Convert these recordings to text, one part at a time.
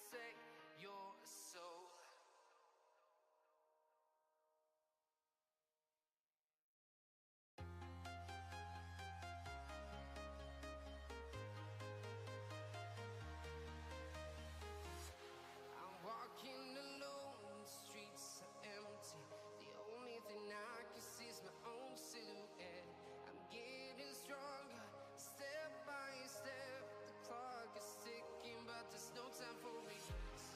protect your soul. I'm walking alone, the streets are empty. The only thing I can see is my own silhouette. I'm getting stronger, step by step. The clock is ticking, but there's no time for regrets.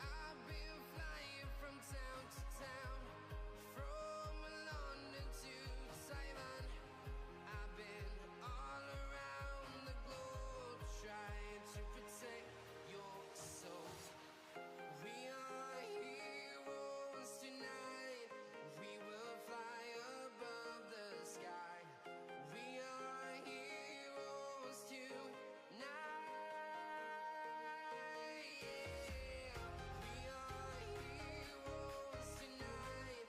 I've been flying from town to town, from London to Taiwan. I've been all around the globe, trying to protect your soul. We are heroes tonight. We will fly above the sky. We are heroes tonight. Yeah. We are heroes tonight.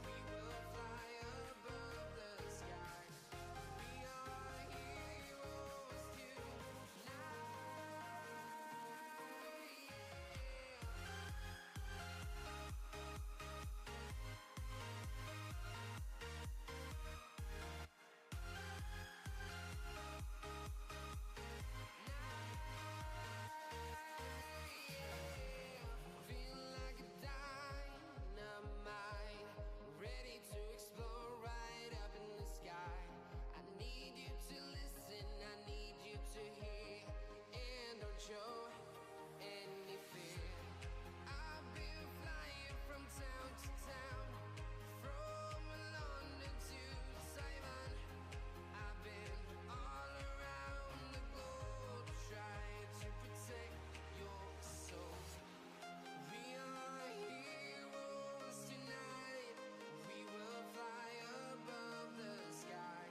We will fly above the sky. We are heroes tonight. Yeah. Feel like a dynamite, ready to explode right up in the sky. I need you to listen, I need you to hear, and don't show any fear. I've been flying from town to town, from London to Taiwan. I've been all around the globe, trying to protect your soul. We are heroes tonight. We will fly above the sky.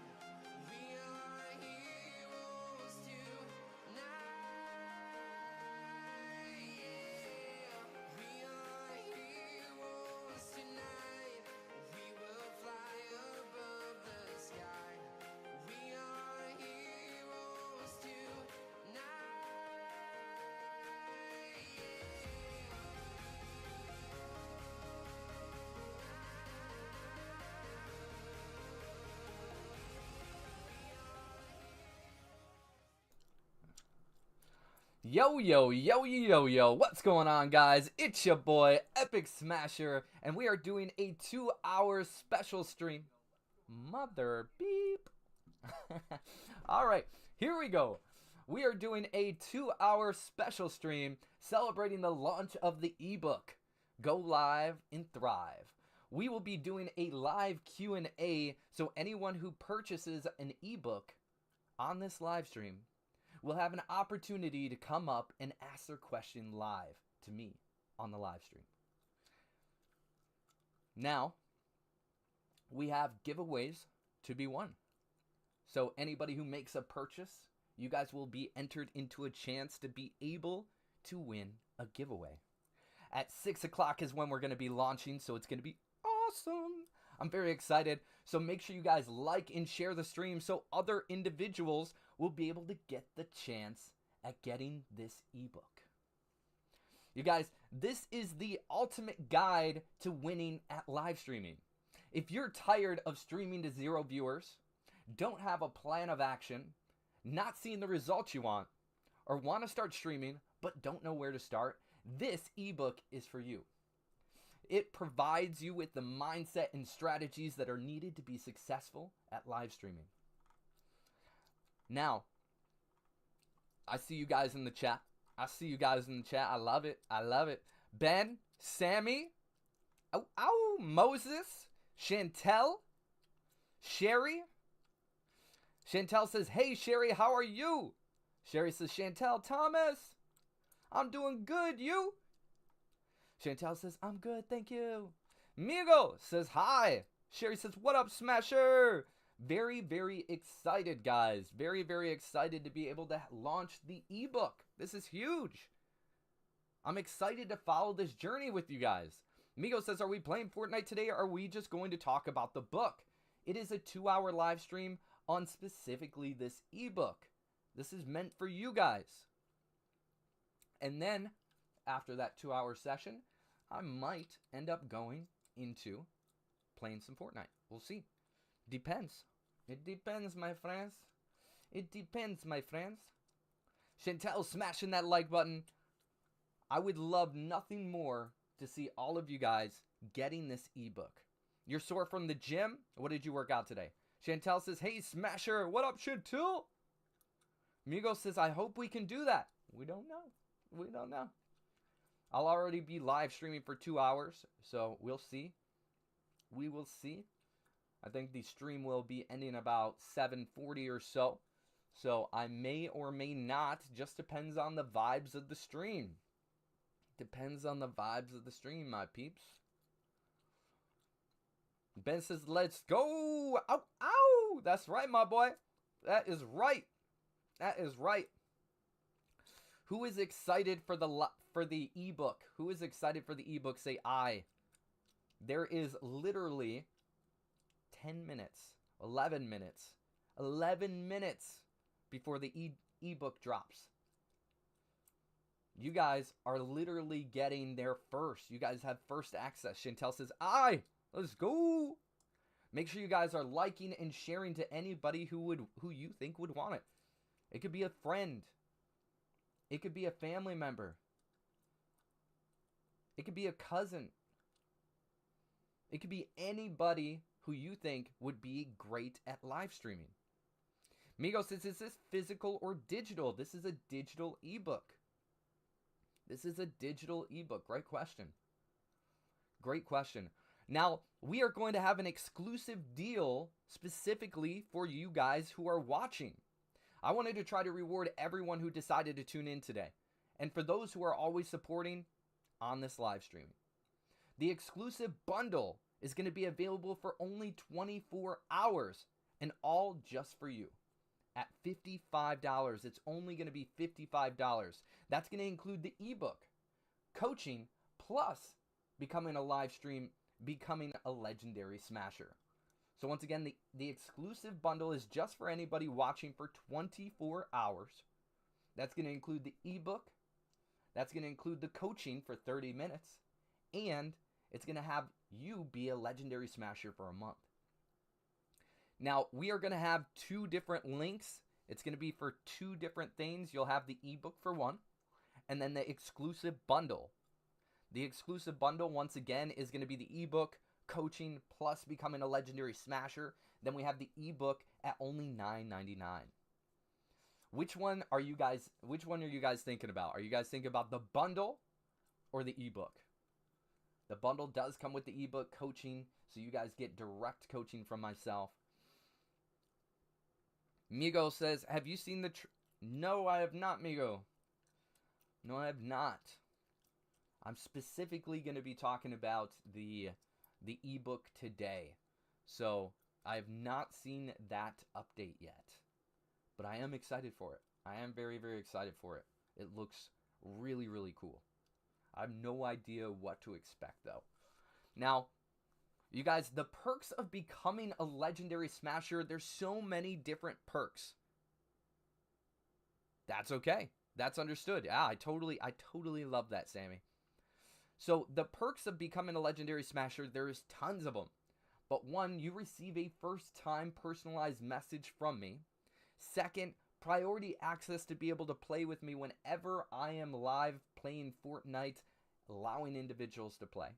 We are heroes tonight. Yeah. We are heroes tonight. We will fly above the sky. We are heroes tonight. Yo, yo, yo, yo, yo, what's going on, guys? It's your boy, Epic Smasher, and we are doing a 2-hour special stream. Mother beep. Alright, here we go. We are doing a 2-hour special stream celebrating the launch of the ebook, Go Live and Thrive. We will be doing a live Q&A, so anyone who purchases an ebook on this live stream will have an opportunity to come up and ask their question live to me on the live stream. Now, we have giveaways to be won. So anybody who makes a purchase, you guys will be entered into a chance to be able to win a giveaway. At 6 o'clock is when we're going to be launching, so it's going to be awesome. I'm very excited. So make sure you guys like and share the stream so other individuals will be able to get the chance at getting this ebook. You guys, this is the ultimate guide to winning at live streaming. If you're tired of streaming to 0 viewers, don't have a plan of action, not seeing the results you want, or want to start streaming but don't know where to start, this ebook is for you. It provides you with the mindset and strategies that are needed to be successful at live streaming. Now, I see you guys in the chat. I love it. Ben, Sammy, Moses, Chantel, Sherry. Chantel says, hey, Sherry, how are you? Sherry says, Chantel, Thomas, I'm doing good, you? Chantel says, I'm good, thank you. Migo says, hi. Sherry says, what up, Smasher? Very, very excited, guys. Very, very excited to be able to launch the ebook. This is huge. I'm excited to follow this journey with you guys. Migo says, are we playing Fortnite today, or are we just going to talk about the book? It is a 2-hour live stream on specifically this ebook. This is meant for you guys. And then after that 2-hour session, I might end up going into playing some Fortnite. We'll see. Depends. It depends, my friends. It depends, my friends. Chantel smashing that like button. I would love nothing more to see all of you guys getting this ebook. You're sore from the gym? What did you work out today? Chantel says, hey, Smasher, what up, Chantel? Migo says, I hope we can do that. We don't know. We don't know. I'll already be live streaming for 2 hours, so we'll see. We will see. I think the stream will be ending about 7:40 or so. So I may or may not. Just depends on the vibes of the stream. Depends on the vibes of the stream, my peeps. Ben says, let's go. Ow, ow. That's right, my boy. That is right. That is right. Who is excited for the ebook? Who is excited for the ebook? Say I. There is literally 10 minutes, 11 minutes, 11 minutes before the ebook drops. You guys are literally getting there first. You guys have first access. Chantel says, aye, let's go. Make sure you guys are liking and sharing to anybody who you think would want it. It could be a friend. It could be a family member. It could be a cousin. It could be anybody who you think would be great at live streaming. Migo says, is this physical or digital? This is a digital ebook. This is a digital ebook. Great question. Great question. Now, we are going to have an exclusive deal specifically for you guys who are watching. I wanted to try to reward everyone who decided to tune in today. And for those who are always supporting on this live stream. The exclusive bundle is going to be available for only 24 hours and all just for you. At $55. It's only going to be $55. That's going to include the ebook, coaching, plus becoming a live stream, becoming a legendary smasher. So once again, the exclusive bundle is just for anybody watching for 24 hours. That's going to include the ebook. That's going to include the coaching for 30 minutes. And it's going to have you be a legendary smasher for a month. Now, we are going to have 2 different links. It's going to be for 2 different things. You'll have the ebook for one, and then the exclusive bundle. The exclusive bundle, once again, is going to be the ebook, coaching, plus becoming a legendary smasher. Then we have the ebook at only $9.99. Which one are you guys thinking about? Are you guys thinking about the bundle or the ebook? The bundle does come with the ebook, coaching, so you guys get direct coaching from myself. Migo says, have you seen the... No, I have not, Migo. No, I have not. I'm specifically going to be talking about the ebook today. So, I have not seen that update yet. But I am excited for it. I am very, very excited for it. It looks really, really cool. I have no idea what to expect, though. Now, you guys, the perks of becoming a legendary smasher, there's so many different perks. That's okay. That's understood. Yeah, I totally love that, Sammy. So, the perks of becoming a legendary smasher, there's tons of them. But one, you receive a first-time personalized message from me. Second, priority access to be able to play with me whenever I am live playing Fortnite, allowing individuals to play.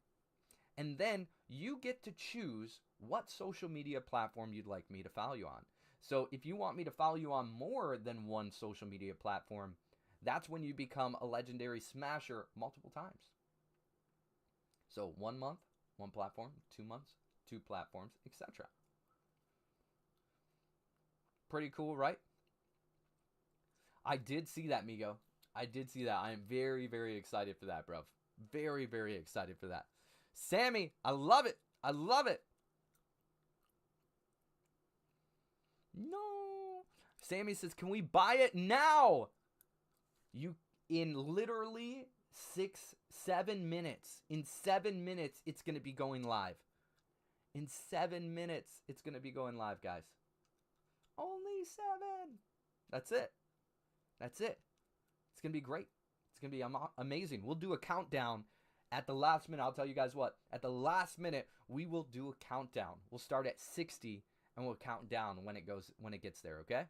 And then you get to choose what social media platform you'd like me to follow you on. So if you want me to follow you on more than one social media platform, that's when you become a legendary smasher multiple times. So 1 month, 1 platform, 2 months, 2 platforms, etc. Pretty cool, right? I did see that, Migo. I did see that. I am very, very excited for that, bro. Very, very excited for that. Sammy, I love it. I love it. No. Sammy says, can we buy it now? You, in literally 6-7 minutes. In 7 minutes, it's going to be going live. In 7 minutes, it's going to be going live, guys. Only 7. That's it. That's it. It's going to be great. It's going to be amazing. We'll do a countdown at the last minute. I'll tell you guys what. At the last minute, we will do a countdown. We'll start at 60 and we'll count down when it gets there, okay?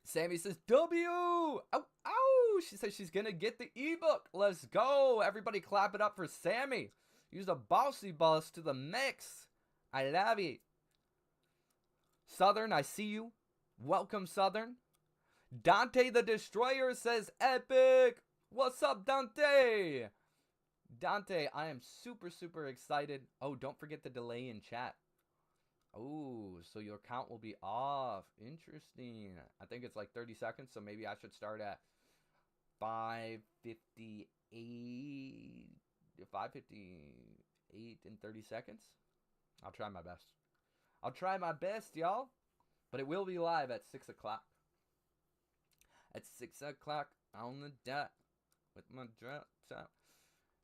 Sammy says, W! Ow, ow! She says she's going to get the ebook. Let's go. Everybody clap it up for Sammy. Use a bossy boss to the mix. I love it. Southern, I see you. Welcome, Southern. Dante the Destroyer says, epic. What's up, Dante? Dante, I am super, super excited. Oh, don't forget the delay in chat. Oh, so your count will be off. Interesting. I think it's like 30 seconds, so maybe I should start at 5:58. 5:58 in 30 seconds. I'll try my best. I'll try my best, y'all. But it will be live at 6 o'clock. At 6 o'clock on the dot with my drop top.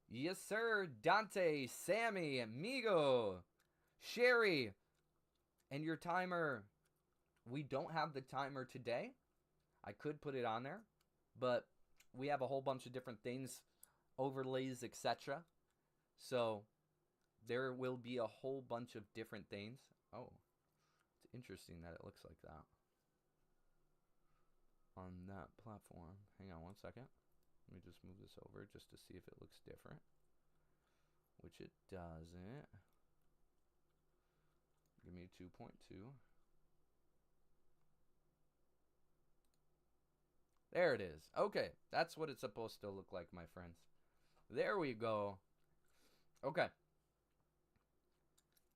Yes, sir. Dante, Sammy, Migo, Sherry, and your timer. We don't have the timer today. I could put it on there, but we have a whole bunch of different things, overlays, etc. So there will be a whole bunch of different things. Oh, it's interesting that it looks like that on that platform. Hang on one second. Let me just move this over just to see if it looks different, which it doesn't. Give me 2.2. There it is. Okay, that's what it's supposed to look like, my friends. There we go. Okay.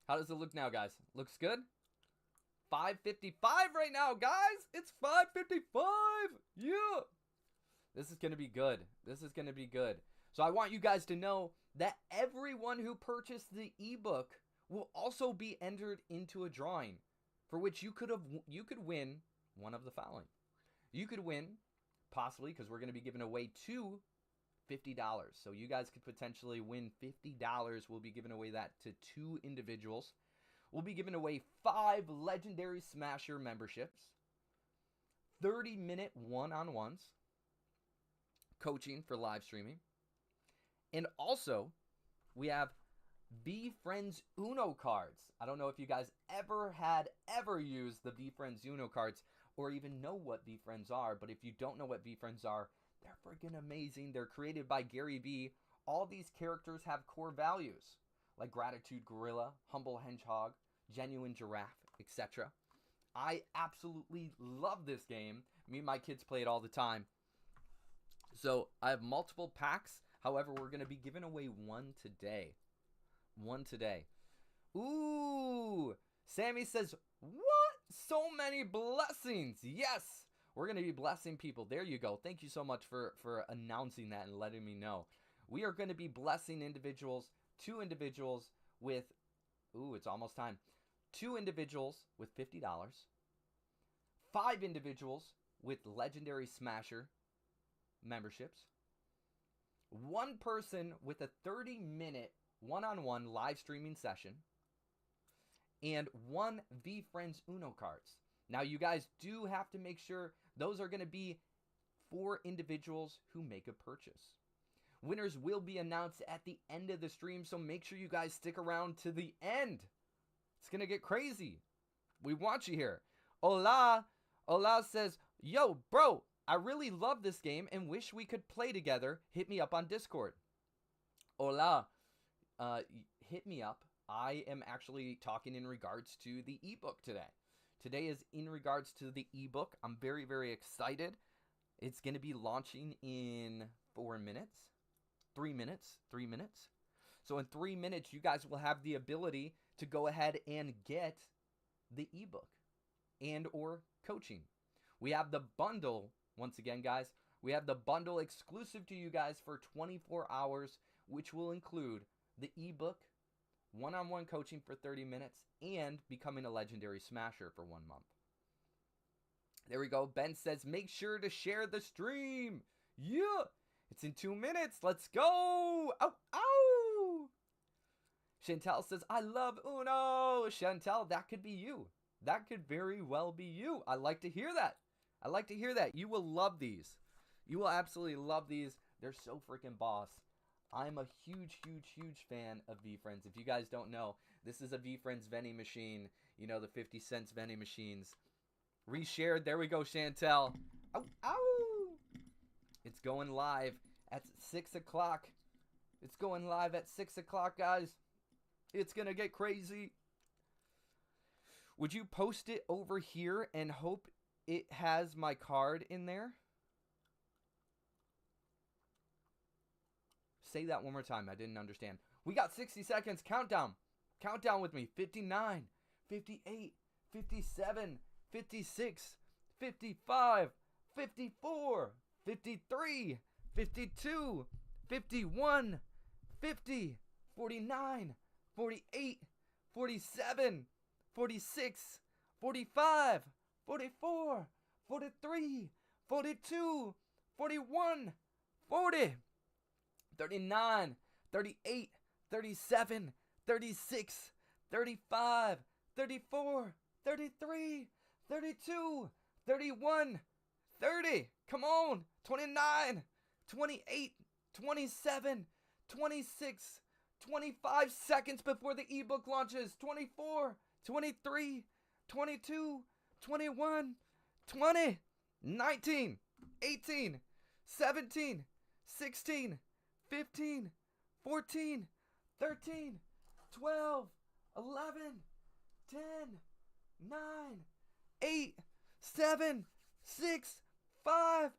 How does it look now, guys? Looks good? 5:55 right now, guys. It's 5:55. Yeah. This is going to be good. This is going to be good. So I want you guys to know that everyone who purchased the ebook will also be entered into a drawing for which you could win one of the following. You could win, possibly, because we're going to be giving away $50. So you guys could potentially win $50. We'll be giving away that to 2 individuals. We'll be giving away 5 Legendary Smasher memberships, 30-minute one-on-ones, coaching for live streaming, and also we have VeeFriends Uno cards. I don't know if you guys ever used the VeeFriends Uno cards or even know what VeeFriends are, but if you don't know what VeeFriends are, they're freaking amazing. They're created by Gary Vee. All these characters have core values like Gratitude Gorilla, Humble Hedgehog, Genuine Giraffe, etc. I absolutely love this game. Me and my kids play it all the time. So I have multiple packs. However, we're going to be giving away one today. One today. Ooh! Sammy says, what? So many blessings. Yes! We're going to be blessing people. There you go. Thank you so much for announcing that and letting me know. We are going to be blessing individuals, 2 individuals with, ooh, it's almost time. 2 individuals with $50. 5 individuals with Legendary Smasher memberships. 1 person with a 30-minute one-on-one live streaming session. And 1 VeeFriends Uno cards. Now, you guys do have to make sure those are going to be for individuals who make a purchase. Winners will be announced at the end of the stream, so make sure you guys stick around to the end. It's going to get crazy. We want you here. Ola says, yo, bro, I really love this game and wish we could play together. Hit me up on Discord. Ola, hit me up. I am actually talking in regards to the ebook today. Today is in regards to the ebook. I'm very, very excited. It's going to be launching in 4 minutes. 3 minutes. 3 minutes. So in 3 minutes, you guys will have the ability to go ahead and get the ebook and or coaching. We have the bundle, once again, guys, we have the bundle exclusive to you guys for 24 hours, which will include the ebook, one-on-one coaching for 30 minutes, and becoming a Legendary Smasher for 1 month. There we go. Ben says, make sure to share the stream. Yeah. It's in 2 minutes. Let's go. Ow, ow. Chantel says, I love Uno. Chantel, that could be you. That could very well be you. I like to hear that. I like to hear that. You will love these. You will absolutely love these. They're so freaking boss. I'm a huge, huge, huge fan of VeeFriends. If you guys don't know, this is a VeeFriends vending machine. You know, the 50 cents vending machines. Reshared. There we go, Chantel. Ow, ow. It's going live at 6 o'clock. It's going live at 6 o'clock, guys. It's going to get crazy. Would you post it over here and hope it has my card in there? Say that one more time. I didn't understand. We got 60 seconds. Countdown. Countdown with me. 59, 58, 57, 56, 55, 54, 53, 52, 51, 50, 49, 48, 47, 46, 45, 44, 43, 42, 41, 40, 39, 38, 37, 36, 35, 34, 33, 32, 31, 30. Come on. 29, 28, 27, 26, 25 seconds before the ebook launches. 24, 23, 22, 21, 20, 19, 18, 17, 16, 15, 14, 13, 12, 11, 10, 9, 8, 7, 6, 5,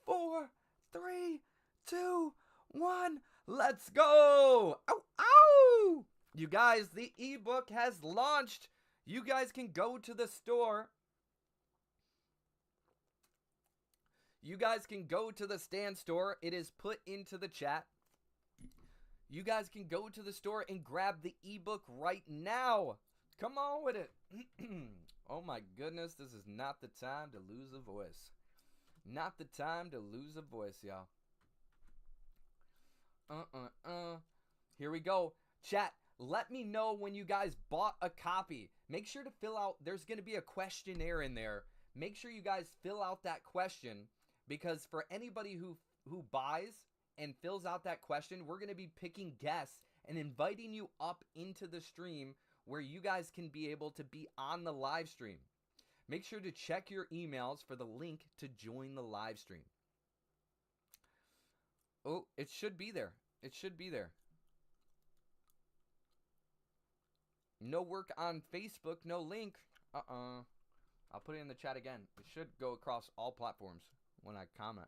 4, 3, 2, 1. Let's go. Ow, ow. You guys, the ebook has launched. You guys can go to the store. You guys can go to the Stan store. It is put into the chat. You guys can go to the store and grab the ebook right now. Come on with it. Oh my goodness, this is not the time to lose a voice. Not the time to lose a voice, y'all. Here we go. Chat, let me know when you guys bought a copy. Make sure to fill out, there's going to be a questionnaire in there. Make sure you guys fill out that question, because for anybody who buys and fills out that question, we're going to be picking guests and inviting you up into the stream where you guys can be able to be on the live stream. Make sure to check your emails for the link to join the live stream. Oh, it should be there. It should be there. No work on Facebook, no link. I'll put it in the chat again. It should go across all platforms when I comment.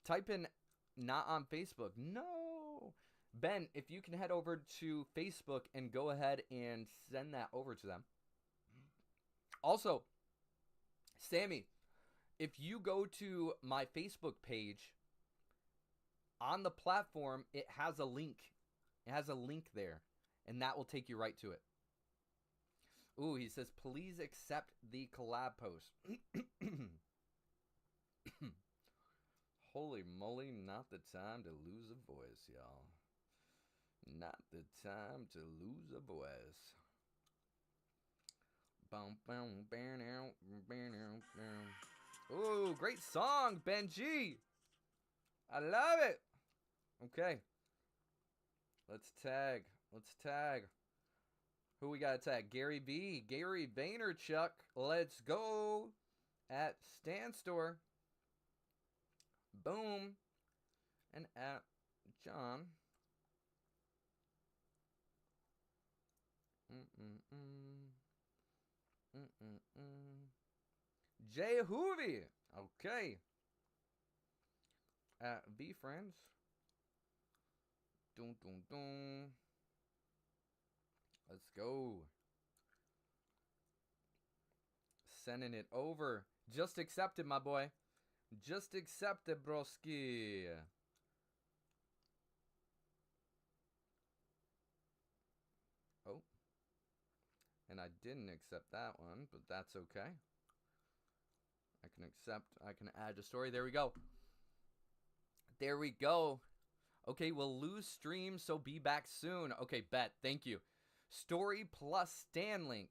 Type in not on Facebook. No. Ben, if you can head over to Facebook and go ahead and send that over to them. Also, Sammy, if you go to my Facebook page, on the platform, it has a link. It has a link there, and that will take you right to it. Ooh, he says, please accept the collab post. Holy moly, not the time to lose a voice, y'all. Not the time to lose a voice. Ooh, great song, Benji. I love it. Okay. Let's tag. Let's tag. Who we got to tag? Gary V. Gary Vaynerchuk. Let's go. At Stan Store. Boom. And at John. Jay Hoovy. Okay. At VeeFriends. Dun dun dun. Let's go. Sending it over. Just accept it, my boy. Just accept it, broski. Oh. And I didn't accept that one, but that's okay. I can add a story. There we go. There we go. Okay, we'll lose stream, so be back soon. Okay, bet. Thank you. Story plus Stan link.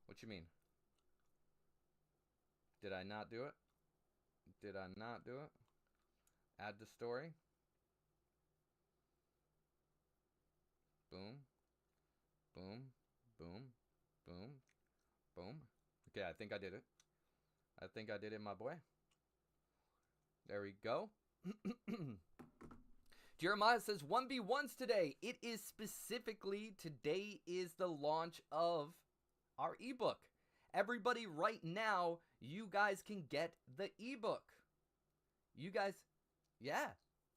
What you mean? Did I not do it? Did I not do it? Add the story. Boom. Boom. Boom. Boom. Boom. Okay, I think I did it. I think I did it, my boy. There we go. Jeremiah says 1v1s today. It is specifically, today is the launch of our ebook. Everybody right now, you guys can get the ebook. You guys, yeah.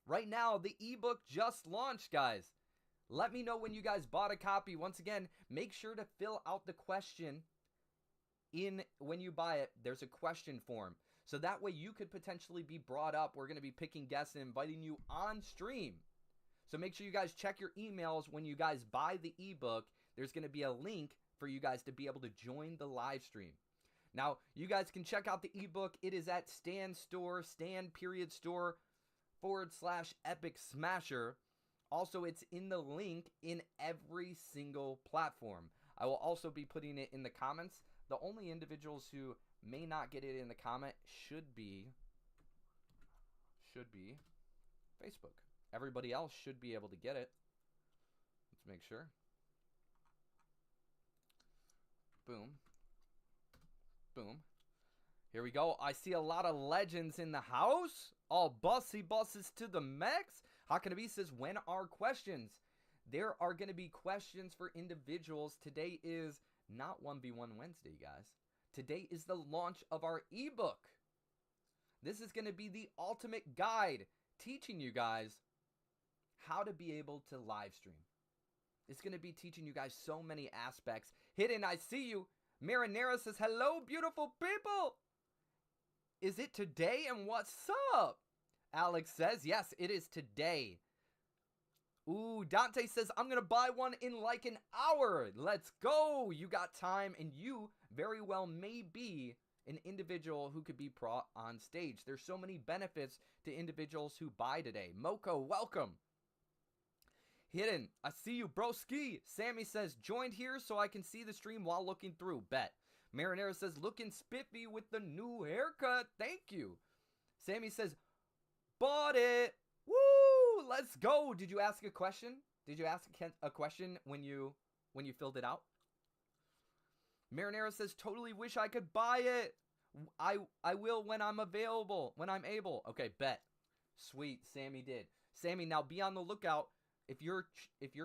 Right now, the ebook just launched, guys. Let me know when you guys bought a copy. Once again, make sure to fill out the question when you buy it. There's a question form. So that way you could potentially be brought up. We're going to be picking guests and inviting you on stream. So make sure you guys check your emails when you guys buy the ebook. There's going to be a link for you guys to be able to join the live stream. Now, you guys can check out the ebook. It is at stand.store/Epic Smasher. Also, it's in the link in every single platform. I will also be putting it in the comments. The only individuals who may not get it in the comment should be Facebook. Everybody else should be able to get it. Let's make sure. Boom. Boom. Here we go. I see a lot of legends in the house. All bossy bosses to the max. Hakanabi says, when are questions? There are going to be questions for individuals. Today is not 1v1 Wednesday, guys. Today is the launch of our ebook. This is going to be the ultimate guide teaching you guys how to be able to live stream. It's going to be teaching you guys so many aspects. Hidden, I see you. Marinera says, hello, beautiful people. Is it today and what's up? Alex says, yes, it is today. Ooh, Dante says, I'm going to buy one in like an hour. Let's go. You got time, and you very well may be an individual who could be brought on stage. There's so many benefits to individuals who buy today. Moko, welcome. Hidden, I see you, broski. Sammy says, joined here so I can see the stream while looking through. Bet. Marinera says, looking spiffy with the new haircut. Thank you. Sammy says, bought it. Woo! Let's go. Did you ask a question? Did you ask a question when you filled it out? Marinera says, totally wish I could buy it. I will when I'm available, when I'm able. Okay, bet. Sweet, Sammy did. Sammy, now be on the lookout. If your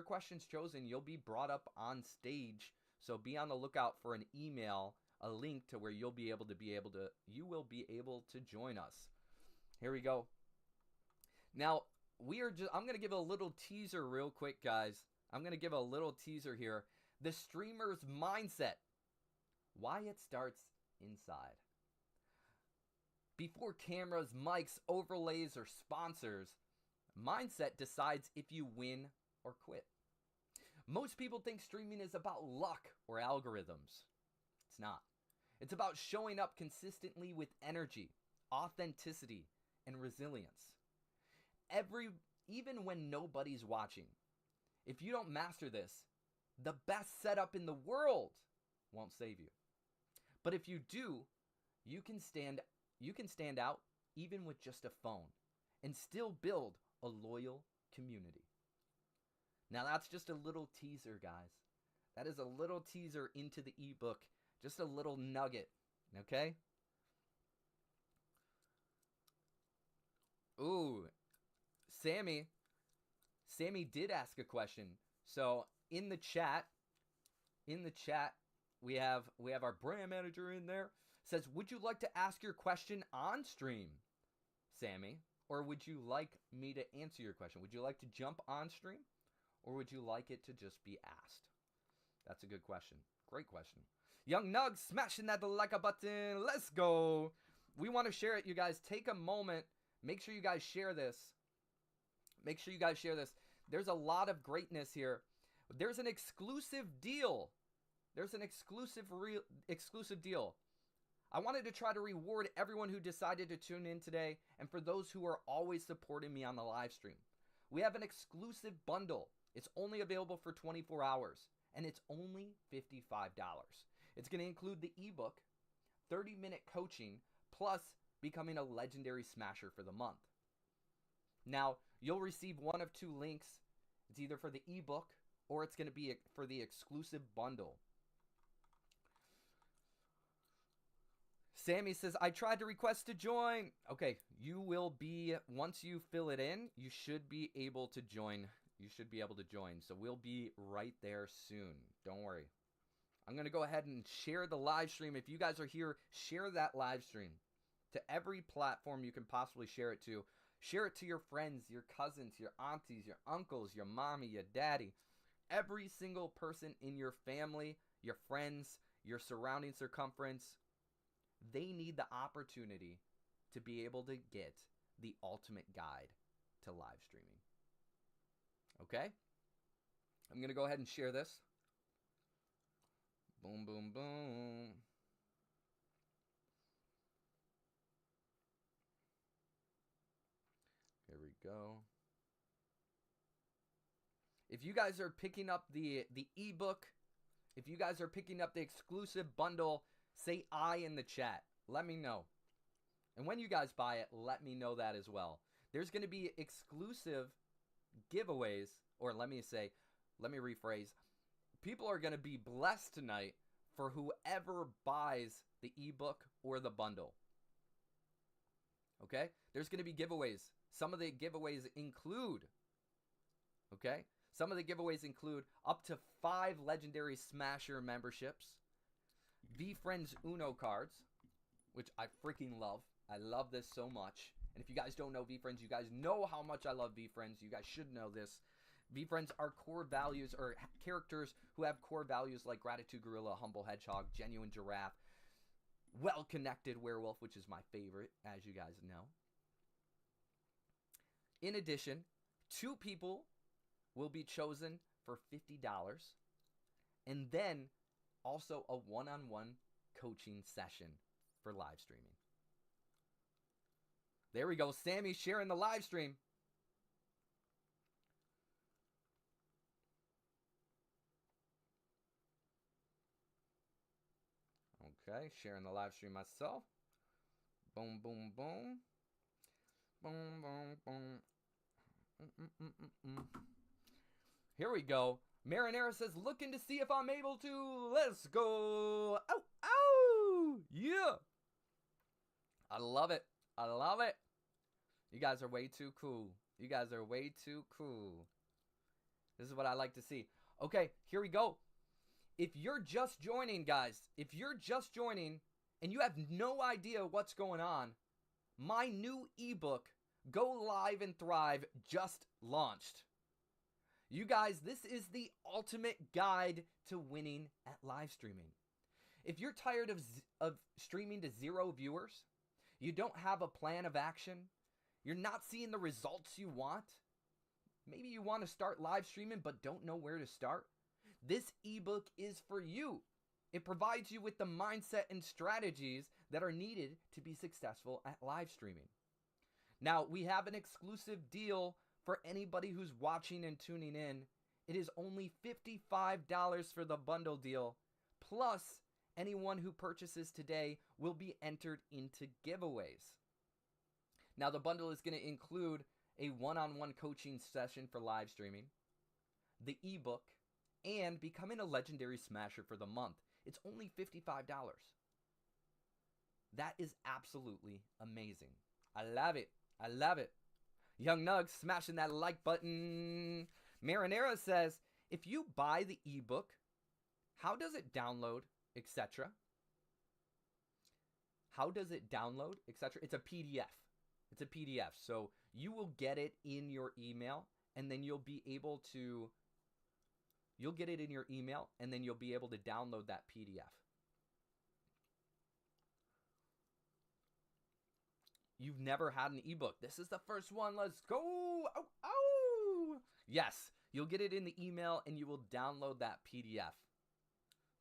question's chosen, you'll be brought up on stage. So be on the lookout for an email, a link to where you will be able to join us. Here we go. Now, I'm going to give a little teaser real quick, guys. I'm going to give a little teaser here. The streamer's mindset. Why it starts inside. Before cameras, mics, overlays, or sponsors, mindset decides if you win or quit. Most people think streaming is about luck or algorithms. It's not. It's about showing up consistently with energy, authenticity, and resilience. Even when nobody's watching. If you don't master this, the best setup in the world won't save you. But if you do, you can stand out even with just a phone and still build a loyal community. Now that's just a little teaser, guys. That is a little teaser into the ebook. Just a little nugget, okay? Ooh, Sammy did ask a question. So in the chat, we have our brand manager in there. Says, would you like to ask your question on stream, Sammy? Or would you like me to answer your question? Would you like to jump on stream? Or would you like it to just be asked? That's a good question. Great question. Young Nug, smashing that like a button. Let's go. We want to share it, you guys. Take a moment. Make sure you guys share this. There's a lot of greatness here. There's an exclusive deal. Exclusive deal. I wanted to try to reward everyone who decided to tune in today and for those who are always supporting me on the live stream. We have an exclusive bundle. It's only available for 24 hours and it's only $55. It's going to include the ebook, 30-minute coaching plus becoming a legendary smasher for the month. Now, you'll receive one of two links. It's either for the ebook or it's going to be for the exclusive bundle. Sammy says, I tried to request to join. Okay, you will be, once you fill it in, you should be able to join. You should be able to join. So we'll be right there soon. Don't worry. I'm going to go ahead and share the live stream. If you guys are here, share that live stream to every platform you can possibly share it to. Share it to your friends, your cousins, your aunties, your uncles, your mommy, your daddy. Every single person in your family, your friends, your surrounding circumference, they need the opportunity to be able to get the ultimate guide to live streaming. Okay? I'm going to go ahead and share this. Boom, boom, boom. Here we go. If you guys are picking up the ebook, if you guys are picking up the exclusive bundle, say I in the chat. Let me know. And when you guys buy it, let me know that as well. There's going to be exclusive giveaways, or let me rephrase. People are going to be blessed tonight for whoever buys the ebook or the bundle. Okay? There's going to be giveaways. Some of the giveaways include, okay? Some of the giveaways include up to 5 Legendary Smasher memberships, VeeFriends Uno cards, which I freaking love. I love this so much. And if you guys don't know VeeFriends, you guys know how much I love VeeFriends. You guys should know this. VeeFriends are core values, or characters who have core values like Gratitude Gorilla, Humble Hedgehog, Genuine Giraffe, Well-Connected Werewolf, which is my favorite, as you guys know. In addition, 2 people will be chosen for $50, and then also a one-on-one coaching session for live streaming. There we go. Sammy sharing the live stream. Okay, sharing the live stream myself. Boom, boom, boom. Boom, boom, boom. Here we go. Marinera says, looking to see if I'm able to. Let's go. Ow, ow. Yeah. I love it. I love it. You guys are way too cool. You guys are way too cool. This is what I like to see. Okay, here we go. If you're just joining, guys, if you're just joining and you have no idea what's going on, my new ebook, Go Live and Thrive, just launched. You guys, this is the ultimate guide to winning at live streaming. If you're tired of streaming to 0 viewers, you don't have a plan of action, you're not seeing the results you want, maybe you want to start live streaming but don't know where to start, this ebook is for you. It provides you with the mindset and strategies that are needed to be successful at live streaming. Now, we have an exclusive deal for anybody who's watching and tuning in. It is only $55 for the bundle deal, plus anyone who purchases today will be entered into giveaways. Now, the bundle is going to include a one-on-one coaching session for live streaming, the ebook, and becoming a legendary smasher for the month. It's only $55. That is absolutely amazing. I love it. I love it. Young Nugs smashing that like button. Marinera says, if you buy the ebook, how does it download, etc.? How does it download, etc.? It's a PDF. It's a PDF. So you will get it in your email, and then you'll be able to, you'll get it in your email, and then you'll be able to download that PDF. You've never had an ebook. This is the first one. Let's go. Oh, oh. Yes, you'll get it in the email and you will download that PDF.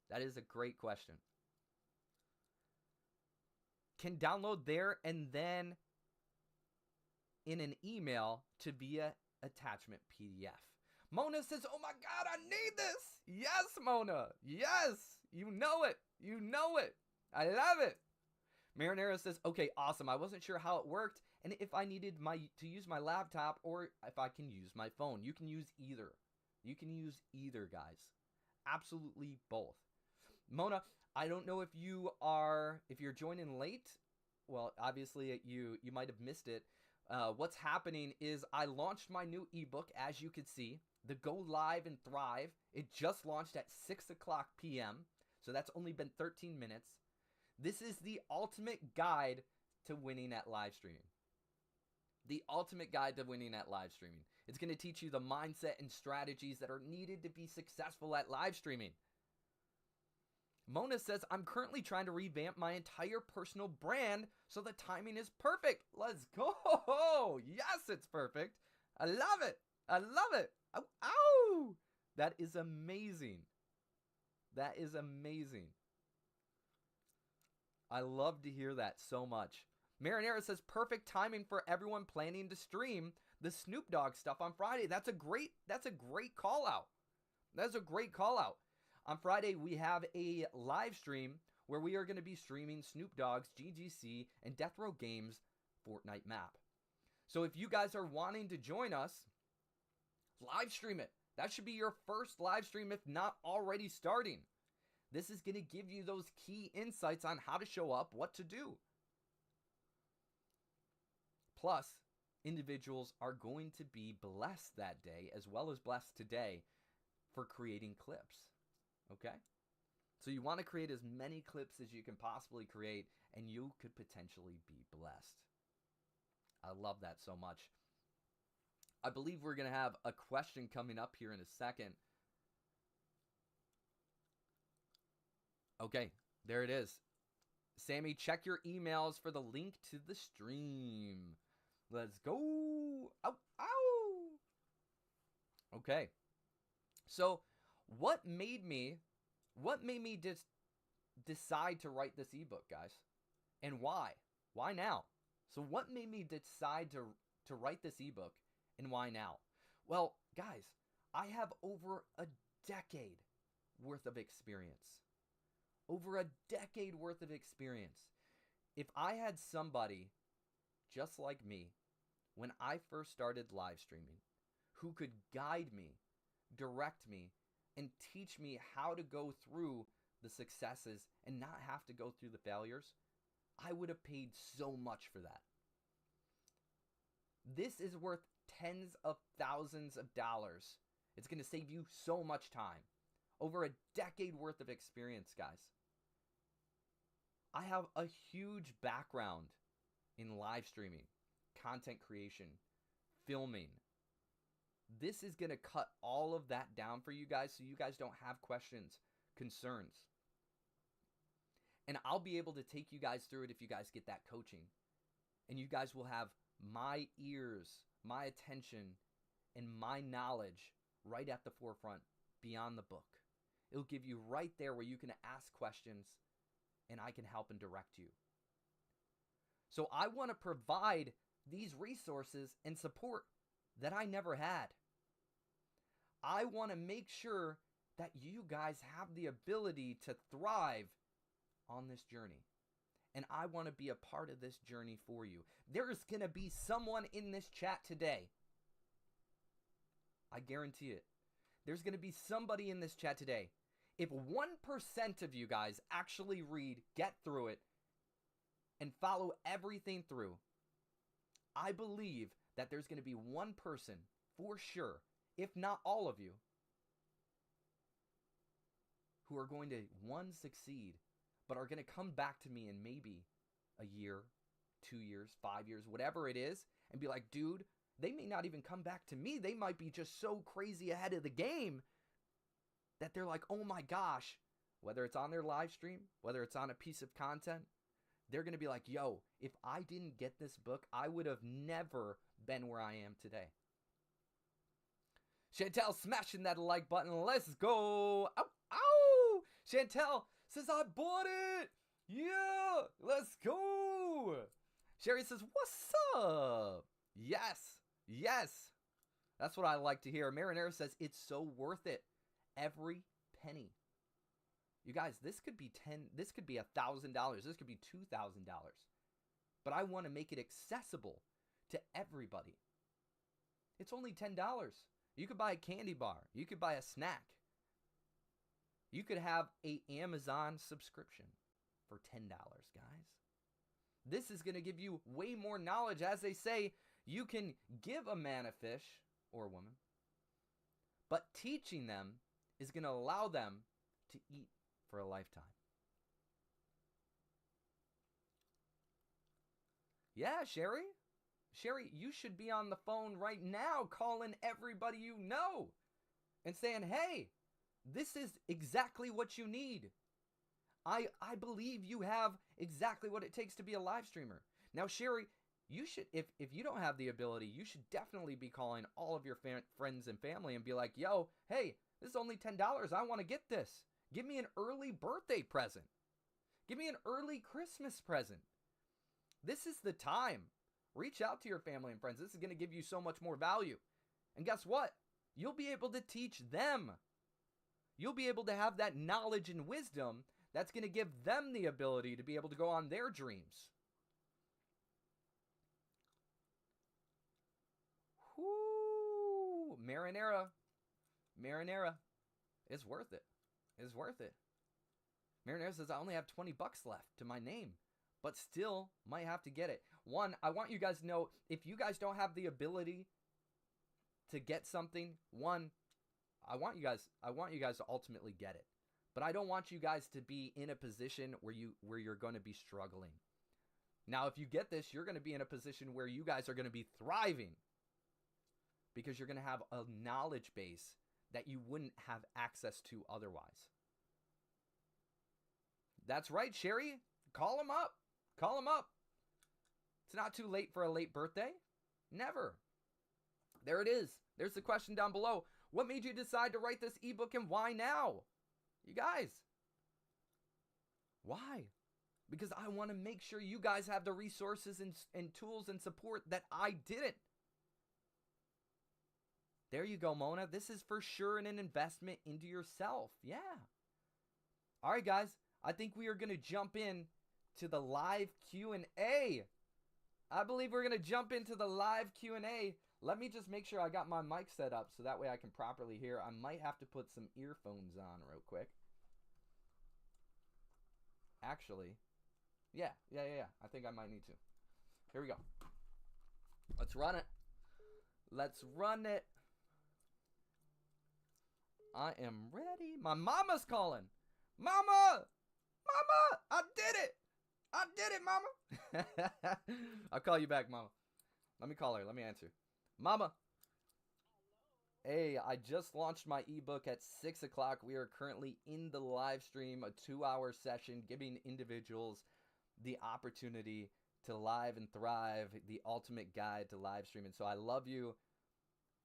That is a great question. Can download there and then in an email to via attachment PDF. Mona says, oh my God, I need this. Yes, Mona. Yes. You know it. You know it. I love it. Marinera says, okay, awesome. I wasn't sure how it worked and if I needed to use my laptop or if I can use my phone. You can use either. You can use either, guys. Absolutely both. Mona, I don't know if you're joining late. Well, obviously you might have missed it. What's happening is I launched my new ebook, as you can see, the Go Live and Thrive. It just launched at 6 o'clock p.m. So that's only been 13 minutes. This is the ultimate guide to winning at live streaming. The ultimate guide to winning at live streaming. It's going to teach you the mindset and strategies that are needed to be successful at live streaming. Mona says, I'm currently trying to revamp my entire personal brand so the timing is perfect. Let's go. Yes, it's perfect. I love it. I love it. Ow, ow. That is amazing. That is amazing. I love to hear that so much. Marinera says, perfect timing for everyone planning to stream the Snoop Dogg stuff on Friday. That's a great call out. That's a great call out. On Friday, we have a live stream where we are going to be streaming Snoop Dogg's GGC and Death Row Games Fortnite map. So if you guys are wanting to join us, live stream it. That should be your first live stream, if not already starting. This is going to give you those key insights on how to show up, what to do. Plus, individuals are going to be blessed that day, as well as blessed today, for creating clips. Okay? So you want to create as many clips as you can possibly create, and you could potentially be blessed. I love that so much. I believe we're going to have a question coming up here in a second. Okay, there it is. Sammy, check your emails for the link to the stream. Let's go. Ow, ow. Okay. So, what made me decide to write this ebook, guys? And why? Why now? So what made me decide to write this ebook, and why now? Well, guys, I have over a decade worth of experience. Over a decade worth of experience. If I had somebody just like me when I first started live streaming who could guide me, direct me, and teach me how to go through the successes and not have to go through the failures, I would have paid so much for that. This is worth tens of thousands of dollars. It's going to save you so much time. Over a decade worth of experience, guys. I have a huge background in live streaming, content creation, filming. This is going to cut all of that down for you guys so you guys don't have questions, concerns. And I'll be able to take you guys through it if you guys get that coaching. And you guys will have my ears, my attention, and my knowledge right at the forefront beyond the book. It'll give you right there where you can ask questions and I can help and direct you. So I want to provide these resources and support that I never had. I want to make sure that you guys have the ability to thrive on this journey. And I want to be a part of this journey for you. There's going to be someone in this chat today. I guarantee it. There's going to be somebody in this chat today. If 1% of you guys actually read, get through it, and follow everything through, I believe that there's going to be one person for sure, if not all of you, who are going to, one, succeed, but are going to come back to me in maybe a year, 2 years, 5 years, whatever it is, and be like, dude, they may not even come back to me. They might be just so crazy ahead of the game that they're like, oh my gosh, whether it's on their live stream, whether it's on a piece of content, they're going to be like, yo, if I didn't get this book, I would have never been where I am today. Chantel smashing that like button. Let's go. Ow, ow. Chantel says, I bought it. Yeah, let's go. Sherry says, what's up? Yes, yes. That's what I like to hear. Marinera says, it's so worth it. Every penny. You guys, this could be this could be $1,000. This could be $2,000. But I want to make it accessible to everybody. It's only $10. You could buy a candy bar. You could buy a snack. You could have an Amazon subscription for $10, guys. This is going to give you way more knowledge. As they say, you can give a man a fish or a woman, but teaching them is going to allow them to eat for a lifetime. Yeah, Sherry. Sherry, you should be on the phone right now calling everybody you know and saying, hey, this is exactly what you need. I believe you have exactly what it takes to be a live streamer. Now, Sherry, you should, if you don't have the ability, you should definitely be calling all of your friends and family and be like, yo, hey, this is only $10. I want to get this. Give me an early birthday present. Give me an early Christmas present. This is the time. Reach out to your family and friends. This is going to give you so much more value. And guess what? You'll be able to teach them. You'll be able to have that knowledge and wisdom that's going to give them the ability to be able to go on their dreams. Whoo! Marinara. It's worth it. It's worth it. Marinara says, I only have 20 bucks left to my name, but still might have to get it. One, I want you guys to know, if you guys don't have the ability to get something, one, I want you guys to ultimately get it. But I don't want you guys to be in a position where you're going to be struggling. Now, if you get this, you're going to be in a position where you guys are going to be thriving, because you're going to have a knowledge base that you wouldn't have access to otherwise. That's right, Sherry. Call him up. Call him up. It's not too late for a late birthday. Never. There it is. There's the question down below. What made you decide to write this ebook, and why now? You guys. Why? Because I want to make sure you guys have the resources and tools and support that I didn't. There you go, Mona. This is for sure an investment into yourself. Yeah. All right, guys. I think we are going to jump in to the live Q&A. I believe we're going to jump into the live Q&A. Let me just make sure I got my mic set up so that way I can properly hear. I might have to put some earphones on real quick. Actually, yeah. I think I might need to. Here we go. Let's run it. Let's run it. I am ready. My mama's calling. Mama! Mama! I did it! I did it, Mama! I'll call you back, Mama. Let me call her. Let me answer. Mama. Hey, I just launched my ebook at 6 o'clock. We are currently in the live stream, a 2-hour session, giving individuals the opportunity to live and thrive, the ultimate guide to live streaming. So I love you.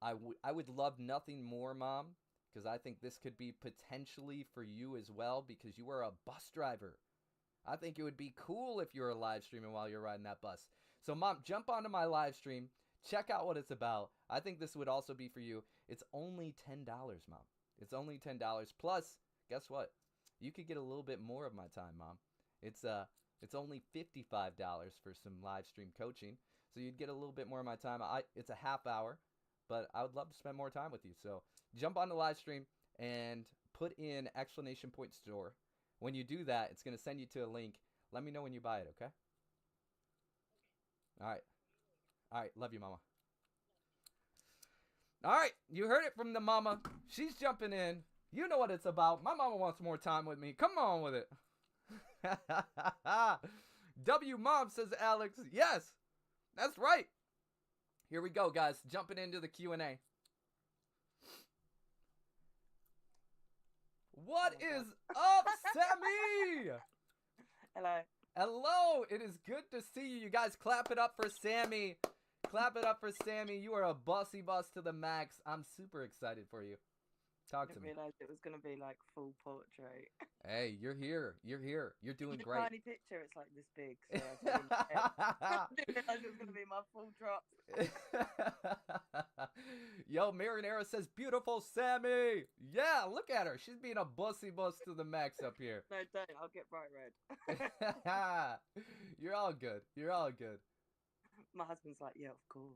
I would love nothing more, Mom, because I think this could be potentially for you as well, because you are a bus driver. I think it would be cool if you were live streaming while you're riding that bus. So, Mom, jump onto my live stream. Check out what it's about. I think this would also be for you. It's only $10, Mom. It's only $10. Plus, guess what? You could get a little bit more of my time, Mom. It's only $55 for some live stream coaching. So you'd get a little bit more of my time. It's a half hour, but I would love to spend more time with you. So jump on the live stream and put in exclamation point store. When you do that, it's going to send you to a link. Let me know when you buy it, okay? All right. All right. Love you, Mama. All right. You heard it from the mama. She's jumping in. You know what it's about. My mama wants more time with me. Come on with it. W Mom, says Alex. Yes, that's right. Here we go, guys. Jumping into the Q&A. What is up, Sammy? Hello. Hello. It is good to see you. You guys clap it up for Sammy. Clap it up for Sammy. You are a bossy boss to the max. I'm super excited for you. Talk to Didn't me. realise it was going to be like full portrait. Hey, you're here. You're here. You're doing The great. tiny picture, it's like this big. So I didn't realise it was going to be my full drop. Yo, Marinara says, beautiful Sammy. Yeah, look at her. She's being a bussy bus to the max up here. No, don't. I'll get bright red. You're all good. You're all good. My husband's like, yeah, of course.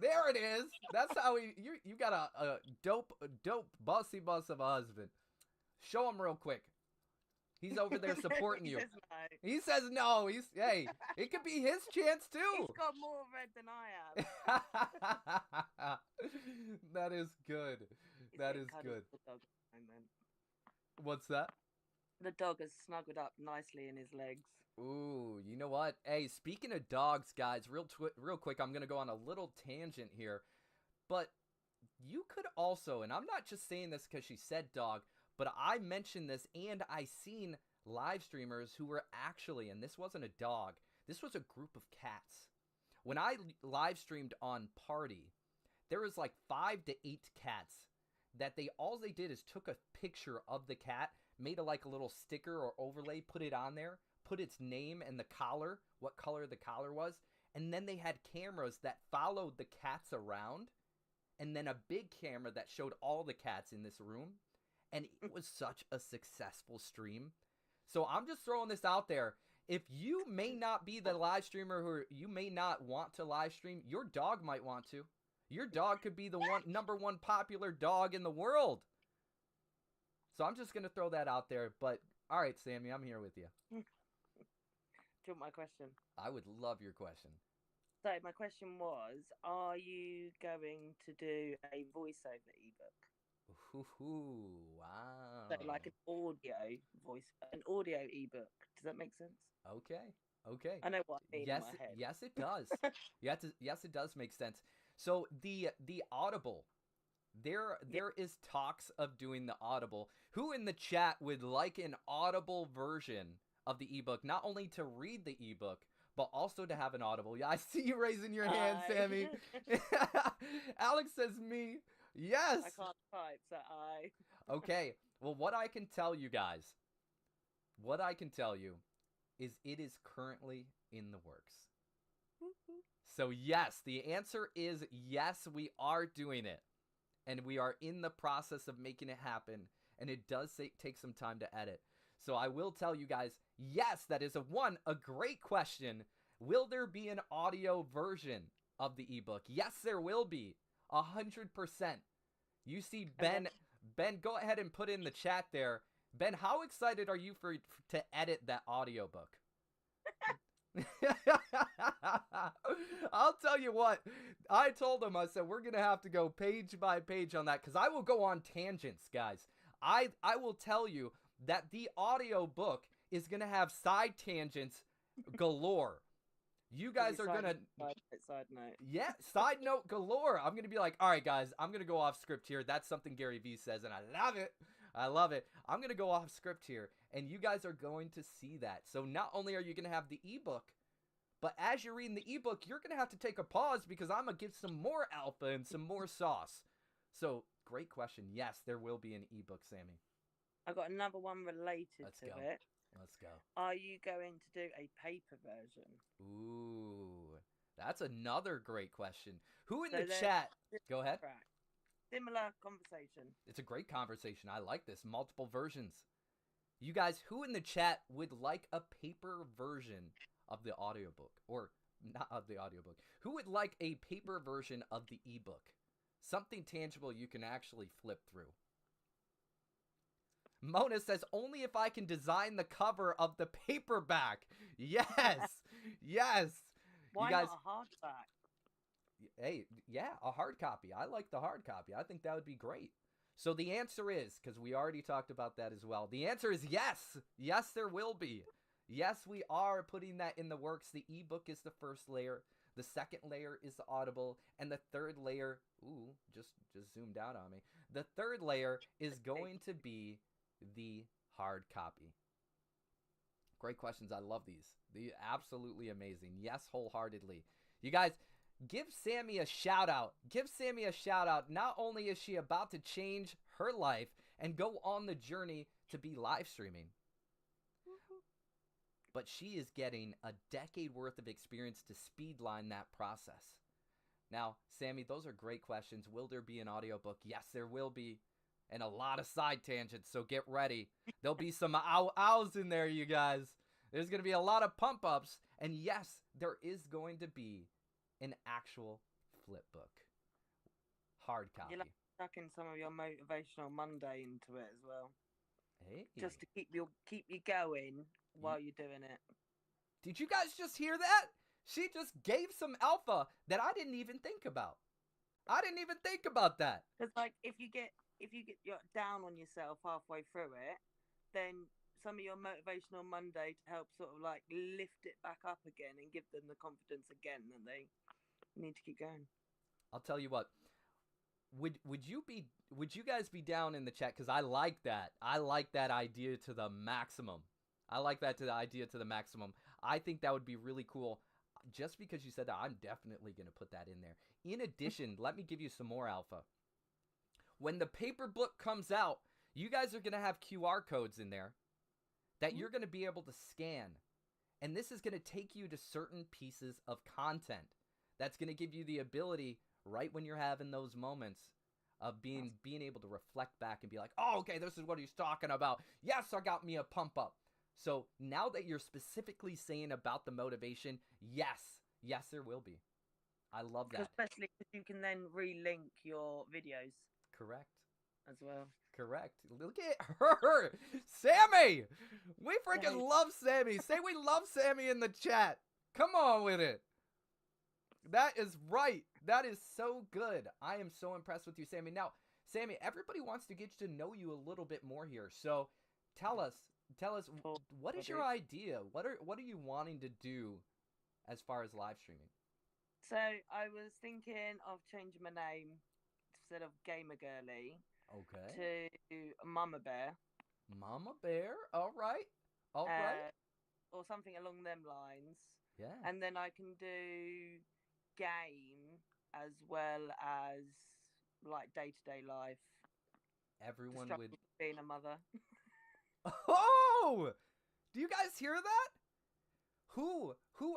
There it is. That's how you got a dope bossy bus of a husband. Show him real quick. He's over there supporting you. He says no. Hey, it could be his chance too. He's got more red than I have. That is good. That is good. What's that? The dog has snuggled up nicely in his legs. Ooh, you know what? Hey, speaking of dogs, guys, real quick, I'm going to go on a little tangent here. But you could also, and I'm not just saying this because she said dog, but I mentioned this and I seen live streamers who were actually, and this wasn't a dog, this was a group of cats. When I live streamed on Party, there was like 5 to 8 cats that all they did is took a picture of the cat, made a little sticker or overlay, put it on there, put its name and the collar, what color the collar was, and then they had cameras that followed the cats around, and then a big camera that showed all the cats in this room, and it was such a successful stream. So I'm just throwing this out there. If you may not be the live streamer who you may not want to live stream, your dog might want to. Your dog could be the number one popular dog in the world. So I'm just going to throw that out there. But, all right, Sammy, I'm here with you. Do you want my question? I would love your question. So my question was, are you going to do a voiceover ebook? Ooh, wow. So like an audio ebook. Does that make sense? Okay. I know what I mean in my head. Yes, it does. Yes, it does make sense. So the Audible, there is talks of doing the Audible. Who in the chat would like an Audible version of the ebook, not only to read the ebook, but also to have an Audible? Yeah, I see you raising your hand, Sammy. Alex says me. Yes. I can't type, so I. Okay. Well, what I can tell you guys, is it is currently in the works. So yes, the answer is yes, we are doing it. And we are in the process of making it happen. And it does take some time to edit. So I will tell you guys, yes, that is a great question. Will there be an audio version of the ebook? Yes, there will be. 100%. You see Ben, go ahead and put in the chat there. Ben, how excited are you to edit that audiobook? I'll tell you what, I told him, I said, we're going to have to go page by page on that because I will go on tangents, guys. I will tell you that the audiobook is going to have side tangents galore. You guys are going to... Side note. Yeah, side note galore. I'm going to be like, all right, guys, I'm going to go off script here. That's something Gary Vee says, and I love it. I love it. I'm going to go off script here, and you guys are going to see that. So not only are you going to have the ebook, but as you're reading the ebook, you're going to have to take a pause because I'm going to give some more alpha and some more sauce. So, great question. Yes, there will be an ebook, Sammy. I got another one related to it. Let's go. Are you going to do a paper version? Ooh, that's another great question. Who in the chat? Go ahead. Similar conversation. It's a great conversation. I like this. Multiple versions. You guys, who in the chat would like a paper version of the audiobook? Or not of the audiobook. Who would like a paper version of the ebook? Something tangible you can actually flip through. Mona says, only if I can design the cover of the paperback. Yes. Yes. Why you guys, not a hardback? Hey, yeah, a hard copy. I like the hard copy. I think that would be great. So the answer is, because we already talked about that as well, the answer is yes. Yes, there will be. Yes, we are putting that in the works. The ebook is the first layer. The second layer is the Audible. And the third layer, ooh, just zoomed out on me. The third layer is going to be the hard copy. Great questions. I love these. They're absolutely amazing. Yes, wholeheartedly. You guys, give Sammy a shout out. Give Sammy a shout out. Not only is she about to change her life and go on the journey to be live streaming, but she is getting a decade worth of experience to speedline that process. Now, Sammy, those are great questions. Will there be an audiobook? Yes, there will be. And a lot of side tangents, so get ready. There'll be some ows in there, you guys. There's going to be a lot of pump ups. And yes, there is going to be an actual flip book. Hard copy. You'll have to stuck in some of your motivational Monday into it as well. Hey. Just to keep you going while you're doing it. Did you guys just hear that? She just gave some alpha that I didn't even think about. I didn't even think about that. Because like if you get you're down on yourself halfway through it, then some of your motivational Monday to help sort of like lift it back up again and give them the confidence again that they need to keep going. I'll tell you what. Would you guys be down in the chat? Because I like that. I like that idea to the maximum. I think that would be really cool. Just because you said that, I'm definitely going to put that in there. In addition, let me give you some more alpha. When the paper book comes out, you guys are going to have QR codes in there that you're going to be able to scan. And this is going to take you to certain pieces of content. That's going to give you the ability, right when you're having those moments, of being able to reflect back and be like, oh, okay, this is what he's talking about. Yes, I got me a pump up. So now that you're specifically saying about the motivation, yes, there will be. I love that. Especially because you can then relink your videos. Correct. As well. Correct. Look at her. Sammy! We freaking love Sammy. Say we love Sammy in the chat. Come on with it. That is right. That is so good. I am so impressed with you, Sammy. Now, Sammy, everybody wants to get to know you a little bit more here. So tell us, what is your idea? What are you wanting to do as far as live streaming? So I was thinking of changing my name instead of Gamer Girly. Okay. To Mama Bear. Mama Bear. All right. Or something along them lines. Yeah. And then I can do game as well as like day-to-day life. Everyone would being a mother. Oh! Do you guys hear that? Who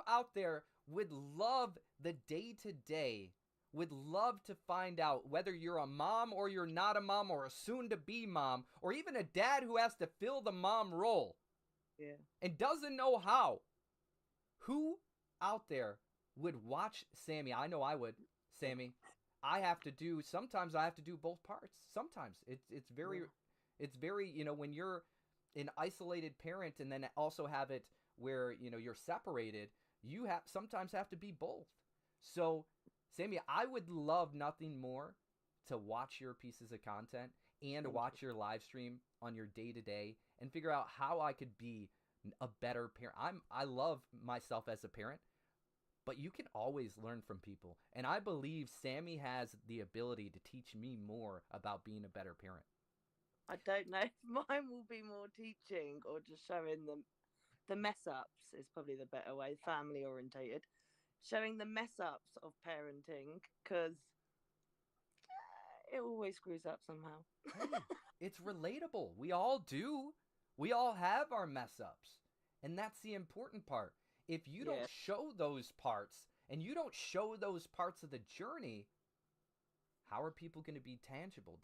out there would love the day-to-day, would love to find out whether you're a mom or you're not a mom or a soon-to-be mom or even a dad who has to fill the mom role and doesn't know how? Who out there would watch Sammy? I know I would, Sammy. Sometimes I have to do both parts. Sometimes it's very, when you're an isolated parent and then also have it where, you're separated, you sometimes have to be both. So, Sammy, I would love nothing more to watch your pieces of content and watch your live stream on your day-to-day and figure out how I could be a better parent. I love myself as a parent, but you can always learn from people. And I believe Sammy has the ability to teach me more about being a better parent. I don't know if mine will be more teaching or just showing them the mess ups is probably the better way, family orientated. Showing the mess ups of parenting, because it always screws up somehow. It's relatable. We all do. We all have our mess ups. And that's the important part. If you don't show those parts and you don't show those parts of the journey, how are people going to be tangible?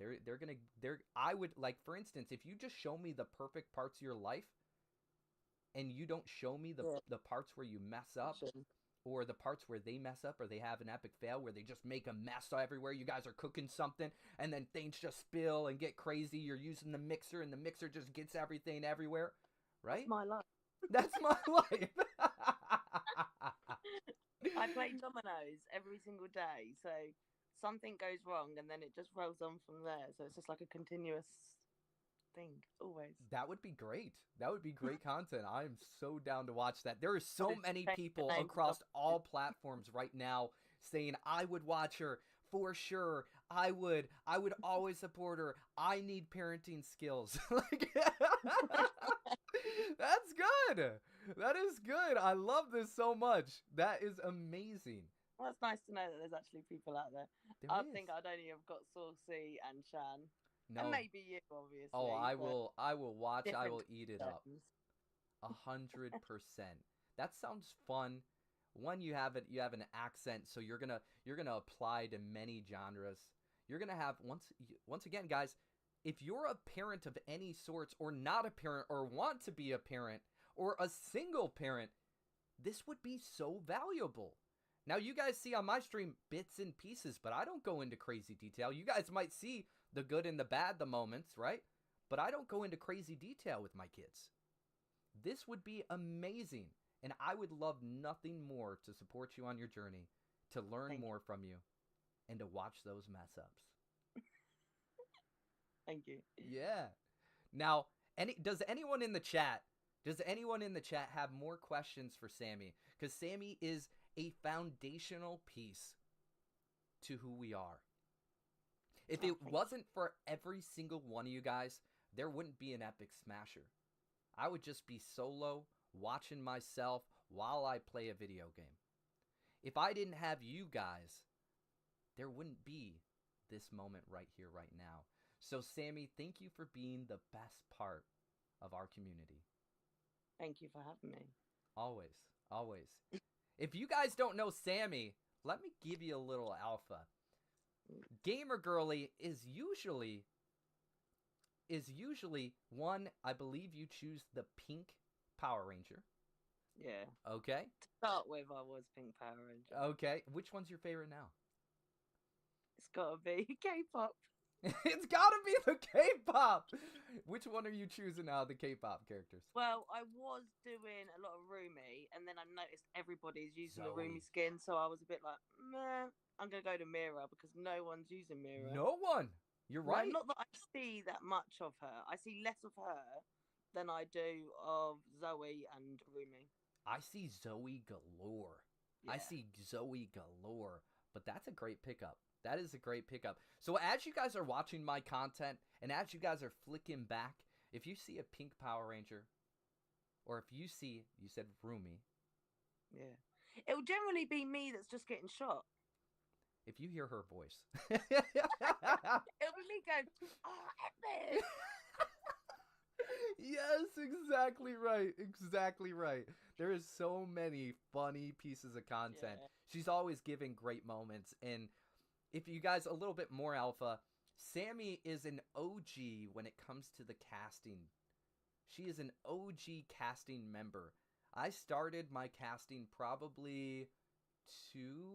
I would, like, for instance, if you just show me the perfect parts of your life and you don't show me the parts where you mess up or the parts where they mess up or they have an epic fail where they just make a mess everywhere, you guys are cooking something and then things just spill and get crazy, you're using the mixer and the mixer just gets everything everywhere, right? That's my life. That's my life. I play dominoes every single day, so something goes wrong and then it just rolls on from there. So it's just like a continuous thing, always. That would be great. That would be great content. I am so down to watch that. There are so many people across all platforms right now saying, I would watch her for sure. I would always support her. I need parenting skills. That's good. That is good. I love this so much. That is amazing. Well, it's nice to know that there's actually people out there. There I is. think I'd only have got Saucy and Shan. No. And maybe you, obviously. Oh, I but will watch. I different will eat it up. terms. 100%. That sounds fun. One, you have an accent, so you're gonna apply to many genres. You're gonna have once again, guys. If you're a parent of any sorts, or not a parent, or want to be a parent, or a single parent, this would be so valuable. Now, you guys see on my stream bits and pieces, but I don't go into crazy detail. You guys might see the good and the bad, the moments, right? But I don't go into crazy detail with my kids. This would be amazing, and I would love nothing more to support you on your journey, to learn more from you, and to watch those mess ups. Thank you. Yeah. Now, does anyone in the chat have more questions for Sammy? Because Sammy is a foundational piece to who we are. If it wasn't for every single one of you guys, there wouldn't be an Epic Smasher. I would just be solo, watching myself while I play a video game. If I didn't have you guys, there wouldn't be this moment right here, right now. So, Sammy, thank you for being the best part of our community. Thank you for having me. Always, always. If you guys don't know Sammy, let me give you a little alpha. Gamer Girly is usually one, I believe you choose the pink Power Ranger. Yeah. Okay. To start with, I was Pink Power Ranger. Okay. Which one's your favorite now? It's gotta be K-pop. It's gotta be the K-pop. Which one are you choosing now, the K-pop characters? Well, I was doing a lot of Rumi, and then I noticed everybody's using the Zoe. Rumi skin, so I was a bit like, meh, I'm gonna go to Mira because no one's using Mira. No one. You're right. Not that I see that much of her. I see less of her than I do of Zoe and Rumi. I see Zoe galore. Yeah. I see Zoe galore. But that's a great pickup. That is a great pickup. So as you guys are watching my content, and as you guys are flicking back, if you see a pink Power Ranger, or if you said Rumi. Yeah. It will generally be me that's just getting shot. If you hear her voice. It'll be me going, oh, Epic! Yes, exactly right. Exactly right. There is so many funny pieces of content. Yeah. She's always giving great moments. And if you guys a little bit more alpha, Sammy is an OG when it comes to the casting. She is an OG casting member. I started my casting probably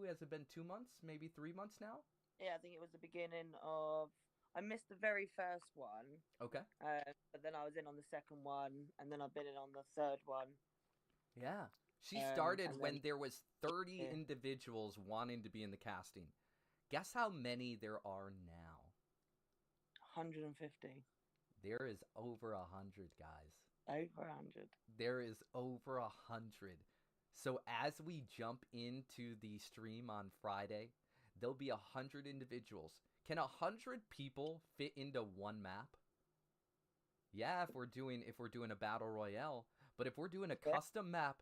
has it been 2 months? Maybe 3 months now? Yeah, I think it was the beginning of... I missed the very first one. Okay. But then I was in on the second one, and then I've been in on the third one. Yeah. She started and when then- there was 30 individuals wanting to be in the casting. Guess how many there are now? 150. There is over 100, guys. Over 100. There is over 100. So as we jump into the stream on Friday, there'll be 100 individuals. Can 100 people fit into one map? Yeah, if we're doing a battle royale, but if we're doing a custom map,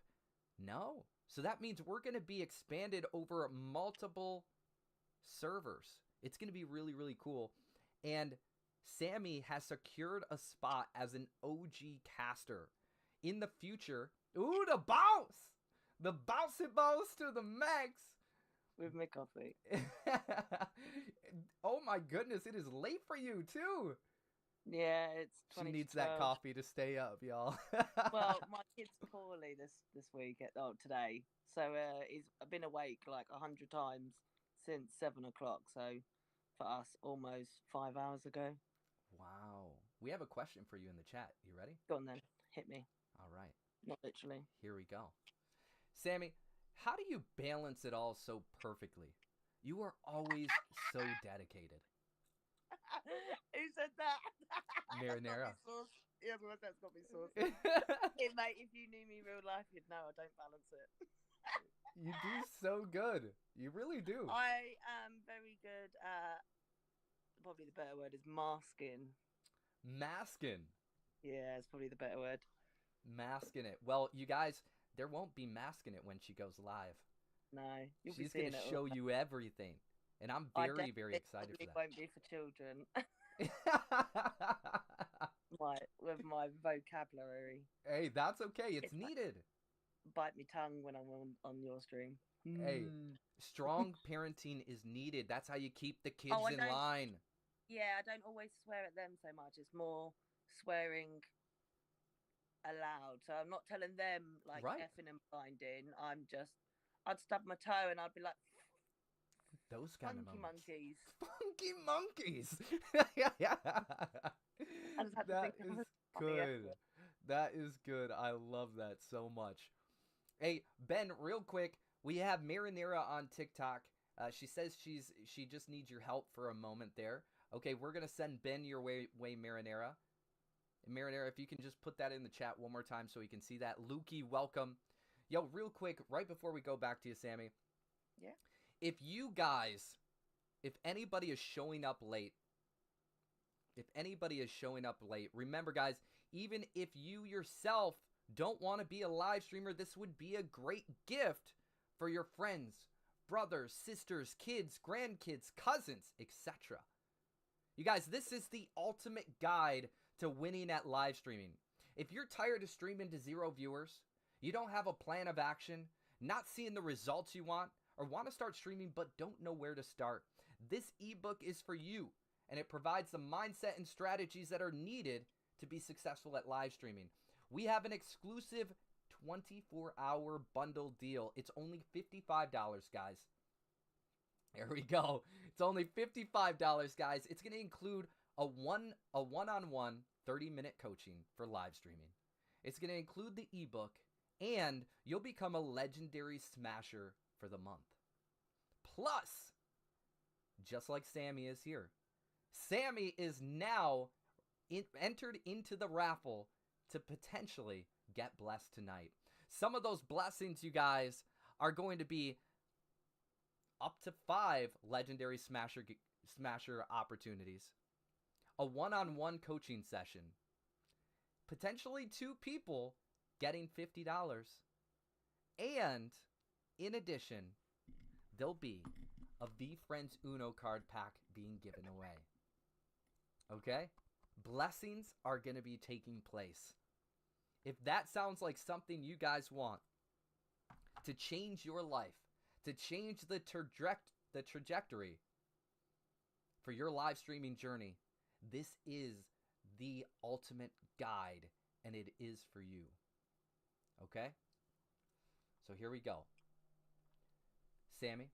no. So that means we're going to be expanded over multiple servers. It's going to be really, really cool. And Sammy has secured a spot as an OG caster. In the future, ooh, the bounce! The bouncy bounce to the max! With my coffee. Oh my goodness, it is late for you too! Yeah, it's 20 She needs to that 12. coffee to stay up, y'all. Well, my kid's poorly this week, today. So he's been awake like 100 times since 7 o'clock. So for us, almost 5 hours ago. Wow. We have a question for you in the chat. You ready? Go on then, hit me. All right. Not literally. Here we go. Sammy, how do you balance it all so perfectly? You are always so dedicated. Who said that? Marinara. Yeah, that's got me saucy. Hey, mate, if you knew me real life, you'd know I don't balance it. You do so good. You really do. I am very good at, probably the better word is masking. Masking. Yeah, it's probably the better word. Masking it. Well, you guys, there won't be masking it when she goes live. No, you'll She's be going seeing to it show all. you everything. And I'm I very, very excited definitely for won't be for children. that. With my vocabulary, Hey, that's okay. It's It's like- needed. bite me tongue when I'm on your stream. Hey, strong parenting is needed. That's how you keep the kids Oh, I in don't- line. Yeah, I don't always swear at them so much. It's more swearing aloud. So I'm not telling them like Right. effing and blinding. I'd stub my toe and I'd be like, Those kind of funky moments. monkeys. Funky monkeys. I just had to That think of is a funny good. effort. That is good. I love that so much. Hey, Ben, real quick, we have Marinera on TikTok. She says she just needs your help for a moment there. Okay, we're gonna send Ben your way, Marinera. And Marinera, if you can just put that in the chat one more time so we can see that. Lukey, welcome. Yo, real quick, right before we go back to you, Sammy. Yeah. If you guys, if anybody is showing up late, remember guys, even if you yourself don't want to be a live streamer, this would be a great gift for your friends, brothers, sisters, kids, grandkids, cousins, etc. You guys, this is the ultimate guide to winning at live streaming. If you're tired of streaming to 0 viewers, you don't have a plan of action, not seeing the results you want, or want to start streaming but don't know where to start, this ebook is for you, and it provides the mindset and strategies that are needed to be successful at live streaming. We have an exclusive 24-hour bundle deal. It's only $55, guys. There we go. It's only $55, guys. It's going to include a one-on-one 30-minute coaching for live streaming. It's going to include the ebook, and you'll become a legendary smasher for the month. Plus, just like Sammy is here, Sammy is now entered into the raffle to potentially get blessed tonight. Some of those blessings, you guys, are going to be up to 5 legendary smasher opportunities, a one-on-one coaching session, potentially 2 people getting $50, and in addition, there'll be a VFriends Uno card pack being given away. Okay? Blessings are going to be taking place. If that sounds like something you guys want to change your life, to change the trajectory for your live streaming journey, this is the ultimate guide, and it is for you. Okay? So here we go. Sammy,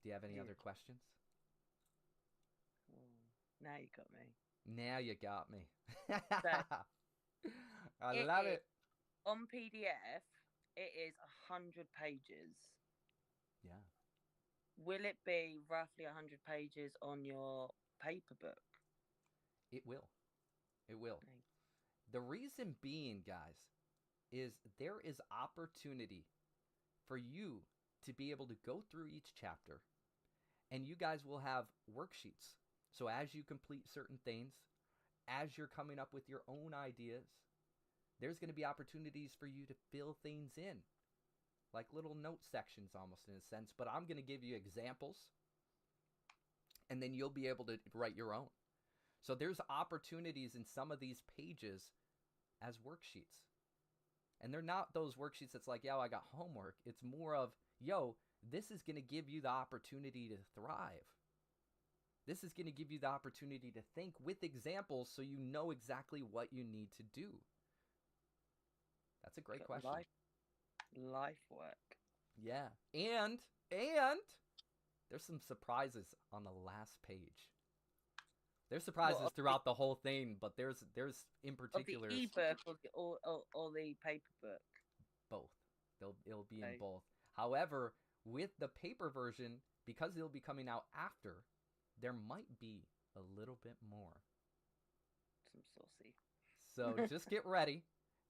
do you have any Yeah. other questions? Now you got me. Now you got me. I It love is- it. On PDF, it is 100 pages. Yeah. Will it be roughly 100 pages on your paper book? It will. It will. Right. The reason being, guys, is there is opportunity for you to be able to go through each chapter, and you guys will have worksheets. So as you complete certain things, as you're coming up with your own ideas, there's going to be opportunities for you to fill things in, like little note sections almost in a sense, but I'm going to give you examples, and then you'll be able to write your own. So there's opportunities in some of these pages as worksheets. And they're not those worksheets that's like, yo, I got homework. It's more of, yo, this is going to give you the opportunity to thrive. This is going to give you the opportunity to think with examples so you know exactly what you need to do. That's a great question. Life work. Yeah. And there's some surprises on the last page. There's surprises What, of throughout the whole thing, but there's in Of particular the ebook or the paper book? both. It'll be in Okay. both. However, with the paper version, because it'll be coming out after, there might be a little bit more. Some saucy. So just get ready.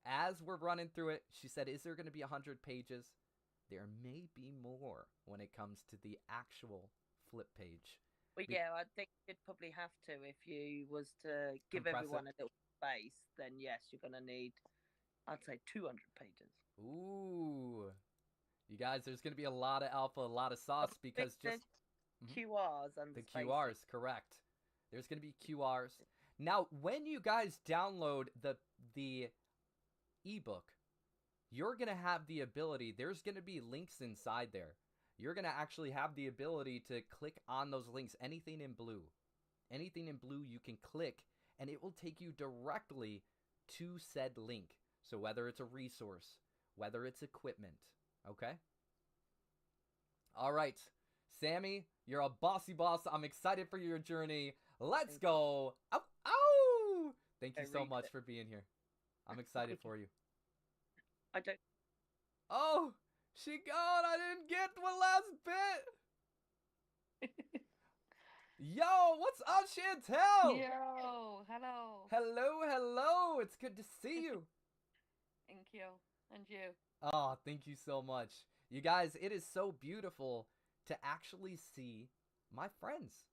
As we're running through it, she said, is there going to be 100 pages? There may be more when it comes to the actual flip page. But Be- yeah, I think you'd probably have to if you was to give Compress everyone it. a little space. Then yes, you're gonna need, I'd say, 200 pages. Ooh. You guys, there's going to be a lot of alpha, a lot of sauce because There's just Mhm. QRs and the spaces. QRs, correct. There's going to be QRs. Now, when you guys download the ebook, you're going to have the ability, there's going to be links inside there. You're going to actually have the ability to click on those links, anything in blue. Anything in blue you can click, and it will take you directly to said link. So whether it's a resource, whether it's equipment, okay? All right, Sammy, you're a bossy boss. I'm excited for your journey. Let's go. Ow, ow! Thank you so much for being here. I'm excited for you. I don't. Oh, she gone. I didn't get the last bit. Yo, what's up, Chantel? Yo, hello. Hello, hello. It's good to see you. Thank you. And you. Oh, thank you so much. You guys, it is so beautiful to actually see my friends.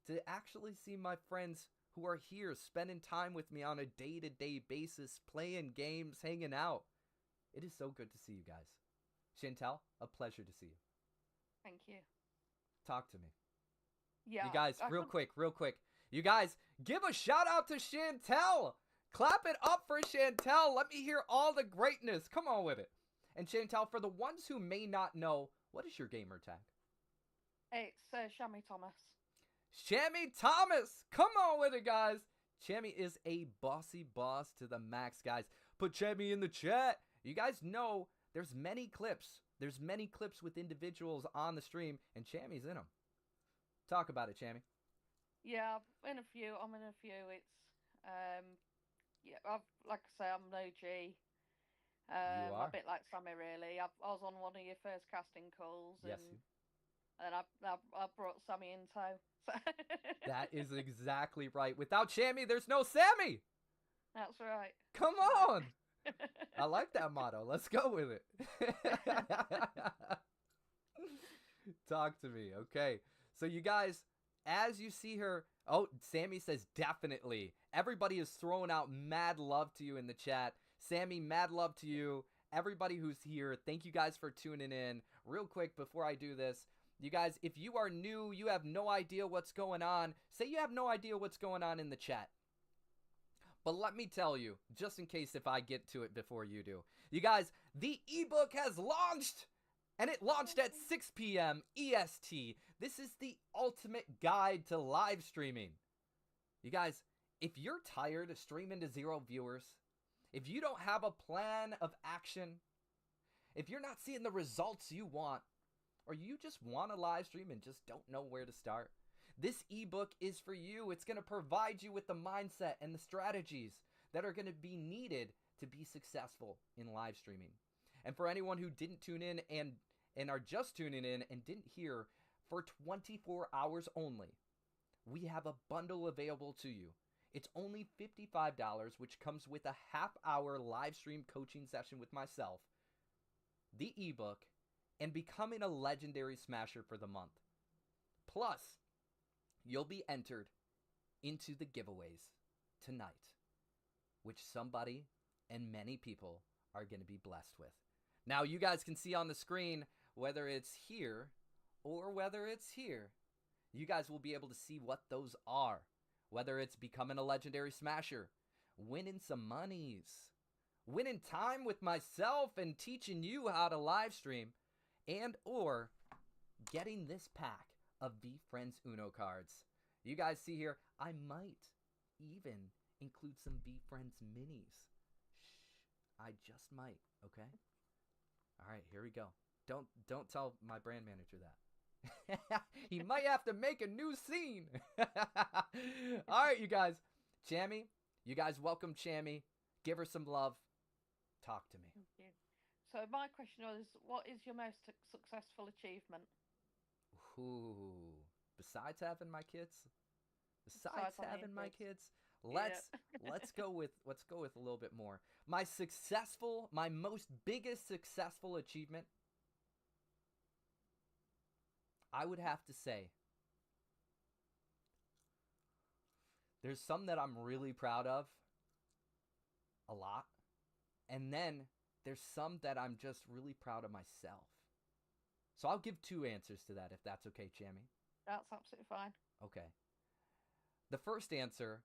To actually see my friends who are here spending time with me on a day-to-day basis, playing games, hanging out. It is so good to see you guys. Chantel, a pleasure to see you. Thank you. Talk to me. Yeah. You guys, real quick. You guys, give a shout out to Chantel. Clap it up for Chantel. Let me hear all the greatness. Come on with it. And Chantel, for the ones who may not know, what is your gamer tag? It's Shammy Thomas. Shammy Thomas. Come on with it, guys. Shammy is a bossy boss to the max, guys. Put Shammy in the chat. You guys know there's many clips. There's many clips with individuals on the stream, and Shammy's in them. Talk about it, Shammy. Yeah, I'm in a few. It's yeah. Like I say, I'm an OG. You are a bit like Sammy, really. I was on one of your first casting calls, Yes. and I brought Sammy in tow. That is exactly right. Without Shammy, there's no Sammy. That's right. Come on. I like that motto. Let's go with it. Talk to me. Okay. So you guys, as you see her, oh, Sammy says definitely. Everybody is throwing out mad love to you in the chat. Sammy, mad love to you. Everybody who's here, thank you guys for tuning in. Real quick before I do this, you guys, if you are new, you have no idea what's going on, say you have no idea what's going on in the chat. But let me tell you, just in case if I get to it before you do. You guys, the ebook has launched! And it launched at 6 p.m. EST. This is the ultimate guide to live streaming. You guys, if you're tired of streaming to 0 viewers, if you don't have a plan of action, if you're not seeing the results you want, or you just want to live stream and just don't know where to start, this ebook is for you. It's going to provide you with the mindset and the strategies that are going to be needed to be successful in live streaming. And for anyone who didn't tune in and are just tuning in and didn't hear, for 24 hours only, we have a bundle available to you. It's only $55, which comes with a half-hour live stream coaching session with myself, the ebook, and becoming a legendary smasher for the month. Plus, you'll be entered into the giveaways tonight, which somebody and many people are going to be blessed with. Now, you guys can see on the screen, whether it's here or whether it's here, you guys will be able to see what those are. Whether it's becoming a legendary smasher, winning some monies, winning time with myself and teaching you how to live stream, and or getting this pack of VFriends Uno cards. You guys see here, I might even include some VFriends minis. Shh, I just might, okay? All right, here we go. Don't tell my brand manager that. He might have to make a new scene. All right, you guys. Chammy, you guys welcome Chammy. Give her some love. Talk to me. Thank you. So my question was, what is your most successful achievement? Ooh, besides having my kids, Besides having my kids. kids, let's go with a little bit more. My most biggest successful achievement, I would have to say, there's some that I'm really proud of, a lot, and then there's some that I'm just really proud of myself. So I'll give 2 answers to that if that's okay, Chammy. That's absolutely fine. Okay. The first answer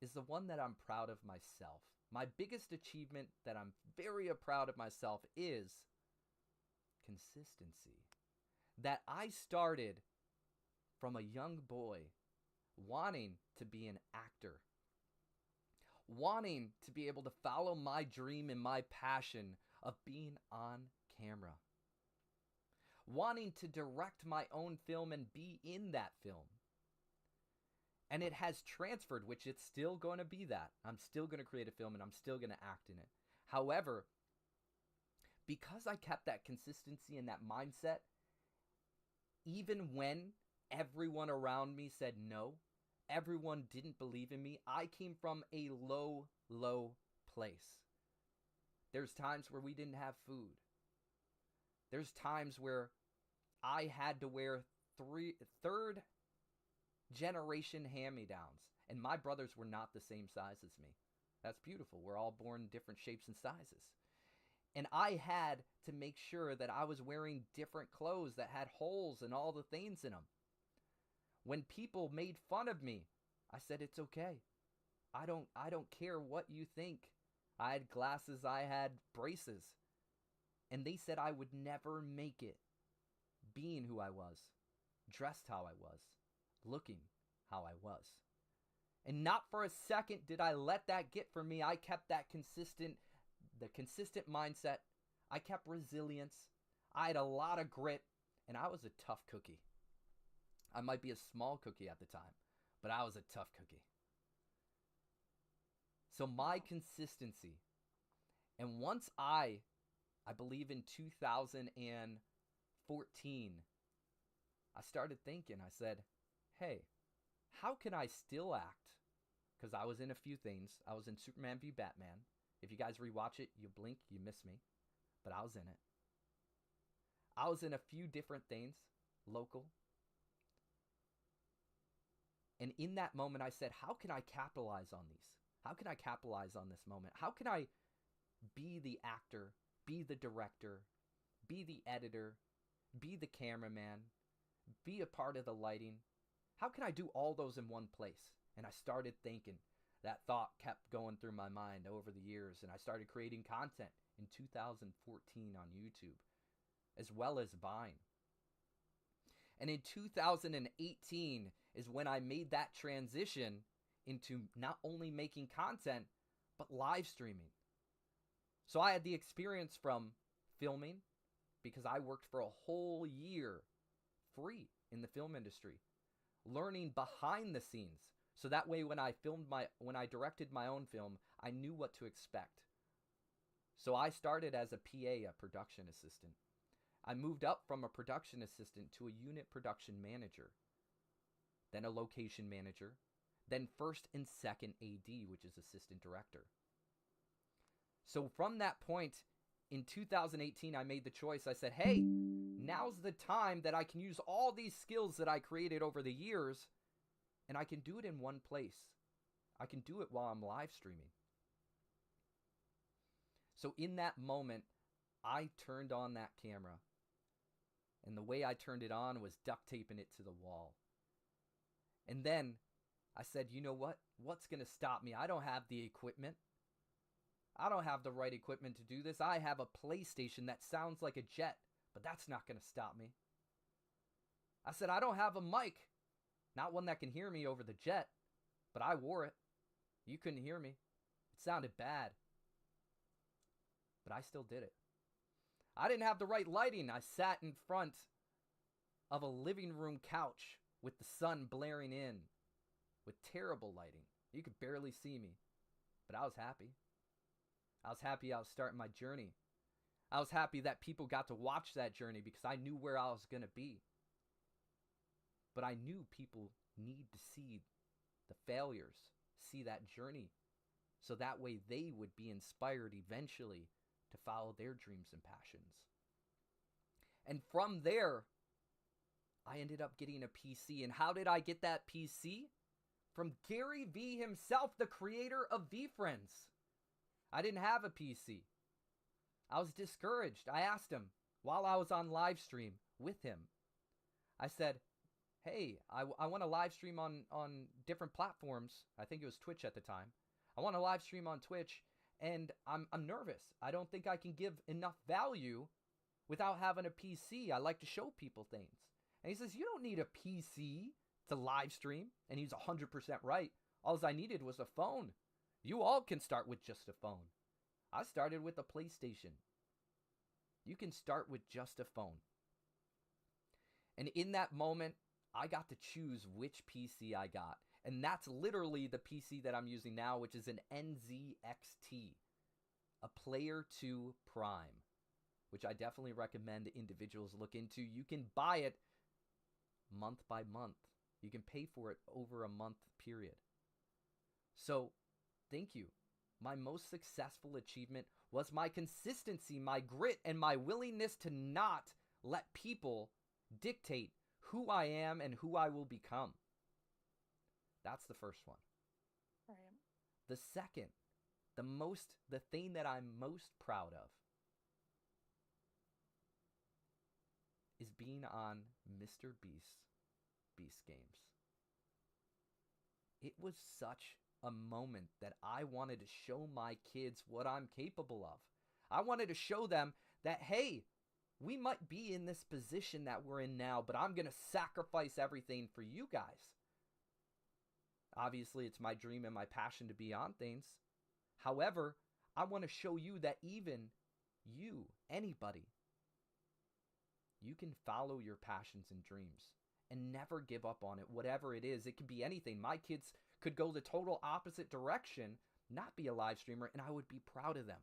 is the one that I'm proud of myself. My biggest achievement that I'm very proud of myself is consistency. That I started from a young boy wanting to be an actor, wanting to be able to follow my dream and my passion of being on camera, wanting to direct my own film and be in that film. And it has transferred, which it's still going to be that. I'm still going to create a film and I'm still going to act in it. However, because I kept that consistency and that mindset, even when everyone around me said no, everyone didn't believe in me, I came from a low, low place. There's times where we didn't have food. There's times where I had to wear third generation hand-me-downs, and my brothers were not the same size as me. That's beautiful. We're all born in different shapes and sizes. And I had to make sure that I was wearing different clothes that had holes and all the things in them. When people made fun of me, I said, it's okay. I don't care what you think. I had glasses, I had braces. And they said I would never make it being who I was, dressed how I was, looking how I was. And not for a second did I let that get from me. I kept that consistent mindset. I kept resilience. I had a lot of grit, and I was a tough cookie. I might be a small cookie at the time, but I was a tough cookie. So my consistency, and once I believe in 2014, I started thinking, I said, hey, how can I still act? Because I was in a few things. I was in Superman v Batman. If you guys rewatch it, you blink, you miss me. But I was in it. I was in a few different things, local. And in that moment, I said, how can I capitalize on these? How can I capitalize on this moment? How can I be the actor, be the director, be the editor, be the cameraman, be a part of the lighting? How can I do all those in one place? And I started thinking. That thought kept going through my mind over the years, and I started creating content in 2014 on YouTube, as well as Vine. And in 2018 is when I made that transition into not only making content, but live streaming. So I had the experience from filming, because I worked for a whole year free in the film industry, learning behind the scenes. So that way when I directed my own film, I knew what to expect. So I started as a PA, a production assistant. I moved up from a production assistant to a unit production manager, then a location manager, then first and second AD, which is assistant director. So from that point, in 2018, I made the choice. I said, hey, now's the time that I can use all these skills that I created over the years, and I can do it in one place. I can do it while I'm live streaming. So in that moment, I turned on that camera. And the way I turned it on was duct taping it to the wall. And then I said, you know what? What's going to stop me? I don't have the equipment. I don't have the right equipment to do this. I have a PlayStation that sounds like a jet, but that's not going to stop me. I said, I don't have a mic. Not one that can hear me over the jet, but I wore it. You couldn't hear me. It sounded bad. But I still did it. I didn't have the right lighting. I sat in front of a living room couch with the sun blaring in with terrible lighting. You could barely see me, but I was happy. I was happy I was starting my journey. I was happy that people got to watch that journey because I knew where I was going to be. But I knew people need to see the failures, see that journey, so that way they would be inspired eventually to follow their dreams and passions. And from there, I ended up getting a PC. And how did I get that PC? From Gary Vee himself, the creator of VeeFriends. I didn't have a PC. I was discouraged. I asked him while I was on live stream with him. I said, hey, I want to live stream on different platforms. I think it was Twitch at the time. I want to live stream on Twitch, and I'm nervous. I don't think I can give enough value without having a PC. I like to show people things. And he says, you don't need a PC to live stream. And he's 100% right. All I needed was a phone. You all can start with just a phone. I started with a PlayStation. You can start with just a phone. And in that moment, I got to choose which PC I got. And that's literally the PC that I'm using now, which is an NZXT, a Player 2 Prime, which I definitely recommend individuals look into. You can buy it month by month. You can pay for it over a month period. So, thank you. My most successful achievement was my consistency, my grit, and my willingness to not let people dictate who I am and who I will become. That's the first one. Brilliant. The second, the thing that I'm most proud of is being on Mr. Beast Games. It was such a moment that I wanted to show my kids what I'm capable of. I wanted to show them that, hey, we might be in this position that we're in now, but I'm going to sacrifice everything for you guys. Obviously, it's my dream and my passion to be on things. However, I want to show you that even you, anybody, you can follow your passions and dreams and never give up on it, whatever it is. It could be anything. My kids could go the total opposite direction, not be a live streamer, and I would be proud of them.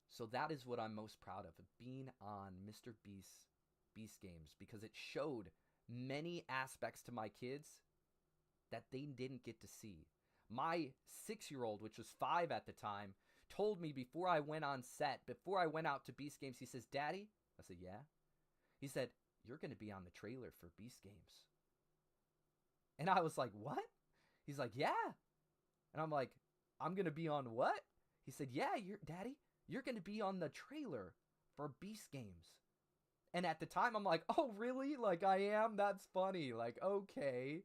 So that is what I'm most proud of being on Mr. Beast Games, because it showed many aspects to my kids that they didn't get to see. My 6-year-old, which was 5 at the time, told me before I went on set, before I went out to Beast Games, he says, Daddy? I said, yeah. He said, you're going to be on the trailer for Beast Games. And I was like, what? He's like, yeah. And I'm like, I'm going to be on what? He said, yeah, Daddy, you're going to be on the trailer for Beast Games. And at the time, I'm like, oh, really? Like, I am? That's funny. Like, okay.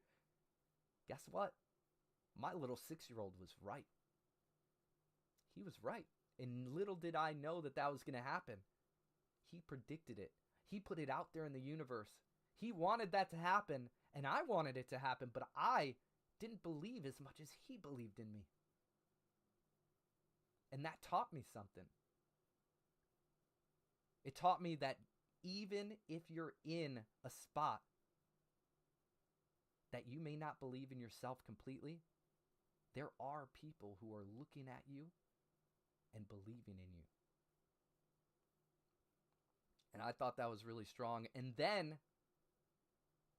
Guess what? My little 6-year-old was right. He was right. And little did I know that that was going to happen. He predicted it. He put it out there in the universe. He wanted that to happen, and I wanted it to happen, but I didn't believe as much as he believed in me. And that taught me something. It taught me that even if you're in a spot that you may not believe in yourself completely, there are people who are looking at you and believing in you. And I thought that was really strong. And then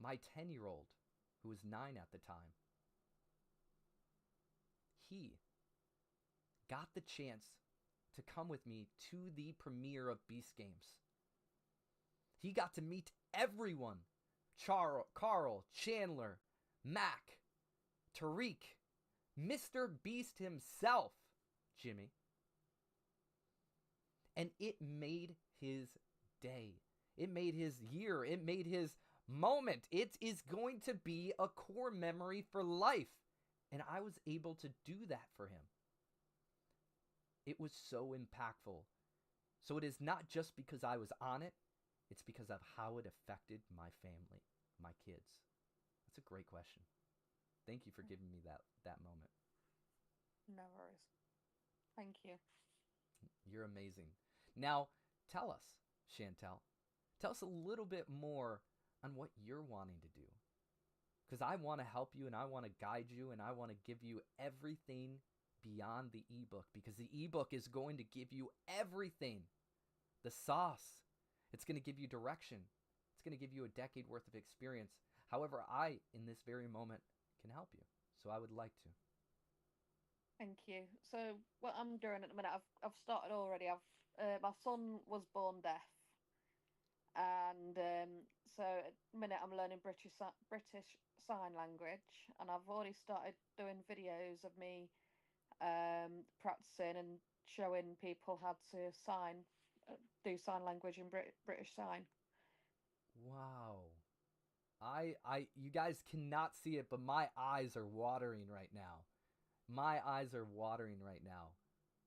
my 10-year-old, who was 9 at the time, he got the chance to come with me to the premiere of Beast Games. He got to meet everyone. Carl, Chandler, Mac, Tariq, Mr. Beast himself, Jimmy. And it made his day. It made his year. It made his moment. It is going to be a core memory for life. And I was able to do that for him. It was so impactful. So it is not just because I was on it. It's because of how it affected my family, my kids. That's a great question. Thank you for giving me that moment. No worries. Thank you. You're amazing. Now, tell us, Chantel, tell us a little bit more on what you're wanting to do. Because I want to help you and I want to guide you and I want to give you everything beyond the ebook. Because the ebook is going to give you everything. The sauce. It's going to give you direction. It's going to give you a decade worth of experience. However, I, in this very moment, can help you. So I would like to. Thank you. So what I'm doing at the minute, I've started already. My son was born deaf, and so at the minute I'm learning British Sign Language, and I've already started doing videos of me practicing and showing people how to do sign language in British Sign. Wow. You guys cannot see it, but my eyes are watering right now. My eyes are watering right now.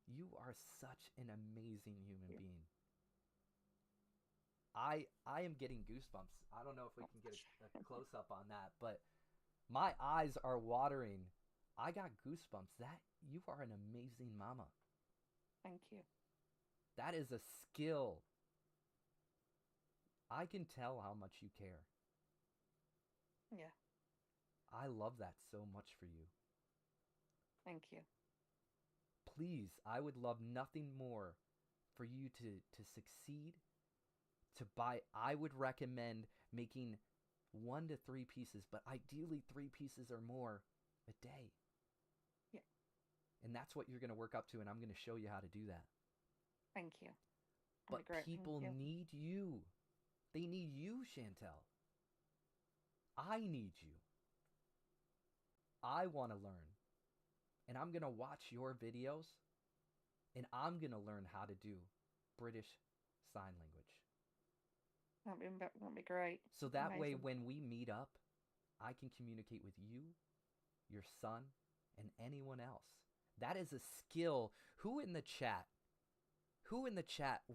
You are such an amazing human being. I am getting goosebumps. I don't know if we can get a close up on that, but my eyes are watering. I got goosebumps. You are an amazing mama. Thank you. That is a skill. I can tell how much you care. Yeah. I love that so much for you. Thank you. Please, I would love nothing more for you to succeed. I would recommend making 1 to 3 pieces, but ideally 3 pieces or more a day. Yeah. And that's what you're going to work up to, and I'm going to show you how to do that. Thank you. But people need you. They need you, Chantel. I need you. I want to learn. And I'm going to watch your videos, and I'm going to learn how to do British Sign Language. That'd be great. So that way, when we meet up, I can communicate with you, your son, and anyone else. That is a skill. Who in the chat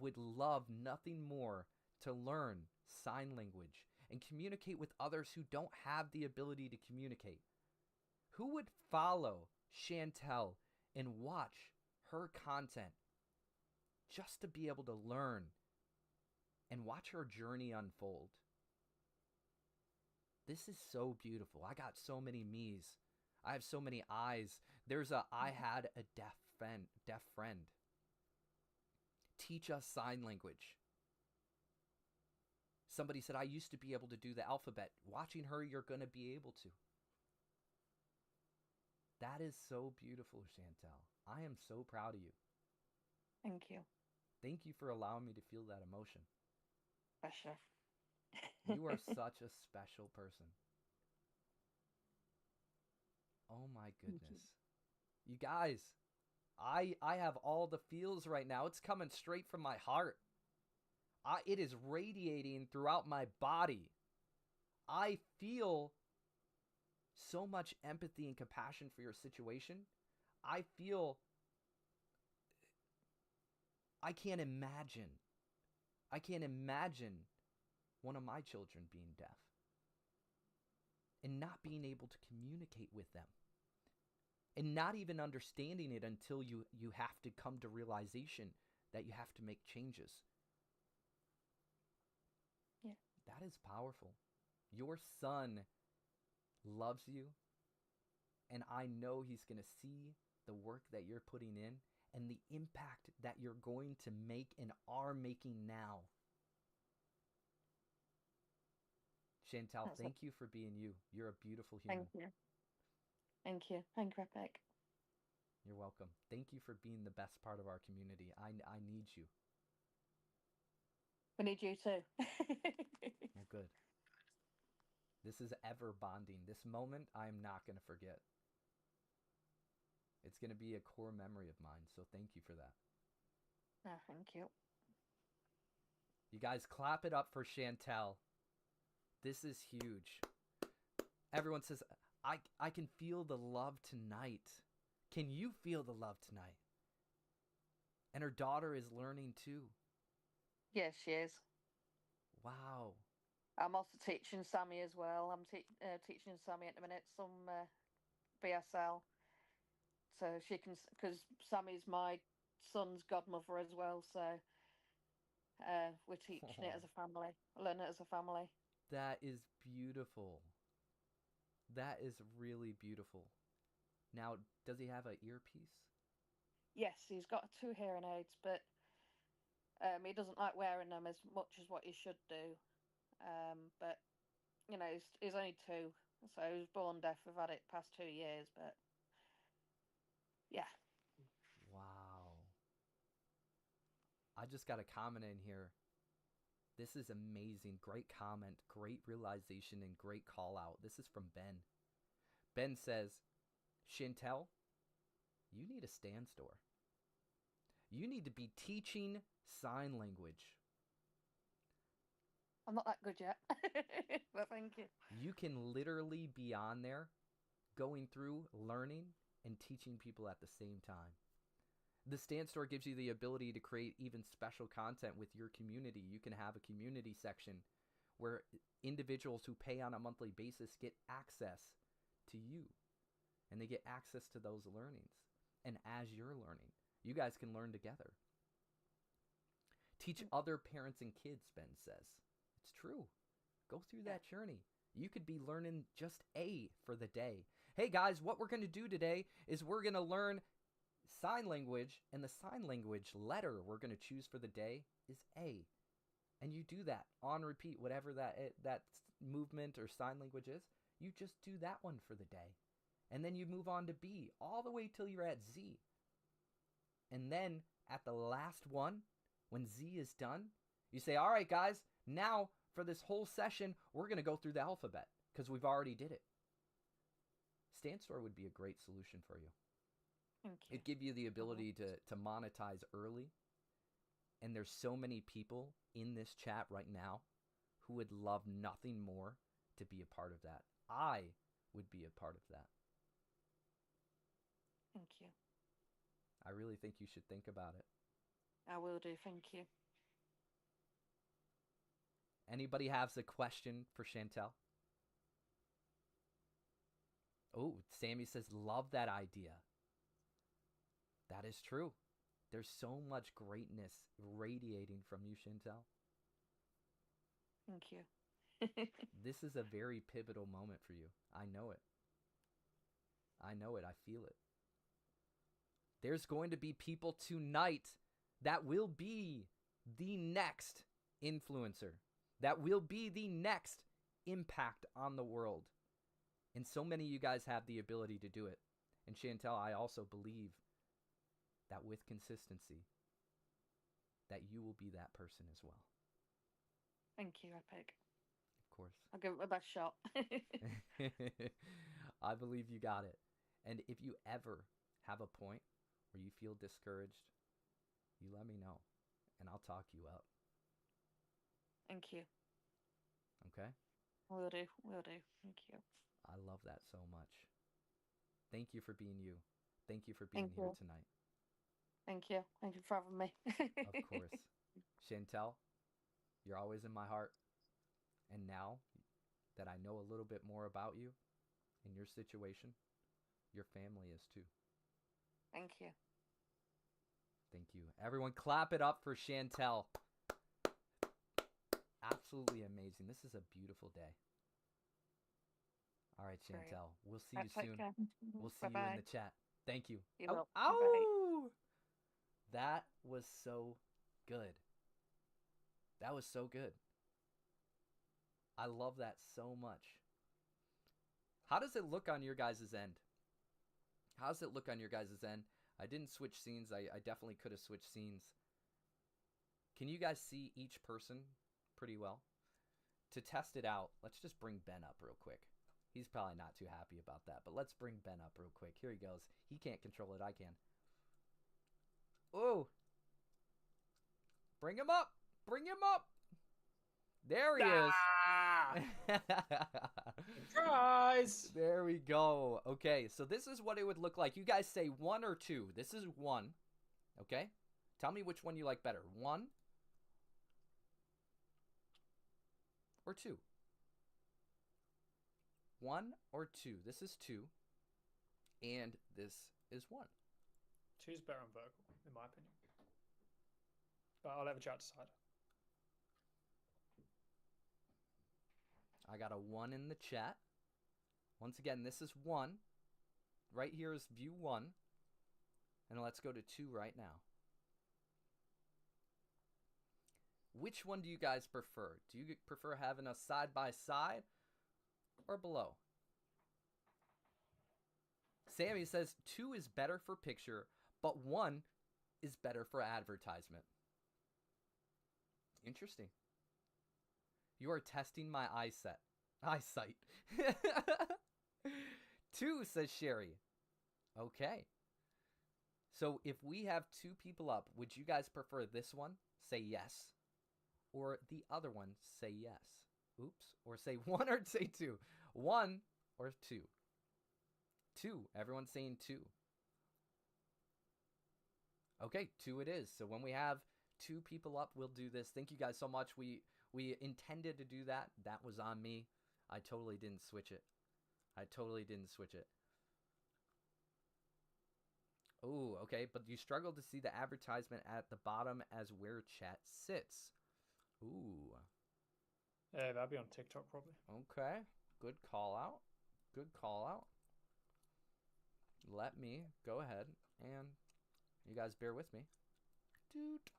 would love nothing more to learn sign language and communicate with others who don't have the ability to communicate? Who would follow Chantel and watch her content just to be able to learn and watch her journey unfold? This is so beautiful. I got so many me's. I have so many eyes. I had a deaf friend. Teach us sign language. Somebody said, I used to be able to do the alphabet. Watching her, you're going to be able to. That is so beautiful, Chantel. I am so proud of you. Thank you. Thank you for allowing me to feel that emotion. Pleasure. You are such a special person. Oh my goodness. You guys, I have all the feels right now. It's coming straight from my heart. It is radiating throughout my body. I feel so much empathy and compassion for your situation. I can't imagine one of my children being deaf and not being able to communicate with them and not even understanding it until you have to come to realization that you have to make changes. Yeah. That is powerful. Your son loves you, and I know he's going to see the work that you're putting in and the impact that you're going to make and are making now. Chantel, thank you for being you. You're a beautiful human. Thank you. Thank you. Thank you, Epic. You're welcome. Thank you for being the best part of our community. I need you. We need you too. Well, good. This is ever bonding. This moment, I'm not going to forget. It's going to be a core memory of mine, so thank you for that. Oh, thank you. You guys clap it up for Chantel. This is huge. Everyone says, I can feel the love tonight. Can you feel the love tonight? And her daughter is learning too. Yes, she is. Wow. I'm also teaching Sammy as well. I'm teaching Sammy at the minute some BSL. So she can, because Sammy's my son's godmother as well. So we're teaching it as a family, learn it as a family. That is beautiful. That is really beautiful. Now, does he have an earpiece? Yes, he's got 2 hearing aids, but he doesn't like wearing them as much as what he should do. But, you know, he's only 2, so he was born deaf. We've had it past 2 years, but yeah. Wow. I just got a comment in here. This is amazing. Great comment, great realization, and great call out. This is from Ben. Ben says, Chantel, you need a stand store. You need to be teaching sign language. I'm not that good yet, but thank you. You can literally be on there going through, learning, and teaching people at the same time. The stand store gives you the ability to create even special content with your community. You can have a community section where individuals who pay on a monthly basis get access to you, and they get access to those learnings. And as you're learning, you guys can learn together. Teach other parents and kids, Ben says. It's true. Go through that journey. You could be learning just A for the day. Hey guys, what we're going to do today is we're going to learn sign language, and the sign language letter we're going to choose for the day is A. And you do that on repeat, whatever that movement or sign language is. You just do that one for the day. And then you move on to B all the way till you're at Z. And then at the last one, when Z is done, you say, all right, guys, now for this whole session, we're going to go through the alphabet because we've already did it. Stand Store would be a great solution for you. Thank you. It'd give you the ability to monetize early. And there's so many people in this chat right now who would love nothing more to be a part of that. I would be a part of that. Thank you. I really think you should think about it. I will do. Thank you. Anybody has a question for Chantel? Oh, Sammy says, love that idea. That is true. There's so much greatness radiating from you, Chantel. Thank you. This is a very pivotal moment for you. I know it. I know it. I feel it. There's going to be people tonight that will be the next influencer, that will be the next impact on the world. And so many of you guys have the ability to do it. And Chantel, I also believe that with consistency, that you will be that person as well. Thank you, Epic. Of course. I'll give it my best shot. I believe you got it. And if you ever have a point where you feel discouraged, you let me know, and I'll talk you up. Thank you. Okay? Will do. Will do. Thank you. I love that so much. Thank you for being you. Thank you for being Thank here you. tonight. Thank you. Thank you for having me. Of course. Chantel, you're always in my heart. And now that I know a little bit more about you and your situation, your family is too. Thank you. Thank you. Everyone clap it up for Chantel. Absolutely amazing. This is a beautiful day. All right, Great. Chantel. We'll see you soon. We'll see you Bye-bye. in the chat. Thank you. You Oh, will. ow! That was so good. That was so good. I love that so much. How does it look on your guys' end? How does it look on your guys' end? I didn't switch scenes. I definitely could have switched scenes. Can you guys see each person pretty well? To test it out, let's just bring Ben up real quick. He's probably not too happy about that, but let's bring Ben up real quick. Here he goes. He can't control it. I can. Oh! Bring him up! Bring him up! There he is! Surprise! There we go. Okay, so this is what it would look like. You guys say 1 or 2. This is 1. Okay? Tell me which one you like better. 1 or 2? 1 or 2? This is 2. And this is 1. 2's better on vocal, in my opinion. But I'll let the chat decide. I got a 1 in the chat. Once again, this is 1. Right here is view 1. And let's go to 2 right now. Which one do you guys prefer? Do you prefer having us side by side or below? Sammy says 2 is better for picture, but 1 is better for advertisement. Interesting. You are testing my eyesight. 2, says Sherry. Okay. So if we have 2 people up, would you guys prefer this one? Say yes. Or the other one? Say yes. Oops. Or say 1 or say 2. 1 or 2. 2. Everyone's saying 2. Okay, 2 it is. So when we have 2 people up, we'll do this. Thank you guys so much. We intended to do that. That was on me. I totally didn't switch it. Oh, okay. But you struggle to see the advertisement at the bottom as where chat sits. Ooh. Yeah, that'd be on TikTok probably. Okay. Good call out. Let me go ahead and you guys bear with me. Doot.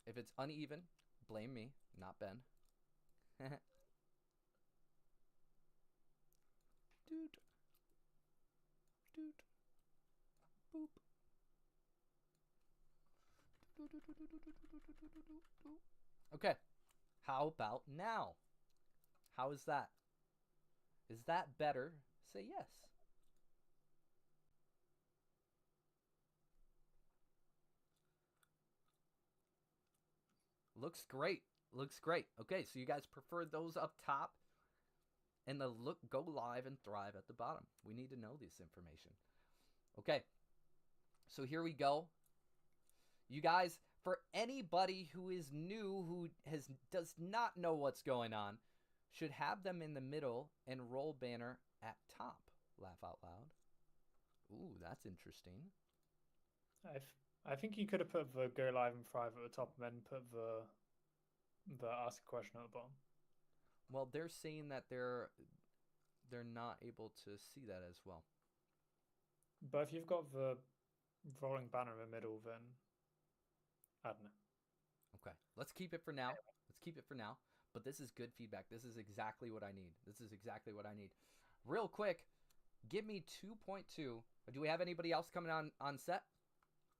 If it's uneven, blame me, not Ben. Doot. Boop. Okay. How about now? How is that? Is that better? Say yes. Looks great. Okay, so you guys prefer those up top and the go live and thrive at the bottom. We need to know this information. Okay. So here we go. You guys, for anybody who is new, who does not know what's going on, should have them in the middle and roll banner at top. Laugh out loud. Ooh, that's interesting. I think you could have put the go live and thrive at the top and then put the ask a question at the bottom. Well, they're saying that they're not able to see that as well. But if you've got the rolling banner in the middle, then I don't know. Okay, let's keep it for now. But this is good feedback. This is exactly what I need. Real quick, give me 2.2. Do we have anybody else coming on set?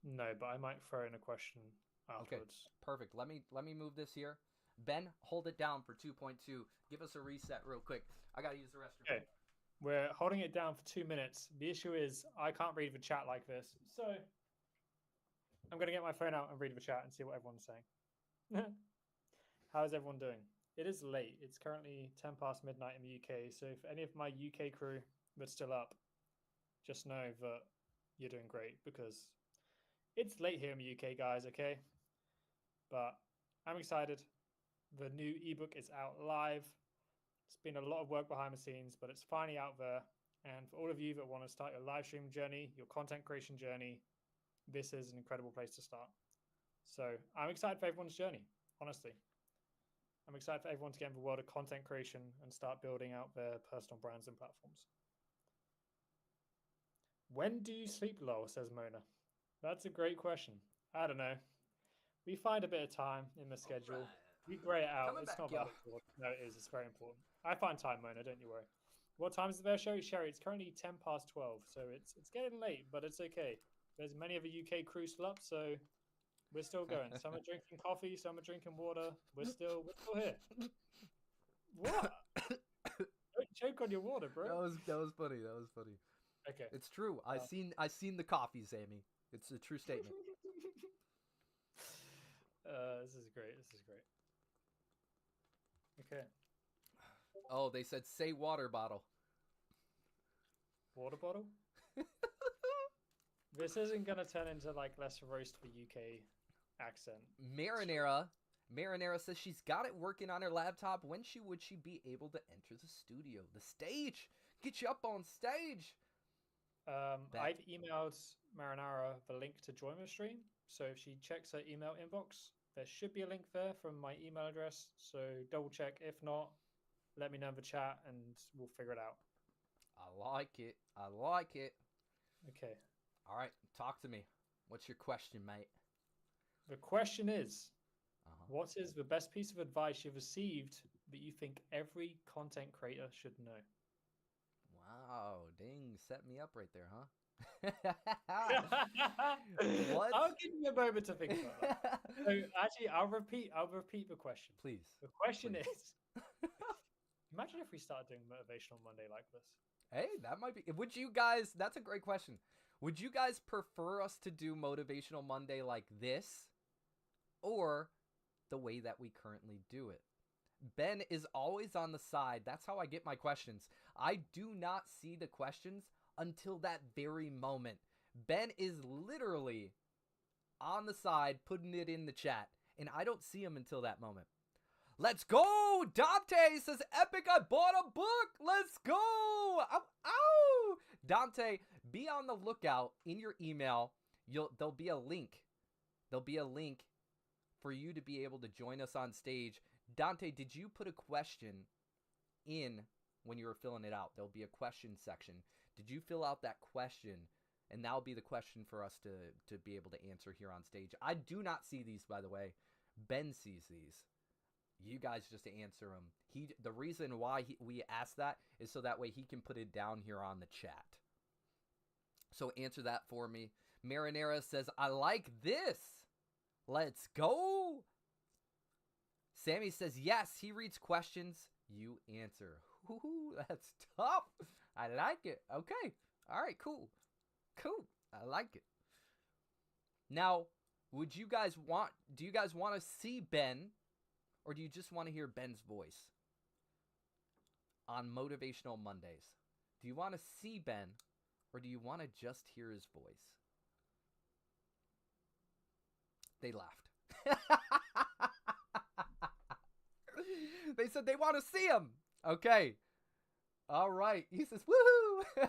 No, but I might throw in a question afterwards. Okay, perfect. Let me move this here. Ben, hold it down for 2.2. Give us a reset real quick. I gotta use the restroom. Okay, we're holding it down for 2 minutes. The issue is I can't read the chat like this, so I'm gonna get my phone out and read the chat and see what everyone's saying. How's everyone doing? It is late. It's currently 10 past midnight in the UK. So if any of my UK crew that's still up, just know that you're doing great because it's late here in the UK, guys, okay? But I'm excited. The new ebook is out live. It's been a lot of work behind the scenes, but it's finally out there. And for all of you that want to start your live stream journey, your content creation journey, this is an incredible place to start. So I'm excited for everyone's journey, honestly. I'm excited for everyone to get into the world of content creation and start building out their personal brands and platforms. When do you sleep, lol, says Mona. That's a great question. I don't know. We find a bit of time in the schedule. Right. We grey it out. It's not bad at all. No, it is. It's very important. I find time, Mona. Don't you worry. What time is it there, Sherry? Sherry, it's currently 10 past 12, so it's getting late, but it's okay. There's many of the UK crew still up, so we're still going. Some are drinking coffee, some are drinking water. We're still here. What? Don't choke on your water, bro. That was funny. Okay. It's true. I seen the coffee, Sammy. It's a true statement. This is great. Okay. Oh, they said say water bottle. Water bottle? This isn't gonna turn into like Let's Roast the UK accent. Marinara says she's got it working on her laptop. When would she be able to enter the studio? The stage! Get you up on stage! I've emailed Marinara the link to join the stream. So if she checks her email inbox, there should be a link there from my email address. So double check. If not, let me know in the chat and we'll figure it out. I like it. Okay. All right, talk to me. What's your question, mate? The question is, what is the best piece of advice you've received that you think every content creator should know? Wow, ding, set me up right there, huh? What? I'll give you a moment to think about that. So actually, I'll repeat the question. Please. The question is, imagine if we started doing Motivational Monday like this. Hey, that might be. Would you guys? That's a great question. Would you guys prefer us to do Motivational Monday like this, or the way that we currently do it? Ben is always on the side. That's how I get my questions. I do not see the questions until that very moment. Ben is literally on the side putting it in the chat, and I don't see him until that moment. Let's go! Dante says, Epic, I bought a book! Let's go! Ow! Ow! Dante, be on the lookout in your email. There'll be a link. There'll be a link for you to be able to join us on stage. Dante, did you put a question in when you were filling it out? There'll be a question section. Did you fill out that question? And that'll be the question for us to be able to answer here on stage. I do not see these, by the way. Ben sees these. You guys just answer them. The reason why we ask that is so that way he can put it down here on the chat. So answer that for me. Marinera says, I like this. Let's go. Sammy says, yes, he reads questions. You answer. Ooh, that's tough. I like it. Okay. All right, cool. Cool. I like it. Now, do you guys want to see Ben, or do you just want to hear Ben's voice on Motivational Mondays? Do you want to see Ben, or do you want to just hear his voice? They laughed. They said they want to see him. Okay. All right. He says, woohoo!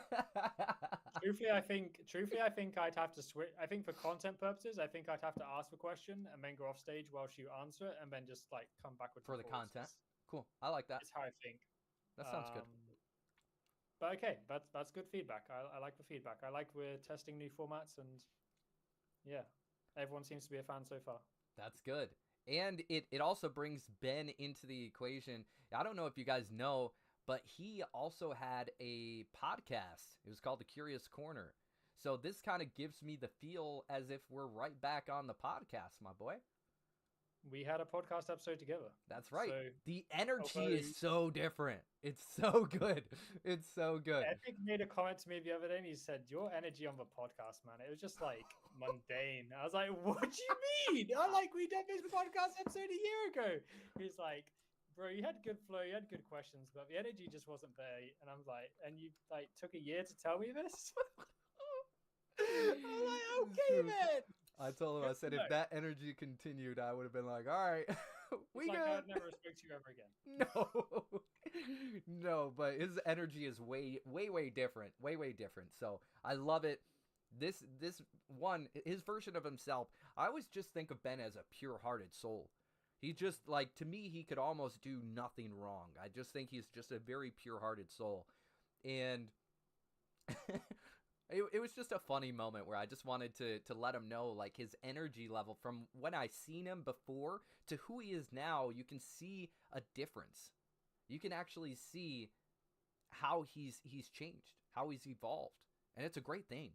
Truthfully, I think I'd have to switch. I think for content purposes, I think I'd have to ask a question and then go off stage whilst you answer it, and then just like come backwards for the content. Cool. I like that. That's how I think. That sounds good. But okay, that's good feedback. I like the feedback. I like we're testing new formats, and yeah, everyone seems to be a fan so far. That's good. And it also brings Ben into the equation. I don't know if you guys know, but he also had a podcast. It was called The Curious Corner. So this kind of gives me the feel as if we're right back on the podcast, my boy. We had a podcast episode together. That's right. So, the energy is so different. It's so good. It's so good. Epic made a comment to me the other day and he said, your energy on the podcast, man, it was just like mundane. I was like, what do you mean? We did this podcast episode a year ago. He's like, bro, you had good flow, you had good questions, but the energy just wasn't there. And I'm like, and you like took a year to tell me this? I'm like, okay, man. I told him, I said, if that energy continued, I would have been like, all right, we good. I would never respect you ever again. No, but his energy is way different. Way different. So I love it. This one, his version of himself, I always just think of Ben as a pure-hearted soul. He just, like, to me, he could almost do nothing wrong. I just think he's just a very pure-hearted soul. And it was just a funny moment where I just wanted to let him know, like, his energy level from when I seen him before to who he is now. You can see a difference. You can actually see how he's changed, how he's evolved. And it's a great thing.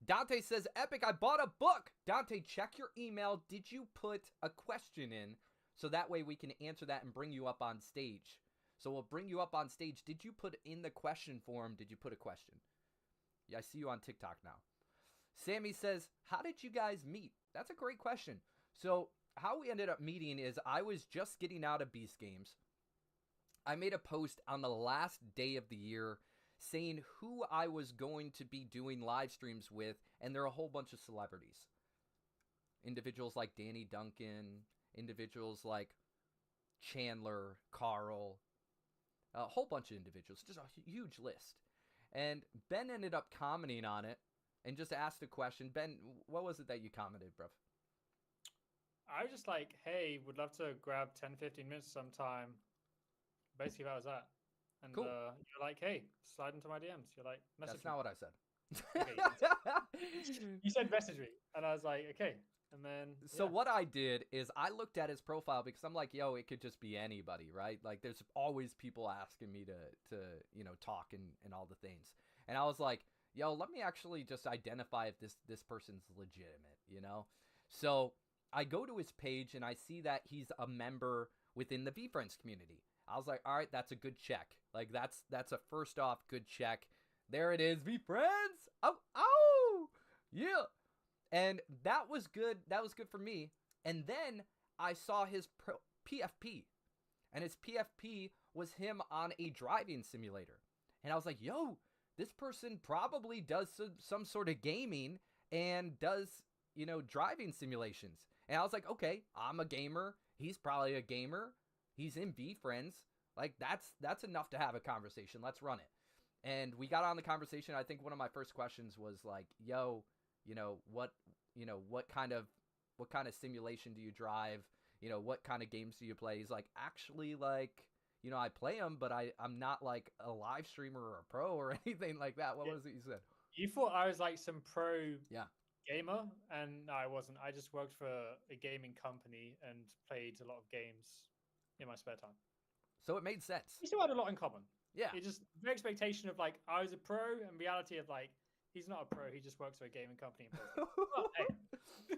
Dante says, Epic, I bought a book. Dante, check your email. Did you put a question in? So that way we can answer that and bring you up on stage. So we'll bring you up on stage. Did you put in the question form? Did you put a question? Yeah, I see you on TikTok now. Sammy says, how did you guys meet? That's a great question. So how we ended up meeting is I was just getting out of Beast Games. I made a post on the last day of the year saying who I was going to be doing live streams with, and there are a whole bunch of celebrities. Individuals like Danny Duncan, individuals like Chandler, Carl, a whole bunch of individuals, just a huge list. And Ben ended up commenting on it and just asked a question. Ben, what was it that you commented, bruv? I was just like, hey, would love to grab 10-15 minutes sometime. Basically, that was that. And cool. You're like, hey, slide into my DMs. You're like, message That's me. not what I said. Okay, you said message me. And I was like, okay. And then So what I did is I looked at his profile because I'm like, yo, it could just be anybody, right? Like there's always people asking me to talk and all the things. And I was like, yo, let me actually just identify if this person's legitimate, So I go to his page and I see that he's a member within the VFriends community. I was like, all right, that's a good check. Like that's a first off good check. There it is, VFriends. Oh, yeah. And that was good. That was good for me. And then I saw his PFP, and his PFP was him on a driving simulator. And I was like, yo, this person probably does some sort of gaming and does, driving simulations. And I was like, okay, I'm a gamer. He's probably a gamer. He's in VFriends. Like, that's enough to have a conversation. Let's run it. And we got on the conversation. I think one of my first questions was like, yo, what kind of simulation do you drive? What kind of games do you play? He's like, actually, like, I play them, but I'm not like a live streamer or a pro or anything like that. What was it you said? You thought I was like some pro gamer, and no, I wasn't. I just worked for a gaming company and played a lot of games in my spare time. So it made sense. We still had a lot in common. Yeah. It just the expectation of like I was a pro, and reality of like he's not a pro. He just works for a gaming company. Well, hey.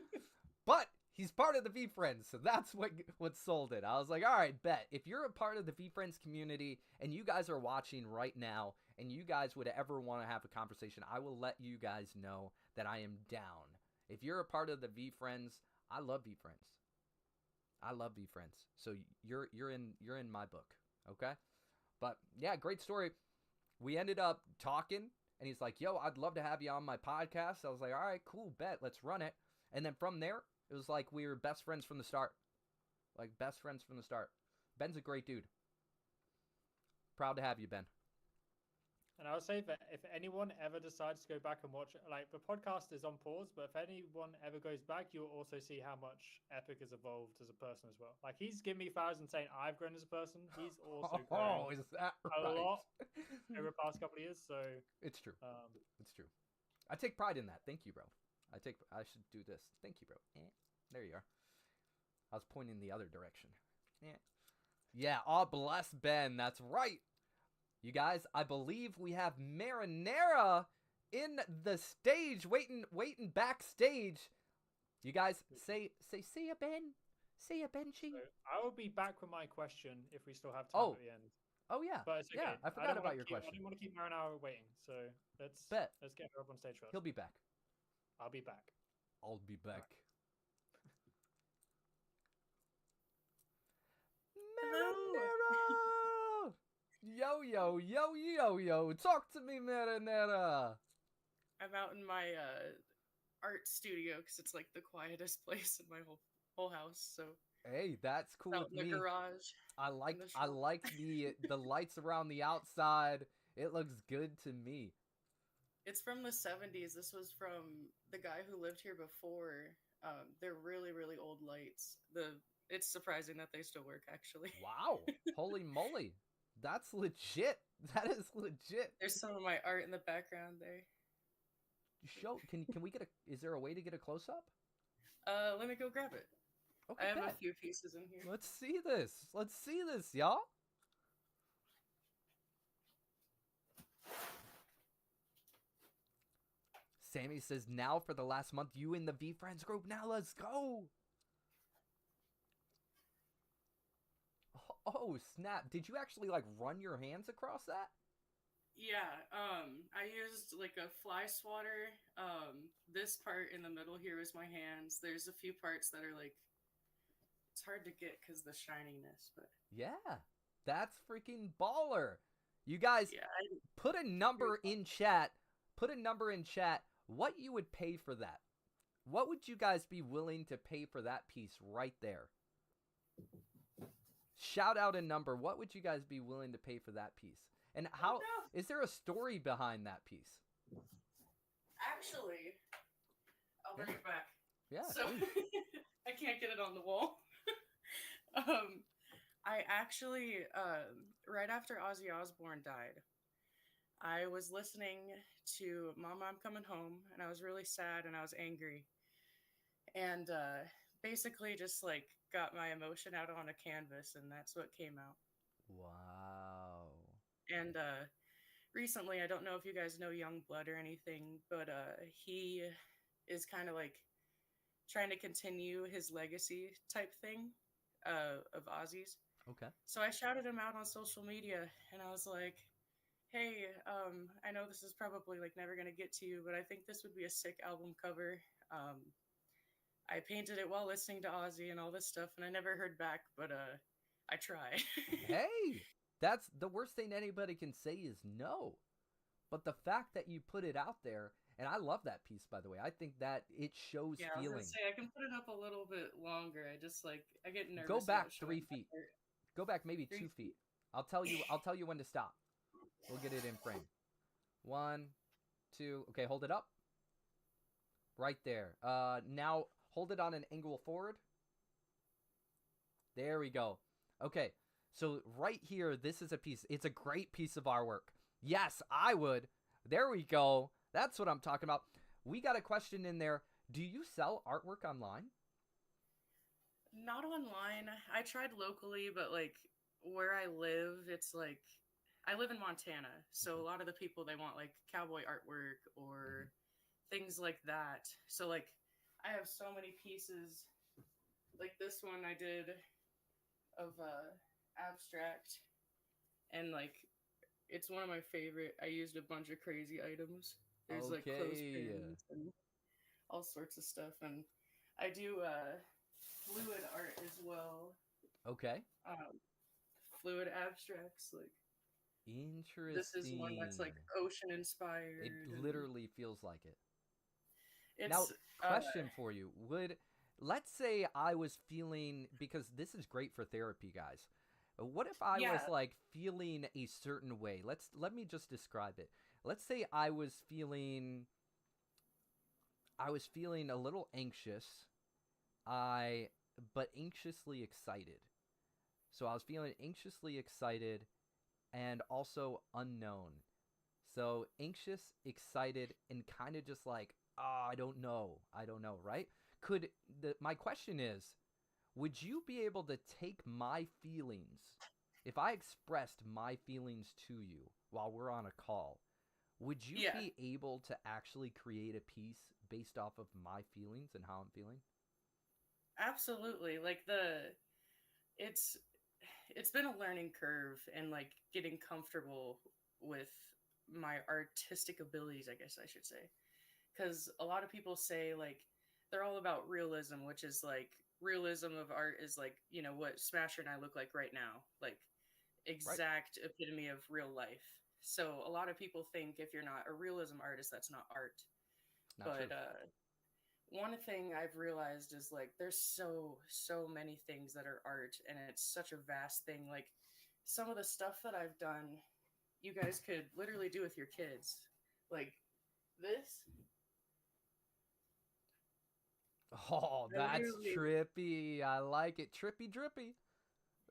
But he's part of the VFriends, so that's what sold it. I was like, all right, bet. If you're a part of the VFriends community and you guys are watching right now and you guys would ever want to have a conversation, I will let you guys know that I am down. If you're a part of the VFriends, I love VFriends. I love VFriends. So you're in my book, okay? But yeah, great story. We ended up talking, and he's like, yo, I'd love to have you on my podcast. I was like, all right, cool, bet, let's run it. And then from there, it was like we were best friends from the start. Like, best friends from the start. Ben's a great dude. Proud to have you, Ben. And I would say that if anyone ever decides to go back and watch it, like the podcast is on pause, but if anyone ever goes back, you'll also see how much Epic has evolved as a person as well. Like, he's given me flowers and saying I've grown as a person. He's also grown is that a right? lot over the past couple of years. So it's true. It's true. I take pride in that. Thank you, bro. I should do this. Thank you, bro. There you are. I was pointing the other direction. Yeah. Oh, bless Ben. That's right. You guys, I believe we have Marinara in the stage, waiting backstage. You guys, say see ya, Ben. See ya, Benji. So I will be back with my question if we still have time at the end. Oh yeah. But it's okay. Yeah, I forgot about your question. I didn't want to keep Marinara waiting, so let's get her up on stage first. He'll be back. I'll be back. I'll be back. Marinara! Yo. Talk to me, Marinara. I'm out in my art studio because it's like the quietest place in my whole house. So hey, that's cool out with in the me. garage. I like the lights around the outside. It looks good to me. It's from the 70s. This was from the guy who lived here before. They're really, really old lights. It's surprising that they still work, actually. Wow. Holy moly. That's legit. That is legit. There's some of my art in the background there. Can we get is there a way to get a close up? Let me go grab it. Okay, I have a few pieces in here. Let's see this, y'all. Sammy says, now for the last month, you in the VFriends group. Now let's go. Oh, snap. Did you actually, like, run your hands across that? Yeah, I used, like, a fly swatter. This part in the middle here is my hands. There's a few parts that are, like, it's hard to get because the shininess, but... Yeah, that's freaking baller. You guys, put a number in chat. Put a number in chat what you would pay for that. What would you guys be willing to pay for that piece right there? Shout out a number. What would you guys be willing to pay for that piece? And how is there a story behind that piece? Actually, I'll bring it back. Yeah. So I can't get it on the wall. I actually, right after Ozzy Osbourne died, I was listening to Mama, I'm Coming Home, and I was really sad and I was angry. And basically just like got my emotion out on a canvas, and that's what came out. Wow. And recently, I don't know if you guys know Youngblood or anything, but he is kind of like trying to continue his legacy type thing of Ozzy's. Okay. So I shouted him out on social media, and I was like, "Hey, I know this is probably like never gonna get to you, but I think this would be a sick album cover." I painted it while listening to Ozzy and all this stuff, and I never heard back, but I tried. Hey, that's the worst thing anybody can say is no. But the fact that you put it out there, and I love that piece, by the way. I think that it shows Yeah, I was gonna feeling. say I can put it up a little bit longer. I just like I get nervous Go back about showing 3 feet. my art. Go back maybe 3 2 feet. feet. I'll tell you. I'll tell you when to stop. We'll get it in frame. 1, 2. Okay, hold it up. Right there. Now hold it on an angle forward. There we go. Okay, so right here, this is a piece. It's a great piece of artwork. Yes, I would. There we go. That's what I'm talking about. We got a question in there. Do you sell artwork online? Not online. I tried locally, but like where I live, it's like I live in Montana, so a lot of the people they want like cowboy artwork or things like that. So like I have so many pieces like this one I did of abstract, and like it's one of my favorite. I used a bunch of crazy items. There's like Okay. clothespins and all sorts of stuff, and I do fluid art as well. Okay. Fluid abstracts, like Interesting. this is one that's like ocean inspired. It and literally feels like it. it's Now, question for you. Let's say I was feeling, because this is great for therapy, guys. What if I was Yeah. like feeling a certain way? Let me just describe it. Let's say I was feeling a little anxious, but anxiously excited. So I was feeling anxiously excited and also unknown. So anxious, excited, and kind of just like, I don't know, right? My question is, would you be able to take my feelings, if I expressed my feelings to you while we're on a call, would you Yeah. be able to actually create a piece based off of my feelings and how I'm feeling? Absolutely. Like it's it's been a learning curve and like getting comfortable with my artistic abilities, I guess I should say. Cuz a lot of people say like they're all about realism, which is like realism of art is like, you know, what Smasher and I look like right now. Like Right. exact epitome of real life. So a lot of people think if you're not a realism artist that's not art. Not true. But one thing I've realized is like there's so many things that are art and it's such a vast thing. Like some of the stuff that I've done, you guys could literally do with your kids. Like this. Oh, I that's literally trippy. I like it. Trippy drippy.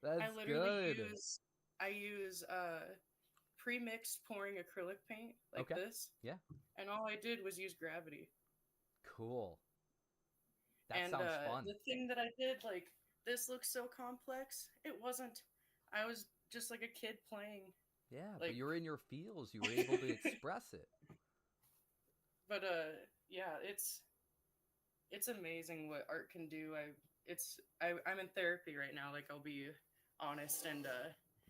That's I literally good. use pre-mixed pouring acrylic paint like Okay. this. Yeah. And all I did was use gravity. Cool. That And sounds fun. the thing that I did, like, this looks so complex. It wasn't. I was just like a kid playing. Yeah, but like- you're in your feels. You were able to express it. But yeah, it's amazing what art can do. I'm in therapy right now. Like, I'll be honest, and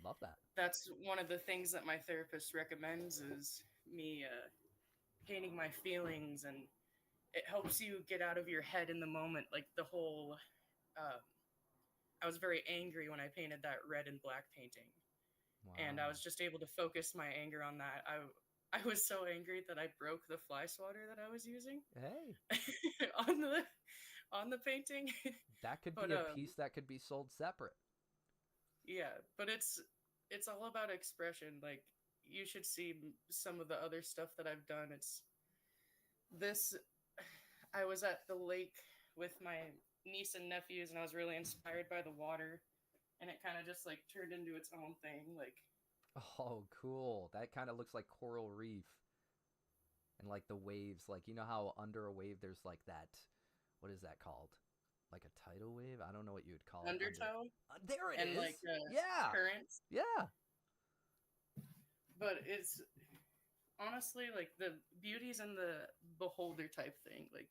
Love that. that's one of the things that my therapist recommends is me painting my feelings, and it helps you get out of your head in the moment. Like the whole. I was very angry when I painted that red and black painting. And I Wow. was just able to focus my anger on that. I was so angry that I broke the fly swatter that I was using Hey, on the painting. that could But be a piece that could be sold separate. yeah, but it's all about expression. Like you should see some of the other stuff that I've done. It's this I was at the lake with my niece and nephews and I was really inspired by the water and it kind of just like turned into its own thing. Like Oh, cool. That kind of looks like coral reef. And like the waves, like you know how under a wave there's like that, what is that called? Like a tidal wave? I don't know what you would call it. undertow There it and is. like Yeah. currents. Yeah. But it's honestly like the beauty's in the beholder type thing. Like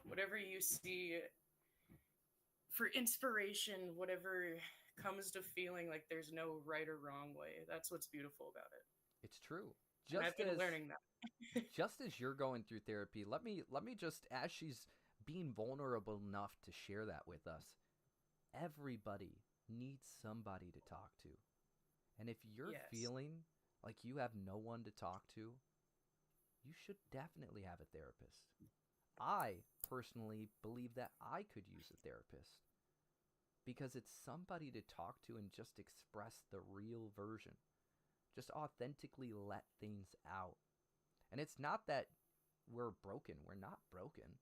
whatever you see for inspiration, whatever comes to feeling like there's no right or wrong way. That's what's beautiful about it. It's true. And I've been learning that. Just as you're going through therapy, let me just, as she's being vulnerable enough to share that with us, everybody needs somebody to talk to. And if you're Yes. feeling like you have no one to talk to, you should definitely have a therapist. I personally believe that I could use a therapist because it's somebody to talk to and just express the real version. Just authentically let things out. And it's not that we're broken. We're not broken.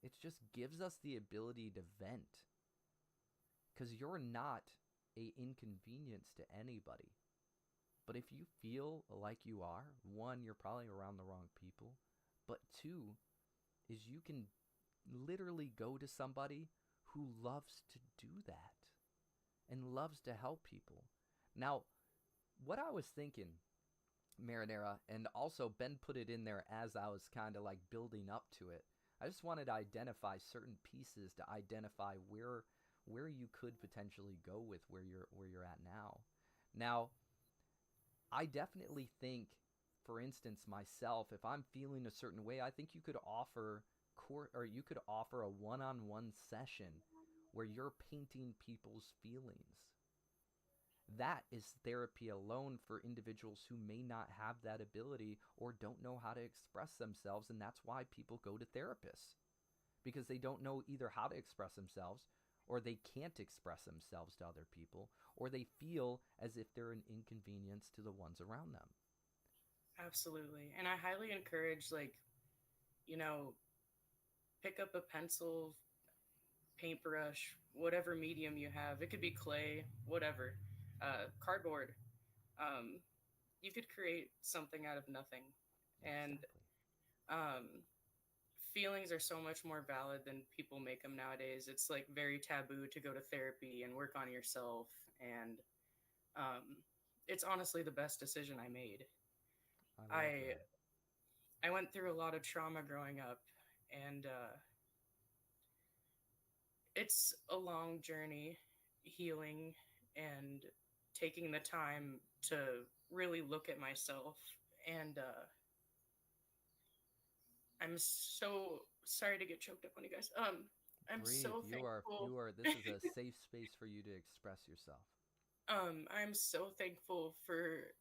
It just gives us the ability to vent. Because you're not a inconvenience to anybody. But if you feel like you are, one, you're probably around the wrong people. But two, is you can literally go to somebody who loves to do that and loves to help people. Now, what I was thinking, Marinara, and also Ben put it in there as I was kind of like building up to it. I just wanted to identify certain pieces to identify where you could potentially go with where you're at now. Now, I definitely think, for instance, myself, if I'm feeling a certain way, I think you could offer a one-on-one session where you're painting people's feelings. That is therapy alone for individuals who may not have that ability or don't know how to express themselves, and that's why people go to therapists. Because they don't know either how to express themselves, or they can't express themselves to other people, or they feel as if they're an inconvenience to the ones around them. Absolutely. And I highly encourage, like, you know, pick up a pencil, paintbrush, whatever medium you have. It could be clay, whatever, cardboard. Um, you could create something out of nothing. And Exactly. feelings are so much more valid than people make them nowadays. It's like very taboo to go to therapy and work on yourself. And um, it's honestly the best decision I made. I love I that. I went through a lot of trauma growing up, and it's a long journey healing and taking the time to really look at myself. And I'm so sorry to get choked up on you guys. I'm Breathe. so thankful. This is a safe space for you to express yourself. I'm so thankful for,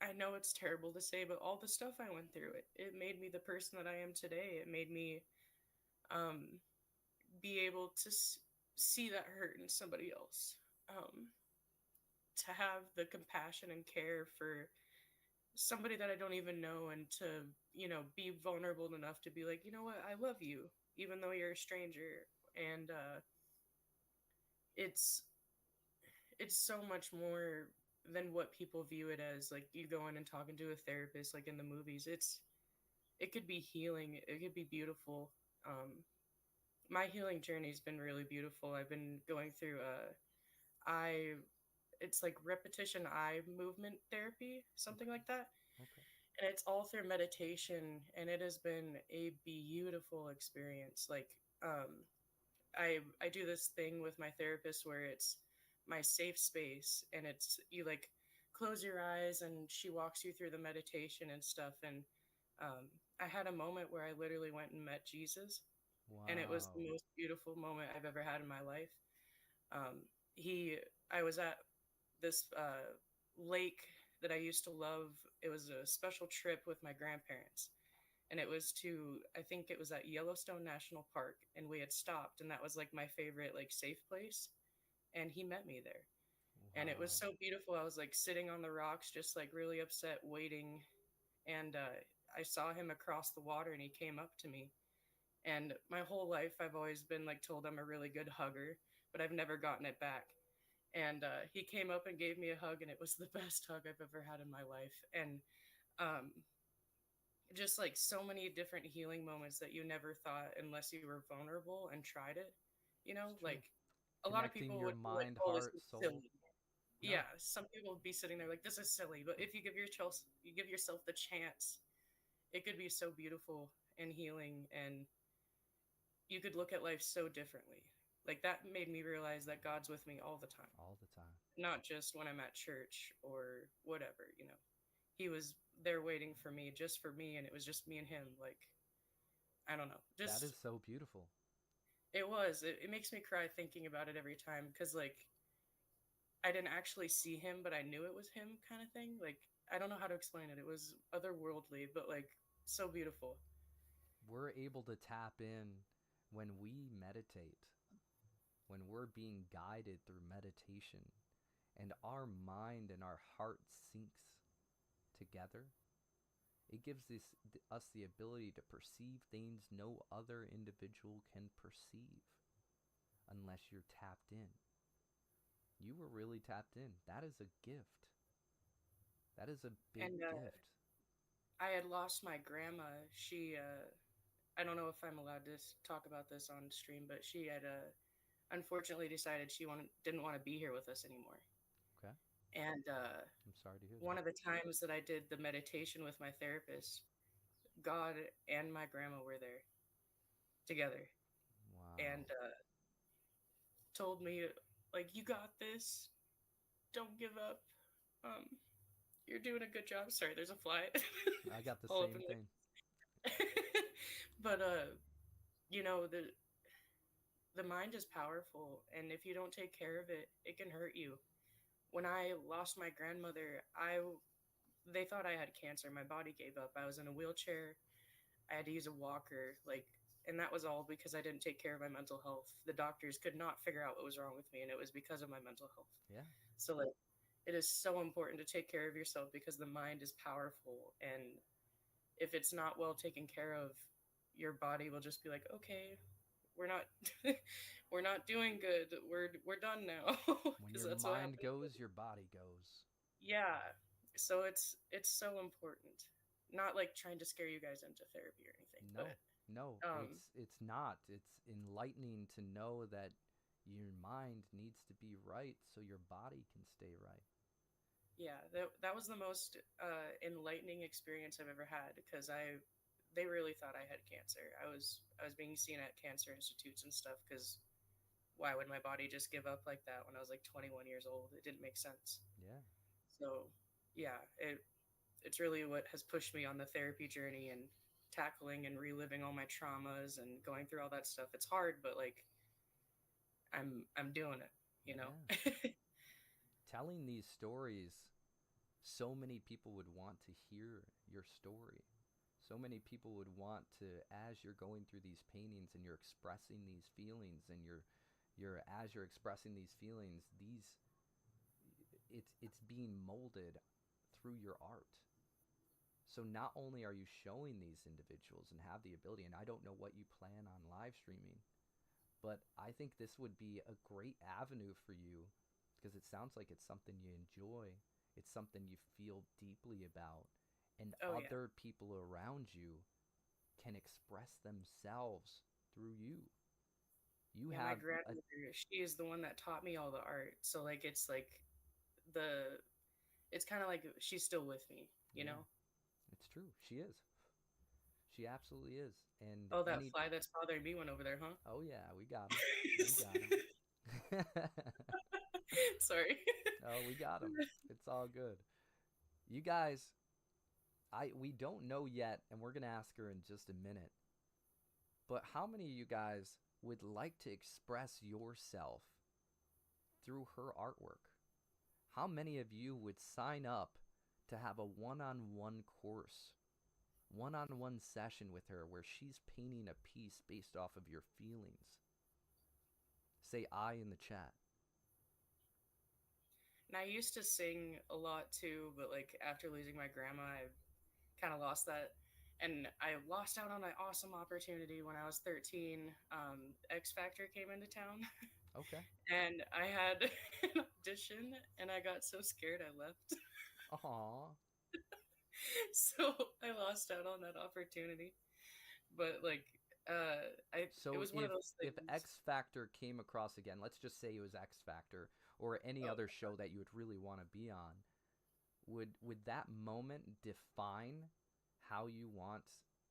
I know it's terrible to say, but all the stuff I went through, it made me the person that I am today. It made me um, be able to see that hurt in somebody else. To have the compassion and care for somebody that I don't even know, and to, be vulnerable enough to be like, you know what, I love you, even though you're a stranger. And it's so much more than what people view it as. Like, you go in and talking to a therapist, like in the movies, it could be healing, it could be beautiful. My healing journey's been really beautiful. I've been going through eye it's like repetition eye movement therapy, something like that. Okay. And it's all through meditation, and it has been a beautiful experience. Like, I do this thing with my therapist where it's my safe space, and it's, you like close your eyes and she walks you through the meditation and stuff. And I had a moment where I literally went and met Jesus, and it was the Wow. most beautiful moment I've ever had in my life. He I was at this lake that I used to love. It was a special trip with my grandparents, and it was to, I think it was at Yellowstone National Park, and we had stopped, and that was like my favorite, like, safe place. And he met me there, and it was Wow. so beautiful. I was like sitting on the rocks, just like really upset, waiting, and I saw him across the water, and he came up to me. And my whole life, I've always been like told I'm a really good hugger, but I've never gotten it back. And he came up and gave me a hug, and it was the best hug I've ever had in my life. And um, just like so many different healing moments that you never thought unless you were vulnerable and tried it. It's true. Like, a lot of Connecting people your would be like, mind, "Oh, this heart, is soul. silly." No, Yeah, some people would be sitting there like, "This is silly," but if you give yourself the chance, it could be so beautiful and healing, and you could look at life so differently. Like that made me realize that God's with me all the time, All the time. not just when I'm at church or whatever, you know. He was there waiting for me, just for me, and it was just me and him. Like, I don't know. That Just, is so beautiful. it was. It makes me cry thinking about it every time because, like, I didn't actually see him, but I knew it was him kind of thing. Like, I don't know how to explain it. It was otherworldly, but, like, so beautiful. We're able to tap in when we meditate, when we're being guided through meditation, and our mind and our heart syncs together. It gives us the ability to perceive things no other individual can perceive unless you're tapped in. You were really tapped in. That is a gift. That is a big And gift. I had lost my grandma. She, I don't know if I'm allowed to talk about this on stream, but she had unfortunately decided she didn't want to be here with us anymore. Okay. And I'm sorry to hear one that. of the times that I did the meditation with my therapist, God and my grandma were there together Wow. and told me, like, you got this. Don't give up. Um, you're doing a good job. Sorry, there's a fly. I got the all up same in thing. But you know, the mind is powerful, and if you don't take care of it, it can hurt you. When I lost my grandmother, they thought I had cancer. My body gave up. I was in a wheelchair. I had to use a walker, like, and that was all because I didn't take care of my mental health. The doctors could not figure out what was wrong with me, and it was because of my mental health. Yeah. So, like, it is so important to take care of yourself because the mind is powerful, and if it's not well taken care of, your body will just be like, okay, we're not we're not doing good. We're done now. When Because your that's what mind happened. goes, your body goes. Yeah. So it's so important. Not like trying to scare you guys into therapy or anything. No, But no, it's not. It's enlightening to know that your mind needs to be right so your body can stay right. yeah, that was the most enlightening experience I've ever had because they really thought I had cancer. I was being seen at cancer institutes and stuff because why would my body just give up like that when I was like 21 years old? It didn't make sense. Yeah. So, yeah, it's really what has pushed me on the therapy journey and tackling and reliving all my traumas and going through all that stuff. It's hard, but like I'm doing it, you know. Telling these stories, so many people would want to hear your story. So many people would want to, as you're going through these paintings and you're expressing these feelings, and as you're expressing these feelings, it's being molded through your art. So not only are you showing these individuals and have the ability, and I don't know what you plan on live streaming, but I think this would be a great avenue for you because it sounds like it's something you enjoy. It's something you feel deeply about, and Oh, yeah. other people around you can express themselves through you. You Yeah, my have grandmother, she is the one that taught me all the art. So like the it's kind of like she's still with me, you yeah, know. it's true. She is. She absolutely is. And Oh, that fly that's bothering me went over there, huh? oh yeah, we got him. We got him. Sorry. Oh, we got him. It's all good. You guys, we don't know yet, and we're gonna ask her in just a minute. But how many of you guys would like to express yourself through her artwork? How many of you would sign up to have a one-on-one course, one-on-one session with her where she's painting a piece based off of your feelings? Say I in the chat. And I used to sing a lot too, but like after losing my grandma, I kind of lost that. And I lost out on an awesome opportunity when I was 13. X Factor came into town, Okay. and I had an audition, and I got so scared I left. Aww. So I lost out on that opportunity. But like, So it was one of those if things. X Factor came across again, let's just say it was X Factor or any other show that you would really want to be on, would that moment define how you want?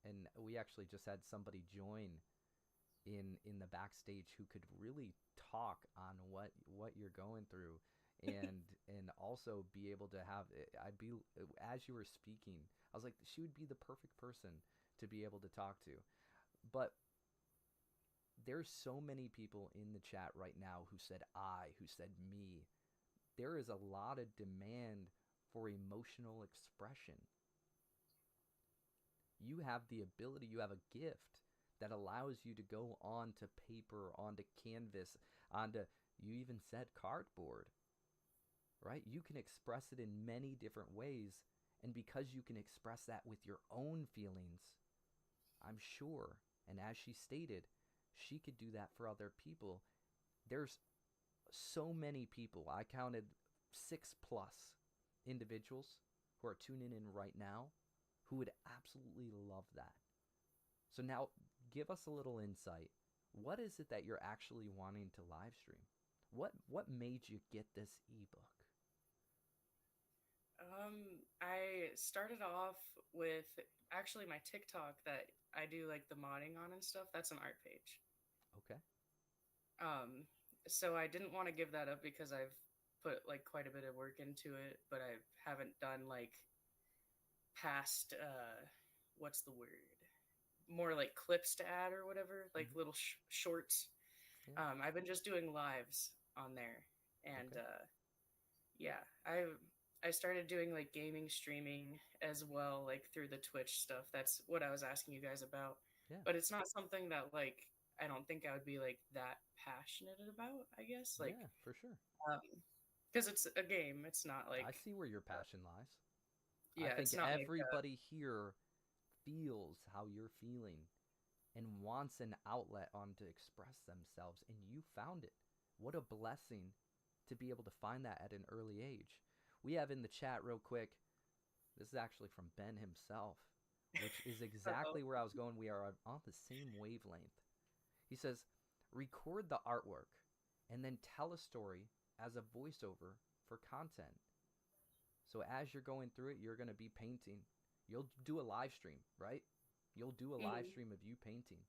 And we actually just had somebody join in the backstage who could really talk on what you're going through, and also be able to have I'd be as you were speaking, I was like, she would be the perfect person to be able to talk to. But there's so many people in the chat right now who said who said me. There is a lot of demand for emotional expression. You have the ability, you have a gift that allows you to go onto paper, onto canvas, onto, you even said cardboard, right? You can express it in many different ways. And because you can express that with your own feelings, I'm sure, and as she stated, she could do that for other people. There's so many people, I counted 6+ individuals who are tuning in right now who would absolutely love that. So now give us a little insight. What is it that you're actually wanting to live stream? What made you get this ebook? I started off with actually my TikTok that I do like the modding on and stuff. That's an art page. Okay. So I didn't want to give that up because I've put like quite a bit of work into it, but I haven't done like past what's the word? More like clips to add or whatever, like little shorts. Yeah. I've been just doing lives on there, and Okay. yeah, I started doing like gaming streaming as well, like through the Twitch stuff. That's what I was asking you guys about. Yeah. But it's not something that like I don't think I would be like that passionate about, I guess. Like Yeah, for sure. because it's a game. It's not like I see where your passion lies. I yeah, think it's not like everybody here feels how you're feeling and wants an outlet on to express themselves, and you found it. What a blessing to be able to find that at an early age. We have in the chat real quick, this is actually from Ben himself, which is exactly where I was going. We are on the same wavelength. He says, record the artwork and then tell a story as a voiceover for content. So as you're going through it, you're going to be painting. You'll do a live stream, right? You'll do a live stream of you painting.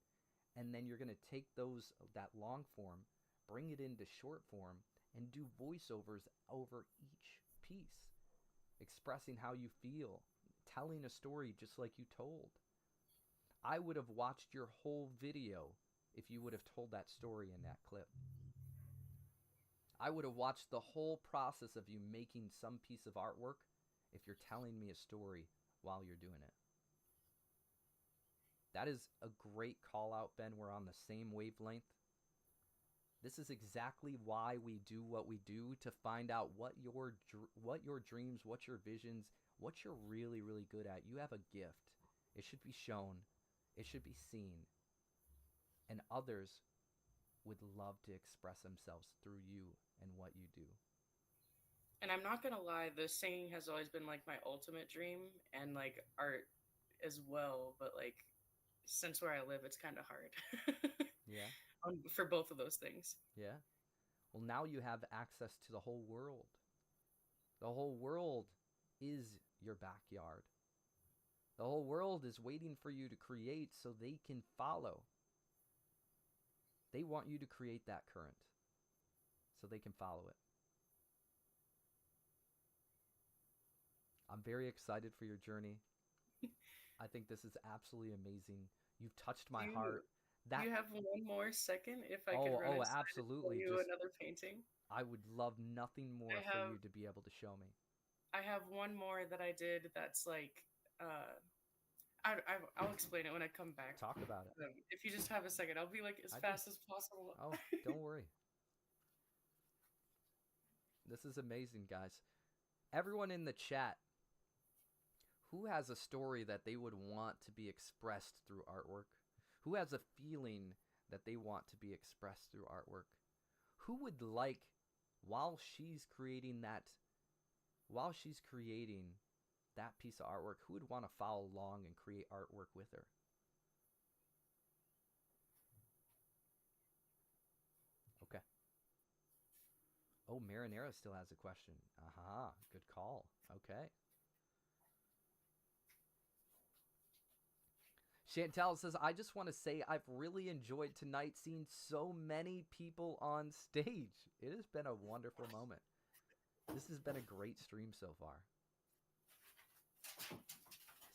And then you're going to take that long form, bring it into short form, and do voiceovers over each piece, expressing how you feel, telling a story just like you told. I would have watched your whole video if you would have told that story in that clip. I would have watched the whole process of you making some piece of artwork if you're telling me a story while you're doing it. That is a great call out, Ben. We're on the same wavelength. This is exactly why we do what we do, to find out what your dreams, what your visions, what you're really, really good at. You have a gift. It should be shown. It should be seen. And others would love to express themselves through you and what you do. And I'm not gonna lie, the singing has always been like my ultimate dream, and like art as well. But like, since where I live, it's kind of hard. Yeah. For both of those things. Yeah. Well, now you have access to the whole world. The whole world is your backyard. The whole world is waiting for you to create so they can follow. They want you to create that current so they can follow it. I'm very excited for your journey. I think this is absolutely amazing. You've touched my heart. Do you have one more second if I could run inside absolutely. and show you another painting? I would love nothing more for you to be able to show me. I have one more that I did that's like, I'll explain it when I come back. Talk about it. If you just have a second, I'll be like as fast as possible. Oh, don't worry. This is amazing, guys. Everyone in the chat, who has a story that they would want to be expressed through artwork? Who has a feeling that they want to be expressed through artwork? Who would like, while she's creating that piece of artwork, who would want to follow along and create artwork with her? Okay. Oh, Marinera still has a question. Aha, good call. Okay. Chantel says, I just want to say I've really enjoyed tonight seeing so many people on stage. It has been a wonderful moment. This has been a great stream so far.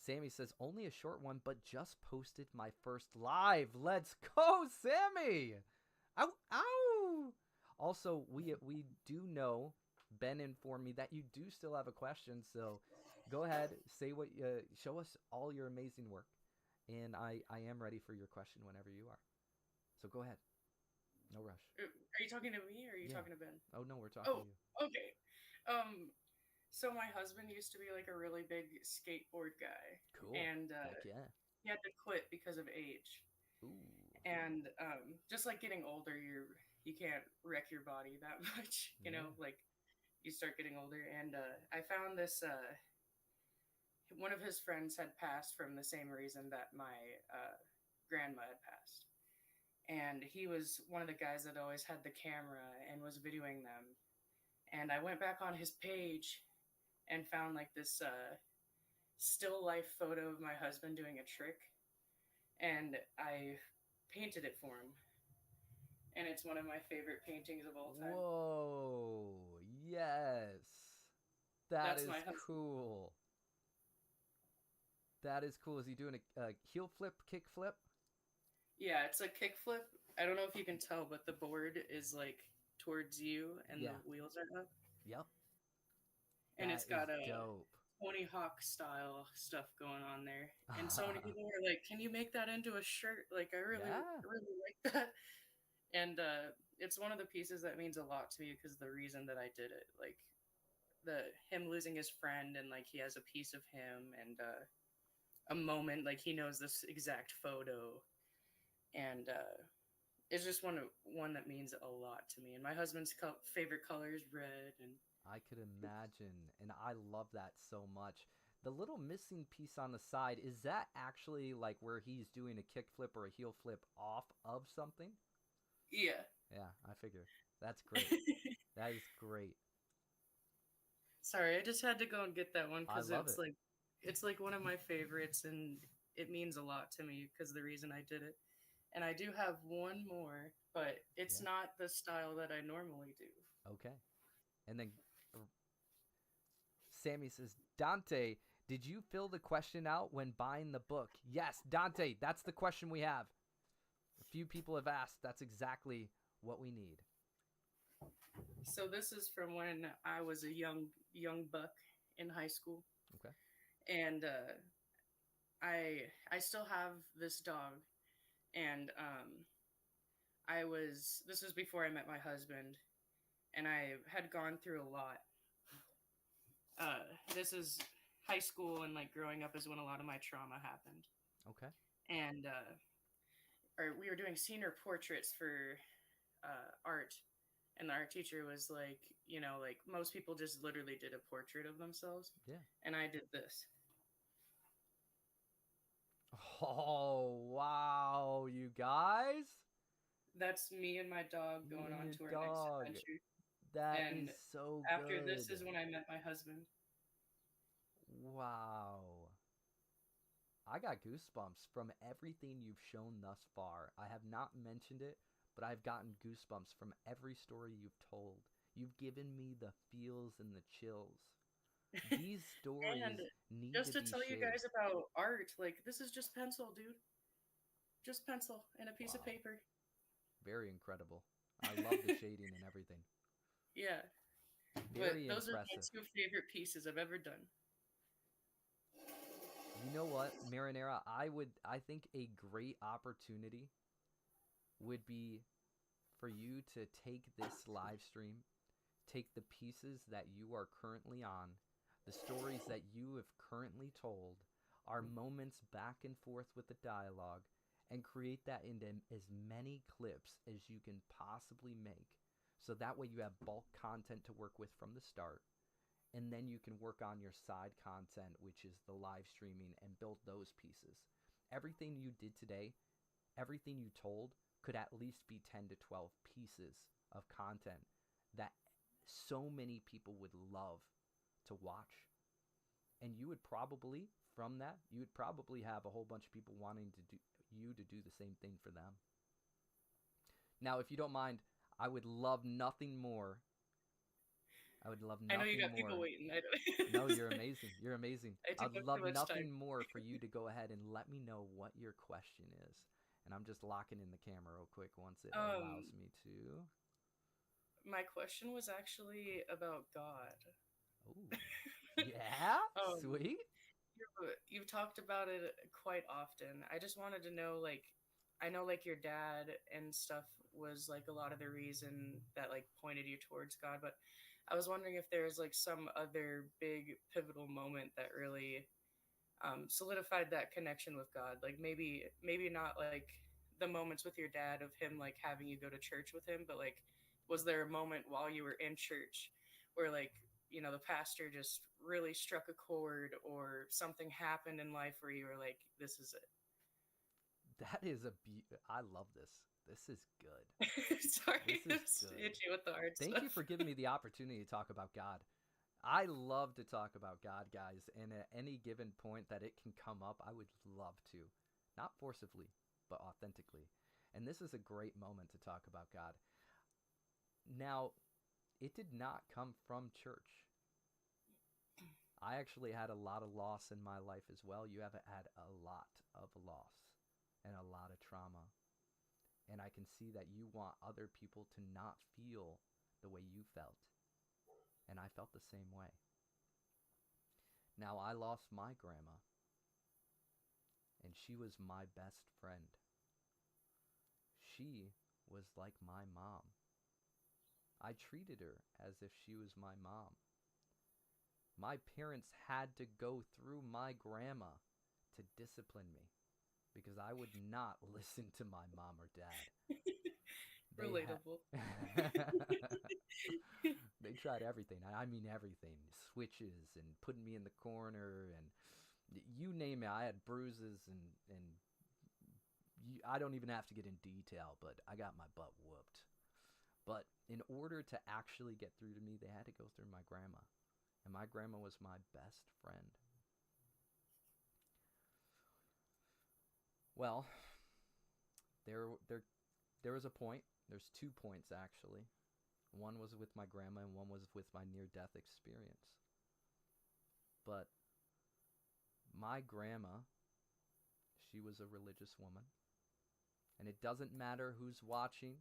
Sammy says, only a short one, but just posted my first live. Let's go, Sammy! Ow, ow! Also, we do know, Ben informed me that you do still have a question, so go ahead, say what, show us all your amazing work. And I am ready for your question whenever you are. So go ahead. No rush. Are you talking to me or are you talking to Ben? Oh, no, we're talking to you. Okay. So my husband used to be like a really big skateboard guy. Cool. And Heck yeah. he had to quit because of age. Ooh. And just like getting older, you can't wreck your body that much. You know, like you start getting older. And I found this. One of his friends had passed from the same reason that my grandma had passed. And he was one of the guys that always had the camera and was videoing them. And I went back on his page and found like this still life photo of my husband doing a trick. And I painted it for him. And it's one of my favorite paintings of all time. Whoa. Yes. That's my husband. Cool. That is cool. Is he doing a heel flip, kick flip? Yeah, it's a kick flip. I don't know if you can tell, but the board is like towards you and the wheels are up. Yep. And it's got a dope. Tony Hawk style stuff going on there. And so many people were like, can you make that into a shirt? Like, I really like that. And it's one of the pieces that means a lot to me because the reason that I did it, like him losing his friend and like he has a piece of him and a moment, like he knows this exact photo. And it's just one that means a lot to me. And my husband's favorite color is red. And I could imagine. And I love that so much. The little missing piece on the side, is that actually like where he's doing a kick flip or a heel flip off of something? Yeah. Yeah, I figure. That's great. That is great. Sorry, I just had to go and get that one because it's it's like one of my favorites and it means a lot to me because the reason I did it. And I do have one more, but it's not the style that I normally do. Okay. And then Sammy says, Dante, did you fill the question out when buying the book? Yes, Dante, that's the question we have. A few people have asked. That's exactly what we need. So this is from when I was a young buck in high school. Okay. And I still have this dog. And this was before I met my husband, and I had gone through a lot. This is high school and like growing up is when a lot of my trauma happened. Okay. And we were doing senior portraits for art, and the art teacher was like, you know, like most people just literally did a portrait of themselves. Yeah. And I did this. Oh, wow, you guys. That's me and my dog going on to our next adventure. That is so good. After this is when I met my husband. Wow. I got goosebumps from everything you've shown thus far. I have not mentioned it, but I've gotten goosebumps from every story you've told. You've given me the feels and the chills. These stories need just to to tell shared. You guys about art, like this is just pencil, dude. Just pencil and a piece of paper. Very incredible. I love the shading and everything. Yeah. Very but those impressive. are my two favorite pieces I've ever done. You know what, Marinera? I think a great opportunity would be for you to take this live stream, take the pieces that you are currently on, the stories that you have currently told, our moments back and forth with the dialogue, and create that into as many clips as you can possibly make. So that way you have bulk content to work with from the start. And then you can work on your side content, which is the live streaming, and build those pieces. Everything you did today, everything you told, could at least be 10 to 12 pieces of content that so many people would love to watch. And you would probably, from that, you would probably have a whole bunch of people wanting to do the same thing for them. Now, if you don't mind, I would love nothing more. I would love I know nothing you got more. people waiting. No, you're amazing. You're amazing. I took I'd up love too much nothing time. more for you to go ahead and let me know what your question is. And I'm just locking in the camera real quick once it allows me to. My question was actually about God. Ooh. Yeah? Sweet. You've talked about it quite often. I just wanted to know, like, I know, like, your dad and stuff was, like, a lot of the reason that, like, pointed you towards God, but I was wondering if there's, like, some other big pivotal moment that really solidified that connection with God. Like, maybe not, like, the moments with your dad of him, like, having you go to church with him, but, like, was there a moment while you were in church where, like, you know, the pastor just really struck a chord, or something happened in life where you were like, this is it? That is I love this. This is good. Sorry, This is to good. hit you with the hard Thank stuff. you for giving me the opportunity to talk about God. I love to talk about God, guys, and at any given point that it can come up, I would love to. Not forcibly, but authentically. And this is a great moment to talk about God. Now, it did not come from church. I actually had a lot of loss in my life as well. You have had a lot of loss and a lot of trauma. And I can see that you want other people to not feel the way you felt. And I felt the same way. Now, I lost my grandma, and she was my best friend. She was like my mom. I treated her as if she was my mom. My parents had to go through my grandma to discipline me because I would not listen to my mom or dad. Relatable. They tried everything. I mean everything. Switches and putting me in the corner and you name it. I had bruises and I don't even have to get in detail, but I got my butt whooped. But in order to actually get through to me, they had to go through my grandma. And my grandma was my best friend. Well, there was a point. There's 2 points actually. One was with my grandma and one was with my near-death experience. But my grandma, she was a religious woman. And it doesn't matter who's watching,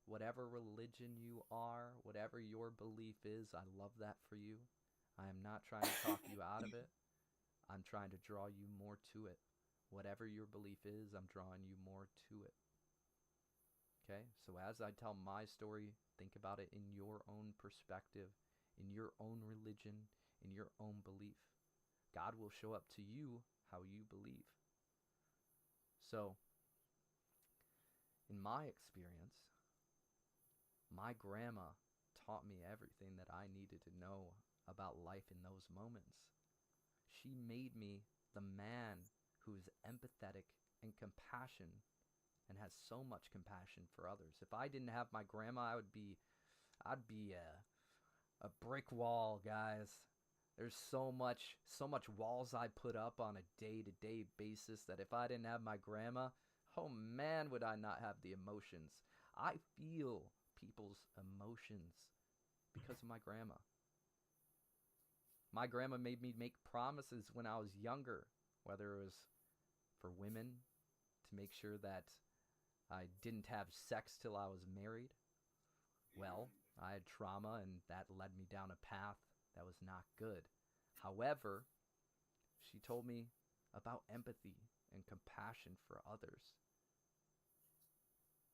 whatever religion you are, whatever your belief is, I love that for you. I am not trying to talk you out of it. I'm trying to draw you more to it. Whatever your belief is, I'm drawing you more to it. Okay? So as I tell my story, think about it in your own perspective, in your own religion, in your own belief. God will show up to you how you believe. So, in my experience, my grandma taught me everything that I needed to know about life in those moments. She made me the man who is empathetic and compassion and has so much compassion for others. If I didn't have my grandma, I'd be a brick wall, guys. There's so much walls I put up on a day-to-day basis that if I didn't have my grandma, oh man, would I not have the emotions. I feel people's emotions because of my grandma. My grandma made me make promises when I was younger, whether it was for women, to make sure that I didn't have sex till I was married. Well, I had trauma and that led me down a path that was not good. However, she told me about empathy and compassion for others.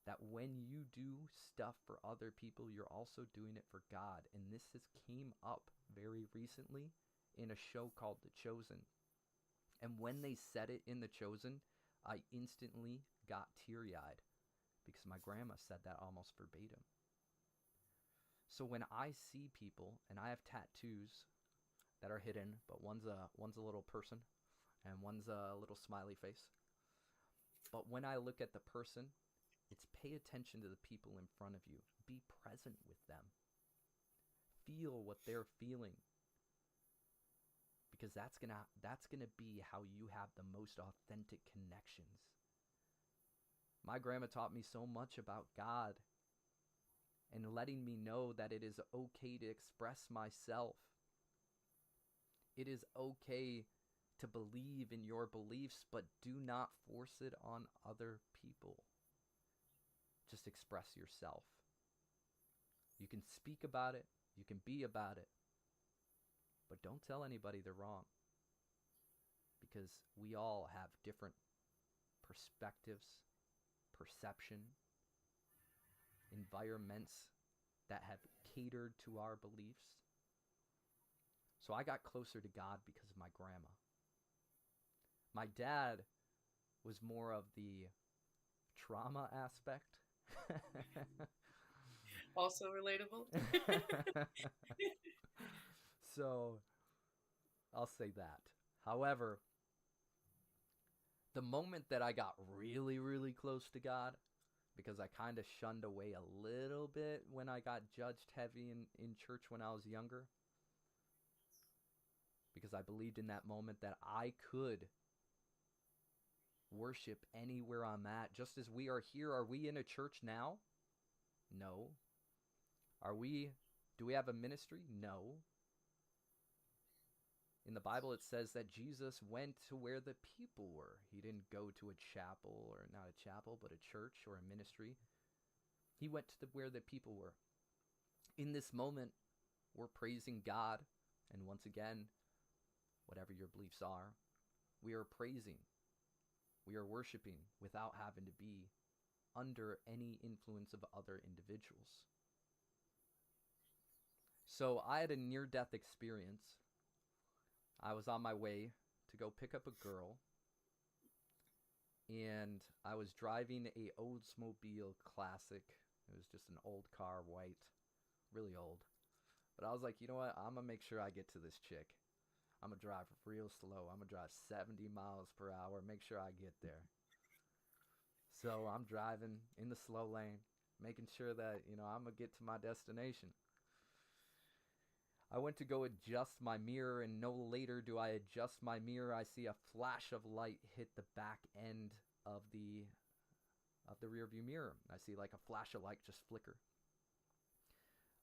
That when you do stuff for other people, you're also doing it for God. And this has came up very recently in a show called The Chosen. And when they said it in The Chosen, I instantly got teary-eyed because my grandma said that almost verbatim. So when I see people, and I have tattoos that are hidden, but one's a little person and one's a little smiley face. But when I look at the person, it's pay attention to the people in front of you. Be present with them. Feel what they're feeling. because that's gonna be how you have the most authentic connections. My grandma taught me so much about God and letting me know that it is okay to express myself. It is okay to believe in your beliefs, but do not force it on other people. Just express yourself. You can speak about it, you can be about it, but don't tell anybody they're wrong. Because we all have different perspectives, perception, environments that have catered to our beliefs. So I got closer to God because of my grandma. My dad was more of the trauma aspect. Also relatable. So I'll say that. However, the moment that I got really, really close to God, because I kind of shunned away a little bit when I got judged heavy in church when I was younger, because I believed in that moment that I could worship anywhere I'm at, just as we are here. Are we in a church now? No. Do we have a ministry? No. In the Bible, it says that Jesus went to where the people were. He didn't go to a chapel, or not a chapel, but a church or a ministry. He went to where the people were. In this moment, we're praising God. And once again, whatever your beliefs are, we are praising. We are worshiping without having to be under any influence of other individuals. So I had a near-death experience. I was on my way to go pick up a girl, and I was driving a Oldsmobile Classic. It was just an old car, white, really old. But I was like, you know what? I'm going to make sure I get to this chick. I'm going to drive real slow. I'm going to drive 70 miles per hour, make sure I get there. So I'm driving in the slow lane, making sure that, I'm going to get to my destination. I went to go adjust my mirror, and no later do I adjust my mirror, I see a flash of light hit the back end of the rear view mirror. I see like a flash of light just flicker.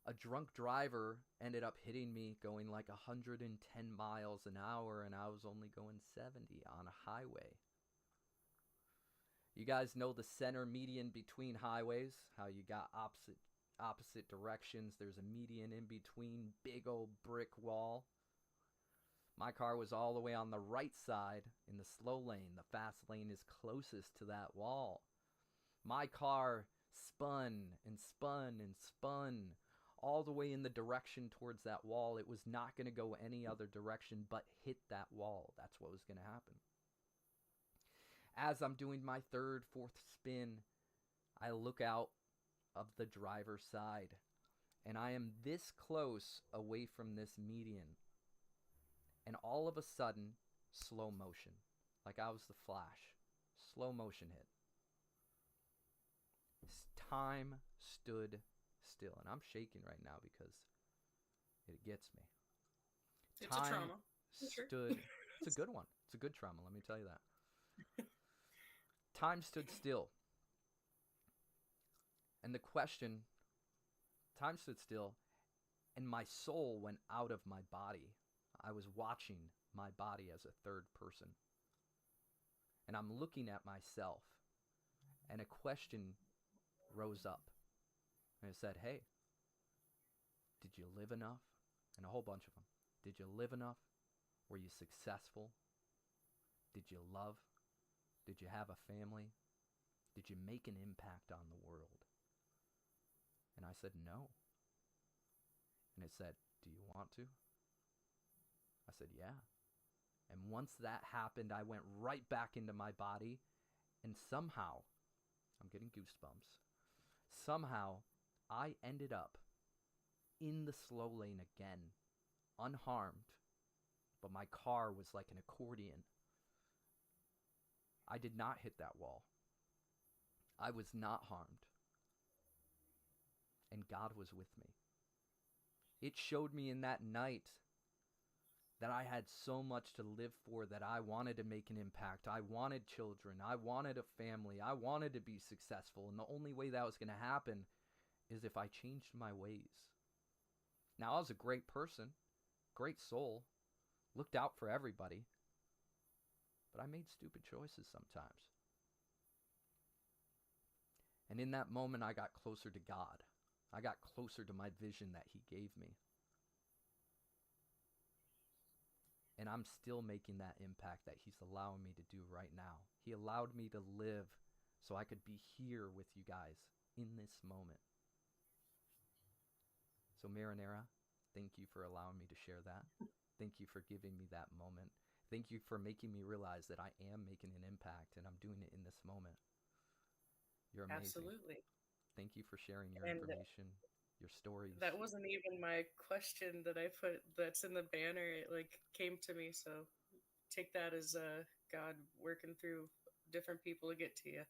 A drunk driver ended up hitting me going like 110 miles an hour, and I was only going 70 on a highway. You guys know the center median between highways, how you got opposite directions. There's a median in between, big old brick wall. My car was all the way on the right side in the slow lane. The fast lane is closest to that wall. My car spun and spun and spun all the way in the direction towards that wall. It was not going to go any other direction but hit that wall. That's what was going to happen. As I'm doing my third, fourth spin, I look out of the driver's side, and I am this close away from this median, and all of a sudden, slow motion, like I was the Flash. Slow motion hit. Time stood still, and I'm shaking right now because it gets me. It's a trauma. Stood. It's a good one. It's a good trauma, let me tell you that. Time stood still. And the question, time stood still, and my soul went out of my body. I was watching my body as a third person. And I'm looking at myself, and a question rose up. And it said, hey, did you live enough? And a whole bunch of them. Did you live enough? Were you successful? Did you love? Did you have a family? Did you make an impact on the world? And I said, no. And it said, do you want to? I said, yeah. And once that happened, I went right back into my body, and somehow, I'm getting goosebumps, somehow I ended up in the slow lane again, unharmed, but my car was like an accordion. I did not hit that wall. I was not harmed. And God was with me. It showed me in that night that I had so much to live for, that I wanted to make an impact. I wanted children. I wanted a family. I wanted to be successful. And the only way that was going to happen is if I changed my ways. Now, I was a great person, great soul, looked out for everybody, but I made stupid choices sometimes. And in that moment, I got closer to God. I got closer to my vision that he gave me. And I'm still making that impact that he's allowing me to do right now. He allowed me to live so I could be here with you guys in this moment. So Marinara, thank you for allowing me to share that. Thank you for giving me that moment. Thank you for making me realize that I am making an impact and I'm doing it in this moment. You're amazing. Absolutely. Thank you for sharing your And information, your stories. that wasn't even my question that I put that's in the banner. It like came to me, so take that as God working through different people to get to you.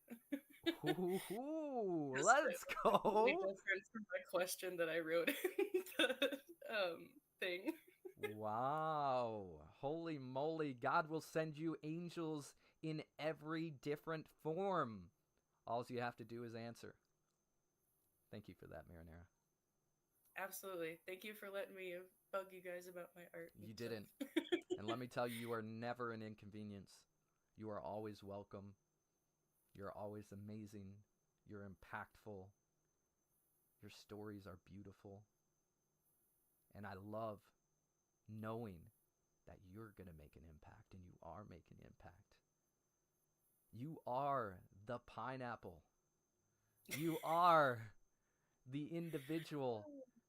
Ooh, Because let's it go. was completely different from my question that I wrote in the thing. Wow. Holy moly. God will send you angels in every different form. All you have to do is answer. Thank you for that, Marinara. Absolutely. Thank you for letting me bug you guys about my art. and You stuff. didn't. And let me tell you, you are never an inconvenience. You are always welcome. You're always amazing. You're impactful. Your stories are beautiful. And I love knowing that you're going to make an impact, and you are making an impact. You are the pineapple. You are the individual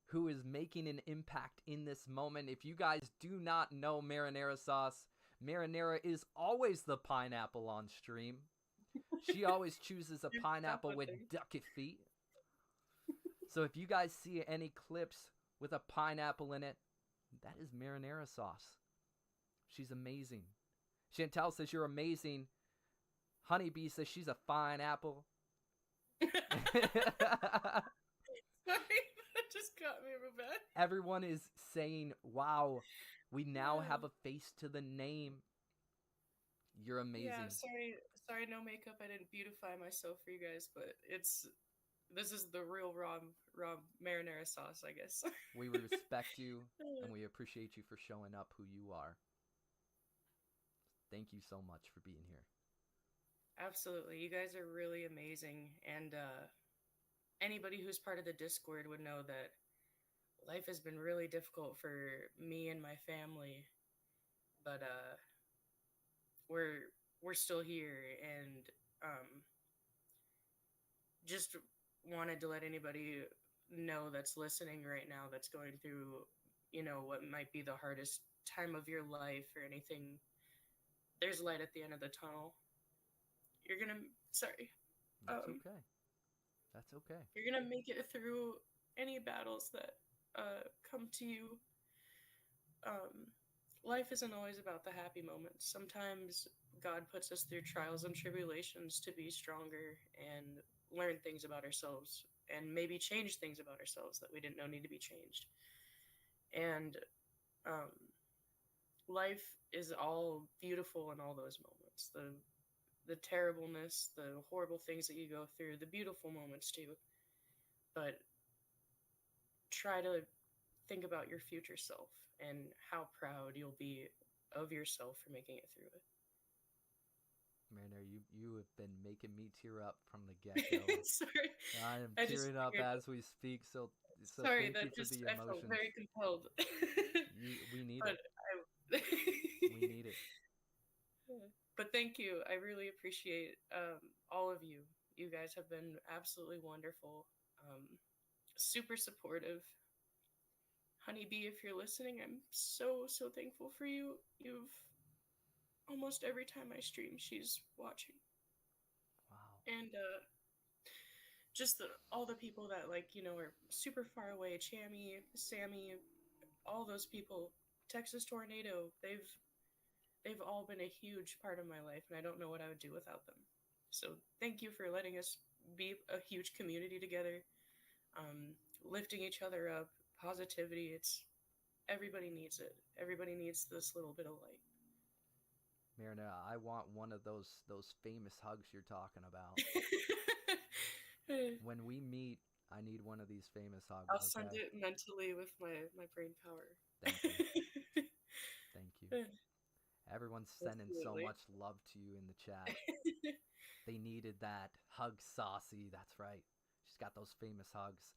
who is making an impact in this moment. If you guys do not know Marinara Sauce, Marinara is always the pineapple on stream. She always chooses a pineapple with ducky feet. So if you guys see any clips with a pineapple in it, that is Marinara Sauce. She's amazing. Chantel says you're amazing. Honeybee says she's a fine apple. Sorry, that just got me real bad. Everyone is saying, wow, we now have a face to the name. You're amazing. Yeah, sorry, no makeup. I didn't beautify myself for you guys, but this is the real raw marinara sauce, I guess. We respect you and we appreciate you for showing up who you are. Thank you so much for being here. Absolutely. You guys are really amazing. And anybody who's part of the Discord would know that life has been really difficult for me and my family. But we're still here, and just wanted to let anybody know that's listening right now that's going through, what might be the hardest time of your life or anything. There's light at the end of the tunnel. Sorry. That's okay. That's okay. You're gonna make it through any battles that come to you. Life isn't always about the happy moments. Sometimes God puts us through trials and tribulations to be stronger and learn things about ourselves and maybe change things about ourselves that we didn't know need to be changed. And life is all beautiful in all those moments. The terribleness, the horrible things that you go through, the beautiful moments too. But try to think about your future self and how proud you'll be of yourself for making it through it. Marinara, you have been making me tear up from the get-go. Sorry. I am tearing up as we speak, so sorry, thank you for the I felt emotions. very compelled. We need but it. We need it. But thank you. I really appreciate all of you. You guys have been absolutely wonderful. Super supportive. Honeybee, if you're listening, I'm so thankful for you. You've almost every time I stream, she's watching. Wow. And just all the people that are super far away. Chammy, Sammy, all those people. Texas Tornado. They've all been a huge part of my life, and I don't know what I would do without them. So thank you for letting us be a huge community together, lifting each other up, positivity. everybody needs it. Everybody needs this little bit of light. Marina, I want one of those famous hugs you're talking about. When we meet, I need one of these famous hugs. I'll Okay? send it mentally with my brain power. Thank you. Thank you. Everyone's sending so Absolutely. much love to you in the chat. They needed that hug, Saucy. That's right. She's got those famous hugs.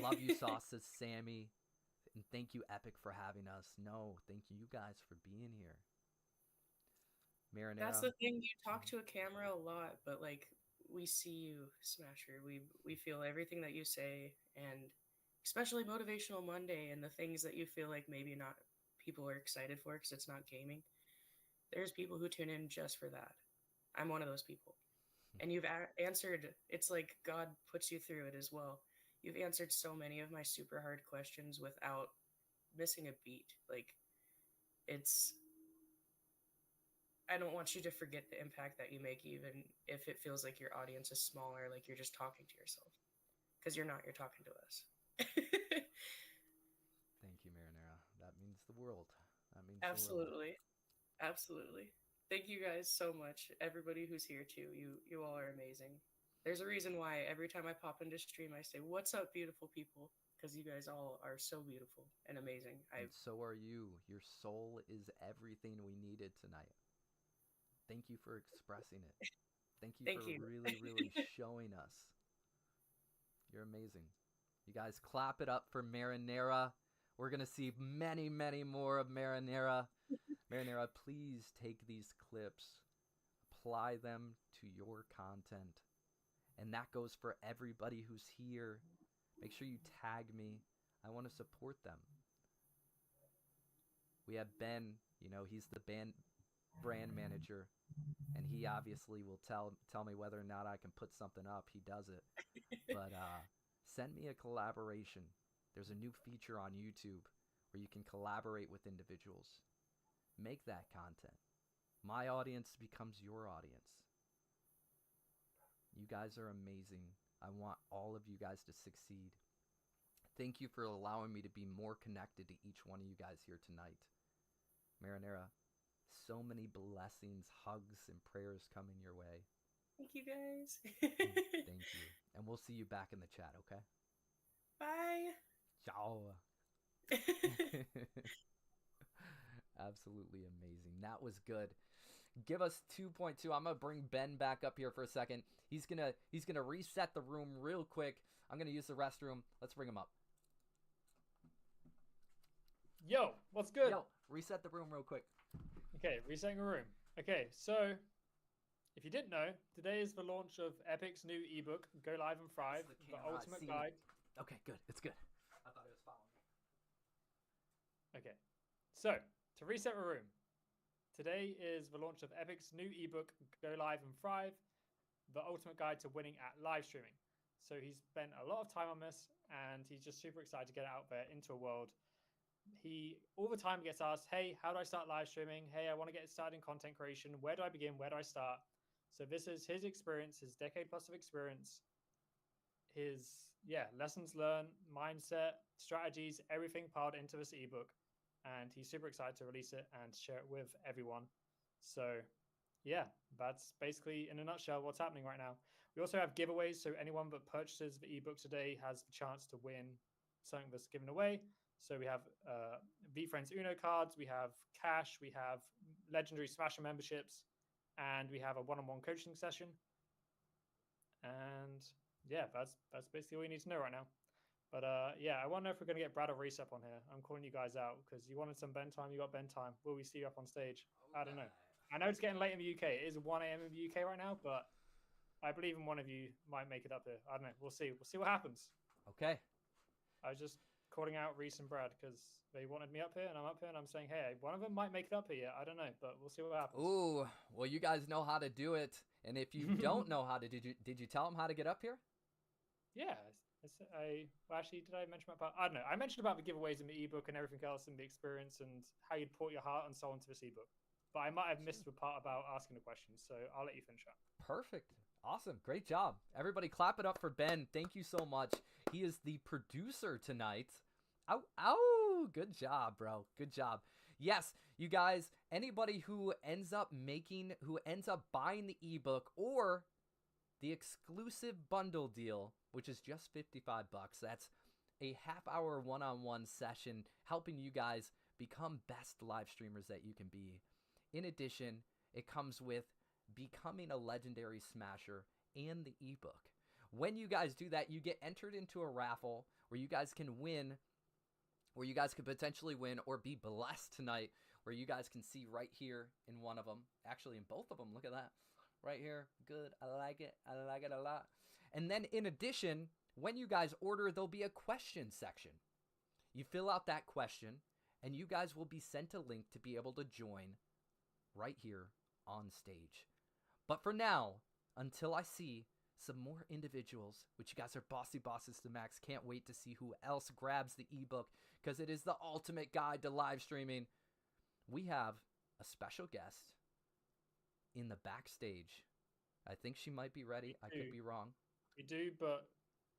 Love you, Sauce, says Sammy. And thank you, Epic, for having us. No, thank you guys for being here. Marinara. That's the thing. You talk to a camera a lot, but like we see you, Smasher. We feel everything that you say, and especially Motivational Monday and the things that you feel like maybe not people are excited for because it's not gaming. There's people who tune in just for that. I'm one of those people. And you've answered, it's like God puts you through it as well. You've answered so many of my super hard questions without missing a beat. Like, it's, I don't want you to forget the impact that you make, even if it feels like your audience is smaller, like you're just talking to yourself. Because you're not, you're talking to us. Thank you, Marinara. That means the world. That means Absolutely. Absolutely. Thank you guys so much. Everybody who's here too. You all are amazing. There's a reason why every time I pop into stream I say, "What's up, beautiful people?" Because you guys all are so beautiful and amazing. And so are you. Your soul is everything we needed tonight. Thank you for expressing it. Thank you for really, really showing us. You're amazing. You guys clap it up for Marinara. We're going to see many, many more of Marinara. Marinara, please take these clips, apply them to your content. And that goes for everybody who's here. Make sure you tag me. I want to support them. We have Ben, he's the brand manager, and he obviously will tell me whether or not I can put something up. He does it. But send me a collaboration. There's a new feature on YouTube where you can collaborate with individuals. Make that content. My audience becomes your audience. You guys are amazing. I want all of you guys to succeed. Thank you for allowing me to be more connected to each one of you guys here tonight. Marinara, so many blessings, hugs, and prayers coming your way. Thank you guys. Thank you. And we'll see you back in the chat, okay? Bye. Ciao. Absolutely amazing. That was good. Give us 2.2. I'm gonna bring Ben back up here for a second. He's gonna reset the room real quick. I'm gonna use the restroom. Let's bring him up. Yo, what's good? Yo, reset the room real quick. Okay, resetting the room. Okay, so if you didn't know, today is the launch of Epic's new ebook, Go Live and Thrive, the ultimate guide. Okay, good. It's good. I thought it was following me. Okay, so to reset the room, today is the launch of Epic's new ebook, Go Live and Thrive, the ultimate guide to winning at live streaming. So he's spent a lot of time on this, and he's just super excited to get it out there into a world. He all the time gets asked, hey, how do I start live streaming? Hey, I want to get started in content creation. Where do I begin? Where do I start? So this is his experience, his decade plus of experience, his lessons learned, mindset, strategies, everything piled into this ebook. And he's super excited to release it and share it with everyone. So yeah, that's basically in a nutshell what's happening right now. We also have giveaways. So anyone that purchases the ebook today has the chance to win something that's given away. So we have VFriends Uno cards, we have cash, we have legendary Smasher memberships, and we have a one-on-one coaching session. And yeah, that's basically all you need to know right now. But I wonder if we're going to get Brad or Reese up on here. I'm calling you guys out because you wanted some Ben time, you got Ben time. Will we see you up on stage? I don't know. I know it's getting late in the UK. It is 1 a.m. in the UK right now, but I believe in one of you might make it up here. I don't know. We'll see. We'll see what happens. Okay. I was just calling out Reese and Brad because they wanted me up here, and I'm up here, and I'm saying, hey, one of them might make it up here. I don't know, but we'll see what happens. Ooh, well, you guys know how to do it, and if you don't know how to, did you tell them how to get up here? Yeah, actually, did I mention about? I don't know. I mentioned about the giveaways in the ebook and everything else, and the experience, and how you'd port your heart and soul into this ebook. But I might have missed the part about asking the questions, so I'll let you finish up. Perfect. Awesome. Great job. Everybody clap it up for Ben. Thank you so much. He is the producer tonight. Ow, Good job, bro. Good job. Yes, you guys, anybody who ends up buying the ebook or the exclusive bundle deal, which is just $55, that's a half-hour one-on-one session helping you guys become best live streamers that you can be. In addition, it comes with becoming a legendary smasher and the ebook. When you guys do that, you get entered into a raffle where you guys can win, where you guys could potentially win or be blessed tonight, where you guys can see right here in one of them, actually in both of them. Look at that right here. Good. I like it. I like it a lot. And then in addition, when you guys order, there'll be a question section. You fill out that question and you guys will be sent a link to be able to join right here on stage. But for now, until I see some more individuals, which you guys are bossy bosses to max, can't wait to see who else grabs the ebook because it is the ultimate guide to live streaming. We have a special guest in the backstage. I think she might be ready. I could be wrong. We do, but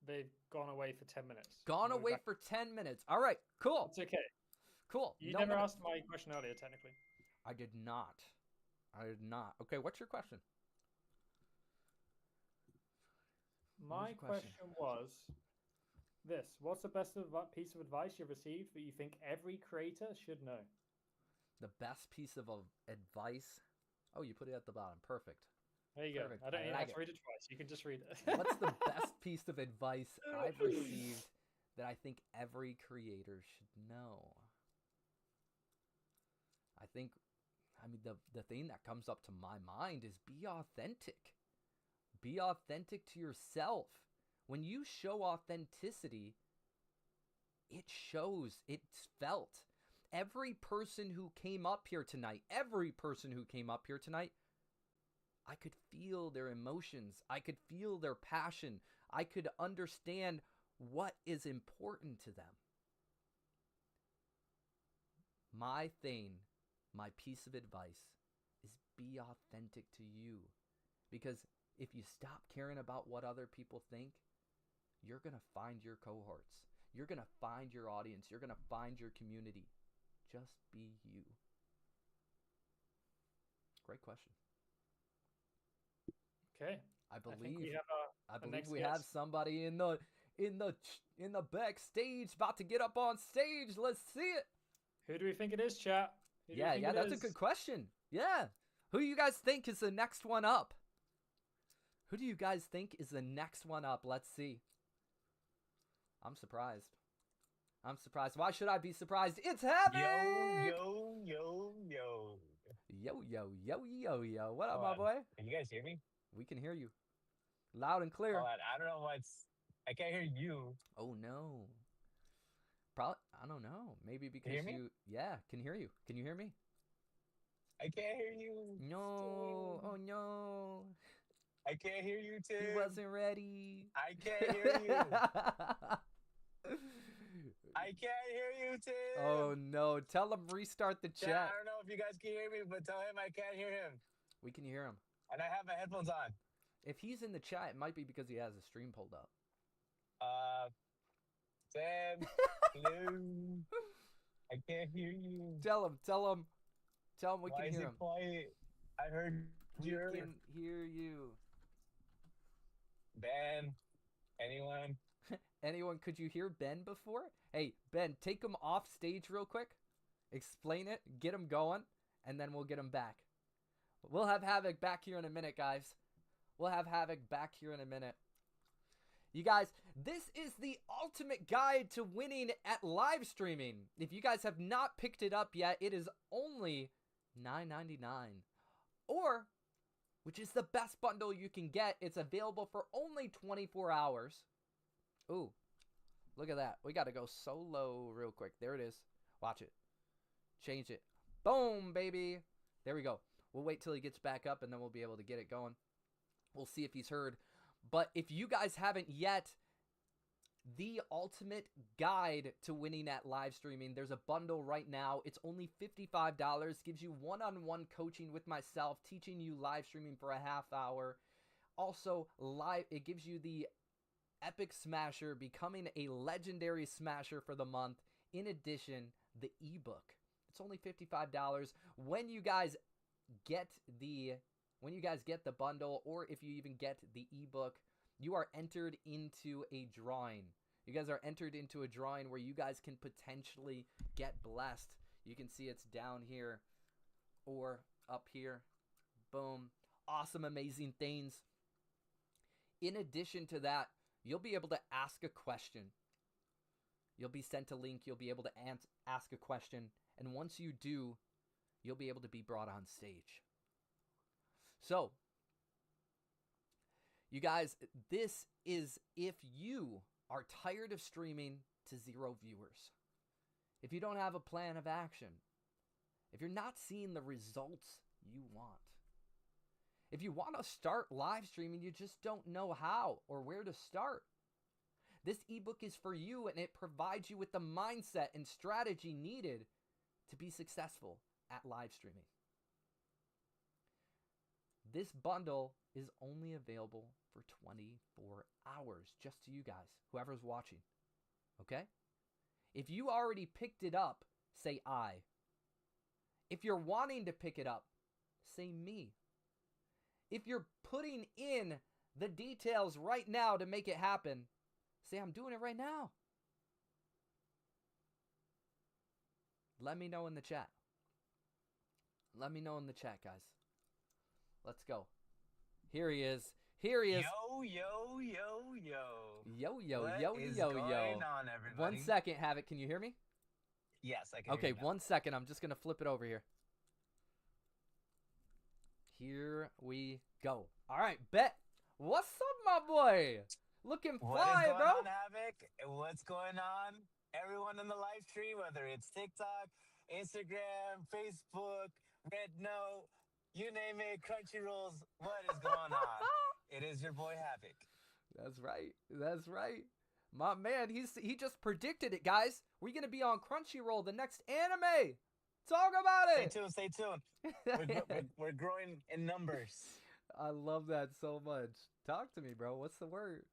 they've gone away for 10 minutes. Gone away for 10 minutes. All right, cool. It's okay. Cool. You never asked my question earlier, technically. I did not. Okay, what's your question? My question was this. What's the best piece of advice you've received that you think every creator should know? The best piece of advice? Oh, you put it at the bottom. Perfect. There you Perfect. go. I don't even have to read it twice. You can just read it. What's the best piece of advice I've received that I think every creator should know? I mean, the thing that comes up to my mind is be authentic. Be authentic to yourself. When you show authenticity, it shows, it's felt. Every person who came up here tonight, I could feel their emotions. I could feel their passion. I could understand what is important to them. My piece of advice is be authentic to you. Because if you stop caring about what other people think, you're going to find your cohorts. You're going to find your audience. You're going to find your community. Just be you. Great question. Okay. I believe we have somebody in the backstage about to get up on stage. Let's see it. Who do we think it is, chat? Yeah, that's a good question. Yeah. Who do you guys think is the next one up? Who do you guys think is the next one up? Let's see. I'm surprised. Why should I be surprised? It's Havoc! Yo. Yo. What up, my boy? Can you guys hear me? We can hear you. Loud and clear. I don't know I can't hear you. Oh, no. Probably, I don't know. Maybe because yeah, can hear you. Can you hear me? I can't hear you. No. Oh, no. I can't hear you, Tim. He wasn't ready. I can't hear you. I can't hear you, Tim. Oh, no. Tell him restart the chat. I don't know if you guys can hear me, but tell him I can't hear him. We can hear him. And I have my headphones on. If he's in the chat, it might be because he has a stream pulled up. Sam, hello. I can't hear you. Tell him we Why can is hear it him. quiet? I heard We you earlier. can hear you. Ben, anyone? Anyone, could you hear Ben before? Hey, Ben, take him off stage real quick. Explain it, get him going, and then we'll get him back. We'll have Havoc back here in a minute, guys. We'll have Havoc back here in a minute. You guys, this is the ultimate guide to winning at live streaming. If you guys have not picked it up yet, it is only $9.99. Or, which is the best bundle you can get, it's available for only 24 hours. Ooh, look at that. We got to go so low real quick. There it is. Watch it. Change it. Boom, baby. There we go. We'll wait till he gets back up and then we'll be able to get it going. We'll see if he's heard. But if you guys haven't yet, the ultimate guide to winning at live streaming, there's a bundle right now. It's only $55. Gives you one-on-one coaching with myself, teaching you live streaming for a half hour. Also, it gives you the Epic Smasher, becoming a legendary smasher for the month. In addition, the ebook. It's only $55 when you guys get the bundle, or if you even get the ebook, you are entered into a drawing. You guys are entered into a drawing where you guys can potentially get blessed. You can see it's down here or up here. Boom. Awesome, amazing things. In addition to that, you'll be able to ask a question. You'll be sent a link. You'll be able to ask a question. And once you do, you'll be able to be brought on stage. So, you guys, this is if you are tired of streaming to 0 viewers. If you don't have a plan of action. If you're not seeing the results you want. If you want to start live streaming, you just don't know how or where to start. This ebook is for you, and it provides you with the mindset and strategy needed to be successful at live streaming. This bundle is only available for 24 hours, just to you guys, whoever's watching. Okay? If you already picked it up, say I. If you're wanting to pick it up, say me. If you're putting in the details right now to make it happen, say I'm doing it right now. Let me know in the chat. Let me know in the chat, guys. Let's go. Here he is. Here he is. Yo, yo, yo, yo. Yo, yo, What yo, is yo, going yo. on, everybody? 1 second, Havoc. Can you hear me? Yes, I can. Okay, hear you now. 1 second. I'm just going to flip it over here. Here we go. All right, bet. What's up, my boy? Looking What fly, is going bro. on, Havoc? What's going on? Everyone in the live stream, whether it's TikTok, Instagram, Facebook, Red Note, you name it, Crunchyrolls, what is going on? It is your boy Havoc. That's right. That's right. My man, he just predicted it, guys. We're going to be on Crunchyroll, the next anime. Talk about Stay it. tuned, stay tuned. We're growing in numbers. I love that so much. Talk to me, bro. What's the word?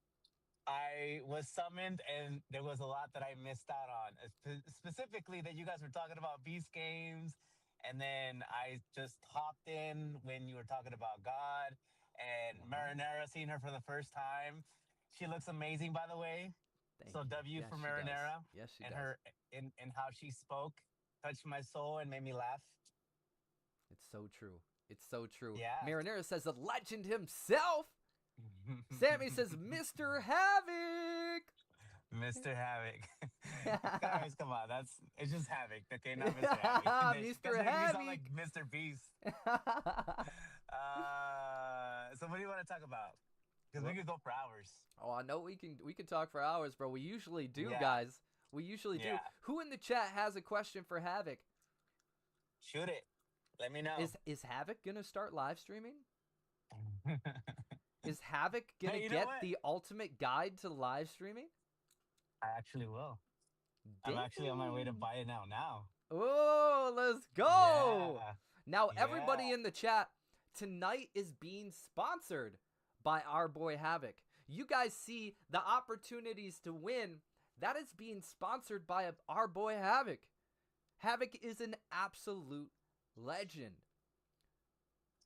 I was summoned, and there was a lot that I missed out on. Specifically, that you guys were talking about Beast Games, and then I just hopped in when you were talking about God and Marinara. Seeing her for the first time, she looks amazing, by the way. Thank So you. W Yes, for she does. Marinara, Yes, she and does. her and how she spoke touched my soul and made me laugh. It's so true. It's so true. Yeah. Marinara says the legend himself. Sammy says Mr. Havoc. Mr. Havoc. Guys, come on. It's just Havoc. Okay, not Mr. Havoc. Mr. Doesn't make me Havoc. sound like Mr. Beast. So what do you want to talk about? Because we could go for hours. Oh, I know we can talk for hours, bro. We usually do, Yeah. guys. We usually do. Yeah. Who in the chat has a question for Havoc? Shoot it. Let me know. Is Havoc gonna start live streaming? Is Havoc gonna Hey, you know get what? the ultimate guide to live streaming? I actually will. I'm actually on my way to buy it now. Oh, let's go. Yeah. Now, everybody Yeah. in the chat, tonight is being sponsored by our boy Havoc. You guys see the opportunities to win. That is being sponsored by our boy Havoc. Havoc is an absolute legend.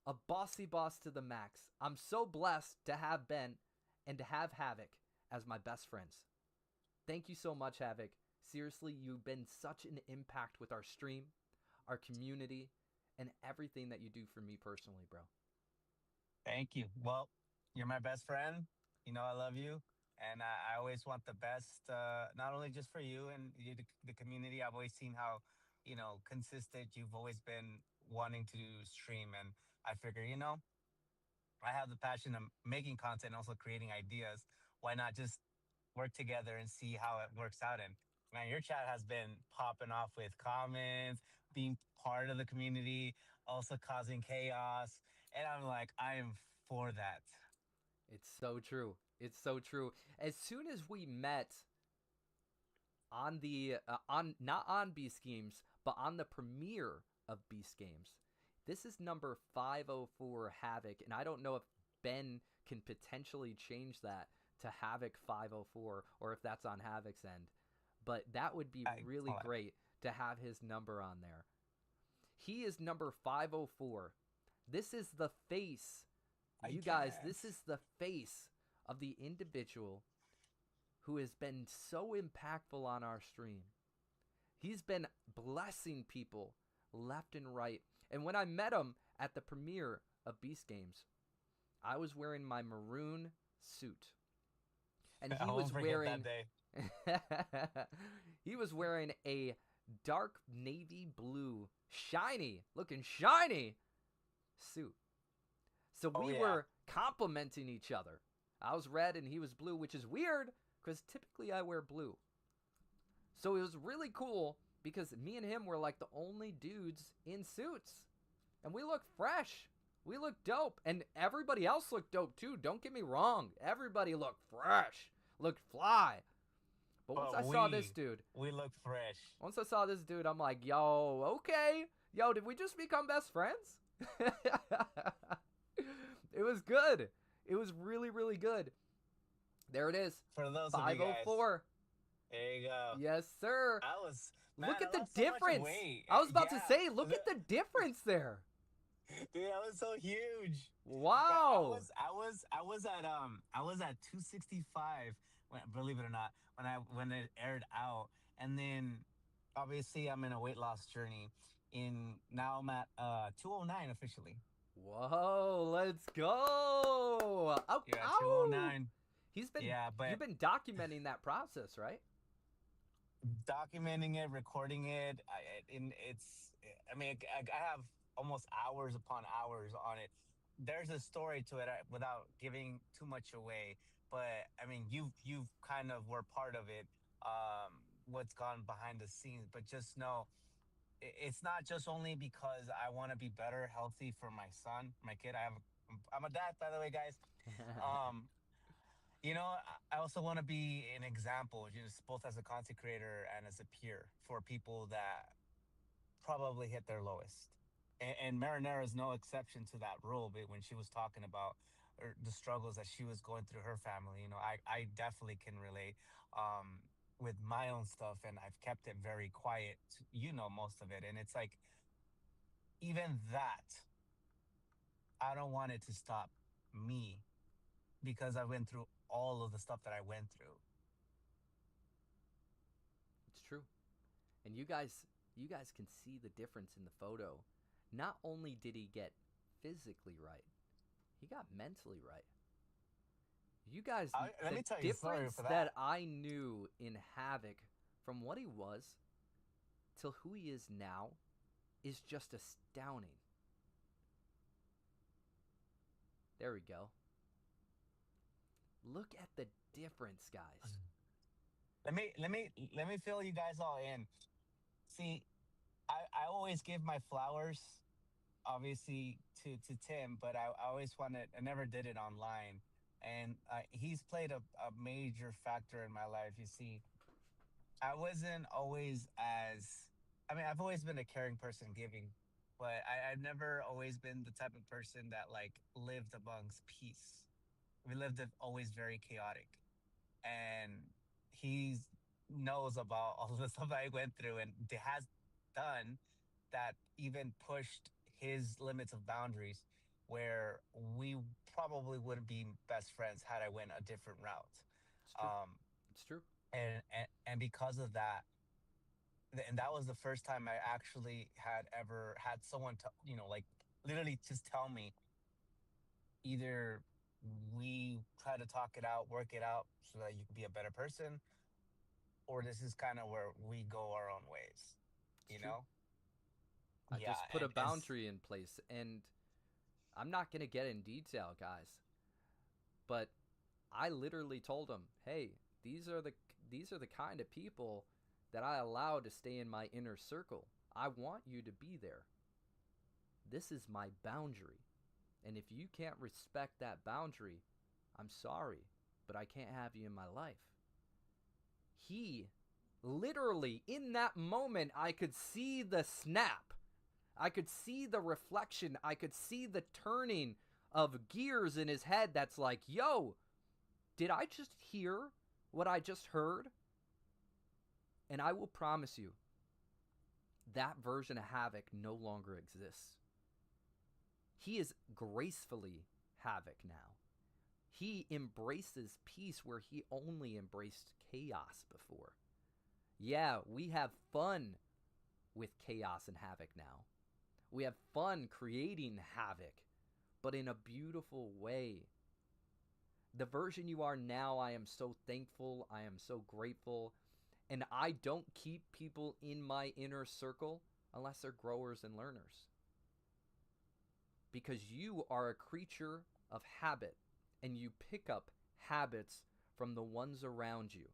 A bossy boss to the max. I'm so blessed to have Ben and to have Havoc as my best friends. Thank you so much, Havoc. Seriously, you've been such an impact with our stream, our community, and everything that you do for me personally, bro. Thank you. Well, you're my best friend. You know I love you. And I always want the best, not only just for you and the community. I've always seen how, consistent you've always been wanting to stream. And I figure, I have the passion of making content and also creating ideas. Why not just work together and see how it works out? And man, your chat has been popping off with comments, being part of the community, also causing chaos. And I'm like, I am for that. It's so true. It's so true. As soon as we met on the not on Beast Games, but on the premiere of Beast Games, this is number 504 Havoc, and I don't know if Ben can potentially change that to Havoc 504 or if that's on Havoc's end. but that would be really Excellent. great to have his number on there. He is number 504. This is the face. You guys, this is the face of the individual who has been so impactful on our stream. He's been blessing people left and right. And when I met him at the premiere of Beast Games, I was wearing my maroon suit. And he was wearing he was wearing a dark navy blue, looking shiny suit. So we were complimenting each other. I was red and he was blue, which is weird because typically I wear blue. So it was really cool because me and him were like the only dudes in suits. And we looked fresh. We looked dope. And everybody else looked dope too. Don't get me wrong. Everybody looked fresh. Looked fly. But once I saw this dude. We looked fresh. Once I saw this dude, I'm like, yo, okay. Yo, did we just become best friends? It was good. It was really, really good. There it is. For those of you guys. 504. There you go. Yes, sir. Man, look at I the lost so much difference. weight. I was about to say, look at the difference there. Dude, that was so huge. Wow. I was at 265 believe it or not, when it aired out. And then obviously I'm in a weight loss journey. Now I'm at 209 officially. Whoa, let's go. Oh, Yeah, 209. You've been documenting that process, right? Documenting it, recording it. I have almost hours upon hours on it. There's a story to it without giving too much away. But I mean, you've kind of were part of it. What's gone behind the scenes, but just know it's not just only because I want to be better, healthy for my son, my kid. I'm a dad, by the way, guys. I also want to be an example, just both as a content creator and as a peer for people that probably hit their lowest. And Marinera is no exception to that rule. But when she was talking about the struggles that she was going through her family, I definitely can relate with my own stuff, and I've kept it very quiet. Most of it, and it's like even that. I don't want it to stop me because I went through all of the stuff that I went through. It's true. And you guys can see the difference in the photo. Not only did he get physically right, he got mentally right. You guys, let me tell you a story difference for that that. I knew in Havoc from what he was till who he is now is just astounding. There we go. Look at the difference, guys. Let me fill you guys all in. See, I always give my flowers, obviously, to Tim, but I always I never did it online. And he's played a major factor in my life. You see, I wasn't always I've always been a caring person, giving, but I've never always been the type of person that lived amongst peace. We lived it always very chaotic. And he knows about all the stuff I went through and has done that even pushed his limits of boundaries where we probably wouldn't be best friends had I went a different route. It's true. And because of that, and that was the first time I actually had ever had someone literally just tell me, either we try to talk it out, work it out so that you can be a better person, or this is kind of where we go our own ways, you know? I just put a boundary in place, and I'm not going to get in detail, guys, but I literally told him, hey, these are the kind of people that I allow to stay in my inner circle. I want you to be there. This is my boundary. And if you can't respect that boundary, I'm sorry, but I can't have you in my life. He literally, in that moment, I could see the snap. I could see the reflection. I could see the turning of gears in his head that's like, yo, did I just hear what I just heard? And I will promise you, that version of Havoc no longer exists. He is gracefully Havoc now. He embraces peace where he only embraced chaos before. Yeah, we have fun with chaos and Havoc now. We have fun creating havoc, but in a beautiful way. The version you are now, I am so thankful. I am so grateful. And I don't keep people in my inner circle unless they're growers and learners. Because you are a creature of habit, and you pick up habits from the ones around you.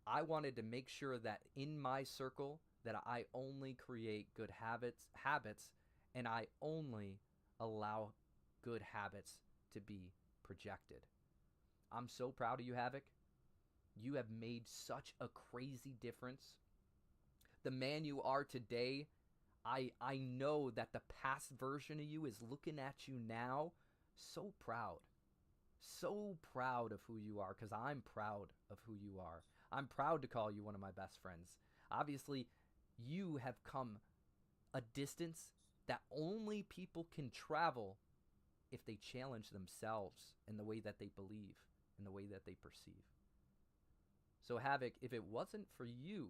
I wanted to make sure that in my circle that I only create good habits, and I only allow good habits to be projected. I'm so proud of you, Havoc. You have made such a crazy difference. The man you are today, I know that the past version of you is looking at you now so proud. So proud of who you are, because I'm proud of who you are. I'm proud to call you one of my best friends. Obviously, you have come a distance that only people can travel if they challenge themselves in the way that they believe, in the way that they perceive. So Havoc, if it wasn't for you,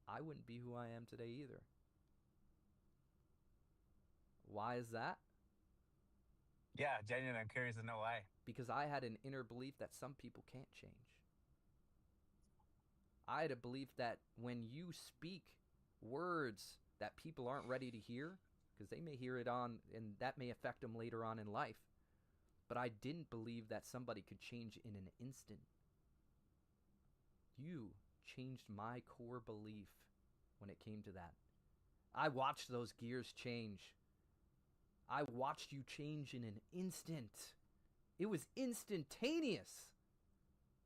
I wouldn't be who I am today either. Why is that? Yeah, genuinely, I'm curious to know why. Because I had an inner belief that some people can't change. I had a belief that when you speak words that people aren't ready to hear, because they may hear it on, and that may affect them later on in life, but I didn't believe that somebody could change in an instant. You changed my core belief when it came to that. I watched those gears change. I watched you change in an instant. It was instantaneous,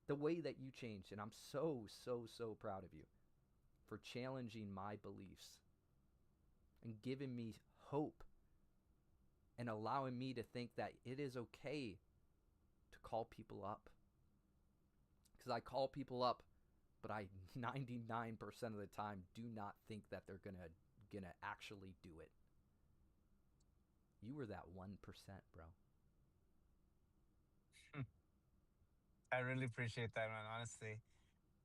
the way that you changed. And I'm so, so, so proud of you for challenging my beliefs and giving me hope and allowing me to think that it is okay to call people up. Because I call people up, but I 99% of the time do not think that they're gonna actually do it. You were that 1%, bro. I really appreciate that, man. Honestly,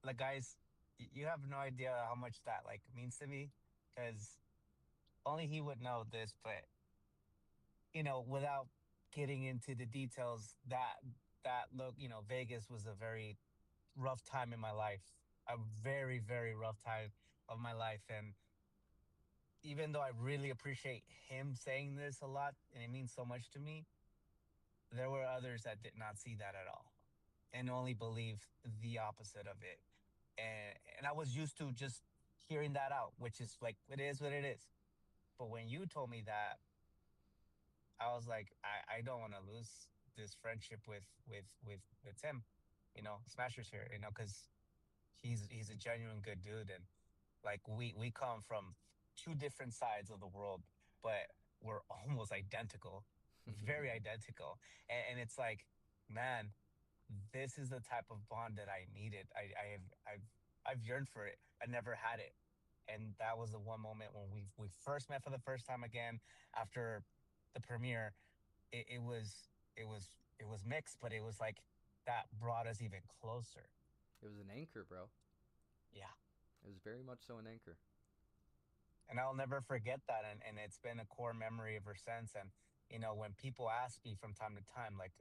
like, guys, you have no idea how much that like means to me, because only he would know this. But without getting into the details, that look, Vegas was a very rough time in my life, a very, very rough time of my life, and even though I really appreciate him saying this a lot, and it means so much to me, there were others that did not see that at all and only believed the opposite of it. And I was used to just hearing that out, which is like, it is what it is. But when you told me that, I was like, I don't want to lose this friendship with Tim, Smashers here, because he's a genuine good dude, and like we come from two different sides of the world, but we're almost identical, very identical, and it's like, man, this is the type of bond that I needed. I've yearned for it. I never had it, and that was the one moment when we first met for the first time again after the premiere. It was mixed, but it was like that brought us even closer. It was an anchor, bro. Yeah. It was very much so an anchor. And I'll never forget that, and it's been a core memory ever since. And when people ask me from time to time, like,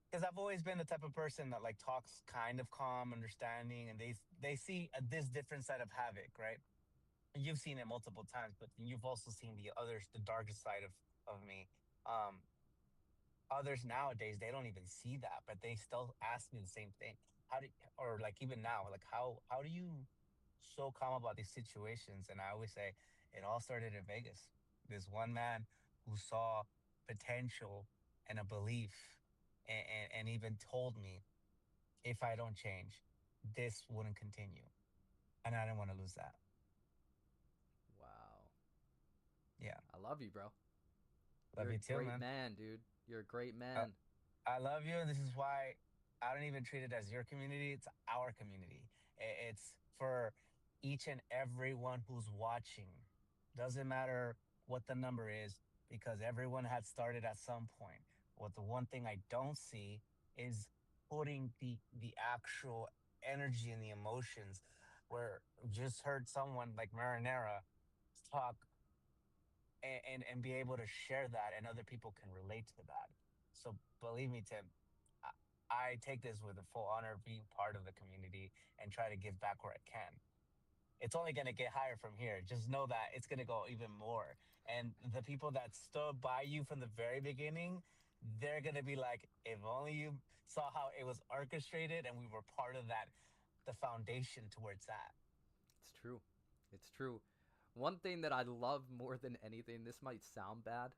because I've always been the type of person that like talks kind of calm, understanding, and they see this different side of Havoc, right? And you've seen it multiple times, but you've also seen the darkest side of me. Um, Others nowadays, they don't even see that, but they still ask me the same thing. Or like even now, like how do you so calm about these situations? And I always say it all started in Vegas. This one man who saw potential and a belief, and even told me if I don't change, this wouldn't continue, and I didn't want to lose that. Wow. Yeah, I love you, bro. love You're you a too, great man. man, dude. You're a great man. I love you. This is why I don't even treat it as your community. It's our community. It's for each and every one who's watching. Doesn't matter what the number is because everyone had started at some point. What the one thing I don't see is putting the actual energy and the emotions where just heard someone like Marinera talk and be able to share that and other people can relate to that. So believe me, Tim, I take this with a full honor of being part of the community and try to give back where I can. It's only going to get higher from here. Just know that it's going to go even more. And the people that stood by you from the very beginning, they're going to be like, if only you saw how it was orchestrated and we were part of that, the foundation towards that. It's true. It's true. One thing that I love more than anything, this might sound bad,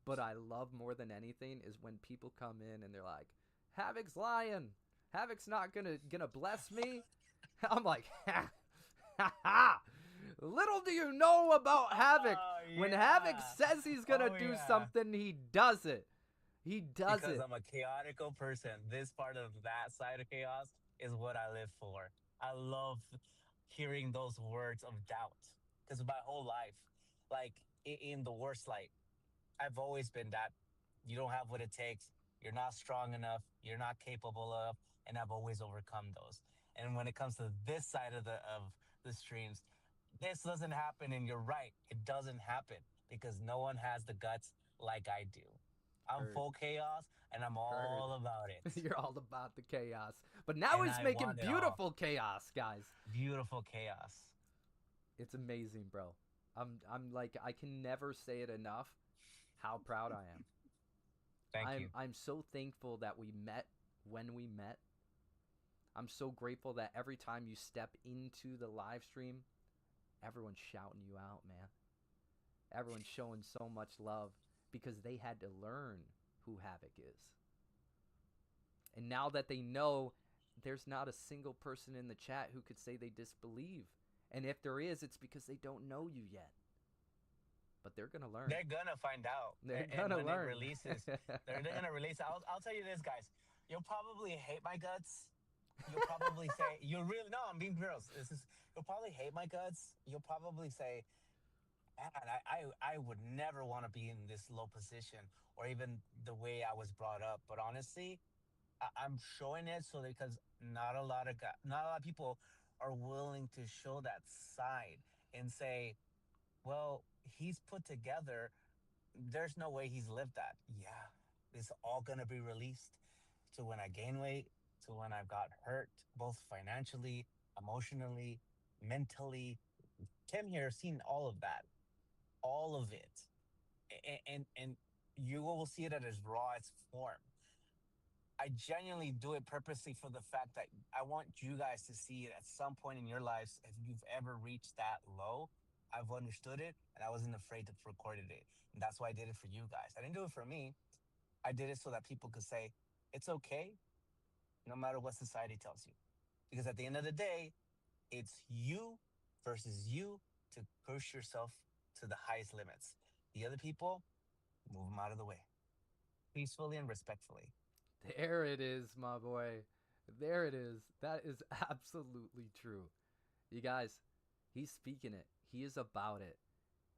but I love more than anything is when people come in and they're like, Havoc's lying. Havoc's not gonna bless me. I'm like, ha ha ha. Little do you know about Havoc. Oh, When yeah. Havoc says he's gonna Oh, do yeah. something, he does it. He does Because it. I'm a chaotical person. This part of that side of chaos is what I live for. I love hearing those words of doubt because my whole life, like in the worst light, I've always been that you don't have what it takes, you're not strong enough, you're not capable of, and I've always overcome those. And when it comes to this side of the streams, this doesn't happen, and you're right, it doesn't happen because no one has the guts like I do. I'm Heard. full chaos, and I'm Heard. all about it. You're all about the chaos. But now And he's I making want it all. beautiful chaos, guys. Beautiful chaos. It's amazing, bro. I'm like I can never say it enough how proud I am. Thank you. I'm so thankful that we met when we met. I'm so grateful that every time you step into the live stream, everyone's shouting you out, man. Everyone's showing so much love because they had to learn who Havoc is. And now that they know, there's not a single person in the chat who could say they disbelieve. And if there is, it's because they don't know you yet. But they're going to learn. They're gonna find out. They're And going to when learn. it releases, they're gonna release. I'll tell you this, guys. You'll probably hate my guts. You'll probably say you really no. I'm being real. You'll probably hate my guts. You'll probably say, "Man, I would never want to be in this low position or even the way I was brought up." But honestly, I'm showing it so because not a lot of people are willing to show that side and say, "Well, he's put together. There's no way he's lived that." Yeah, it's all gonna be released to when I gain weight, to when I got hurt, both financially, emotionally, mentally. Tim here has seen all of that, all of it, and you will see it at its rawest form. I genuinely do it purposely for the fact that I want you guys to see it at some point in your lives. If you've ever reached that low, I've understood it and I wasn't afraid to record it. And that's why I did it for you guys. I didn't do it for me. I did it so that people could say, it's okay, no matter what society tells you. Because at the end of the day, it's you versus you to push yourself to the highest limits. The other people, move them out of the way, peacefully and respectfully. There it is, my boy. There it is. That is absolutely true. You guys, he's speaking it. He is about it.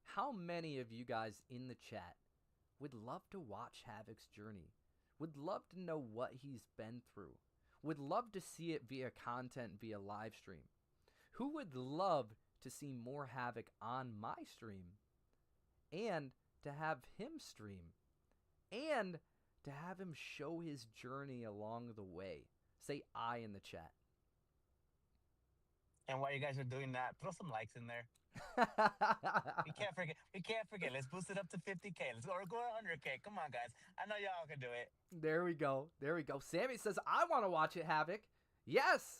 How many of you guys in the chat would love to watch Havoc's journey? Would love to know what he's been through? Would love to see it via content, via live stream? Who would love to see more Havoc on my stream? And to have him stream? And to have him show his journey along the way? Say I in the chat. And while you guys are doing that, throw some likes in there. We can't forget. We can't forget. Let's boost it up to 50K. Let's go. Or go 100K. Come on, guys. I know y'all can do it. There we go. There we go. Sammy says, I want to watch it, Havoc. Yes.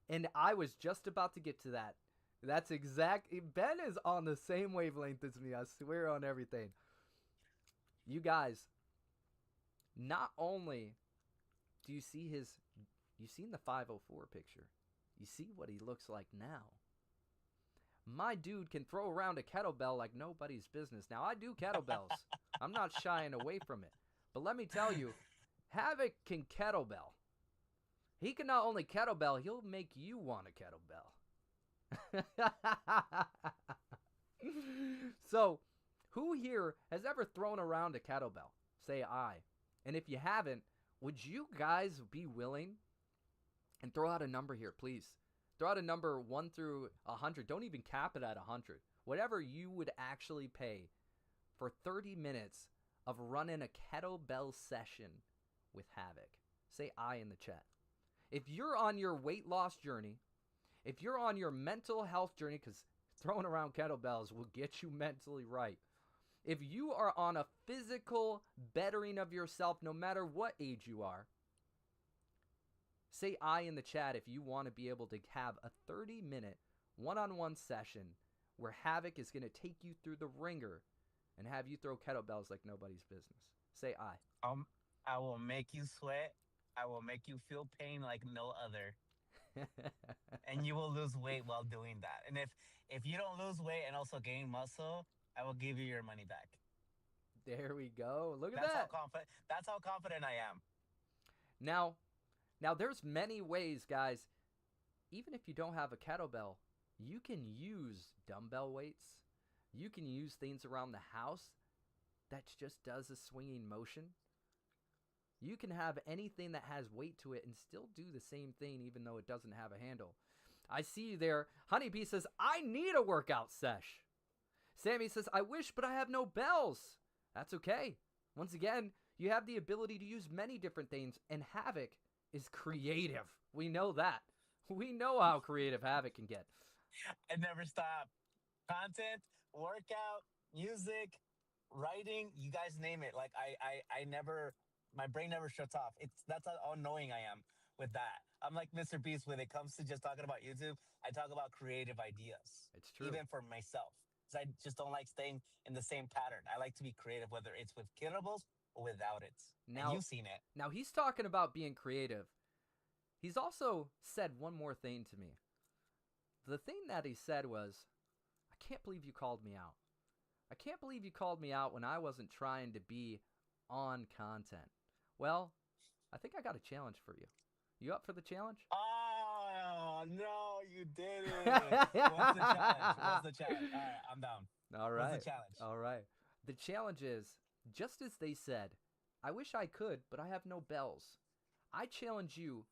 And I was just about to get to that. That's exact. Ben is on the same wavelength as me. I swear on everything. You guys, not only do you see you've seen the 504 picture. You see what he looks like now. My dude can throw around a kettlebell like nobody's business. Now, I do kettlebells. I'm not shying away from it. But let me tell you, Havoc can kettlebell. He can not only kettlebell, he'll make you want a kettlebell. So, who here has ever thrown around a kettlebell? Say I. And if you haven't, would you guys be willing? And throw out a number here, please. Throw out a number 1 through 100. Don't even cap it at 100. Whatever you would actually pay for 30 minutes of running a kettlebell session with Havoc. Say I in the chat. If you're on your weight loss journey, if you're on your mental health journey, because throwing around kettlebells will get you mentally right. If you are on a physical bettering of yourself, no matter what age you are, say I in the chat if you want to be able to have a 30-minute one-on-one session where Havoc is going to take you through the ringer and have you throw kettlebells like nobody's business. Say I. I will make you sweat. I will make you feel pain like no other. And you will lose weight while doing that. And if you don't lose weight and also gain muscle, I will give you your money back. There we go. Look at That's that. That's how confident I am. Now there's many ways, guys. Even if you don't have a kettlebell, you can use dumbbell weights. You can use things around the house that just does a swinging motion. You can have anything that has weight to it and still do the same thing even though it doesn't have a handle. I see you there. Honeybee says, I need a workout sesh. Sammy says, I wish, but I have no bells. That's okay. Once again, you have the ability to use many different things, and Havoc is creative. We know that. We know how creative Havoc can get. I never stop. Content, workout, music, writing, you guys name it. Like I never, my brain never shuts off. That's how annoying I am with that. I'm like Mr. Beast when it comes to just talking about YouTube. I talk about creative ideas. It's true. Even for myself. Because I just don't like staying in the same pattern. I like to be creative, whether it's with kettlebells or without it. Now, and you've seen it. Now he's talking about being creative. He's also said one more thing to me. The thing that he said was, I can't believe you called me out. I can't believe you called me out when I wasn't trying to be on content. Well, I think I got a challenge for you. You up for the challenge? Oh, no, you didn't. What's the challenge? What's the challenge? All right, I'm down. All right. What's the challenge? All right. The challenge is, just as they said, I wish I could, but I have no bells. I challenge you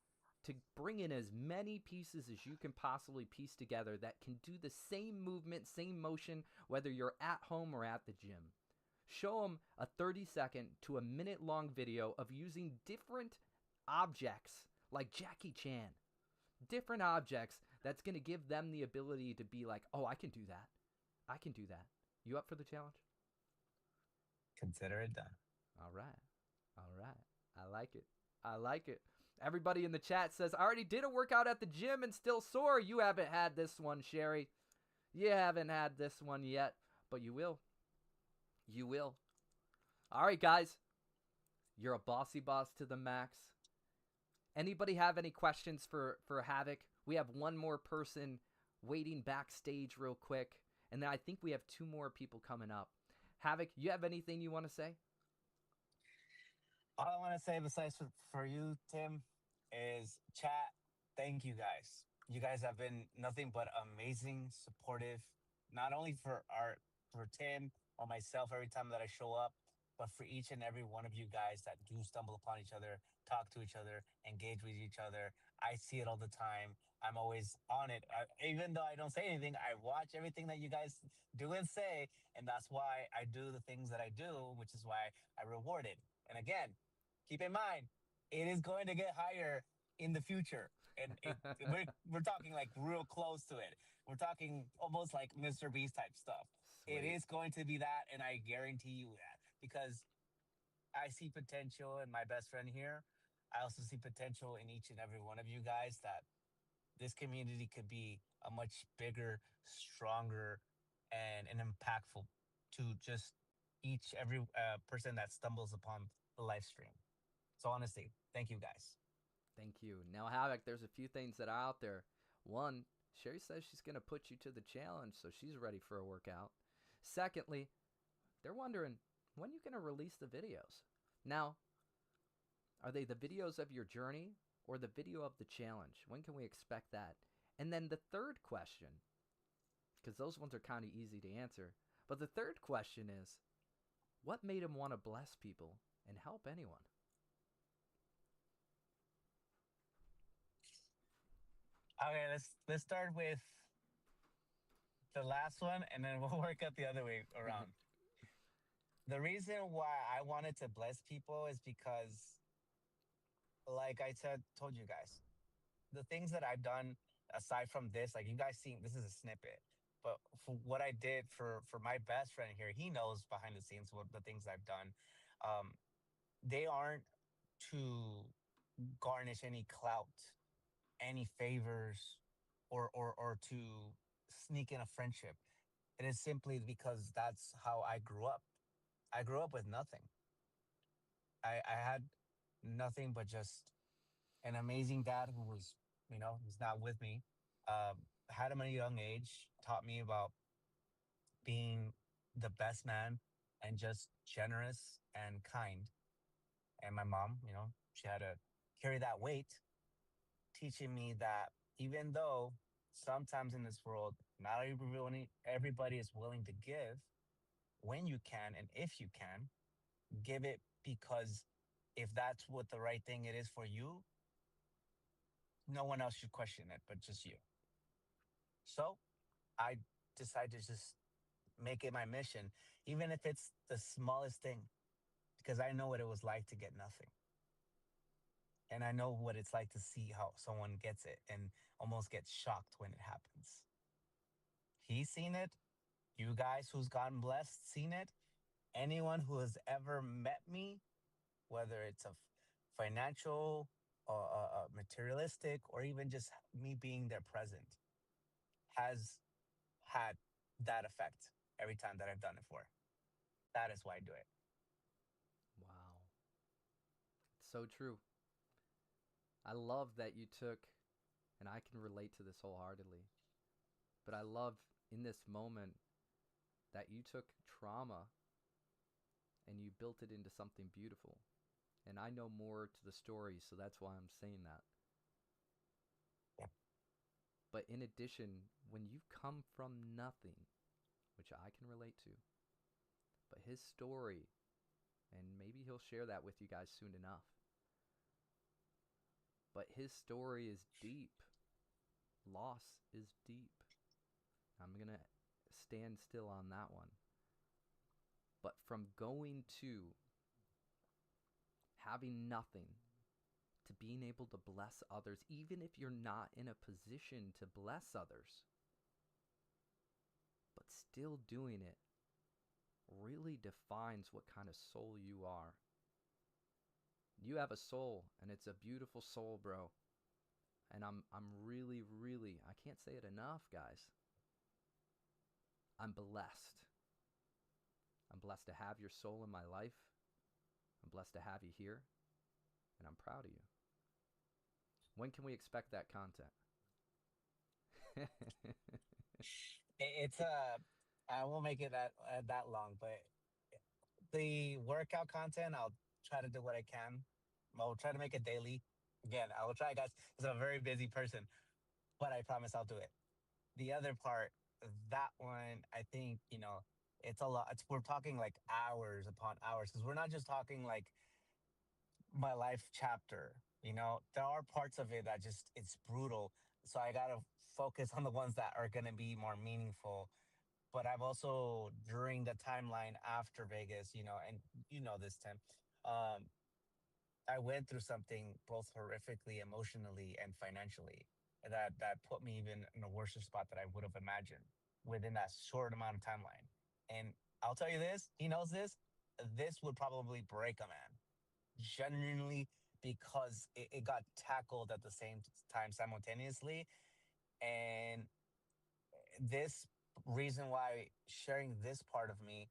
to bring in as many pieces as you can possibly piece together that can do the same movement, same motion, whether you're at home or at the gym. Show them a 30-second to a minute-long video of using different objects, like Jackie Chan. Different objects that's going to give them the ability to be like, oh, I can do that. I can do that. You up for the challenge? Consider it done. All right. All right. I like it. I like it. Everybody in the chat says, I already did a workout at the gym and still sore. You haven't had this one, Sherry. You haven't had this one yet, but you will. You will. All right, guys. You're a bossy boss to the max. Anybody have any questions for Havoc? We have one more person waiting backstage real quick, and then I think we have 2 more people coming up. Havoc, you have anything you want to say? All I want to say besides for you, Tim, is chat, thank you guys. You guys have been nothing but amazing, supportive, not only for Tim or myself every time that I show up, but for each and every one of you guys that do stumble upon each other, talk to each other, engage with each other. I see it all the time. I'm always on it. Even though I don't say anything, I watch everything that you guys do and say, and that's why I do the things that I do, which is why I reward it. And again, keep in mind, it is going to get higher in the future. And we're talking like real close to it. We're talking almost like Mr. Beast type stuff. Sweet. It is going to be that, and I guarantee you that. Because I see potential in my best friend here. I also see potential in each and every one of you guys that this community could be a much bigger, stronger, and impactful to just every person that stumbles upon the live stream. So honestly, thank you guys. Thank you. Now, Havoc, there's a few things that are out there. One, Sherry says she's going to put you to the challenge, so she's ready for a workout. Secondly, they're wondering, when are you going to release the videos? Now, are they the videos of your journey or the video of the challenge? When can we expect that? And then the third question, because those ones are kind of easy to answer, but the third question is, what made him want to bless people and help anyone? Okay, let's start with the last one, and then we'll work out the other way around. The reason why I wanted to bless people is because, like I said, told you guys, the things that I've done aside from this, like you guys seeing, this is a snippet. But for what I did for my best friend here, he knows behind the scenes what the things I've done. Um, they aren't to garnish any clout, any favors, or to sneak in a friendship. It is simply because that's how I grew up. I grew up with nothing. I had nothing but just an amazing dad who was, he's not with me. Had him at a young age, taught me about being the best man and just generous and kind. And my mom, she had to carry that weight, teaching me that even though sometimes in this world, not everybody is willing to give, when you can and if you can, give it because if that's what the right thing it is for you, no one else should question it but just you. So I decided to just make it my mission, even if it's the smallest thing, because I know what it was like to get nothing. And I know what it's like to see how someone gets it and almost gets shocked when it happens. He's seen it. You guys who's gotten blessed, seen it. Anyone who has ever met me, whether it's a financial, materialistic, or even just me being there present, has had that effect every time that I've done it for. That is why I do it. Wow. So true. I love that you took, and I can relate to this wholeheartedly, but I love in this moment that you took trauma and you built it into something beautiful. And I know more to the story, so that's why I'm saying that. Yep. But in addition, when you come from nothing, which I can relate to, but his story, and maybe he'll share that with you guys soon enough. But his story is deep. Loss is deep. I'm going to stand still on that one. But from going to having nothing to being able to bless others, even if you're not in a position to bless others, but still doing it really defines what kind of soul you are. You have a soul, and it's a beautiful soul, bro. And I'm really, really, I can't say it enough, guys. I'm blessed. I'm blessed to have your soul in my life. I'm blessed to have you here. And I'm proud of you. When can we expect that content? It's I won't make it that long, but the workout content, I'll try to do what I can. I'll try to make it daily. Again, I will try, guys, because I'm a very busy person, but I promise I'll do it. The other part, that one, I think, it's a lot. We're talking like hours upon hours, because we're not just talking like my life chapter. There are parts of it that just it's brutal. So I gotta focus on the ones that are gonna be more meaningful. But I've also during the timeline after Vegas, and this time, um, I went through something both horrifically, emotionally, and financially that put me even in a worse spot that I would have imagined within that short amount of timeline. And I'll tell you this, he knows this. This would probably break a man, genuinely, because it got tackled at the same time simultaneously. And this reason why sharing this part of me,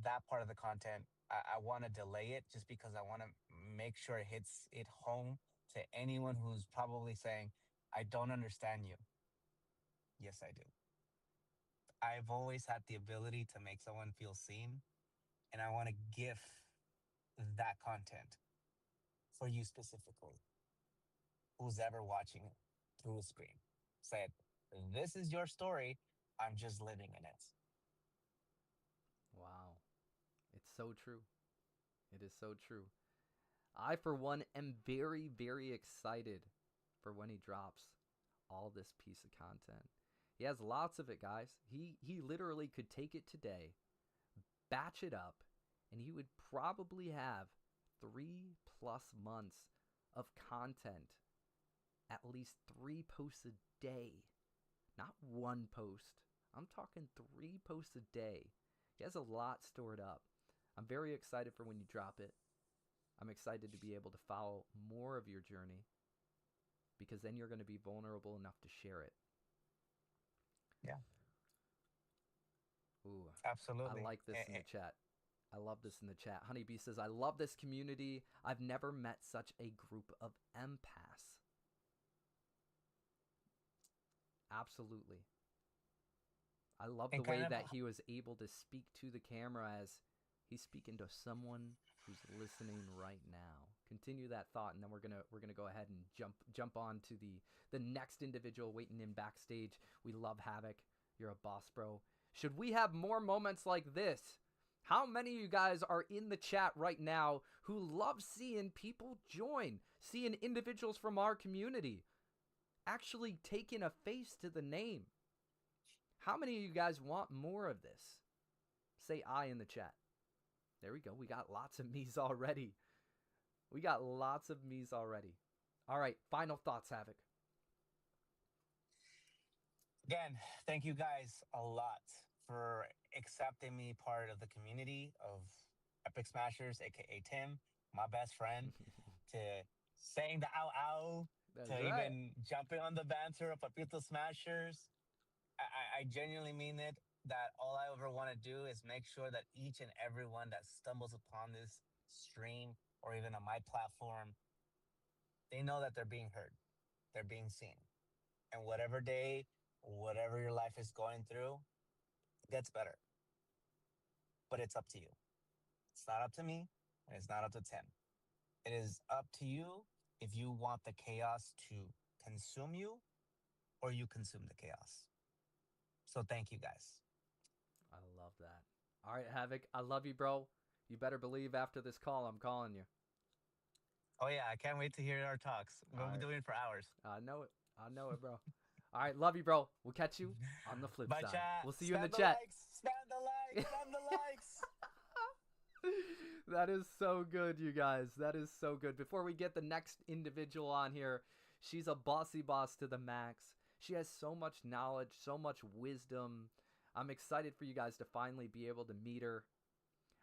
that part of the content, I want to delay it just because I want to make sure it hits it home to anyone who's probably saying, I don't understand you. Yes, I do. I've always had the ability to make someone feel seen, and I want to give that content for you specifically, who's ever watching it through a screen. Said, this is your story. I'm just living in it. Wow. It's so true. It is so true. I, for one, am very, very excited for when he drops all this piece of content. He has lots of it, guys. He literally could take it today, batch it up, and he would probably have 3+ months of content, at least 3 posts a day, not 1 post. I'm talking 3 posts a day. He has a lot stored up. I'm very excited for when you drop it. I'm excited to be able to follow more of your journey, because then you're going to be vulnerable enough to share it. Yeah, Ooh, I absolutely. like this in the chat. I love this in the chat. Honeybee says, I love this community. I've never met such a group of empaths. Absolutely. I love the And kind way of, that he was able to speak to the camera as he's speaking to someone who's listening right now. Continue that thought, and then we're gonna go ahead and jump on to the next individual waiting in backstage. We love Havoc. You're a boss, bro. Should we have more moments like this? How many of you guys are in the chat right now who love seeing people join, seeing individuals from our community actually taking a face to the name? How many of you guys want more of this? Say I in the chat. There we go. We got lots of me's already. We got lots of me's already. All right, final thoughts, Havoc. again, thank you guys a lot for accepting me part of the community of Epic Smashers, aka Tim, my best friend, to saying the ow ow, That's to right. even jumping on the banter of Papito Smashers. I genuinely mean it, that all I ever want to do is make sure that each and everyone that stumbles upon this stream or even on my platform, they know that they're being heard, they're being seen. And whatever day, whatever your life is going through, it gets better. But it's up to you. It's not up to me, and it's not up to Tim. It is up to you if you want the chaos to consume you or you consume the chaos. So thank you guys. I love that. All right, Havoc, I love you, bro. You better believe after this call, I'm calling you. Oh yeah, I can't wait to hear our talks. We'll All be right. doing it for hours. I know it. I know it, bro. All right, love you, bro. We'll catch you on the flip Bye, side. chat. We'll see you in the Spam the chat. likes. Spam the likes. Spam the likes. That is so good, you guys. That is so good. Before we get the next individual on here, she's a bossy boss to the max. She has so much knowledge, so much wisdom. I'm excited for you guys to finally be able to meet her.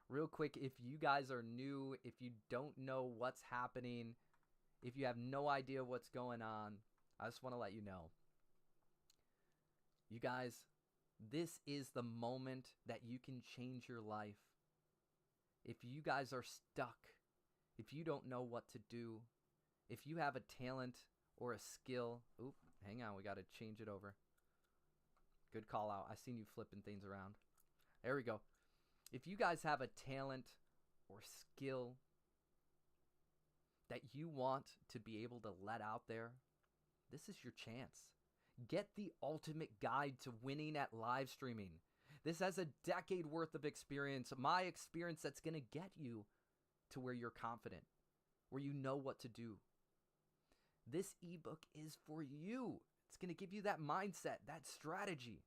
Real quick, if you guys are new, if you don't know what's happening, if you have no idea what's going on, I just want to let you know. You guys, this is the moment that you can change your life. If you guys are stuck, if you don't know what to do, if you have a talent or a skill, oop, hang on, we got to change it over. Good call out. I seen you flipping things around. There we go. If you guys have a talent or skill that you want to be able to let out there, this is your chance. Get the ultimate guide to winning at live streaming. This has a decade worth of experience, my experience that's going to get you to where you're confident, where you know what to do. This ebook is for you. It's going to give you that mindset, that strategy.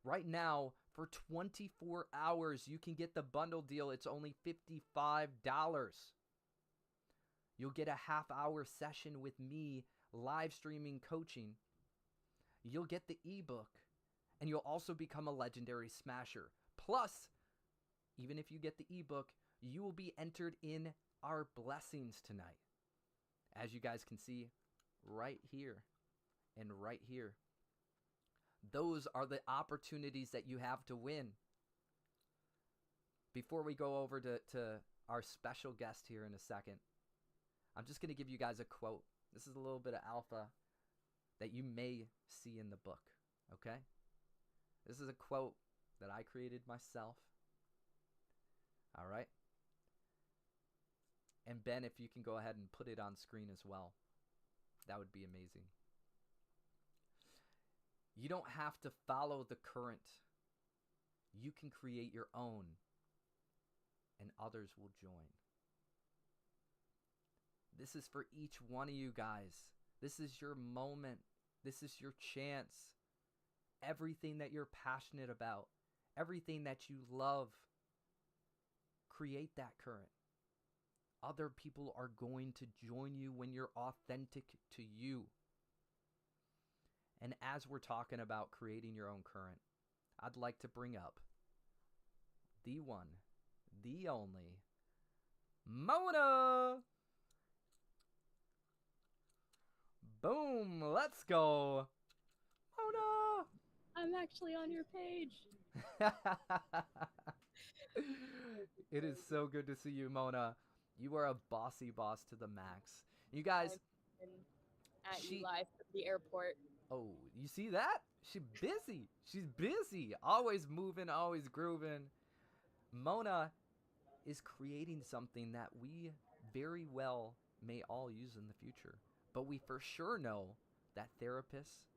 Right now, for 24 hours, you can get the bundle deal. It's only $55. You'll get a half-hour session with me live streaming coaching. You'll get the ebook, and you'll also become a legendary smasher. Plus, even if you get the ebook, you will be entered in our blessings tonight. As you guys can see right here and right here. Those are the opportunities that you have to win. Before we go over to our special guest here in a second, I'm just going to give you guys a quote. This is a little bit of alpha that you may see in the book, okay? This is a quote that I created myself. All right? And Ben, if you can go ahead and put it on screen as well, that would be amazing. You don't have to follow the current. You can create your own, and others will join. This is for each one of you guys. This is your moment. This is your chance. Everything that you're passionate about, everything that you love, create that current. Other people are going to join you when you're authentic to you. And as we're talking about creating your own current, I'd like to bring up the one, the only, Mona! Boom! Let's go! Mona! I'm actually on your page. It is so good to see you, Mona. You are a bossy boss to the max. You guys... I've been at you live from the airport. Oh, you see that? She's busy. She's busy. Always moving, always grooving. Mona is creating something that we very well may all use in the future. But we for sure know that therapists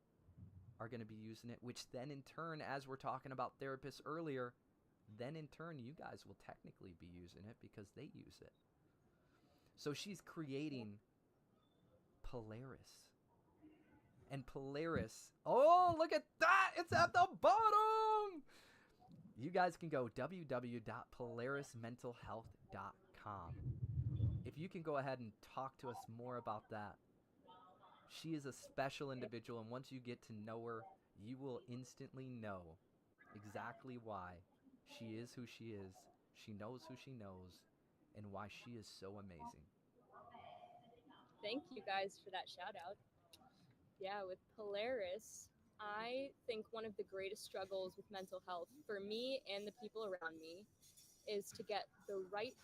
are going to be using it, which then in turn, as we're talking about therapists earlier, then in turn you guys will technically be using it because they use it. So she's creating Polaris. And Polaris, oh, look at that! It's at the bottom! You guys can go www.polarismentalhealth.com. If you can go ahead and talk to us more about that. She is a special individual, and once you get to know her, you will instantly know exactly why she is who she is. She knows who she knows, and why she is so amazing. Thank you guys for that shout out. Yeah, with Polaris, I think one of the greatest struggles with mental health for me and the people around me is to get the right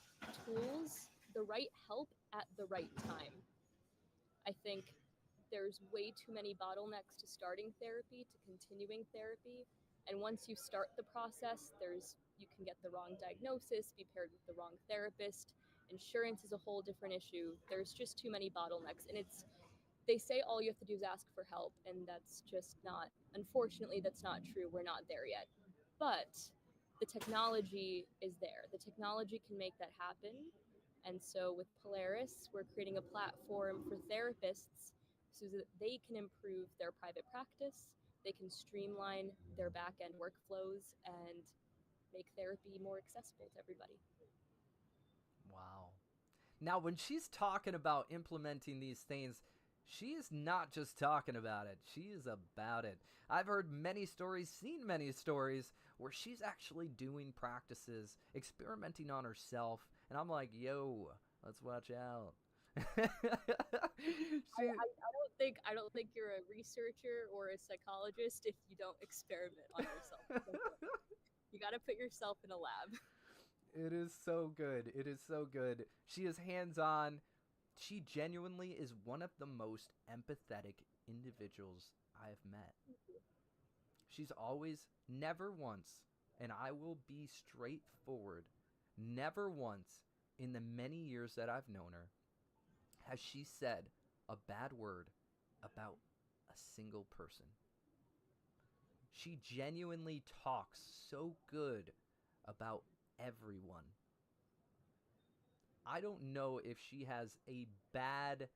tools, the right help at the right time. I think there's way too many bottlenecks to starting therapy, to continuing therapy. And once you start the process, you can get the wrong diagnosis, be paired with the wrong therapist. Insurance is a whole different issue. There's just too many bottlenecks. And they say all you have to do is ask for help. And that's just not, unfortunately, that's not true. We're not there yet. But the technology is there. The technology can make that happen. And so with Polaris, we're creating a platform for therapists so that they can improve their private practice, they can streamline their back-end workflows, and make therapy more accessible to everybody. Wow. Now, when she's talking about implementing these things, she is not just talking about it. She is about it. I've heard many stories, seen many stories, where she's actually doing practices, experimenting on herself, and I'm like, yo, let's watch out. I don't think you're a researcher or a psychologist if you don't experiment on yourself. You got to put yourself in a lab. It is so good. It is so good. She is hands-on. She genuinely is one of the most empathetic individuals I have met. She's always, never once, and I will be straightforward, never once in the many years that I've known her has she said a bad word about a single person. She genuinely talks so good about everyone. I don't know if she has a bad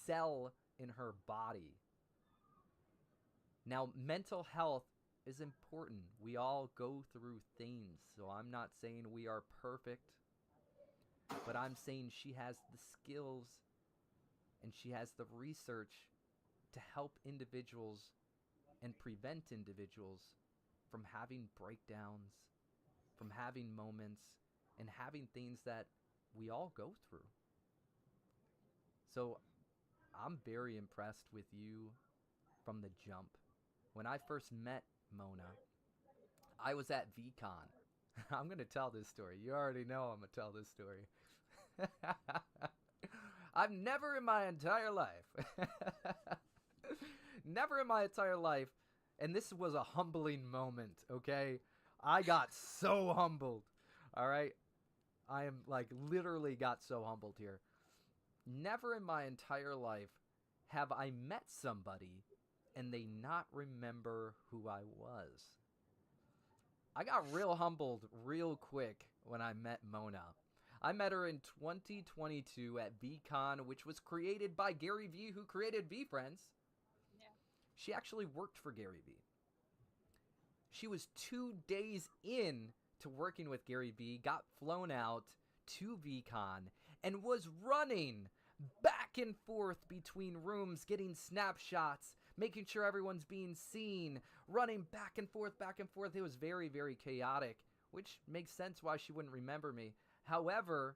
cell in her body. Now, mental health is important. We all go through things, so I'm not saying we are perfect, but I'm saying she has the skills and she has the research to help individuals and prevent individuals from having breakdowns, from having moments, and having things that we all go through. So I'm very impressed with you from the jump. When I first met Mona, I was at VCon. I'm going to tell this story. You already know I'm going to tell this story. I've never in my entire life, and this was a humbling moment, okay? I got so humbled, all right? I am like literally got so humbled here. Never in my entire life have I met somebody and they not remember who I was. I got real humbled real quick when I met Mona. I met her in 2022 at VCon, which was created by Gary Vee, who created VeeFriends. Yeah. She actually worked for Gary Vee. She was 2 days in to working with Gary Vee, got flown out to VCon, and was running back and forth between rooms, getting snapshots, making sure everyone's being seen, running back and forth, back and forth. It was very, very chaotic, which makes sense why she wouldn't remember me. However,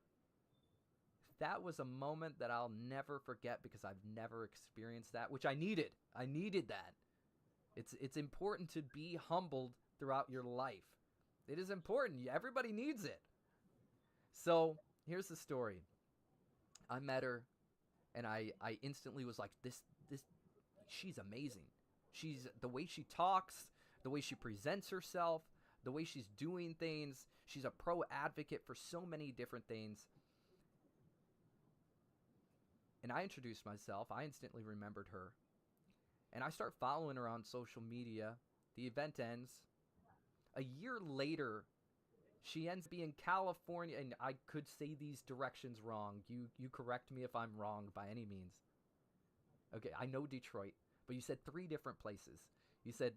that was a moment that I'll never forget because I've never experienced that, which I needed. I needed that. It's important to be humbled throughout your life. It is important. Everybody needs it. So here's the story. I met her, and I instantly was like, this, she's amazing. She's the way she talks, the way she presents herself, the way she's doing things. She's a pro advocate for so many different things. And I introduced myself. I instantly remembered her. And I start following her on social media. The event ends. A year later, she ends up being in California, and I could say these directions wrong. You correct me if I'm wrong by any means. Okay, I know Detroit, but you said 3 different places. You said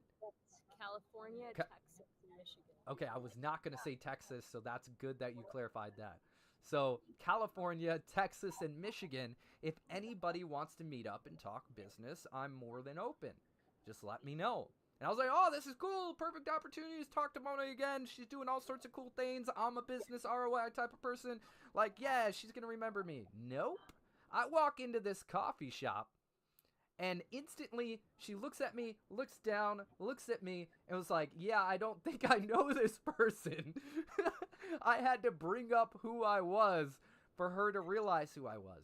California, Texas, and Michigan. Okay, I was not going to say Texas, so that's good that you clarified that. So, California, Texas, and Michigan, if anybody wants to meet up and talk business, I'm more than open. Just let me know. And I was like, oh, this is cool. Perfect opportunity to talk to Mona again. She's doing all sorts of cool things. I'm a business ROI type of person. Like, yeah, she's going to remember me. Nope. I walk into this coffee shop, and instantly she looks at me, looks down, looks at me, and was like, yeah, I don't think I know this person. I had to bring up who I was for her to realize who I was.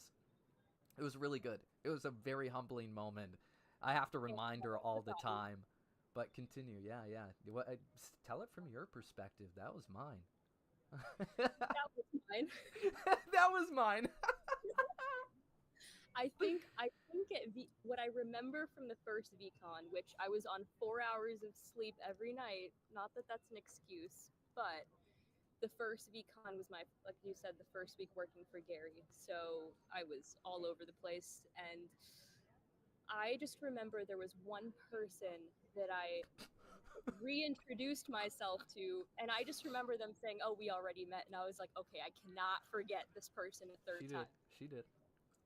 It was really good. It was a very humbling moment. I have to remind her all the time. But continue. Yeah. What, tell it from your perspective. That was mine. That was mine. That was mine. I think what I remember from the first VCon, which I was on 4 hours of sleep every night, not that that's an excuse, but the first VCon was like you said, the first week working for Gary. So I was all over the place, and I just remember there was one person that I reintroduced myself to, and I just remember them saying, oh, we already met, and I was like, okay, I cannot forget this person a third time. She did.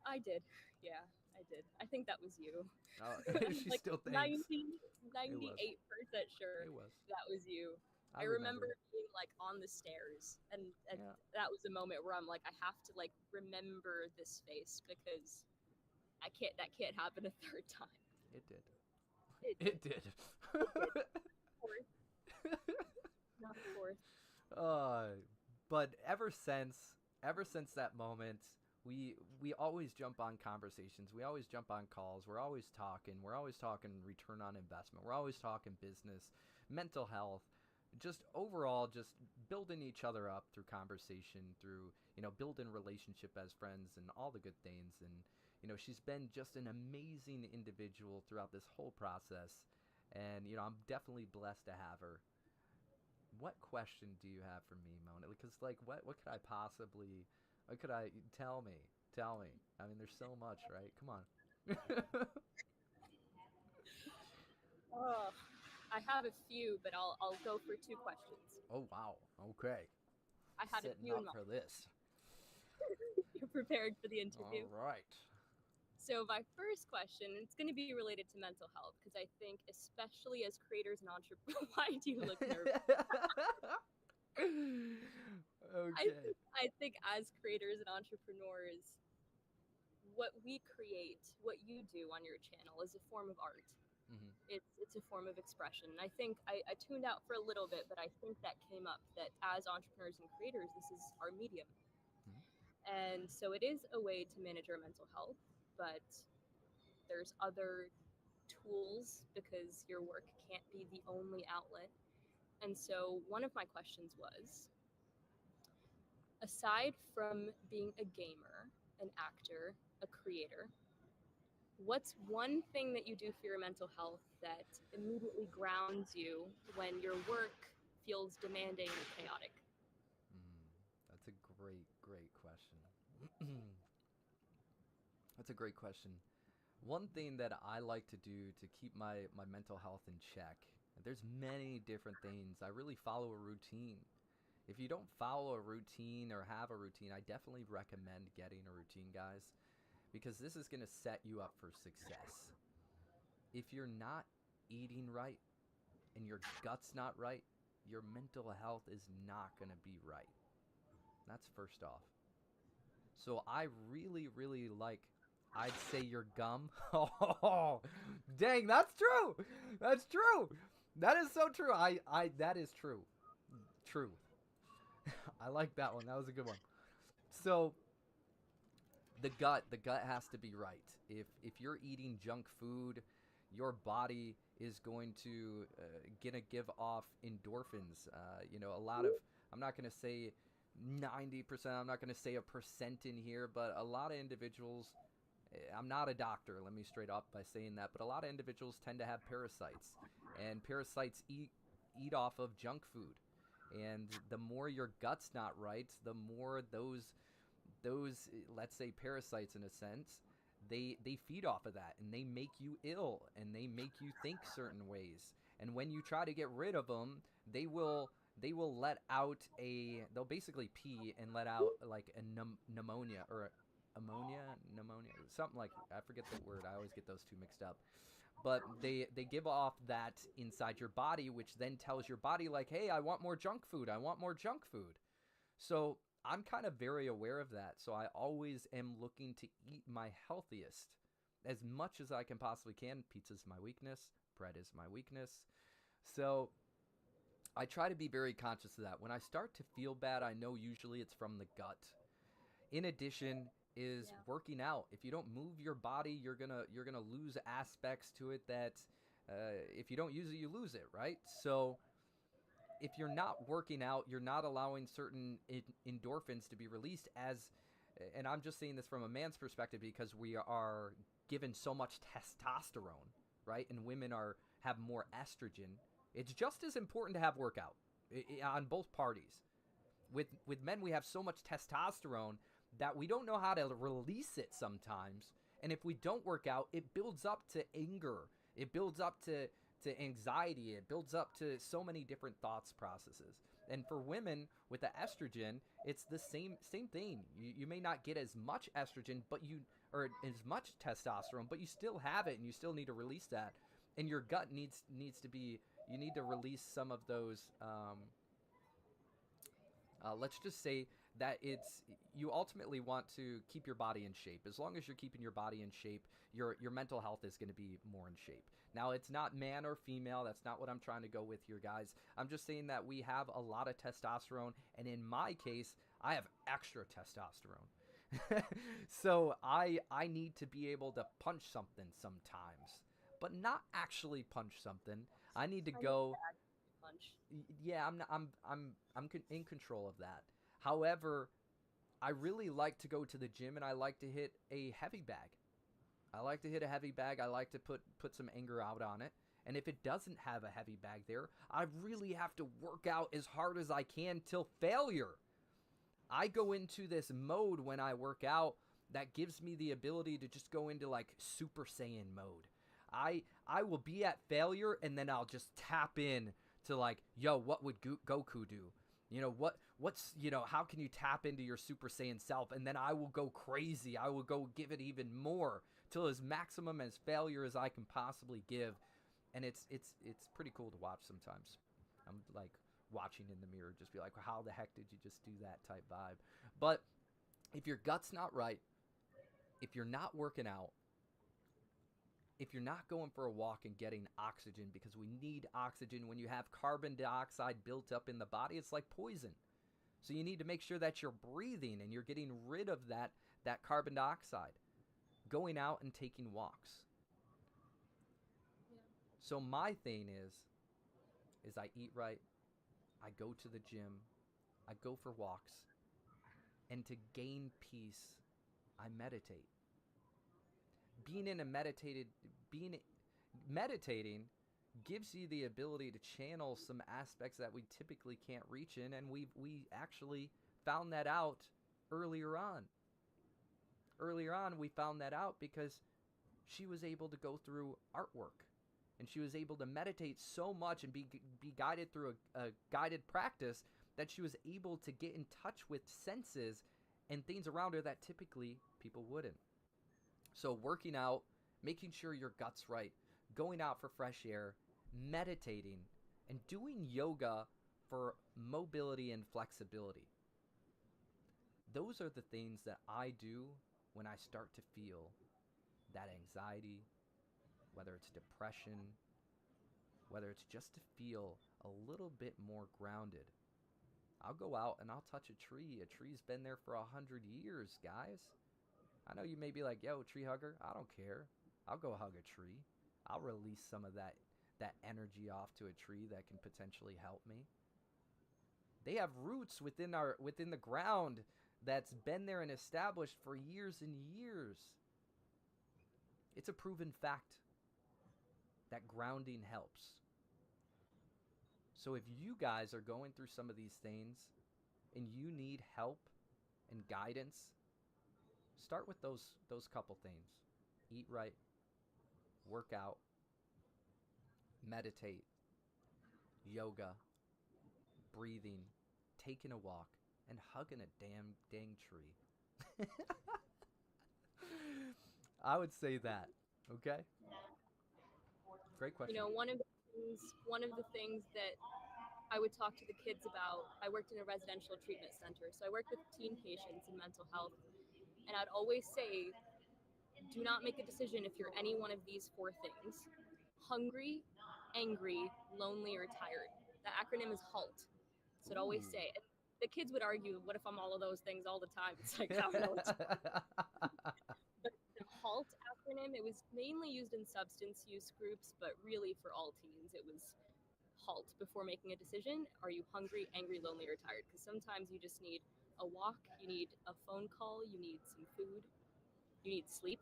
I did. Yeah, I did. I think that was you. Oh, she like still thinks. 98% sure It was. that was you. I remember being like on the stairs, and Yeah. that was a moment where I'm like, I have to like remember this face because that can't happen a third time. It did. It did. Of course. Not of course. But ever since that moment, we always jump on conversations. We always jump on calls. We're always talking. We're always talking return on investment. We're always talking business, mental health, just overall just building each other up through conversation, through, building relationship as friends and all the good things. And, she's been just an amazing individual throughout this whole process. And, I'm definitely blessed to have her. What question do you have for me, Mona? Because, like, what could I possibly... What could I... Tell me. I mean, there's so much, right? Come on. Oh, I have a few, but I'll go for 2 questions. Oh, wow. Okay. I had a Setting few in up mind. for this. You're prepared for the interview? All right. So my first question, it's going to be related to mental health, because I think especially as creators and entrepreneurs, why do you look nervous? Okay. I think as creators and entrepreneurs, what we create, what you do on your channel is a form of art. Mm-hmm. It's a form of expression. And I think I tuned out for a little bit, but I think that came up that as entrepreneurs and creators, this is our medium. Mhm. And so it is a way to manage our mental health, but there's other tools because your work can't be the only outlet. And so one of my questions was, aside from being a gamer, an actor, a creator, what's one thing that you do for your mental health that immediately grounds you when your work feels demanding and chaotic? That's a great, great question. That's a great question. One thing that I like to do to keep my mental health in check, there's many different things. I really follow a routine. If you don't follow a routine or have a routine, I definitely recommend getting a routine, guys, because this is going to set you up for success. If you're not eating right and your gut's not right, your mental health is not going to be right. That's first off. So I really, really like, I'd say your gum. Oh, dang, that's true. That's true. That is so true. That is true. True. I like that one. That was a good one. So the gut has to be right. If you're eating junk food, your body is going to gonna give off endorphins. A lot of, I'm not gonna say 90%. I'm not gonna say a percent in here, but a lot of individuals. I'm not a doctor, let me straight up by saying that, but a lot of individuals tend to have parasites, and parasites eat off of junk food. And the more your gut's not right, the more those let's say parasites, in a sense, they feed off of that, and they make you ill, and they make you think certain ways. And when you try to get rid of them, they will let out they'll basically pee and let out like a pneumonia or pneumonia, something like, I forget the word. I always get those two mixed up. But they give off that inside your body, which then tells your body like, hey, I want more junk food. I want more junk food. So I'm kind of very aware of that. So I always am looking to eat my healthiest as much as I can possibly can. Pizza's my weakness. Bread is my weakness. So I try to be very conscious of that. When I start to feel bad, I know usually it's from the gut. In addition is working out. If you don't move your body, you're gonna lose aspects to it that if you don't use it, you lose it, right? So if you're not working out, you're not allowing certain endorphins to be released and I'm just saying this from a man's perspective because we are given so much testosterone, right? And women have more estrogen. It's just as important to have workout on both parties. With men, we have so much testosterone that we don't know how to release it sometimes. And if we don't work out, it builds up to anger. It builds up to anxiety. It builds up to so many different thoughts processes. And for women with the estrogen, it's the same thing. You may not get as much estrogen, or as much testosterone, but you still have it, and you still need to release that. And your gut needs to be. You need to release some of those. Let's just say that you ultimately want to keep your body in shape. As long as you're keeping your body in shape, your mental health is going to be more in shape. Now, it's not man or female. That's not what I'm trying to go with here, guys. I'm just saying that we have a lot of testosterone, and in my case, I have extra testosterone. So I need to be able to punch something sometimes, but not actually punch something. I need to go. Punch. Yeah, I'm in control of that. However, I really like to go to the gym, and I like to hit a heavy bag. I like to hit a heavy bag. I like to put some anger out on it. And if it doesn't have a heavy bag there, I really have to work out as hard as I can till failure. I go into this mode when I work out that gives me the ability to just go into like Super Saiyan mode. I will be at failure, and then I'll just tap in to like, yo, what would Goku do? How can you tap into your Super Saiyan self? And then I will go crazy. I will go give it even more till as maximum as failure as I can possibly give. And it's pretty cool to watch sometimes. I'm like watching in the mirror, just be like, how the heck did you just do that type vibe? But if your gut's not right, if you're not working out, if you're not going for a walk and getting oxygen, because we need oxygen, when you have carbon dioxide built up in the body, it's like poison. So you need to make sure that you're breathing and you're getting rid of that carbon dioxide. Going out and taking walks. Yeah. So my thing is I eat right, I go to the gym, I go for walks, And to gain peace, I meditate. Meditating gives you the ability to channel some aspects that we typically can't reach in, and we actually found that out earlier on. Earlier on, we found that out because she was able to go through artwork, and she was able to meditate so much and be guided through a guided practice that she was able to get in touch with senses and things around her that typically people wouldn't. So working out, making sure your gut's right, going out for fresh air, meditating, and doing yoga for mobility and flexibility. Those are the things that I do when I start to feel that anxiety, whether it's depression, whether it's just to feel a little bit more grounded. I'll go out and I'll touch a tree. A tree's been there for 100 years, guys. I know you may be like, yo, tree hugger, I don't care. I'll go hug a tree. I'll release some of that energy off to a tree that can potentially help me. They have roots within the ground that's been there and established for years and years. It's a proven fact that grounding helps. So if you guys are going through some of these things and you need help and guidance, start with those couple things. Eat right, work out, meditate, yoga, breathing, taking a walk, and hugging a dang tree. I would say that. Okay? Great question. You know, one of the things that I would talk to the kids about, I worked in a residential treatment center, so I worked with teen patients in mental health, and I'd always say, do not make a decision if you're any one of these 4 things: hungry, angry, lonely, or tired. The acronym is HALT. So I'd always say, the kids would argue, what if I'm all of those things all the time? It's like, I don't know what to do. But the HALT acronym, it was mainly used in substance use groups, but really for all teens, it was HALT before making a decision. Are you hungry, angry, lonely, or tired? Because sometimes you just need a walk, you need a phone call, you need some food, you need sleep.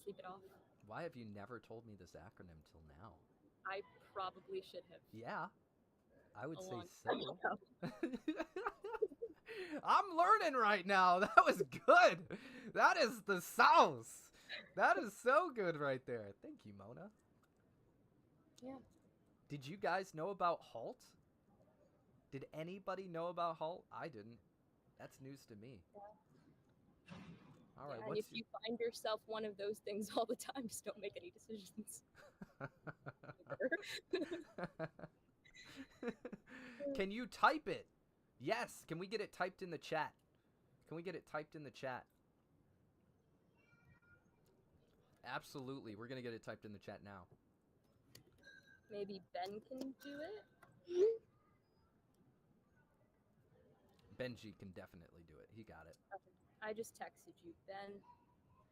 Sleep it off. Why have you never told me this acronym till now? I probably should have. Yeah, I would say time so. ago. I'm learning right now. That was good. That is the sauce. That is so good right there. Thank you, Mona. Yeah. Did you guys know about HALT? Did anybody know about HALT? I didn't. That's news to me. Yeah. All right. Yeah, and if you find yourself one of those things all the time, just don't make any decisions. Can you type it? Yes. Can we get it typed in the chat? Can we get it typed in the chat? Absolutely. We're going to get it typed in the chat now. Maybe Ben can do it? Benji can definitely do it. He got it. I just texted you, Ben.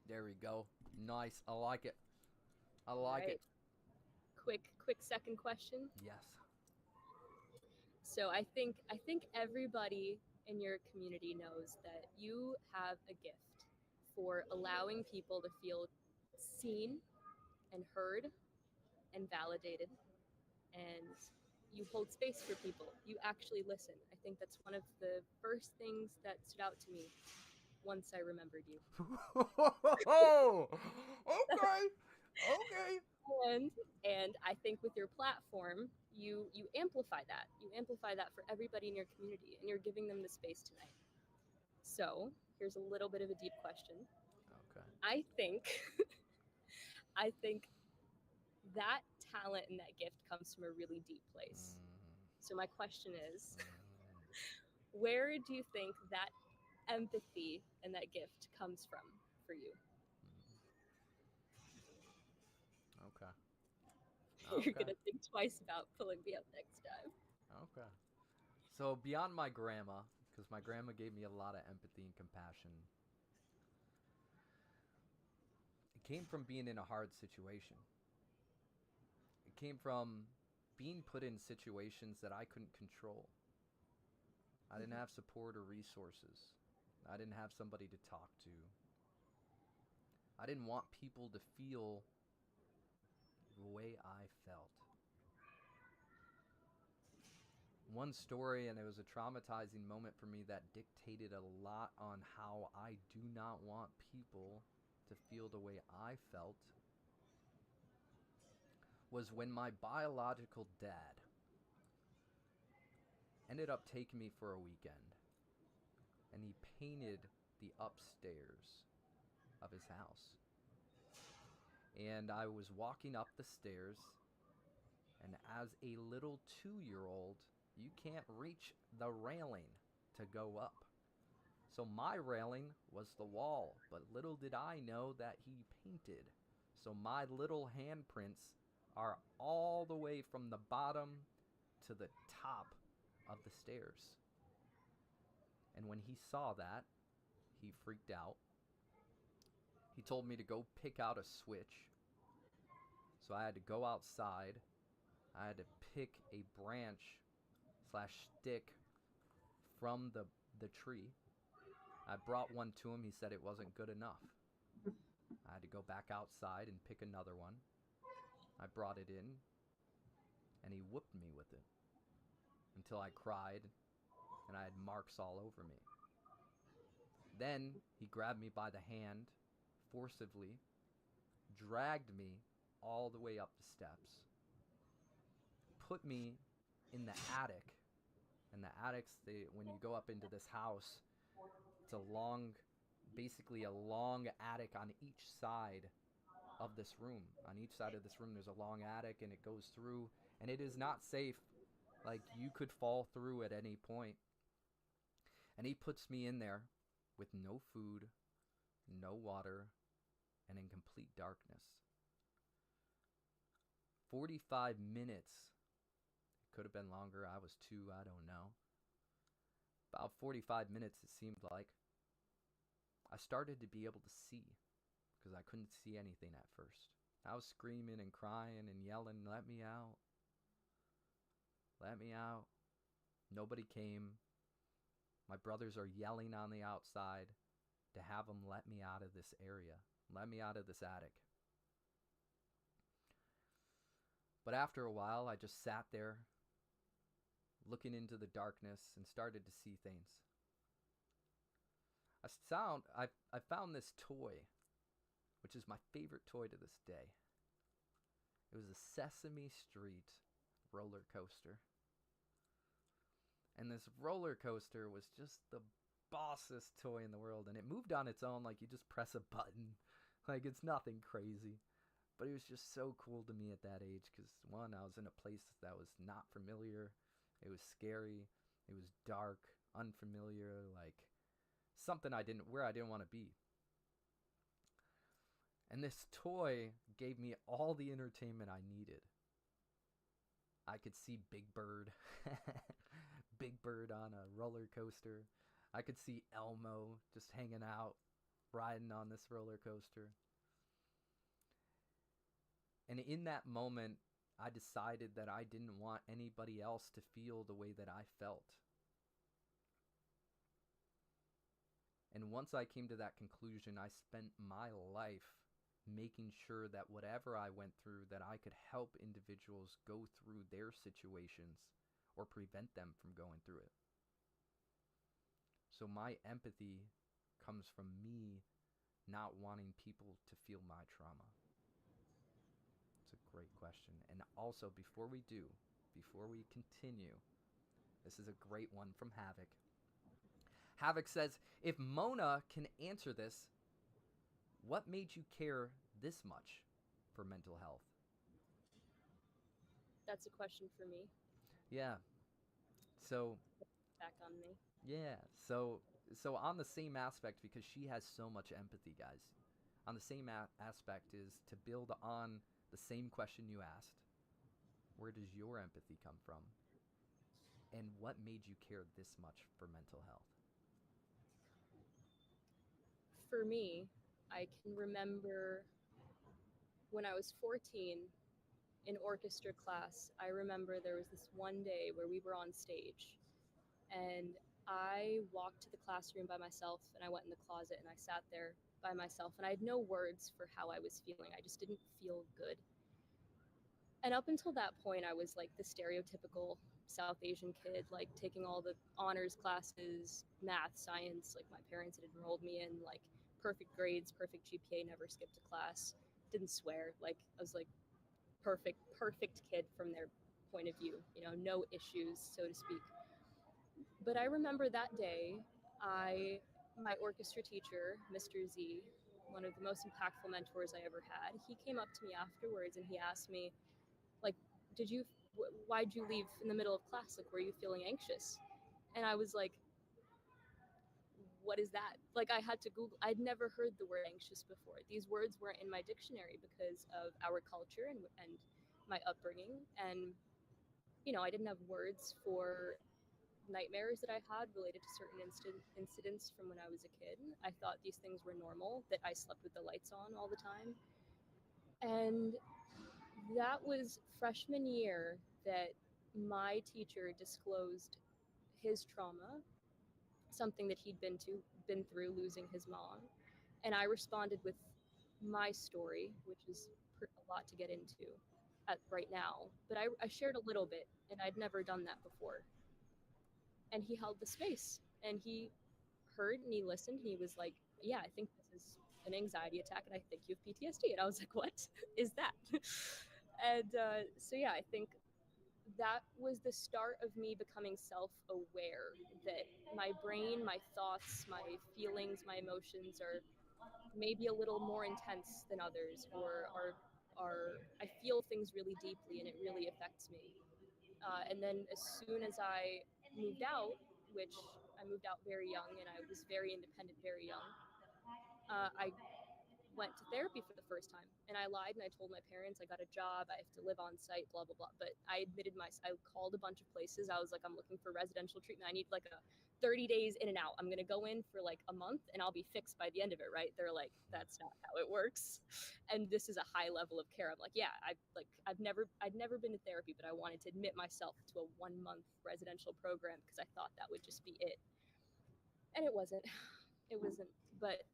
There we go. Nice. I like it. I like it. Quick second question. Yes. So I think everybody in your community knows that you have a gift for allowing people to feel seen and heard and validated, and you hold space for people. You actually listen. I think that's one of the first things that stood out to me once I remembered you. Okay. And I think with your platform, you amplify that. You amplify that for everybody in your community, and you're giving them the space tonight. So here's a little bit of a deep question. Okay. I think that talent and that gift comes from a really deep place. So my question is, where do you think that empathy and that gift comes from for you? Okay. You're gonna think twice about pulling me up next time. Okay. So beyond my grandma, because my grandma gave me a lot of empathy and compassion, it came from being in a hard situation. It came from being put in situations that I couldn't control. I didn't have support or resources. I didn't have somebody to talk to. I didn't want people to feel the way I felt. One story, and it was a traumatizing moment for me that dictated a lot on how I do not want people to feel the way I felt, was when my biological dad ended up taking me for a weekend, and he painted the upstairs of his house. And I was walking up the stairs, and as a little 2-year-old, you can't reach the railing to go up. So my railing was the wall, but little did I know that he painted. So my little handprints are all the way from the bottom to the top of the stairs. And when he saw that, he freaked out. He told me to go pick out a switch. So I had to go outside. I had to pick a branch / stick from the tree. I brought one to him. He said it wasn't good enough. I had to go back outside and pick another one. I brought it in, and he whooped me with it until I cried and I had marks all over me. Then he grabbed me by the hand, forcibly, dragged me all the way up the steps, put me in the attic. And the attics, when you go up into this house, it's basically a long attic on each side of this room. On each side of this room, there's a long attic, and it goes through, and it is not safe. Like, you could fall through at any point. And he puts me in there with no food, no water, and in complete darkness. 45 minutes. Could have been longer. I was 2, I don't know. About 45 minutes, it seemed like. I started to be able to see, because I couldn't see anything at first. I was screaming and crying and yelling, "Let me out. Let me out." Nobody came. My brothers are yelling on the outside to have them let me out of this area. Let me out of this attic. But after a while, I just sat there, looking into the darkness, and started to see things. I found this toy, which is my favorite toy to this day. It was a Sesame Street roller coaster. And this roller coaster was just the bossest toy in the world. And it moved on its own, like you just press a button. Like, it's nothing crazy. But it was just so cool to me at that age because, one, I was in a place that was not familiar. It was scary. It was dark, unfamiliar, like something I didn't want to be. And this toy gave me all the entertainment I needed. I could see Big Bird. Big Bird on a roller coaster. I could see Elmo just hanging out, riding on this roller coaster. And in that moment, I decided that I didn't want anybody else to feel the way that I felt. And once I came to that conclusion, I spent my life making sure that whatever I went through, that I could help individuals go through their situations or prevent them from going through it. So my empathy comes from me not wanting people to feel my trauma. It's a great question. And also, before we continue, this is a great one from Havoc. Havoc says, if Mona can answer this, what made you care this much for mental health? That's a question for me. Yeah. So Back on me. yeah. So on the same aspect, because she has so much empathy, guys. On the same aspect is to build on the same question you asked. Where does your empathy come from? And what made you care this much for mental health? For me, I can remember when I was 14 in orchestra class. I remember there was this one day where we were on stage and I walked to the classroom by myself and I went in the closet and I sat there by myself and I had no words for how I was feeling. I just didn't feel good. And up until that point, I was like the stereotypical South Asian kid, like taking all the honors classes, math, science. Like my parents had enrolled me in like perfect grades, perfect GPA, never skipped a class, didn't swear. Like I was like perfect kid from their point of view, no issues, so to speak. But I remember that day, my orchestra teacher, Mr. Z, one of the most impactful mentors I ever had, he came up to me afterwards and he asked me, like, why'd you leave in the middle of class? Like, were you feeling anxious? And I was like, what is that? Like, I had to Google. I'd never heard the word anxious before. These words weren't in my dictionary because of our culture and my upbringing. And, I didn't have words for nightmares that I had related to certain incidents from when I was a kid. I thought these things were normal, that I slept with the lights on all the time. And that was freshman year that my teacher disclosed his trauma, something that he'd been through, losing his mom. And I responded with my story, which is a lot to get into right now. But I shared a little bit, and I'd never done that before. And he held the space, and he heard and he listened, and he was like, yeah, I think this is an anxiety attack, and I think you have PTSD. And I was like, what is that? And so, yeah, I think that was the start of me becoming self-aware that my brain, my thoughts, my feelings, my emotions are maybe a little more intense than others, or are I feel things really deeply and it really affects me. And then as soon as I moved out, which I moved out very young and I was very independent very young, I went to therapy for the first time, and I lied and I told my parents I got a job, I have to live on site, blah blah blah. But I called a bunch of places. I was like, I'm looking for residential treatment. I need like a 30 days in and out. I'm gonna go in for like a month and I'll be fixed by the end of it, right? They're like, that's not how it works. And this is a high level of care. I'm like, yeah, I'd never been to therapy, but I wanted to admit myself to a 1 month residential program because I thought that would just be it. And it wasn't. It wasn't. But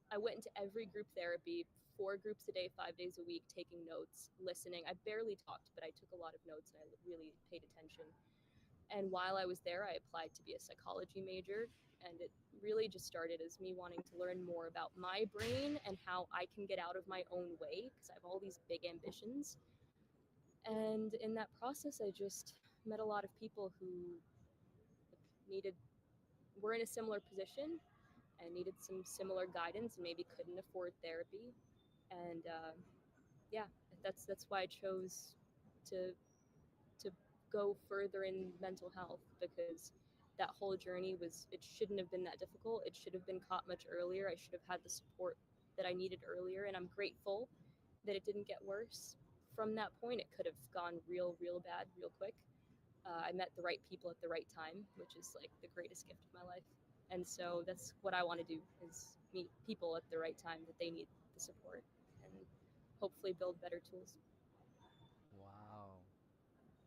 I went into every group therapy, 4 groups a day, 5 days a week, taking notes, listening. I barely talked, but I took a lot of notes and I really paid attention. And while I was there, I applied to be a psychology major. And it really just started as me wanting to learn more about my brain and how I can get out of my own way because I have all these big ambitions. And in that process, I just met a lot of people who were in a similar position and needed some similar guidance and maybe couldn't afford therapy. And yeah, that's why I chose to go further in mental health, because that whole journey it shouldn't have been that difficult. It should have been caught much earlier. I should have had the support that I needed earlier, and I'm grateful that it didn't get worse. From that point, it could have gone real bad real quick. I met the right people at the right time, which is like the greatest gift of my life. And so that's what I want to do, is meet people at the right time that they need the support and hopefully build better tools. Wow.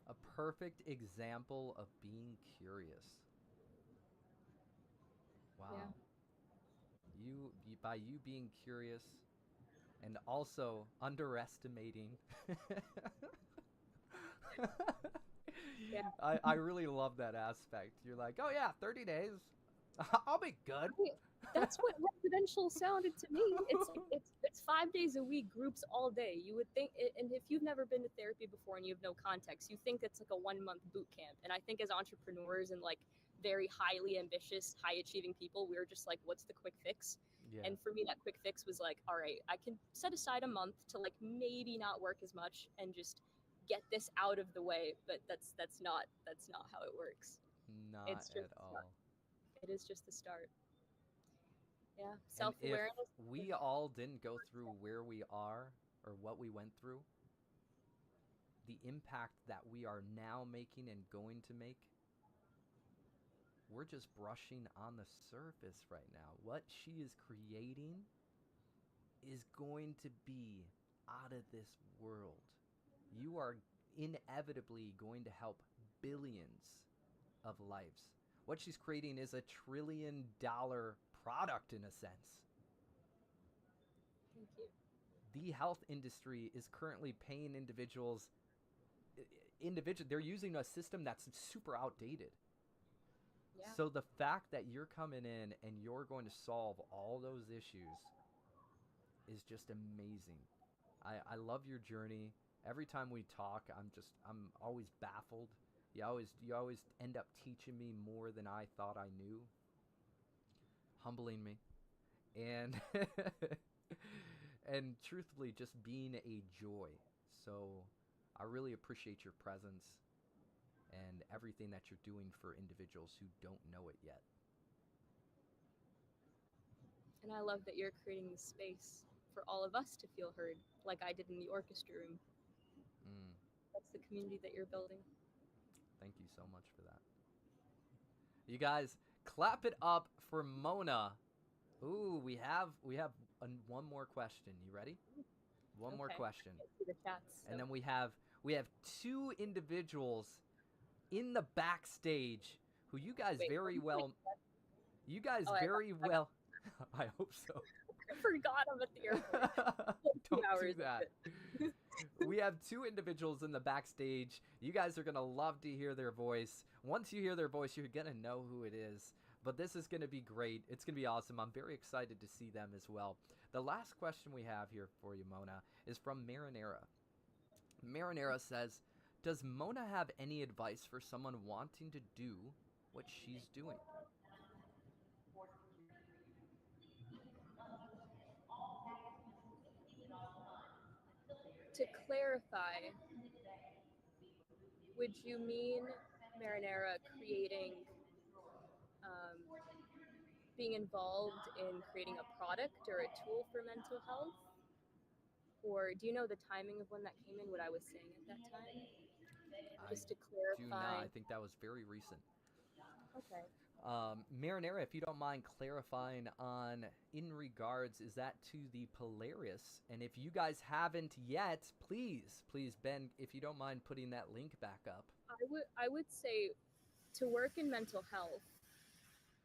A perfect example of being curious. Wow. Yeah. You by you being curious and also underestimating Yeah. I really love that aspect. You're like, oh yeah, 30 days. I'll be good. That's what residential sounded to me. It's 5 days a week, groups all day. You would think, and if you've never been to therapy before and you have no context, you think it's like a 1 month boot camp. And I think as entrepreneurs and like very highly ambitious, high achieving people, we were just like, what's the quick fix? Yeah. And for me, that quick fix was like, all right, I can set aside a month to like maybe not work as much and just get this out of the way. But that's not how it works. Not It's just at all. It is just the start. Yeah, And self-awareness. if we all didn't go through where we are or what we went through, the impact that we are now making and going to make, we're just brushing on the surface right now. What she is creating is going to be out of this world. You are inevitably going to help billions of lives. What she's creating is a $1 trillion product in a sense. Thank you. The health industry is currently paying individuals they're using a system that's super outdated. Yeah. So the fact that you're coming in and you're going to solve all those issues is just amazing. I love your journey. Every time we talk, I'm always baffled. You always end up teaching me more than I thought I knew. Humbling me. And and truthfully just being a joy. So I really appreciate your presence and everything that you're doing for individuals who don't know it yet. And I love that you're creating the space for all of us to feel heard, like I did in the orchestra room. That's the community that you're building. Thank you so much for that. You guys, clap it up for Mona. Ooh, we have one more question. You ready? One more Okay. question. I see the chats, And so- then we have 2 individuals in the backstage who you guys Wait, very what? well you guys Oh, I very thought- well I hope so. I forgot I'm at the airport. Don't do hours of that. We have 2 individuals in the backstage. You guys are going to love to hear their voice. Once you hear their voice, you're going to know who it is. But this is going to be great. It's going to be awesome. I'm very excited to see them as well. The last question we have here for you, Mona, is from Marinera. Marinera says, does Mona have any advice for someone wanting to do what she's doing? To clarify, would you mean, Marinera, being involved in creating a product or a tool for mental health? Or do you know the timing of when that came in, what I was saying at that time? Just to Do not. clarify. I think that was very recent. Okay. Marinera, if you don't mind clarifying on, in regards, is that to the Polaris? And if you guys haven't yet, please, Ben, if you don't mind putting that link back up. I would say to work in mental health,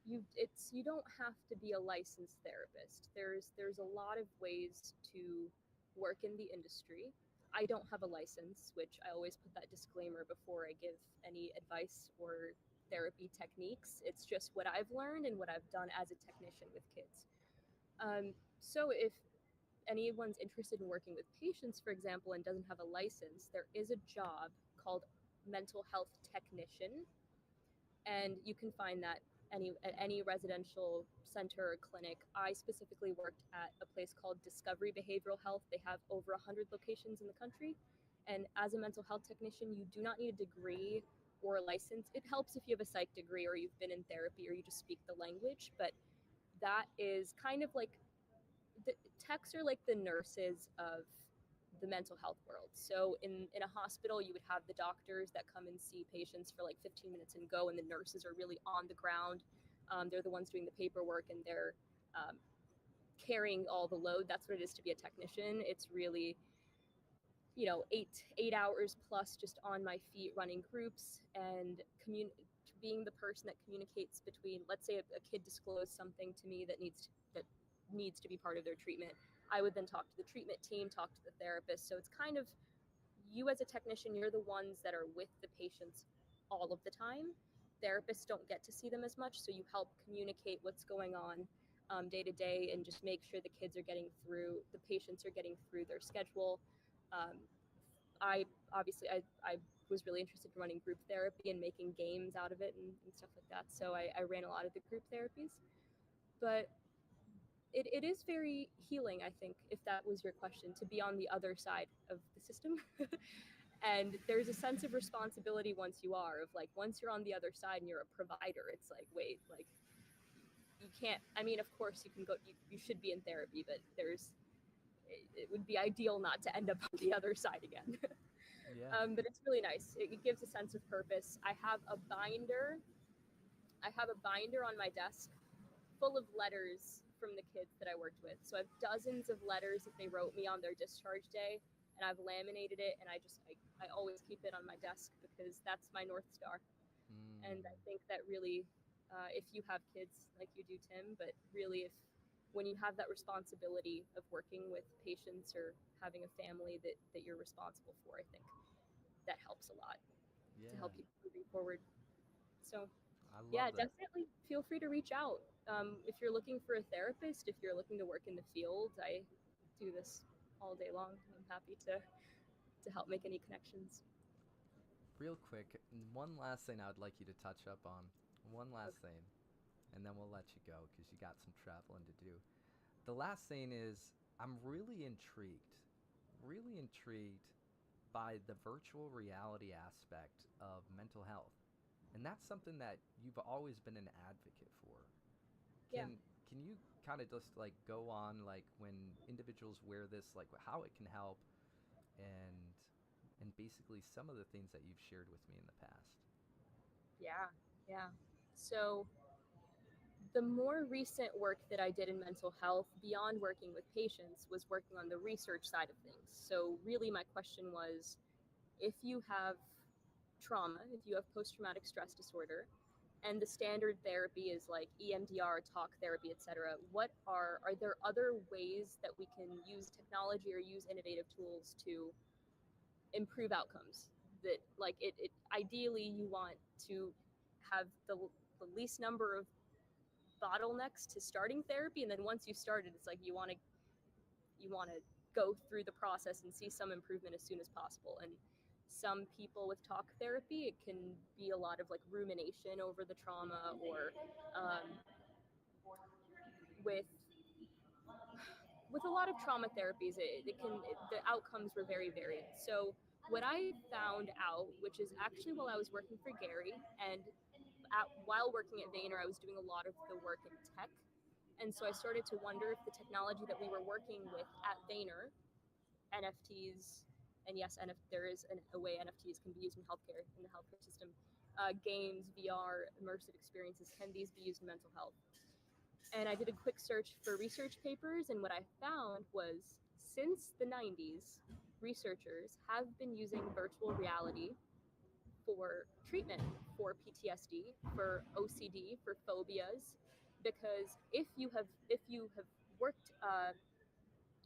you don't have to be a licensed therapist. There's a lot of ways to work in the industry. I don't have a license, which I always put that disclaimer before I give any advice or therapy techniques. It's just what I've learned and what I've done as a technician with kids. So if anyone's interested in working with patients, for example, and doesn't have a license, there is a job called mental health technician, and you can find that at any residential center or clinic. I specifically worked at a place called Discovery Behavioral Health. They have over 100 locations in the country, and as a mental health technician, you do not need a degree or a license. It helps if you have a psych degree or you've been in therapy or you just speak the language, but that is kind of like the techs are like the nurses of the mental health world. So in a hospital, you would have the doctors that come and see patients for like 15 minutes and go, and the nurses are really on the ground. They're the ones doing the paperwork, and they're carrying all the load. That's what it is to be a technician. It's really, 8 hours plus just on my feet running groups and being the person that communicates between, let's say a kid disclosed something to me that needs to be part of their treatment. I would then talk to the treatment team, talk to the therapist. So it's kind of, you as a technician, you're the ones that are with the patients all of the time. Therapists don't get to see them as much, so you help communicate what's going on day to day and just make sure the patients are getting through their schedule. I was really interested in running group therapy and making games out of it and stuff like that. So I ran a lot of the group therapies. But it is very healing, I think, if that was your question, to be on the other side of the system. And there's a sense of responsibility once you're on the other side and you're a provider, it's like, wait, like, you can't, of course you can go, you should be in therapy, but it would be ideal not to end up on the other side again. Yeah. But it's really nice. It gives a sense of purpose. I have a binder on my desk full of letters from the kids that I worked with. So I have dozens of letters that they wrote me on their discharge day, and I've laminated it, and I always keep it on my desk because that's my North Star. And I think that really if you have kids like you do, Tim. But really, if when you have that responsibility of working with patients or having a family that you're responsible for, I think that helps a lot Yeah, to help you moving forward. So I yeah, love that. definitely feel free to reach out. If you're looking for a therapist, if you're looking to work in the field, I do this all day long. I'm happy to help make any connections. Real quick, one last thing I would like you to touch up on. One last thing, and then we'll let you go because you got some traveling to do. The last thing is, I'm really intrigued by the virtual reality aspect of mental health. And that's something that you've always been an advocate for. Yeah. Can you kind of just like go on like when individuals wear this, like how it can help, and basically some of the things that you've shared with me in the past. Yeah, yeah. So the more recent work that I did in mental health beyond working with patients was working on the research side of things. So really my question was, if you have trauma, if you have post-traumatic stress disorder, and the standard therapy is like EMDR, talk therapy, etc. What are there other ways that we can use technology or use innovative tools to improve outcomes? That like it ideally you want to have the least number of bottlenecks to starting therapy, and then once you started, it's like you want to go through the process and see some improvement as soon as possible. And some people with talk therapy, it can be a lot of like rumination over the trauma, or um, with a lot of trauma therapies, the outcomes were very varied. So what I found out, which is actually while I was working for Gary, and while working at Vayner, I was doing a lot of the work in tech. And so I started to wonder if the technology that we were working with at Vayner, NFTs, and yes, there is a way NFTs can be used in healthcare, in the healthcare system, games, VR, immersive experiences, can these be used in mental health? And I did a quick search for research papers, and what I found was since the 90s, researchers have been using virtual reality for treatment for PTSD, for OCD, for phobias, because if you have worked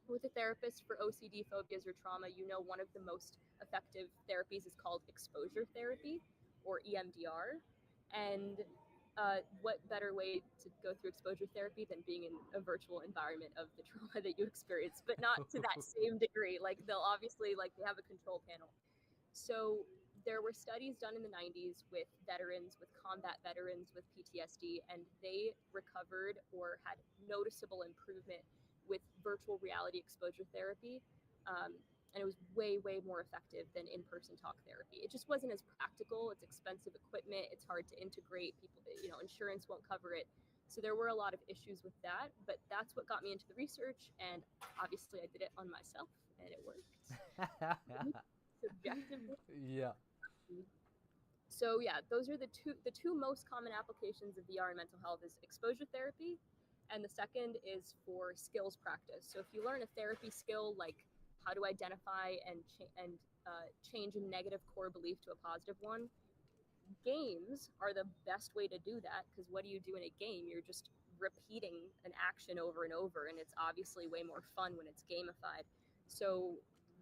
with a therapist for OCD, phobias, or trauma, you know one of the most effective therapies is called exposure therapy, or EMDR. And what better way to go through exposure therapy than being in a virtual environment of the trauma that you experience, but not to that same degree. Like they'll obviously like they have a control panel. So there were studies done in the 90s with veterans, with combat veterans with PTSD, and they recovered or had noticeable improvement with virtual reality exposure therapy. And it was way, way more effective than in-person talk therapy. It just wasn't as practical. It's expensive equipment. It's hard to integrate. People, insurance won't cover it. So there were a lot of issues with that, but that's what got me into the research. And obviously I did it on myself and it worked. Subjectively. Yeah. So yeah, those are the two most common applications of VR in mental health is exposure therapy, and the second is for skills practice. So if you learn a therapy skill like how to identify and change a negative core belief to a positive one, games are the best way to do that, because what do you do in a game? You're just repeating an action over and over, and it's obviously way more fun when it's gamified. So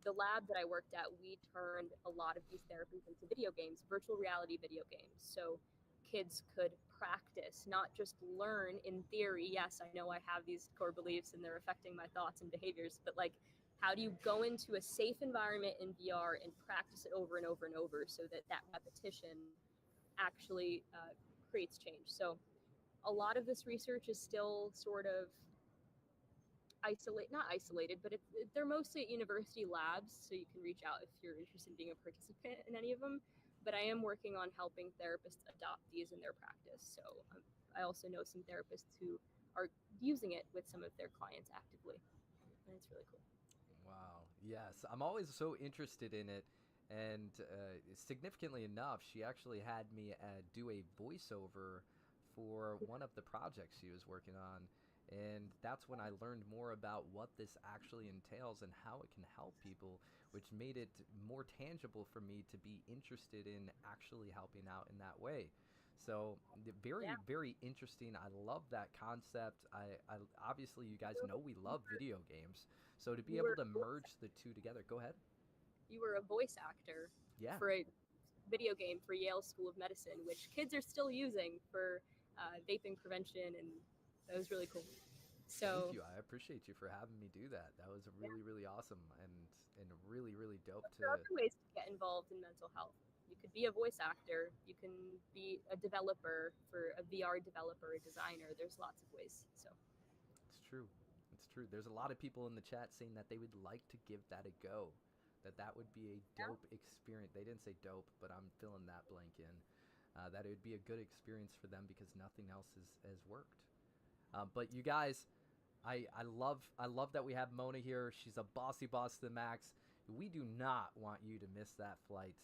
the lab that I worked at, we turned a lot of these therapies into video games, virtual reality video games. So kids could practice, not just learn in theory. Yes, I know I have these core beliefs and they're affecting my thoughts and behaviors, but like, how do you go into a safe environment in VR and practice it over and over and over so that repetition actually creates change? So a lot of this research is still sort of not isolated, but they're mostly at university labs, so you can reach out if you're interested in being a participant in any of them. But I am working on helping therapists adopt these in their practice. So I also know some therapists who are using it with some of their clients actively, and it's really cool. Wow. Yes, I'm always so interested in it. And significantly enough, she actually had me do a voiceover for one of the projects she was working on. And that's when I learned more about what this actually entails and how it can help people, which made it more tangible for me to be interested in actually helping out in that way. So very, Yeah. very interesting. I love that concept. I obviously you guys know we love video games. So to be You able were to merge the two together, go ahead. you were a voice actor Yeah. for a video game for Yale School of Medicine, which kids are still using for vaping prevention, and that was really cool. So Thank you. I appreciate you for having me do that. That was really, really awesome and really, really dope there are to. other ways to get involved in mental health. You could be a voice actor. You can be a developer for a VR developer, a designer. There's lots of ways. So It's true. It's true. There's a lot of people in the chat saying that they would like to give that a go. That would be a dope experience. They didn't say dope, but I'm filling that blank in. That it would be a good experience for them because nothing else has worked. But you guys, I love that we have Mona here. She's a bossy boss to the max. We do not want you to miss that flight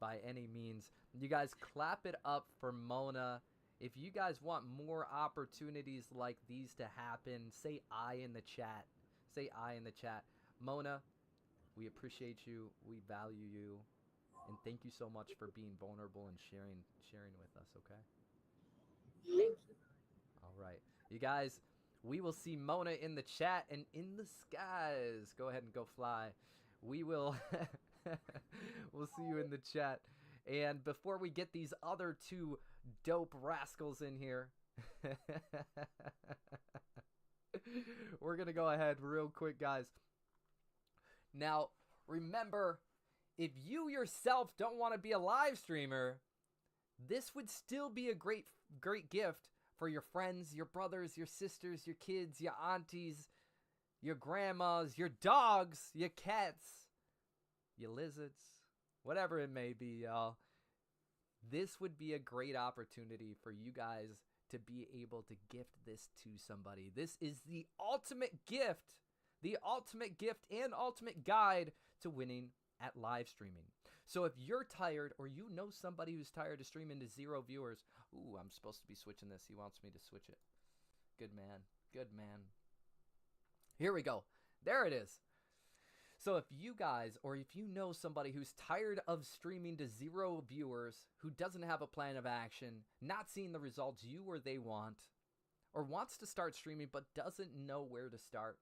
by any means. You guys clap it up for Mona. If you guys want more opportunities like these to happen, say I in the chat. Say I in the chat. Mona, we appreciate you. We value you. And thank you so much for being vulnerable and sharing with us, okay? thank you. All right. You guys, we will see Mona in the chat and in the skies. Go ahead and go fly. We will we'll see you in the chat. And before we get these other two dope rascals in here, we're going to go ahead real quick, guys. Now, remember, if you yourself don't want to be a live streamer, this would still be a great gift for your friends, your brothers, your sisters, your kids, your aunties, your grandmas, your dogs, your cats, your lizards, whatever it may be, y'all. This would be a great opportunity for you guys to be able to gift this to somebody. This is the ultimate gift and ultimate guide to winning at live streaming. So if you're tired or you know somebody who's tired of streaming to 0 viewers, ooh, I'm supposed to be switching this. He wants me to switch it. Good man. Good man. Here we go. There it is. So if you guys, or if you know somebody who's tired of streaming to 0 viewers, who doesn't have a plan of action, not seeing the results you or they want, or wants to start streaming but doesn't know where to start,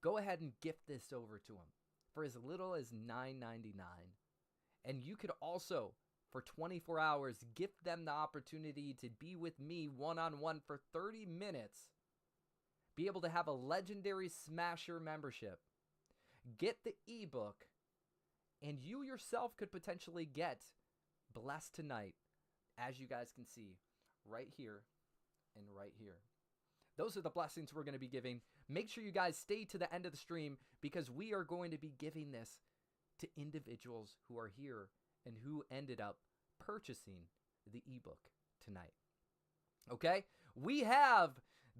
go ahead and gift this over to them for as little as $9.99. And you could also, for 24 hours, gift them the opportunity to be with me one-on-one for 30 minutes, be able to have a legendary Smasher membership, get the ebook, and you yourself could potentially get Blessed Tonight, as you guys can see right here and right here. Those are the blessings we're going to be giving. Make sure you guys stay to the end of the stream because we are going to be giving this to individuals who are here and who ended up purchasing the ebook tonight. Okay? We have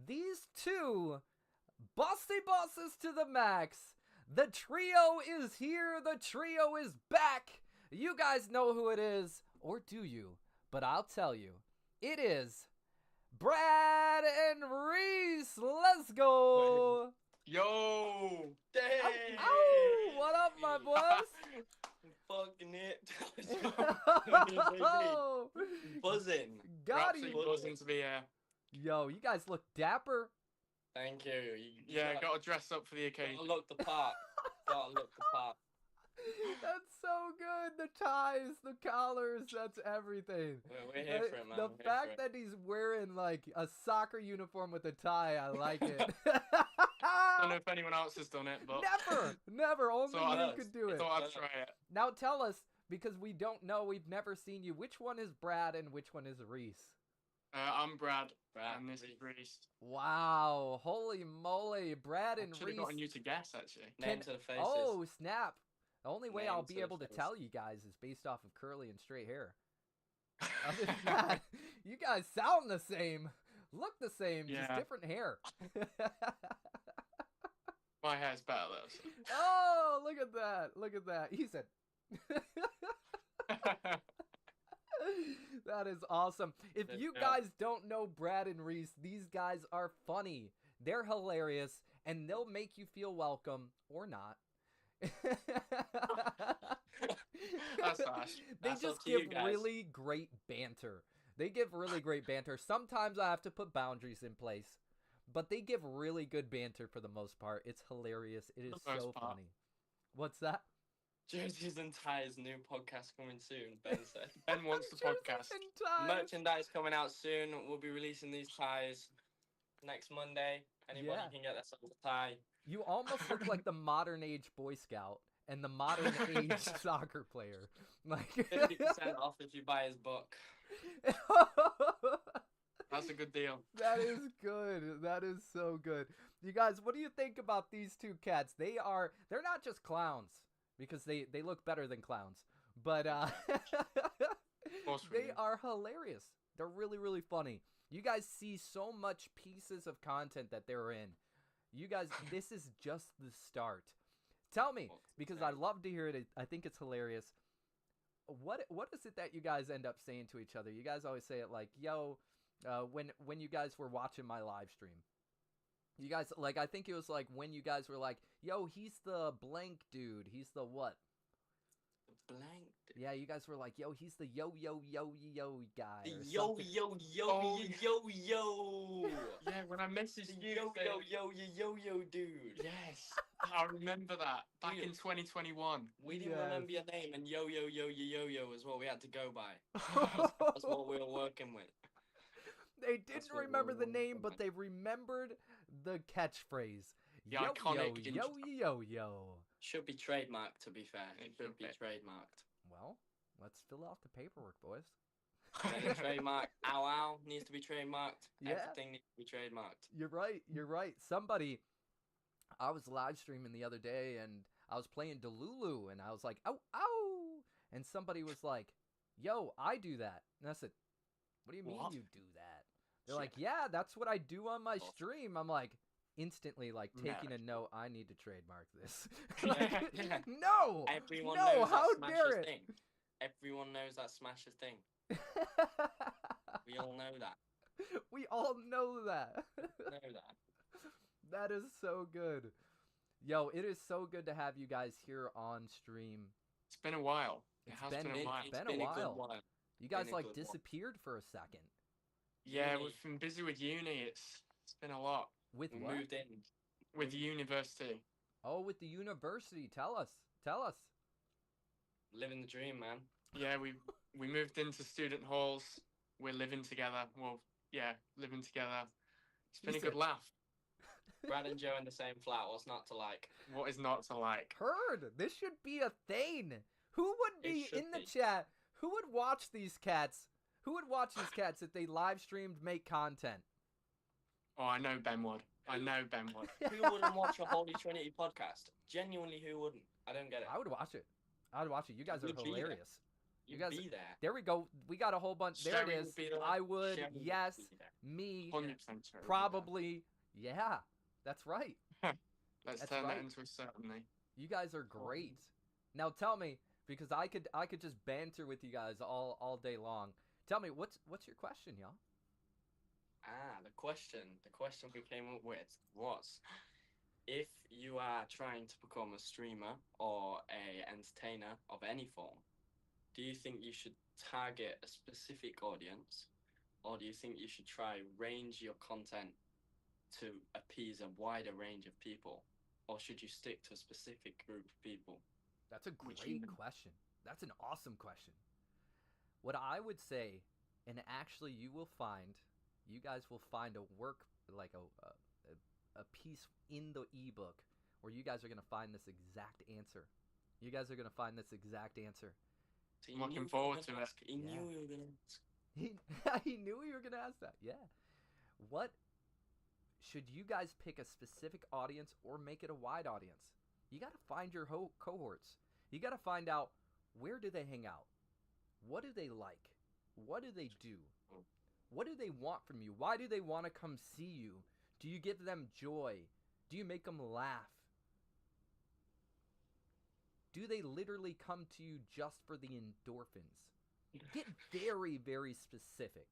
these two bossy bosses to the max. The trio is here. The trio is back. You guys know who it is, or do you? But I'll tell you. It is Brad and Reese. Let's go. Yo! Dang! Ow! What up, my boys? Fucking it. Oh, Buzzing. got Absolutely you. buzzing to be here. Yo, you guys look dapper. Thank you. Yeah, got to dress up for the occasion. Gotta look the part. Gotta look the part. That's so good. The ties, the collars, that's everything. We're here for it, man. The We're here fact for it. that he's wearing like a soccer uniform with a tie, I like it. I don't know if anyone else has done it, but Never. Only So I you could do it. thought I'd try it. Now tell us, because we don't know, we've never seen you. Which one is Brad and which one is Reese? I'm Brad, Brad, and this is Reese. Wow, holy moly, Brad and Should Reese. have gotten you to guess, actually. Name to the faces. Oh, snap. The only way I'll Name be to the able to face. tell you guys is based off of curly and straight hair. Other than that, you guys sound the same, look the same, just Yeah. different hair. My hair's better, though. So. Oh, look at that. Look at that. He said. That is awesome. If you Yeah. guys don't know Brad and Reese, these guys are funny. They're hilarious, and they'll make you feel welcome or not. That's fast. They That's just up to you give guys. really great banter. They give really great banter. Sometimes I have to put boundaries in place, but they give really good banter for the most part. It's hilarious. It is The most so part. funny. What's that? Jerseys and Ties new podcast coming soon, Ben said. Ben wants the Jerseys podcast. and ties. Merchandise coming out soon. We'll be releasing these ties next Monday. Anybody Yeah. can get themselves a tie. You almost look like the modern age Boy Scout and the modern age soccer player. Like 50% off if you buy his book. That's a good deal. That is good. That is so good. You guys, what do you think about these two cats? They're not just clowns because they look better than clowns, but course we they do. are hilarious. They're really, really funny. You guys see so much pieces of content that they're in. You guys, this is just the start. Tell me, because I love to hear it. I think it's hilarious. What is it that you guys end up saying to each other? You guys always say it like, "Yo," when you guys were watching my live stream. You guys, like, I think it was like when you guys were like, "Yo, he's the blank dude. He's the what?" Blank. Yeah, you guys were like, "Yo, he's the yo guy." The or yo, something. yo, yo, Oh, yo, yo. Yeah, when I messaged The you, yo, saying- yo, yo, dude. Yes, I remember that back in 2021. We didn't Yes. remember your name, and yo was what we had to go by. That's what we were working with. They That's didn't what remember we're the on name, from but it. they remembered the catchphrase. The yo, iconic yo. Should be trademarked, to be fair. It It should should be be. trademarked. Well, let's fill out the paperwork, boys. Trademark. Ow, ow needs to be trademarked. Yeah. Everything needs to be trademarked. You're right. You're right. Somebody, I was live streaming the other day, and I was playing Delulu, and I was like, "Ow, ow!" And somebody was like, "Yo, I do that." And I said, "What do you mean What? you do that?" They're like, "Yeah, that's what I do on my stream." I'm like, instantly, like, taking a note. I need to trademark this. Like, Yeah. No, Everyone no, knows how that Smash dare is it? thing. Everyone knows that Smash is thing. We all know that. We all know that. Know that. That is so good. Yo, it is so good to have you guys here on stream. It's been a while. It It's has been- been a while. it's been a good while. You guys been a like good one. disappeared for a second. Yeah, Uni. we've been busy with uni. It's been a lot With We what? moved in. with university. Oh, with the university. Tell us. Tell us. Living the dream, man. Yeah, we moved into student halls. We're living together. Well, yeah, living together. It's been He a good said- laugh. Brad and Joe in the same flat. What's not to like? What is not to like? Heard. This should be a thing. Who would It be should in the be. chat? Who would watch these cats? Who would watch these cats if they live streamed make content? Oh, I know Ben would. I know Ben would. Who wouldn't watch a Holy Trinity podcast? Genuinely, who wouldn't? I don't get it. I would watch it. I would watch it. You guys are You'd be there. hilarious. You'd guys- be there. There we go. We got a whole bunch. There Sherry it would is. be there. I would. Sherry would Yes. be there. Me. 100% sure. Probably. Yeah. That's right. Let's That's turn right. that into a certainly. You guys are great. Now tell me, because I could just banter with you guys all day long. Tell me, what's your question, y'all? The question we came up with was, if you are trying to become a streamer or a entertainer of any form, do you think you should target a specific audience, or do you think you should try range your content to appease a wider range of people, or should you stick to a specific group of people? That's a Which great you- question. That's an awesome question. What I would say, and actually you guys will find a work, like a piece in the ebook where you guys are going to find this exact answer. You guys are going to find this exact answer. So I'm you looking knew we were forward gonna to it. ask- He Yeah. knew we were going to ask. He knew you were going to ask that. Yeah. What should you guys pick a specific audience or make it a wide audience? You got to find your cohorts. You got to find out, where do they hang out? What do they like? What do they do? What do they want from you? Why do they want to come see you? Do you give them joy? Do you make them laugh? Do they literally come to you just for the endorphins? Get very, very specific.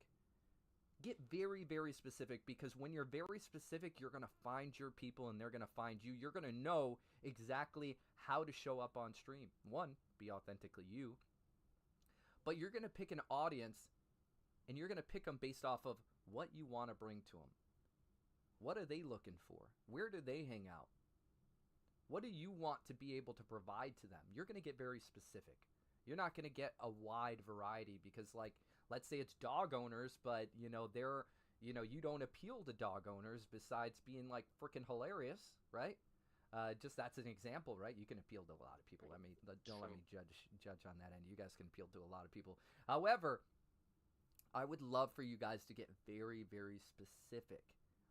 Get very, very specific, because when you're very specific, you're going to find your people and they're going to find you. You're going to know exactly how to show up on stream. One, be authentically you. But you're going to pick an audience and you're going to pick them based off of what you want to bring to them. What are they looking for? Where do they hang out? What do you want to be able to provide to them? You're going to get very specific. You're not going to get a wide variety because, like, let's say it's dog owners, but, you know, you don't appeal to dog owners besides being, like, freaking hilarious, right? Just that's an example, right? You can appeal to a lot of people. I mean, don't let me judge on that end. You guys can appeal to a lot of people. However, I would love for you guys to get very, very specific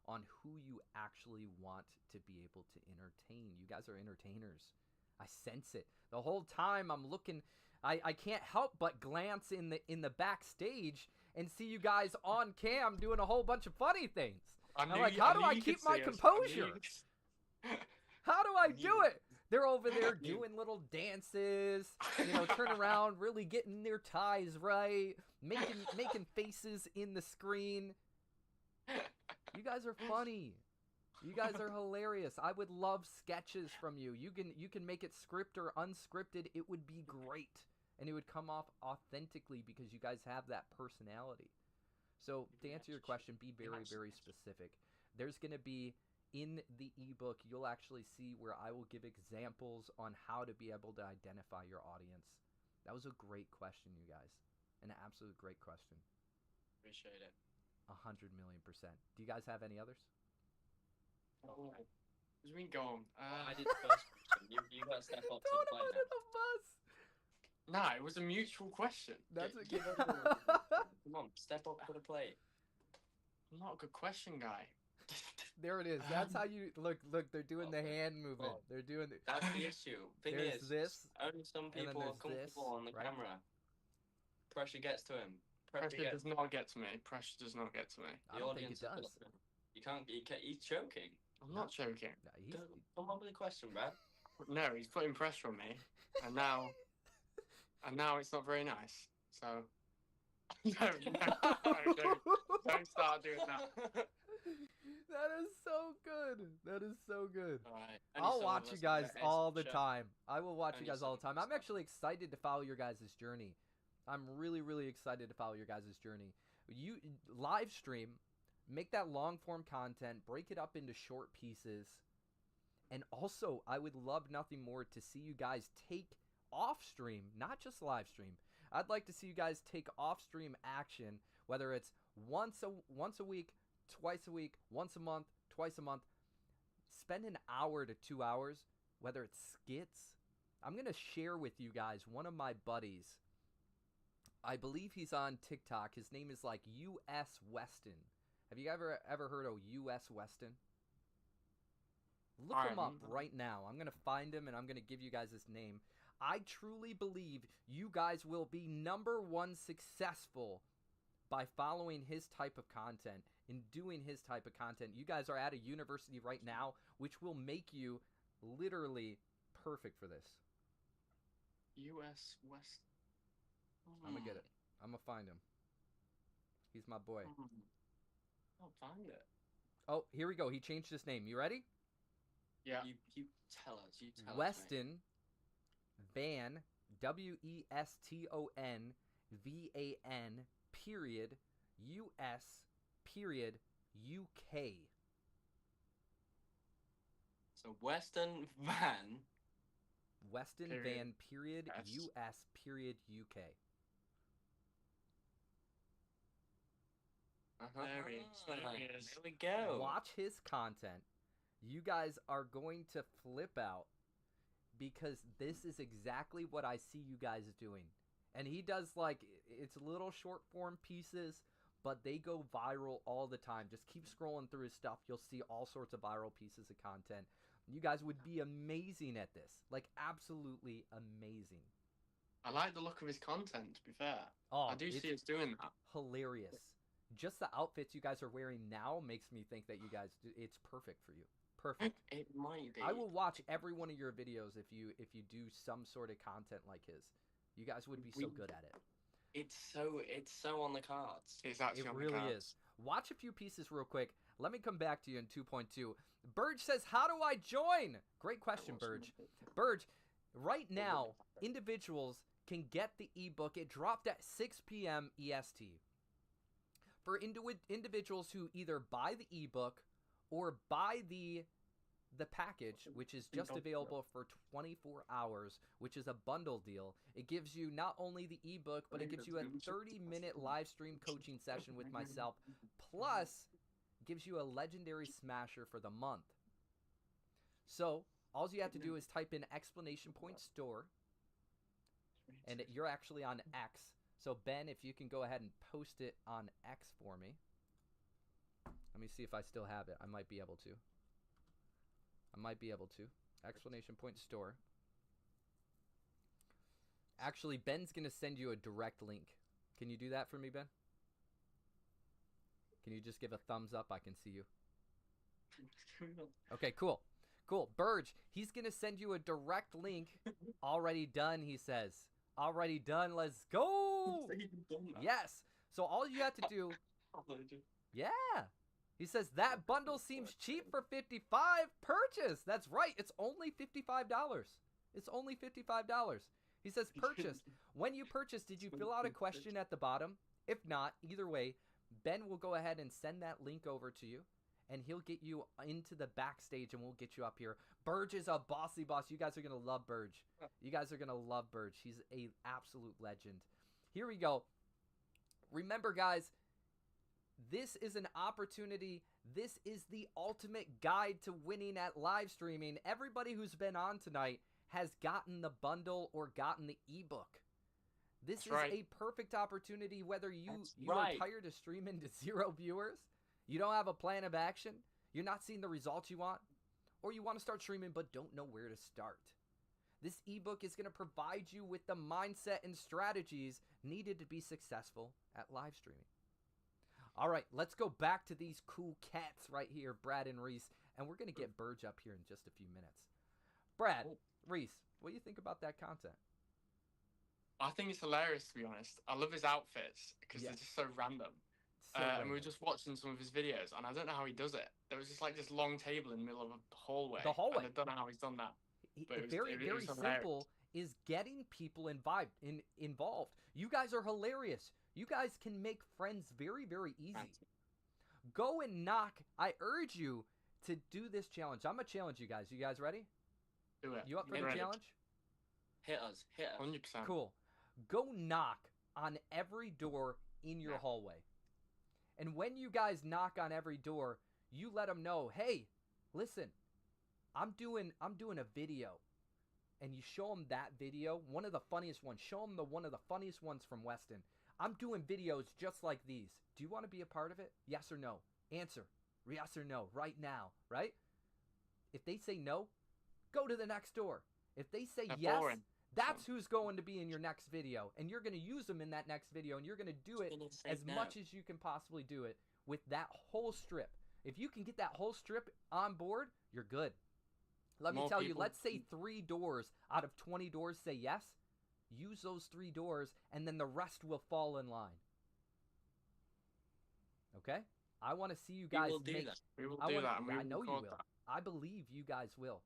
on who you actually want to be able to entertain. You guys are entertainers. I sense it. The whole time I'm looking, I can't help but glance in the backstage and see you guys on cam doing a whole bunch of funny things. I'm like, how do I keep my composure? How do I do it? They're over there doing little dances, you know, turn around, really getting their ties right, making faces in the screen. You guys are funny. You guys are hilarious. I would love sketches from you. You can make it script or unscripted. It would be great. And it would come off authentically because you guys have that personality. So to answer your question, be very, very specific. There's going to be, in the ebook, you'll actually see where I will give examples on how to be able to identify your audience. That was a great question, you guys. An absolute great question. Appreciate it. 100 million %. Do you guys have any others? Oh, as we go on. I did the first question. You got to step up to the plate Don't now. a bus. No, it was a mutual question. That's a Give Come on, step up to the plate. I'm not a good question guy. There it is. That's how you look. They're doing the hand movement. Oh. They're doing the. That's the issue. Thing There's is, this, only some and then people are there's comfortable this, on the right? camera. Pressure gets to him. Pressure does not get to me. Pressure does not get to me. I don't think it has does. got to him. You can't. He's choking. I'm not joking. No, he's, Come on with the question, Brad. No, he's putting pressure on me, and now it's not very nice. So, don't start doing that. That is so good. That is so good. All right. I'll watch you guys all the time. I will watch you Only guys all the some time. I'm stuff. actually excited to follow your guys' journey. I'm really, really excited to follow your guys' journey. You live stream, make that long form content, break it up into short pieces. And also, I would love nothing more to see you guys take off stream, not just live stream. I'd like to see you guys take off stream action, whether it's once a week, twice a week, once a month, twice a month. Spend an hour to 2 hours, whether it's skits. I'm going to share with you guys one of my buddies. I believe he's on TikTok. His name is like US Weston. Have you ever heard of US Weston? Look him up right now. I'm going to find him and I'm going to give you guys his name. I truly believe you guys will be #1 successful by following his type of content and doing his type of content. You guys are at a university right now, which will make you literally perfect for this. US West. I'm going to get it. I'm going to find him. He's my boy. I'll find it. Oh, here we go. He changed his name. You ready? Yeah. You tell us. You tell us. Weston Van, WESTON VAN period US period UK. So Weston Van. Weston Period. Van period S. US period UK. There he is. There he is. There we go. Watch his content. You guys are going to flip out because this is exactly what I see you guys doing. And he does like, it's little short form pieces, but they go viral all the time. Just keep scrolling through his stuff. You'll see all sorts of viral pieces of content. You guys would be amazing at this. Like, absolutely amazing. I like the look of his content, to be fair. Oh, I do it's see us doing that. hilarious. Just the outfits you guys are wearing now makes me think that you guys, it's perfect for you. Perfect. It might be. I will watch every one of your videos if you do some sort of content like his. You guys would be so good at it. It's so on the cards. It's actually It on really the cards. is. Watch a few pieces real quick. Let me come back to you in 2.2. Burge says, how do I join? Great question, Burge. Burge, right now, individuals can get the ebook. It dropped at 6 p.m. EST. for individuals who either buy the ebook or buy the package, which is just available for 24 hours, which is a bundle deal. It gives you not only the ebook, but it gives you a 30-minute live stream coaching session with myself, plus gives you a legendary smasher for the month. So all you have to do is type in exclamation point store, and you're actually on X. So Ben, if you can go ahead and post it on X for me. Let me see if I still have it. I might be able to. Exclamation point store. Actually, Ben's going to send you a direct link. Can you do that for me, Ben? Can you just give a thumbs up? I can see you. Okay, cool. Cool. Burge, he's going to send you a direct link. Already done, he says. Already done. Let's go. Yes. So all you have to do. Yeah. He says that bundle seems cheap for $55. Purchase. That's right. It's only $55. It's only $55. He says purchase. When you purchase, did you fill out a question at the bottom? If not, either way, Ben will go ahead and send that link over to you, and he'll get you into the backstage, and we'll get you up here. Burge is a bossy boss. You guys are going to love Burge. You guys are going to love Burge. He's a absolute legend. Here we go. Remember, guys, this is an opportunity. This is the ultimate guide to winning at live streaming. Everybody who's been on tonight has gotten the bundle or gotten the ebook. This is a perfect opportunity, whether you are tired of streaming to 0 viewers, you don't have a plan of action, you're not seeing the results you want, or you want to start streaming but don't know where to start. This ebook is going to provide you with the mindset and strategies needed to be successful at live streaming. All right, let's go back to these cool cats right here, Brad and Reese, and we're going to get Burge up here in just a few minutes. Brad, Reese, what do you think about that content? I think it's hilarious, to be honest. I love his outfits because they're just so random. And we were just watching some of his videos, and I don't know how he does it. There was just like this long table in the middle of a hallway. The hallway. And I don't know how he's done that. But it was very hilarious. simple is getting people involved. You guys are hilarious. You guys can make friends very, very easy. Go and knock. I urge you to do this challenge. I'm going to challenge you guys. You guys ready? Do it. You up for the challenge? Hit us. 100%. Cool. Go knock on every door in your hallway. And when you guys knock on every door, you let them know, hey, listen, I'm doing a video. And you show them that video, one of the funniest ones. Show them one of the funniest ones from Weston. I'm doing videos just like these. Do you want to be a part of it? Yes or no? Answer. Yes or no right now, right? If they say no, go to the next door. If they say yes, that's who's going to be in your next video. And you're going to use them in that next video. And you're going to do it as much as you can possibly do it with that whole strip. If you can get that whole strip on board, you're good. Let me tell you, let's say 3 doors out of 20 doors say yes. Use those 3 doors, and then the rest will fall in line. Okay? I want to see you guys make... We will do that. I know you will. I believe you guys will.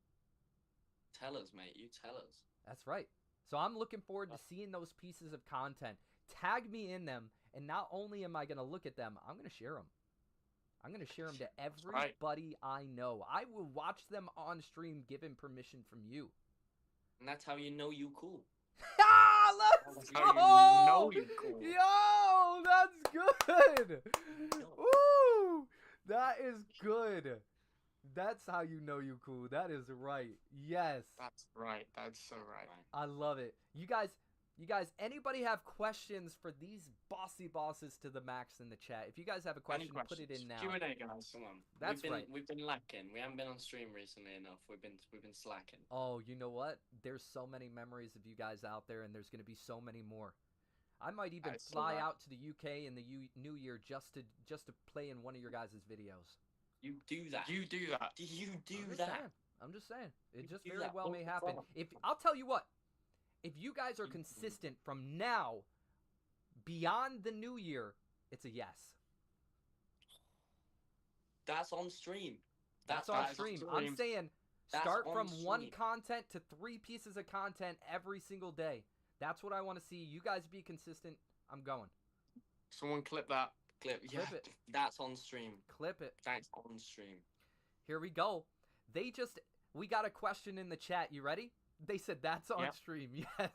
Tell us, mate. You tell us. That's right. So I'm looking forward to seeing those pieces of content. Tag me in them, and not only am I going to look at them, I'm going to share them. I'm going to share them to everybody I know. I will watch them on stream given permission from you. And that's how you know you cool. Ah, let's go! You know you're cool. Yo, that's good. Woo! That is good. That's how you know you cool. That is right. Yes. That's right. That's so right. I love it. You guys, anybody have questions for these bossy bosses to the max in the chat? If you guys have a question, put it in now. Q&A, guys. Come on. That's right. We've been lacking. We haven't been on stream recently enough. We've been slacking. Oh, you know what? There's so many memories of you guys out there, and there's going to be so many more. I might even fly out to the UK in the New Year just to play in one of your guys' videos. You do that. You do that. You do I'm that. I'm just saying. It just very well may happen. If I'll tell you what. If you guys are consistent from now beyond the new year, it's a yes. That's on stream. That's on stream. I'm saying start from one content to 3 pieces of content every single day. That's what I want to see. You guys be consistent. I'm going. Someone clip that. Clip. Yeah. Clip it. That's on stream. Clip it. That's on stream. Here we go. We got a question in the chat. You ready? They said that's on stream. Yes.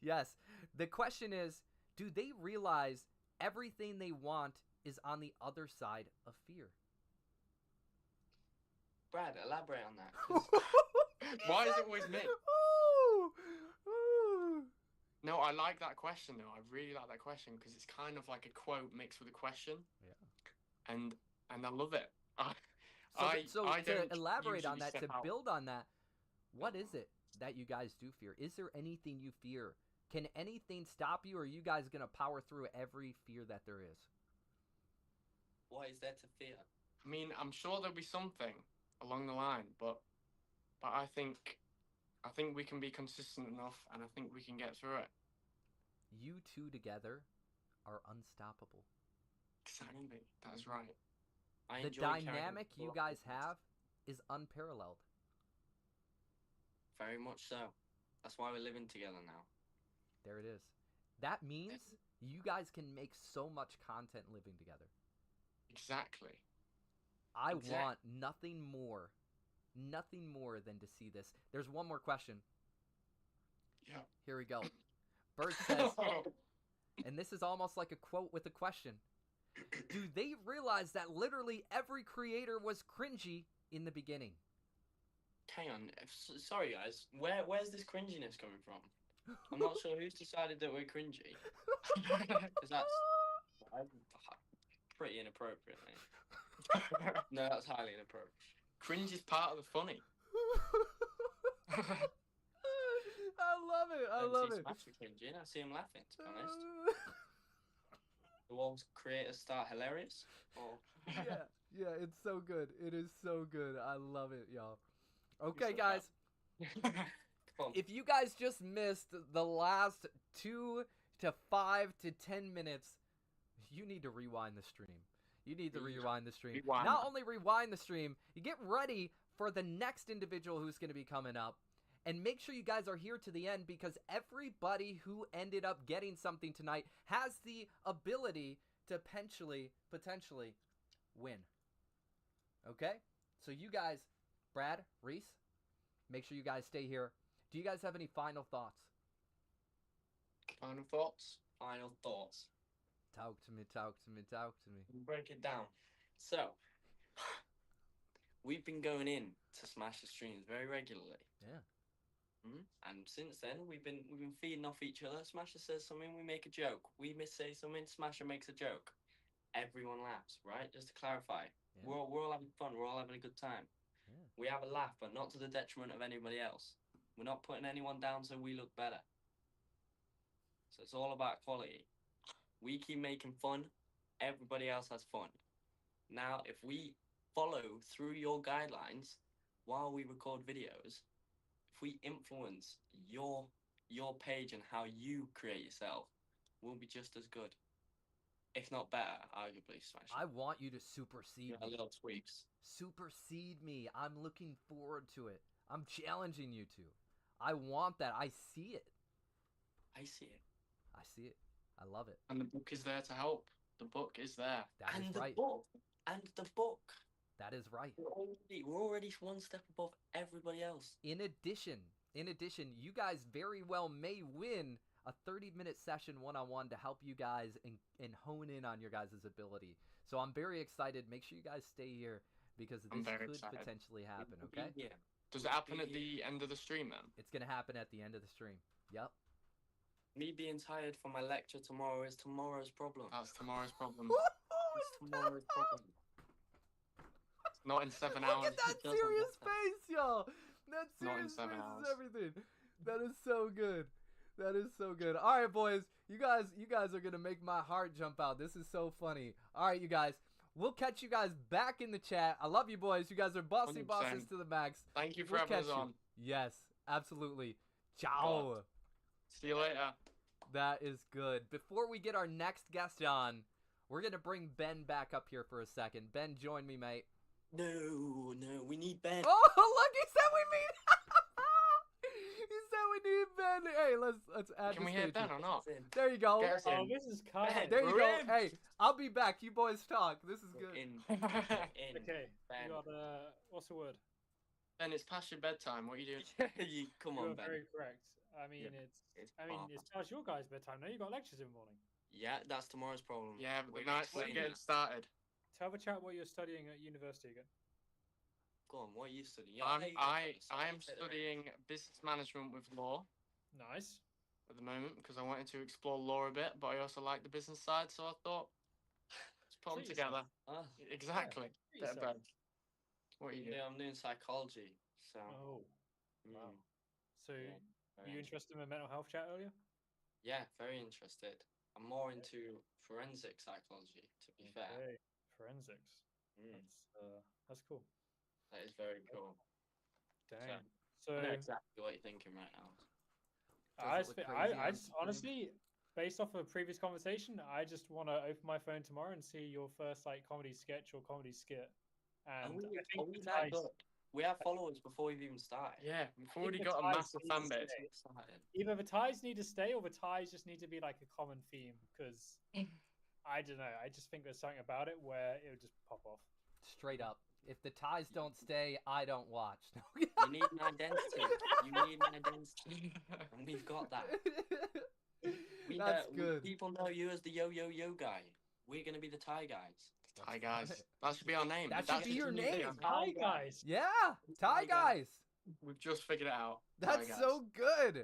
Yes. The question is, do they realize everything they want is on the other side of fear? Brad, elaborate on that. 'cause Why is it always me? Ooh, ooh. No, I like that question though. I really like that question because it's kind of like a quote mixed with a question. Yeah. And I love it. So I to don't elaborate on usually that, step to out. build on that, what is it that you guys do fear? Is there anything you fear? Can anything stop you, or are you guys going to power through every fear that there is? What is there to fear? I mean, I'm sure there'll be something along the line, but I think we can be consistent enough, and I think we can get through it. You two together are unstoppable. Exactly. That's right. I The enjoy carrying dynamic you people guys up. have is unparalleled. Very much so. That's why we're living together now. There it is. That means you guys can make so much content living together. Exactly. I want nothing more than to see this. There's one more question. Yeah. Here we go. Bert says, and this is almost like a quote with a question. Do they realize that literally every creator was cringy in the beginning? Hang on. Sorry, guys. Where's this cringiness coming from? I'm not sure who's decided that we're cringy. Because that's pretty inappropriate, mate. No, that's highly inappropriate. Cringe is part of the funny. I love it. I love it. Smash are cringy. I see him laughing, to be honest. The walls creators start hilarious. Or... yeah, it's so good. It is so good. I love it, y'all. Okay, guys. If you guys just missed the last 2 to 5 to 10 minutes, you need to rewind the stream. You need to rewind the stream. Rewind. Not only rewind the stream, you get ready for the next individual who's going to be coming up. And make sure you guys are here to the end, because everybody who ended up getting something tonight has the ability to potentially win. Okay? So you guys, Brad, Reese, make sure you guys stay here. Do you guys have any final thoughts? Final thoughts? Final thoughts. Talk to me, talk to me, talk to me. Break it down. So, we've been going in to Smash the streams very regularly. Yeah. And since then, we've been feeding off each other. Smasher says something, we make a joke. We say something, Smasher makes a joke. Everyone laughs, right? Just to clarify, we're all having fun. We're all having a good time. Yeah. We have a laugh, but not to the detriment of anybody else. We're not putting anyone down so we look better. So it's all about quality. We keep making fun. Everybody else has fun. Now, if we follow through your guidelines while we record videos, if we influence your page and how you create yourself, we'll be just as good, if not better, arguably. Smash. I want you to supersede me. Little tweaks. Supersede me. I'm looking forward to it. I'm challenging you to. I want that. I see it. I see it. I see it. I love it. And the book is there to help. The book is there. That is right. And the book. That is right. We're already one step above everybody else. In addition, you guys very well may win a 30-minute session one-on-one to help you guys and hone in on your guys' ability. So I'm very excited. Make sure you guys stay here, because this could potentially happen, okay? Yeah. Does it happen at the end of the stream then? It's going to happen at the end of the stream. Yep. Me being tired for my lecture tomorrow is tomorrow's problem. That's tomorrow's problem. It's tomorrow's problem. Not in 7 hours. Look at that serious face, y'all. That serious face is everything. That is so good. That is so good. All right, boys. You guys are gonna make my heart jump out. This is so funny. All right, you guys. We'll catch you guys back in the chat. I love you, boys. You guys are bossy 100%. bosses to the max. Thank you for having us on. Yes, absolutely. Ciao. God. See you later. That is good. Before we get our next guest on, we're gonna bring Ben back up here for a second. Ben, join me, mate. No, we need Ben. Oh, look, he said we we need Ben. Hey, let's add Can the we hear stage Ben here. or not? There you go. Get us Oh, in. this is kind. There you We're go. in. Hey, I'll be back. You boys talk. This is good. In. Okay, Ben. you got what's the word? Ben, it's past your bedtime. What are you doing? Come You're on, Ben. very correct. I mean, Yeah, it's past your guys' bedtime now. You got lectures in the morning. Yeah, that's tomorrow's problem. Yeah, but We're let's explaining get that. started. Tell the chat what you're studying at university again. Go on, what are you studying? I am studying business management with law Nice. at the moment because I wanted to explore law a bit, but I also like the business side, so I thought let's put them Treat yourself. together. Exactly. treat Bit of yourself. both. What are you doing? Yeah, I'm doing psychology. So. Oh, wow. mm, So, yeah, were very you interested in the mental health chat earlier? Yeah, very interested. I'm more into forensic psychology, to be fair. Okay, forensics. Mm, That's cool. that is very cool. Dang. I know So, exactly what you're thinking right now. Does it look crazy I on just screen? honestly, based off of a previous conversation, I just want to open my phone tomorrow and see your first like comedy sketch or comedy skit. And Are we, I are think we the that ties, good? We have followers before we've even started. Yeah, we've think already the got a ties massive need to fan base. stay. Started. Either the ties need to stay or the ties just need to be like a common theme because I don't know. I just think there's something about it where it would just pop off. Straight up. If the ties don't stay, I don't watch. You need an identity. You need an identity. And we've got that. That's good. People know you as the yo guy. We're gonna be the Thai guys. Thai guys. That should be our name. That should be your the new name. thing. Hi guys. Yeah, Thai guys. We've just figured it out. Thai That's guys. so good.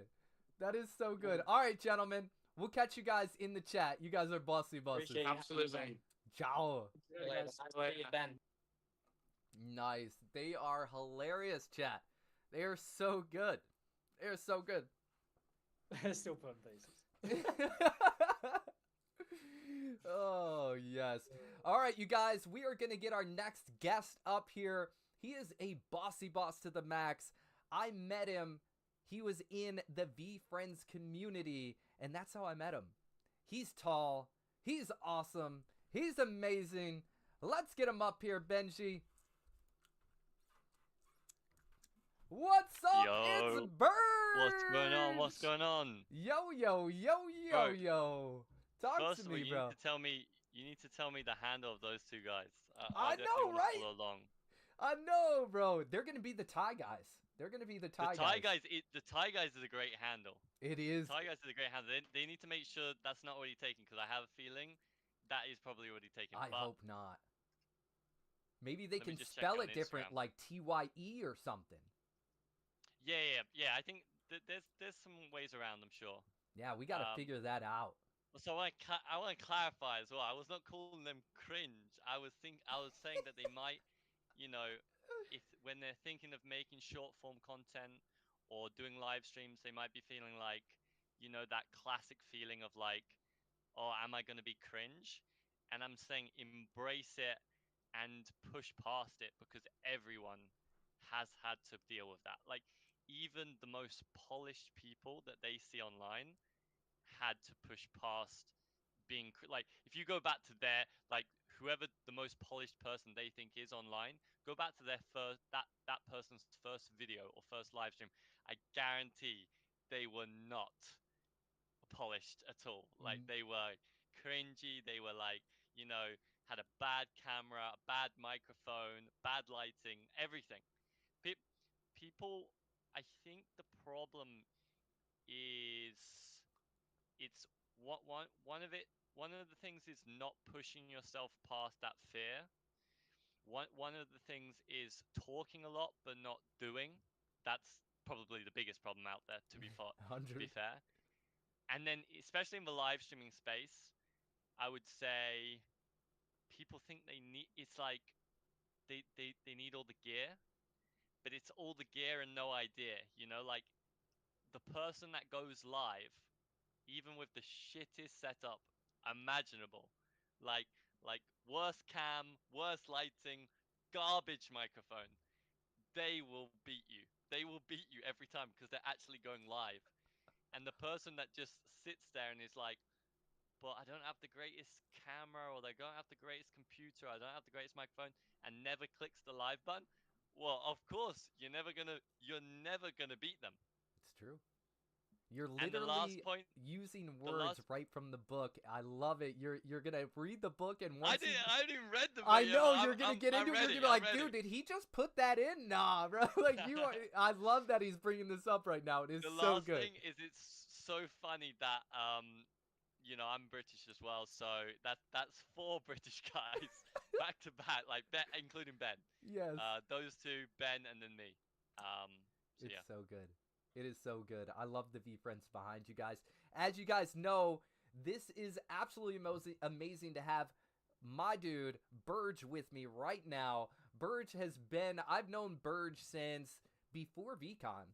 That is so good. All right, gentlemen. We'll catch you guys in the chat. You guys are bossy bosses. Appreciate you having me, Absolutely. Ben. Ciao. See you later. Nice to see you, Ben. Nice. They are hilarious, chat. They are so good. They are so good. They're still putting faces. Oh, yes. All right, you guys, we are going to get our next guest up here. He is a bossy boss to the max. I met him. He was in the VeeFriends community, and that's how I met him. He's tall. He's awesome. He's amazing. Let's get him up here, Benji. What's up? Yo. It's Bird. What's going on? What's going on? Yo, yo, yo, yo, Bro, yo. Talk First to of all, me, you bro. need to tell me. You need to tell me the handle of those two guys. I definitely know, wanna right? Follow along. I know, bro. They're gonna be the Thai guys. They're gonna be the Thai guys. The Thai guys is a great handle. It is. Thai guys is a great handle. They need to make sure that's not already taken because I have a feeling that is probably already taken. I but hope not. Maybe they Let me can just check spell on it different, Instagram. like TYE or something. yeah. I think there's some ways around. I'm sure. Yeah, we gotta figure that out. So I want to clarify as well. I was not calling them cringe. I was saying that they might, you know, if when they're thinking of making short form content or doing live streams, they might be feeling like, you know, that classic feeling of like, oh, am I going to be cringe? And I'm saying embrace it and push past it because everyone has had to deal with that. Like even the most polished people that they see online had to push past being like if you go back to their like whoever the most polished person they think is online, go back to their first that person's first video or first live stream. I guarantee they were not polished at all. Like they were cringy, they were like, you know, had a bad camera, a bad microphone, bad lighting, everything. People, I think the problem is it's one of the things is not pushing yourself past that fear. One of the things is talking a lot but not doing. That's probably the biggest problem out there to be fair. And then especially in the live streaming space, I would say people think they need it's like they need all the gear, but it's all the gear and no idea, you know, like the person that goes live even with the shittest setup imaginable, like worst cam, worst lighting, garbage microphone, they will beat you. They will beat you every time because they're actually going live. And the person that just sits there and is like, but I don't have the greatest camera or they don't have the greatest computer, I don't have the greatest microphone, and never clicks the live button. Well, of course, you're never gonna beat them. It's true. You're And the last literally point, using the words last right from the book. I love it. You're gonna read the book and I once didn't I didn't read the book I yet, know but you're gonna get I into it. read You're it, gonna be I like, read dude, it. did he just put that in? Nah, bro. Like you are. I love that he's bringing this up right now. It is The so last good. thing is it's so funny that you know, I'm British as well, so that's 4 British guys back to back, like Ben, including Ben. Yes. Those two, Ben, and then me. So It's yeah. so good. It is so good. I love the V friends behind you guys. As you guys know, this is absolutely amazing to have my dude Burge with me right now. I've known Burge since before VCon.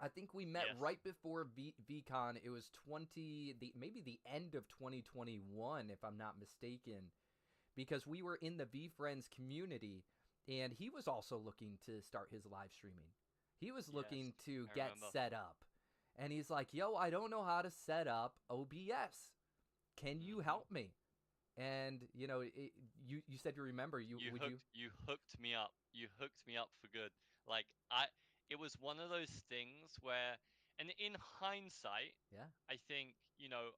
I think we met Yes. right before VCon. It was maybe the end of 2021, if I'm not mistaken, because we were in the V Friends community, and he was also looking to start his live streaming. He was looking Yes, to I get remember. set up, and he's like, "Yo, I don't know how to set up OBS. Can you Mhm. help me?" And you know, you said you remember you You would hooked you hooked me up. You hooked me up for good. Like it was one of those things where, and in hindsight, Yeah. I think, you know,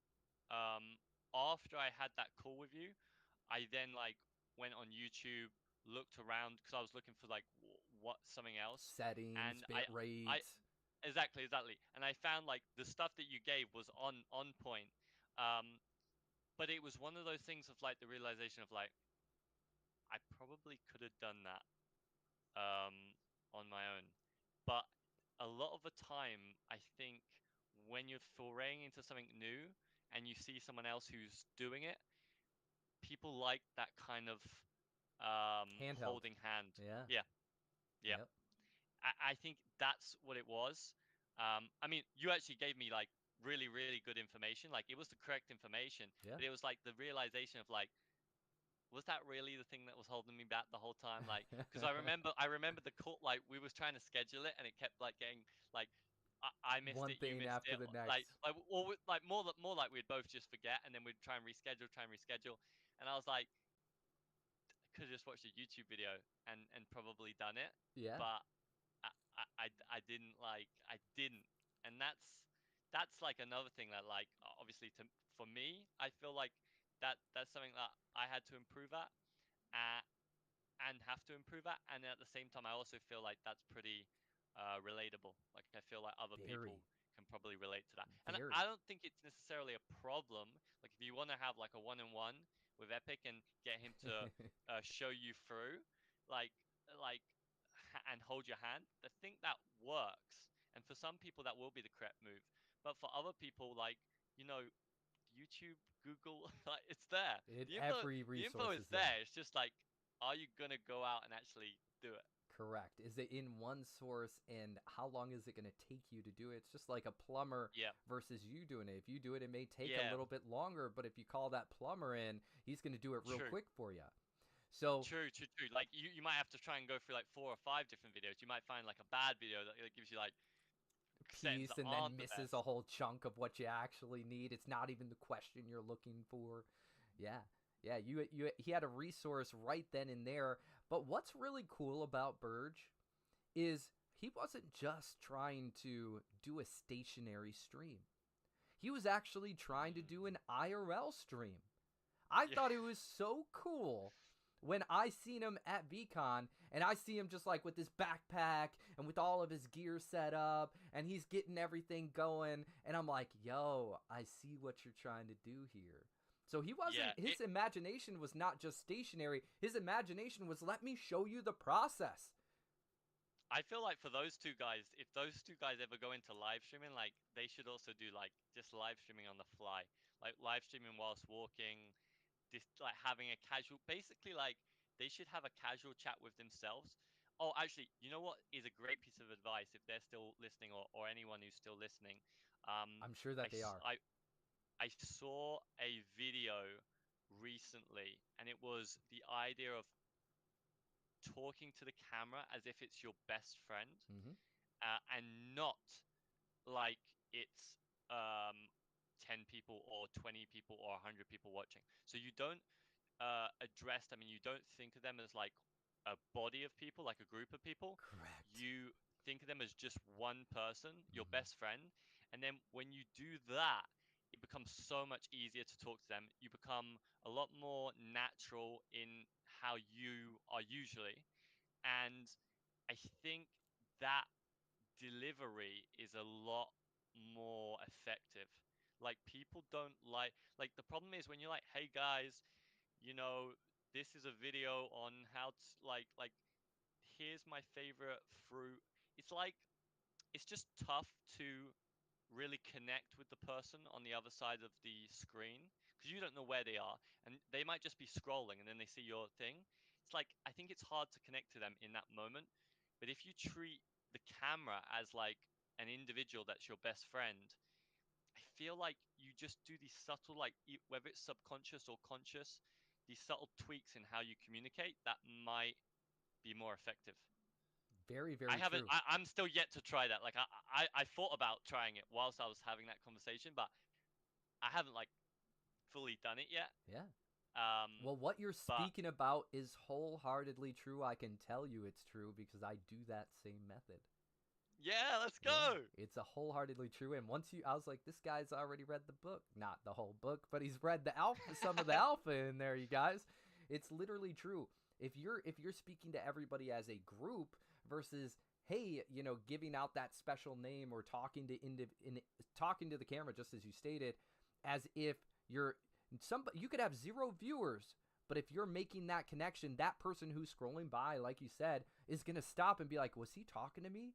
after I had that call with you, I then like went on YouTube, looked around because I was looking for like what something else, settings, and bit rate. I exactly, and I found like the stuff that you gave was on point. But it was one of those things of like the realization of like I probably could have done that on my own. But a lot of the time, I think when you're foraying into something new and you see someone else who's doing it, people like that kind of Handheld. holding hand. Yeah. Yeah. Yep. I think that's what it was. I mean, you actually gave me like really, really good information. Like it was the correct information, Yeah. but it was like the realization of like, was that really the thing that was holding me back the whole time? Like, because I remember the call. Like we was trying to schedule it, and it kept like getting like, I missed One it, you thing missed after it. the Like, next. like more like we'd both just forget, and then we'd try and reschedule. And I was like, could have just watched a YouTube video and probably done it. Yeah. But I didn't I didn't, and that's like another thing that like obviously for me I feel like that's something that I had to improve at, uh, and have to improve at, and at the same time I also feel like that's pretty relatable. Like I feel like other people Very. can probably relate to that, and Very. I don't think it's necessarily a problem. Like if you want to have like a one-on-one with Epic and get him to show you through, like like and hold your hand, I think that works. And for some people that will be the correct move, but for other people, like, you know, YouTube, Google, like it's there. Every The info resource is there. It's just like, are you gonna go out and actually do it? Correct. Is it in one source, and how long is it going to take you to do it? It's just like a plumber Yeah. versus you doing it. If you do it, it may take a Yeah. little bit longer, but if you call that plumber in, he's going to do it real True. quick for you. So True. Like you might have to try and go through like 4 or 5 different videos. You might find like a bad video that gives you like settings piece that and then aren't the misses best. a whole chunk of what you actually need. It's not even the question you're looking for. Yeah. Yeah, he had a resource right then and there. But what's really cool about Burge is he wasn't just trying to do a stationary stream. He was actually trying to do an IRL stream. I Yeah. thought it was so cool when I seen him at VCon, and I see him just like with his backpack and with all of his gear set up, and he's getting everything going, and I'm like, yo, I see what you're trying to do here. So he wasn't, Yeah, his imagination was not just stationary, his imagination was, let me show you the process. I feel like for those two guys, if those two guys ever go into live streaming, like they should also do like just live streaming on the fly, like live streaming whilst walking, just like having a casual, basically like they should have a casual chat with themselves. Oh, actually, you know what is a great piece of advice if they're still listening, or anyone who's still listening. I'm sure that they are. I saw a video recently, and it was the idea of talking to the camera as if it's your best friend, Mm-hmm. and not like it's 10 people or 20 people or 100 people watching. So you don't address them, and you don't think of them as like a body of people, like a group of people. Correct. You think of them as just one person, your Mhm. best friend, And then when you do that, it becomes so much easier to talk to them. You become a lot more natural in how you are usually. And I think that delivery is a lot more effective. Like people don't like the problem is when you're like, hey guys, you know, this is a video on how to like here's my favorite fruit. It's like it's just tough to really connect with the person on the other side of the screen because you don't know where they are and they might just be scrolling and then they see your thing. It's like I think it's hard to connect to them in that moment. But if you treat the camera as like an individual that's your best friend, I feel like you just do these subtle, like whether it's subconscious or conscious, these subtle tweaks in how you communicate that might be more effective. Very, I very haven't. true. I'm still yet to try that. Like I thought about trying it whilst I was having that conversation, but I haven't like fully done it yet. Yeah. Um, Well, what you're but speaking about is wholeheartedly true. I can tell you it's true because I do that same method. yeah, let's Yeah, go. it's a wholeheartedly true. And once I was like, this guy's already read the book. Not the whole book, but he's read the alpha, some of the alpha in there, you guys. It's literally true. If you're speaking to everybody as a group versus, hey, giving out that special name or talking to the camera, just as you stated, as if you could have 0 viewers, but if you're making that connection, that person who's scrolling by, like you said, is gonna stop and be like, was he talking to me?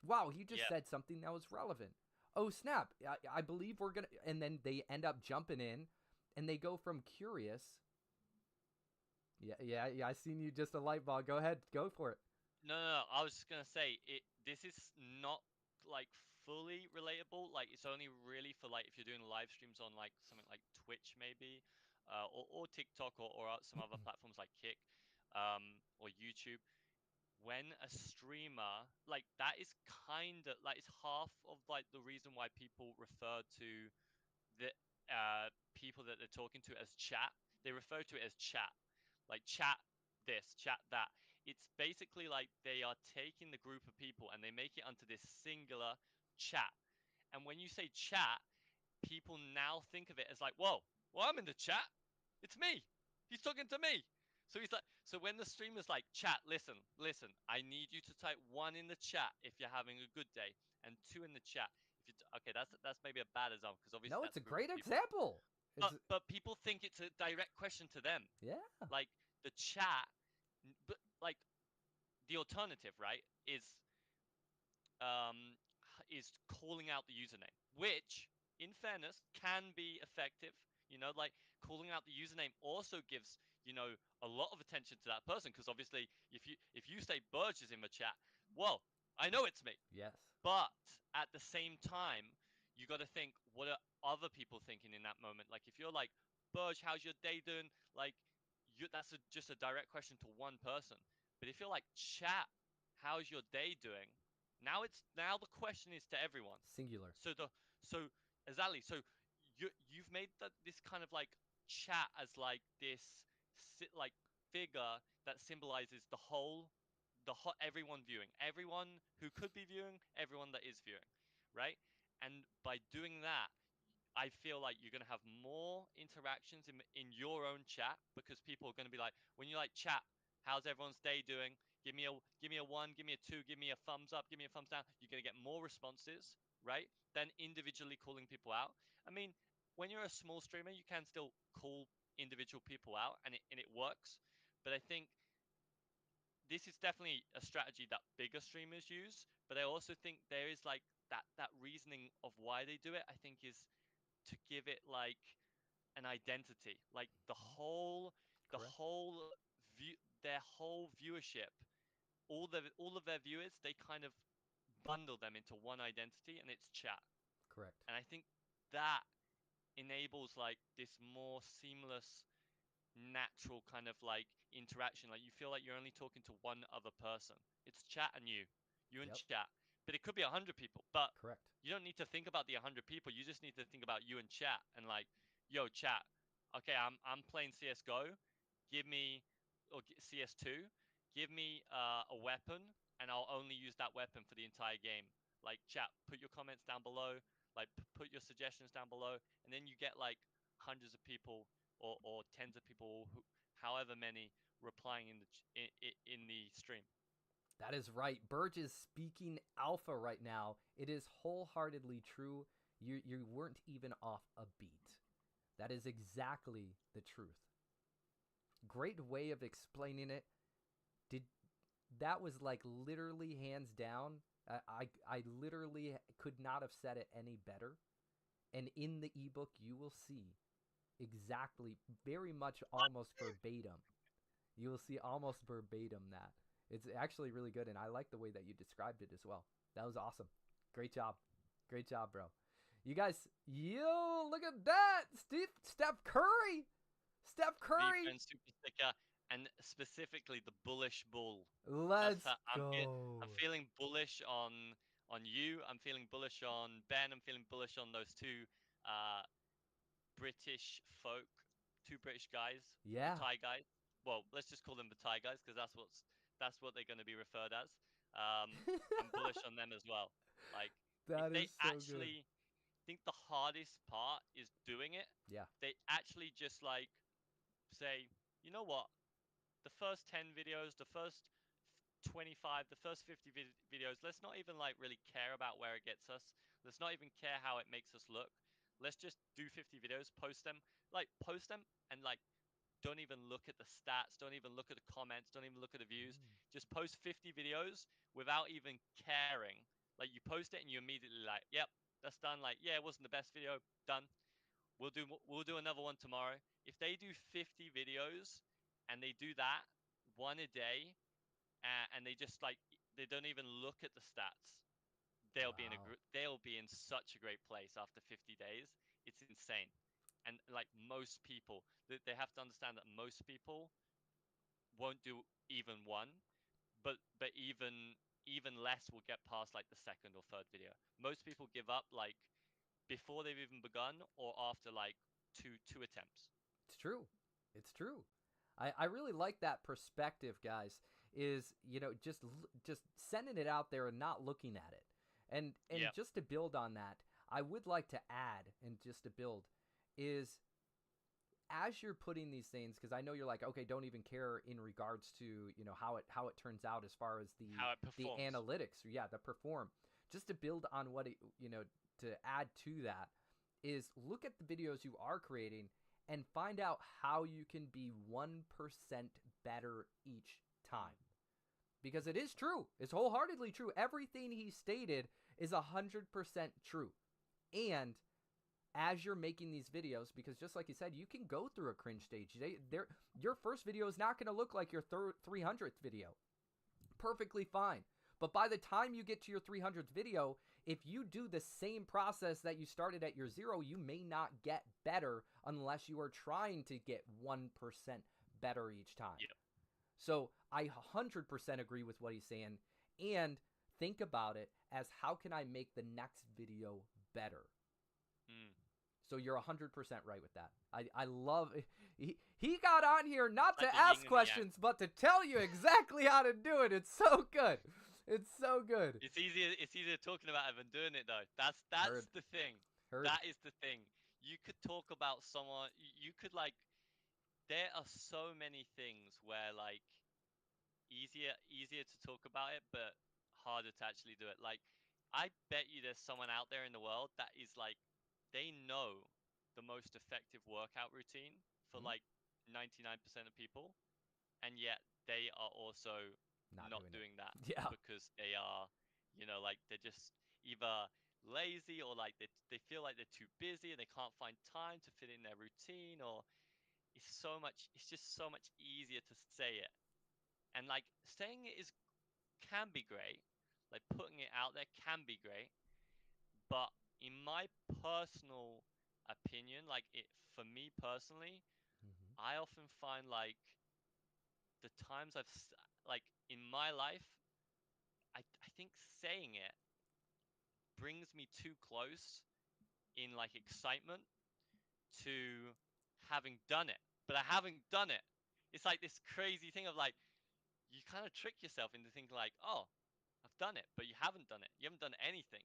Wow, he just said something that was relevant. Oh snap! I believe we're gonna, and then they end up jumping in, and they go from curious. Yeah. I seen you, just a light bulb. Go ahead, go for it. No. I was just gonna say it. This is not like fully relatable. Like it's only really for like if you're doing live streams on like something like Twitch maybe, or TikTok or some other platforms like Kick, or YouTube. When a streamer like that is kind of like it's half of like the reason why people refer to the people that they're talking to as chat. They refer to it as chat, like chat this, chat that. It's basically like they are taking the group of people and they make it onto this singular chat. And when you say chat, people now think of it as like, whoa, well, I'm in the chat. It's me. He's talking to me. So he's like, so when the streamer's like, chat, listen, I need you to type 1 in the chat if you're having a good day, and 2 in the chat if you. Okay, that's maybe a bad example because obviously No, it's that's a a group of great people. example. But people think it's a direct question to them. Yeah. Like the chat, but like the alternative, right, um, is calling out the username, which, in fairness, can be effective. Like calling out the username also gives a lot of attention to that person because obviously, if you say Burge is in the chat, well, I know it's me. Yes. But at the same time, you got to think, what are other people thinking in that moment? Like if you're like, Burge, how's your day doing? Like, that's just a direct question to one person. But if you're like, chat, how's your day doing? Now the question is to everyone. Singular. So exactly. So you've made this kind of like chat as like this like figure that symbolizes everyone viewing, everyone who could be viewing, everyone that is viewing, right? And by doing that, I feel like you're gonna have more interactions in your own chat because people are gonna be like, when you like chat, how's everyone's day doing? Give me a 1, give me a 2, give me a thumbs up, give me a thumbs down. You're gonna get more responses, right? Than individually calling people out. I mean, when you're a small streamer, you can still call individual people out, and it works. But I think this is definitely a strategy that bigger streamers use. But I also think there is like that reasoning of why they do it. I think is to give it like an identity, like the Correct. whole view, their whole viewership, all of their viewers, they kind of bundle them into one identity, and it's chat. Correct. And I think that enables like this more seamless, natural kind of like interaction. Like you feel like you're only talking to one other person. It's chat and you and Yep. chat. But it could be 100 people. But Correct. you don't need to think about the 100 people. You just need to think about you and chat and like, yo, chat. Okay, I'm playing CS:GO. Give me CS2. Give me a weapon, and I'll only use that weapon for the entire game. Like chat, put your comments down below. Like put your suggestions down below, and then you get like hundreds of people or tens of people, however many, replying in the stream. That is right. Burge is speaking alpha right now. It is wholeheartedly true. You weren't even off a beat. That is exactly the truth. Great way of explaining it. That was like literally hands down. I literally could not have said it any better. And in the ebook, you will see exactly, very much almost verbatim. You will see almost verbatim that. It's actually really good, and I like the way that you described it as well. That was awesome. Great job. Great job, bro. You guys, yo, look at that. Steph Curry. Steph Curry. Defense super sticker, and specifically the bullish bull. Let's go. I'm feeling bullish on you. I'm feeling bullish on Ben. I'm feeling bullish on those two British folk, two British guys. Yeah. The Thai guys. Well, let's just call them the Thai guys because that's what they're going to be referred as. I'm bullish on them as well. Like that they is so actually think the hardest part is doing it. Yeah. They actually just like say, you know what? The first 10 videos, the first 25, the first 50 videos, let's not even like really care about where it gets us. Let's not even care how it makes us look. Let's just do 50 videos, post them, and like don't even look at the stats, don't even look at the comments, don't even look at the views. Just post 50 videos without even caring. Like you post it and you immediately like, yep, that's done. Like, yeah, it wasn't the best video, done. We'll do another one tomorrow. If they do 50 videos and they do that one a day, and they just like they don't even look at the stats, they'll be in such a great place after 50 days. It's insane. And like most people, they have to understand that most people won't do even one, but even less will get past like the second or third video. Most people give up like before they've even begun or after like two attempts. It's true. It's true. I really like that perspective, guys, is, just sending it out there and not looking at it. And Yep. just to build on that, I would like to add, and just to build, is as you're putting these things, because I know you're like, okay, don't even care in regards to, how it turns out as far as How it the performs. analytics, the perform. Just to build on what it, to add to that, is look at the videos you are creating and find out how you can be 1% better each time. Because it is true. It's wholeheartedly true. Everything he stated is 100% true. And as you're making these videos, because just like you said, you can go through a cringe stage. Your first video is not going to look like your 300th video. Perfectly fine. But by the time you get to your 300th video, if you do the same process that you started at your 0, you may not get better unless you are trying to get 1% better each time. Yep. So I 100% agree with what he's saying. And think about it as, how can I make the next video better? So you're 100% right with that. I love it. He got on here not Like to the yin ask and the questions, but to tell you exactly how to do it. It's so good. It's so good. It's easier talking about it than doing it though. That's Heard. the thing. Heard. That is the thing. You could talk about someone. You could like. There are so many things where like easier to talk about it, but harder to actually do it. Like, I bet you there's someone out there in the world that is like, they know the most effective workout routine for like 99% of people, and yet they are also not doing that. Yeah. Because they are, like they're just either lazy or like they feel like they're too busy and they can't find time to fit in their routine, or it's just so much easier to say it. And like saying it can be great, like putting it out there can be great, but in my personal opinion, like for me personally, I often find like the times like in my life, I think saying it brings me too close in like excitement to having done it, but I haven't done it. It's like this crazy thing of like, you kind of trick yourself into thinking like, oh, I've done it, but you haven't done it. You haven't done anything.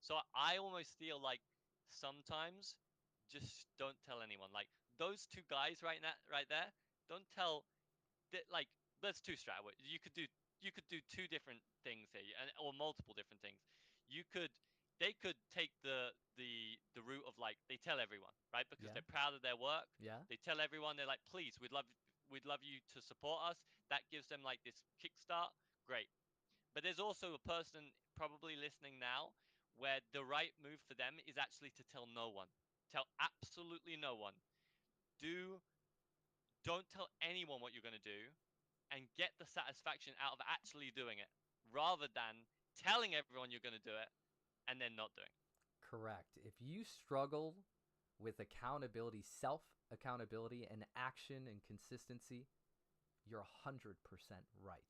So I almost feel like sometimes just don't tell anyone. Like those two guys right there, don't tell. Like there's two strategies. You could do two different things here, or multiple different things. You could They could take the route of like they tell everyone, right? Because Yeah. they're proud of their work. Yeah. They tell everyone, they're like, please, we'd love you to support us. That gives them like this kickstart. Great. But there's also a person probably listening now where the right move for them is actually to tell no one. Tell absolutely no one. Do don't tell anyone what you're going to do and get the satisfaction out of actually doing it rather than telling everyone you're going to do it and then not doing it. Correct. If you struggle with accountability, self accountability, and action and consistency, you're 100% right.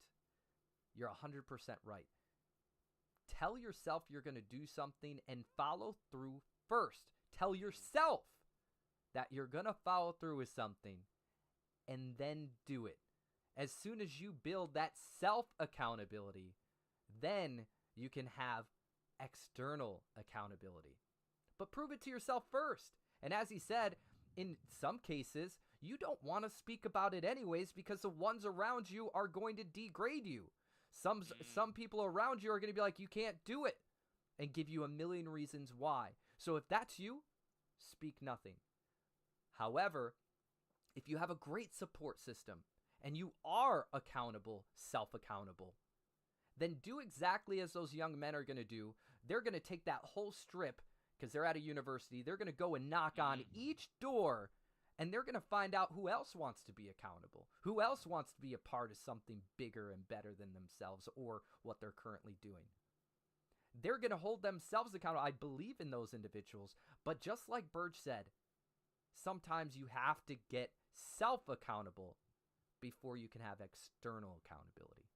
You're 100% right. Tell yourself you're going to do something and follow through first. Tell yourself that you're going to follow through with something and then do it. As soon as you build that self accountability, then you can have external accountability. But prove it to yourself first. And as he said, in some cases, you don't want to speak about it anyways because the ones around you are going to degrade you. Some people around you are going to be like, you can't do it, and give you a million reasons why. So if that's you, speak nothing. However, if you have a great support system and you are accountable, self-accountable, then do exactly as those young men are going to do. They're going to take that whole strip, because they're at a university, they're going to go and knock on each door, and they're going to find out who else wants to be accountable, who else wants to be a part of something bigger and better than themselves or what they're currently doing. They're going to hold themselves accountable. I believe in those individuals, but just like Burge said, sometimes you have to get self-accountable before you can have external accountability.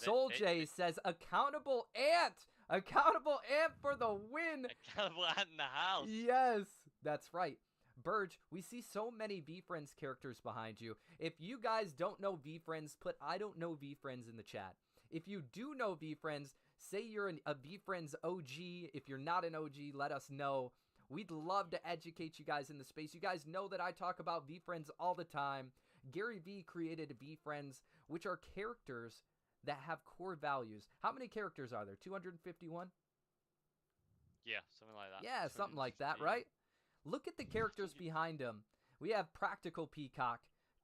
Soul J says, accountable ant! Accountable ant for the win! Accountable ant in the house! Yes, that's right. Burge, we see so many VeeFriends characters behind you. If you guys don't know VeeFriends, put I don't know VeeFriends in the chat. If you do know VeeFriends, say you're a VeeFriends OG. If you're not an OG, let us know. We'd love to educate you guys in the space. You guys know that I talk about VeeFriends all the time. Gary Vee created VeeFriends, which are characters that have core values. How many characters are there? 251? Yeah, something like that. Yeah, something like that, right? Look at the characters behind him. We have Practical Peacock,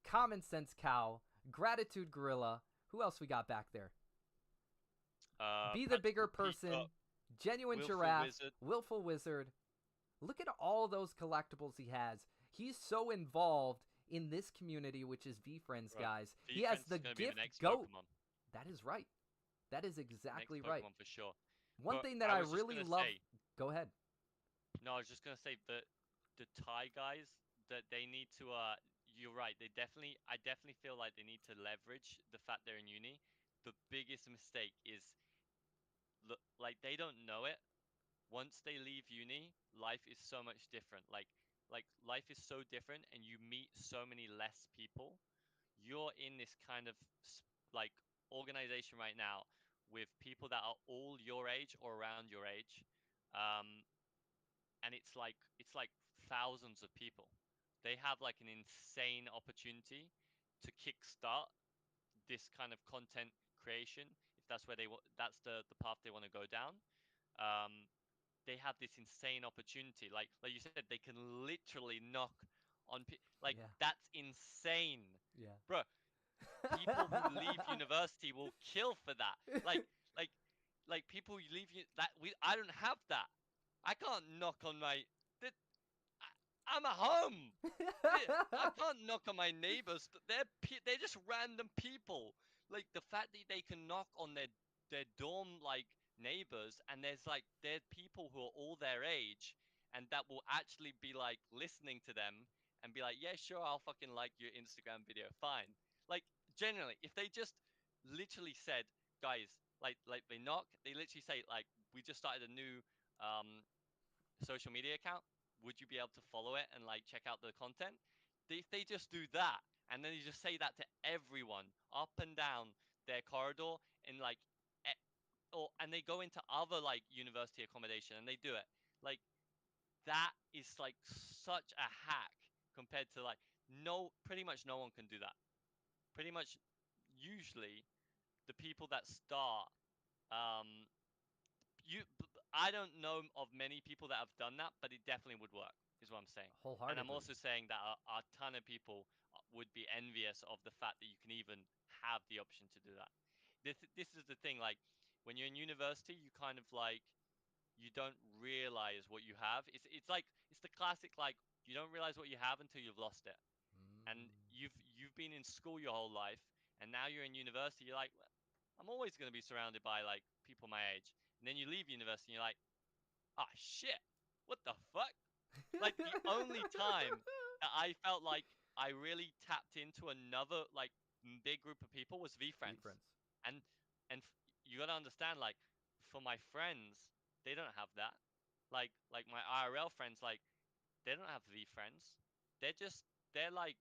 Common Sense Cow, Gratitude Gorilla. Who else we got back there? Be the Bigger Person, Peacock, Genuine Willful Giraffe, Wizard. Willful Wizard. Look at all those collectibles he has. He's so involved in this community, which is VeeFriends, Bro, guys. He has VeeFriends the is gonna be gift the next goat. Pokemon. That is right. That is exactly Next right. Pokemon for sure. One But thing that I was just really gonna love. say- Go ahead. No, I was just gonna say that the Thai guys that they need to. You're right. I definitely feel like they need to leverage the fact they're in uni. The biggest mistake is, like they don't know it. Once they leave uni, life is so much different. Like life is so different, and you meet so many less people. You're in this kind of like organization right now with people that are all your age or around your age. Um, and it's like thousands of people. They have like an insane opportunity to kickstart this kind of content creation if that's where that's the path they want to go down. Um, they have this insane opportunity. Like you said, they can literally knock on like Yeah. that's insane, Yeah. bro. People who leave university will kill for that. Like like people who leave that I don't have that. I can't knock on my. I'm at home. I can't knock on my neighbors. They're just random people. Like the fact that they can knock on their dorm like neighbors, and there's people who are all their age, and that will actually be like listening to them and be like, yeah, sure, I'll fucking like your Instagram video, fine. Like generally, if they just literally said, guys, like they knock, they literally say like, we just started a new social media account, would you be able to follow it and like check out the content? If they just do that, and then you just say that to everyone up and down their corridor in like and they go into other like university accommodation and they do it. Like that is like such a hack compared to like pretty much no one can do that. Pretty much usually the people that start um I don't know of many people that have done that, but it definitely would work, is what I'm saying. And Wholeheartedly. I'm also saying that a ton of people would be envious of the fact that you can even have the option to do that. This is the thing, like when you're in university, you kind of like you don't realize what you have. It's like it's the classic like you don't realize what you have until you've lost it. And you've been in school your whole life, and now you're in university. You're like, well, I'm always going to be surrounded by like people my age. And then you leave university, and you're like, ah, shit, what the fuck? Like the only time that I felt like I really tapped into another like big group of people was VFriends. And you gotta understand, like for my friends, they don't have that. Like my IRL friends, like they don't have VFriends. They're like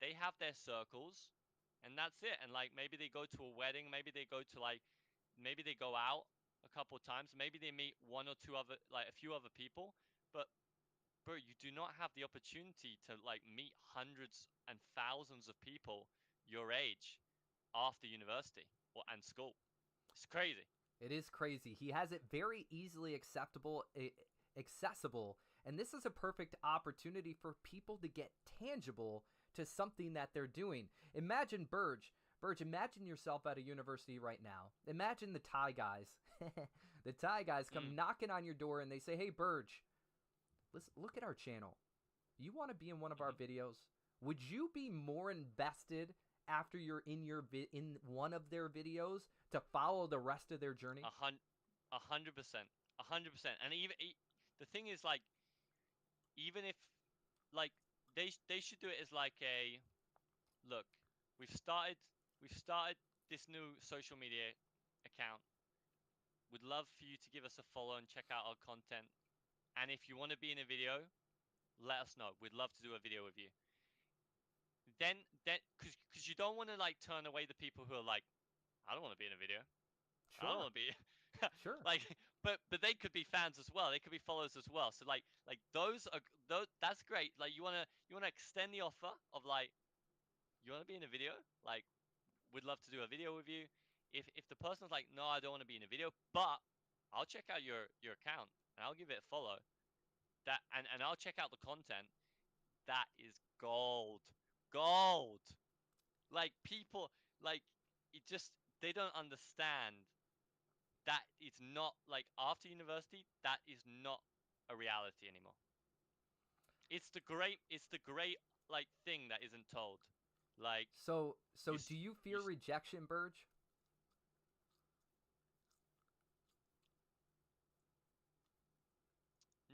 they have their circles, and that's it. And like maybe they go to a wedding, maybe they go to like maybe they go out a couple of times, maybe they meet one or two other like a few other people, but bro, you do not have the opportunity to like meet hundreds and thousands of people your age after university and school. It's crazy. It is crazy. He has it very easily accessible, and this is a perfect opportunity for people to get tangible to something that they're doing. Imagine Burge, imagine yourself at a university right now. Imagine the Thai guys. The Thai guys come knocking on your door and they say, "Hey, Burge, listen, look at our channel. You want to be in one of our videos? Would you be more invested after you're in in one of their videos to follow the rest of their journey?" 100%, 100%. And even the thing is, like, even if like they should do it as like a look. We've started this new social media account. Would love for you to give us a follow and check out our content. And if you want to be in a video, let us know. We'd love to do a video with you. Then, because you don't want to like turn away the people who are like, I don't want to be in a video. Sure. I don't want to be. Sure. Like, but they could be fans as well. They could be followers as well. So like those that's great. Like you wanna extend the offer of like, you wanna be in a video? Like, we'd love to do a video with you. If the person's like, no, I don't want to be in a video, but I'll check out your account and I'll give it a follow. That and I'll check out the content. That is gold. Gold. Like people like it just they don't understand that it's not like after university that is not a reality anymore. It's the great like thing that isn't told. Like so do you fear rejection, Burge?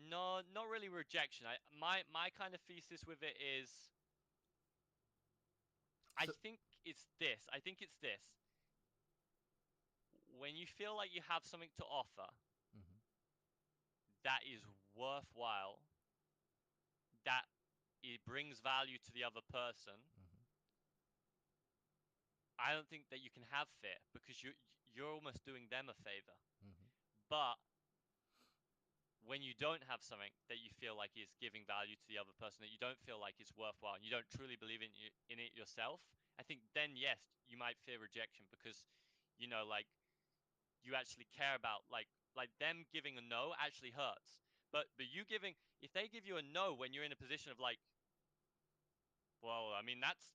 No, not really rejection. My kind of thesis with it is I think it's this. When you feel like you have something to offer that is worthwhile, that it brings value to the other person, I don't think that you can have fear because you're almost doing them a favor. But when you don't have something that you feel like is giving value to the other person, that you don't feel like is worthwhile, and you don't truly believe in it yourself, I think then yes, you might fear rejection because, you know, like you actually care about like them giving a no actually hurts. But you giving, if they give you a no when you're in a position of like, well, I mean that's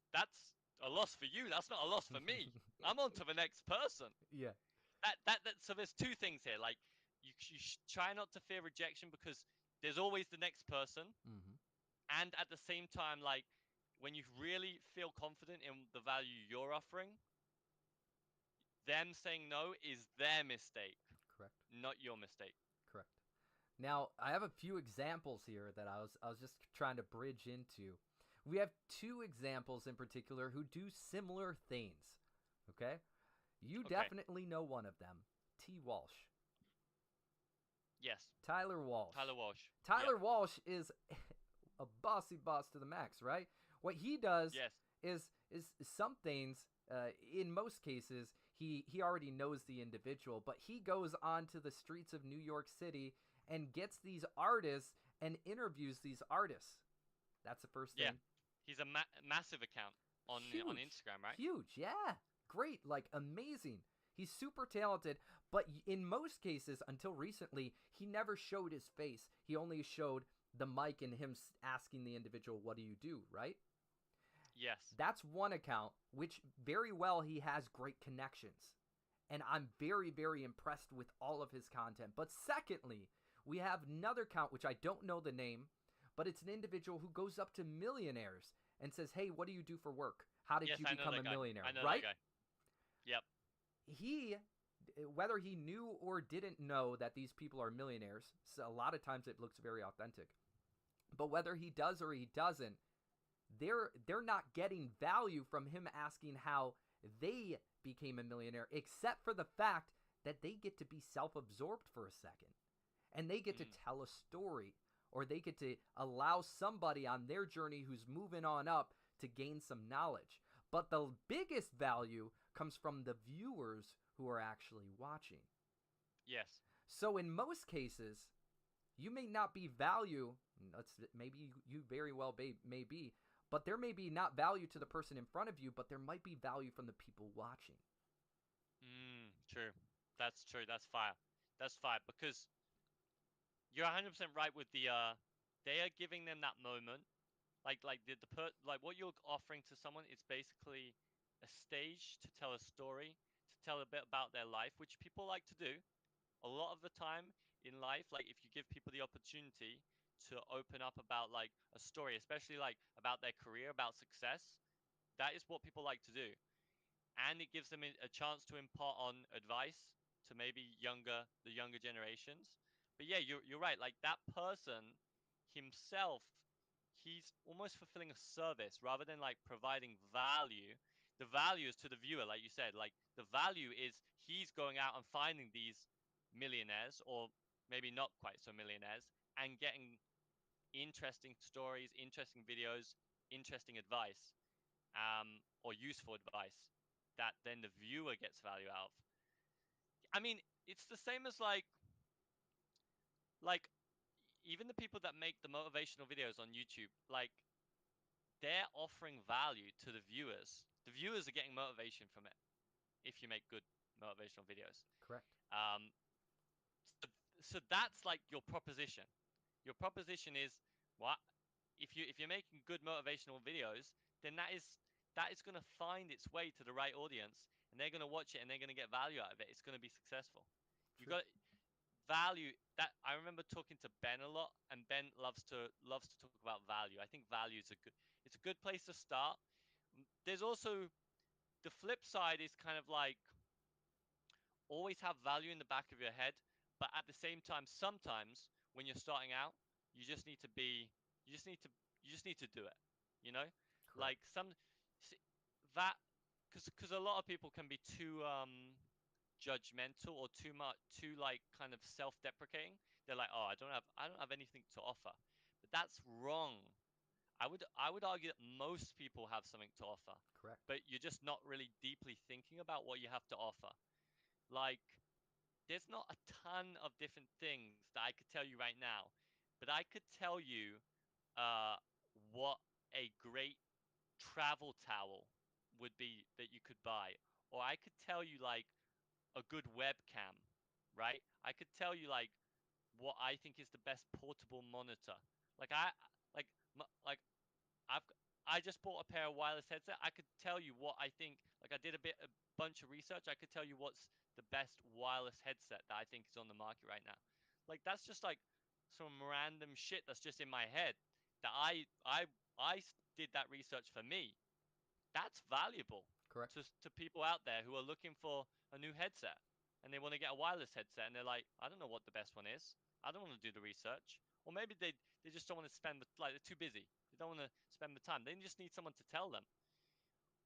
a loss for you. That's not a loss for me. I'm on to the next person. Yeah. That so there's two things here. Like you try not to fear rejection because there's always the next person, and at the same time, like when you really feel confident in the value you're offering, them saying no is their mistake. Correct. Not your mistake. Correct. Now, I have a few examples here that I was just trying to bridge into. We have two examples in particular who do similar things. Okay? You definitely know one of them. T. Walsh. Yes. Tyler Walsh. Tyler Walsh is a bossy boss to the max, right? What he does is some things, in most cases, he already knows the individual, but he goes onto the streets of New York City and gets these artists and interviews these artists. That's the first thing. Yeah, he's a massive account on Instagram, right? Huge, yeah. Great, like amazing. He's super talented, but in most cases, until recently, he never showed his face. He only showed the mic and him asking the individual, what do you do, right? Yes. That's one account, which very well he has great connections. And I'm very, very impressed with all of his content. But secondly, we have another account, which I don't know the name, but it's an individual who goes up to millionaires and says, hey, what do you do for work? How did you become a millionaire? I know right? that guy. Yep. He, whether he knew or didn't know that these people are millionaires, so a lot of times it looks very authentic. But whether he does or he doesn't, they're not getting value from him asking how they became a millionaire, except for the fact that they get to be self-absorbed for a second. And they get to tell a story, or they get to allow somebody on their journey who's moving on up to gain some knowledge. But the biggest value comes from the viewers who are actually watching. Yes. So in most cases, you may not be value, maybe you very well may be, but there may be not value to the person in front of you, but there might be value from the people watching. True. That's true. That's fire. That's fire, because you're 100% right with the they are giving them that moment. Like what you're offering to someone is basically a stage to tell a story, to tell a bit about their life, which people like to do. A lot of the time in life, like if you give people the opportunity to open up about like a story, especially like about their career, about success, that is what people like to do. And it gives them a chance to impart on advice to maybe the younger generations. But yeah, you're right. Like that person himself, he's almost fulfilling a service rather than like providing value. The value is to the viewer, like you said. Like the value is he's going out and finding these millionaires, or maybe not quite so millionaires, and getting interesting stories, interesting videos, interesting advice, or useful advice that then the viewer gets value out of. I mean, it's the same as like even the people that make the motivational videos on YouTube, like they're offering value to the viewers. The viewers are getting motivation from it if you make good motivational videos. Correct. So that's like your proposition. Your proposition is what if you're making good motivational videos, then that is going to find its way to the right audience, and they're going to watch it and they're going to get value out of it. It's going to be successful. You got value. That I remember talking to Ben a lot, and Ben loves to talk about value. I think value is it's a good place to start. There's also the flip side is kind of like always have value in the back of your head, but at the same time, sometimes when you're starting out, you just need to do it. You know, Correct. like that because a lot of people can be too judgmental or too like kind of self-deprecating. They're like, oh, I don't have anything to offer, but that's wrong. I would argue that most people have something to offer. Correct. But you're just not really deeply thinking about what you have to offer. Like, there's not a ton of different things that I could tell you right now, but I could tell you what a great travel towel would be that you could buy, or I could tell you like a good webcam, right? I could tell you like what I think is the best portable monitor. Like like I've I just bought a pair of wireless headset. I could tell you what I think. Like I did a bunch of research. I could tell you what's the best wireless headset that I think is on the market right now. Like that's just like some random shit that's just in my head that I did that research for me. That's valuable. Correct. To people out there who are looking for a new headset and they want to get a wireless headset and they're like, I don't know what the best one is. I don't want to do the research. Or maybe they just don't want to spend they're too busy. They don't want to spend the time. They just need someone to tell them.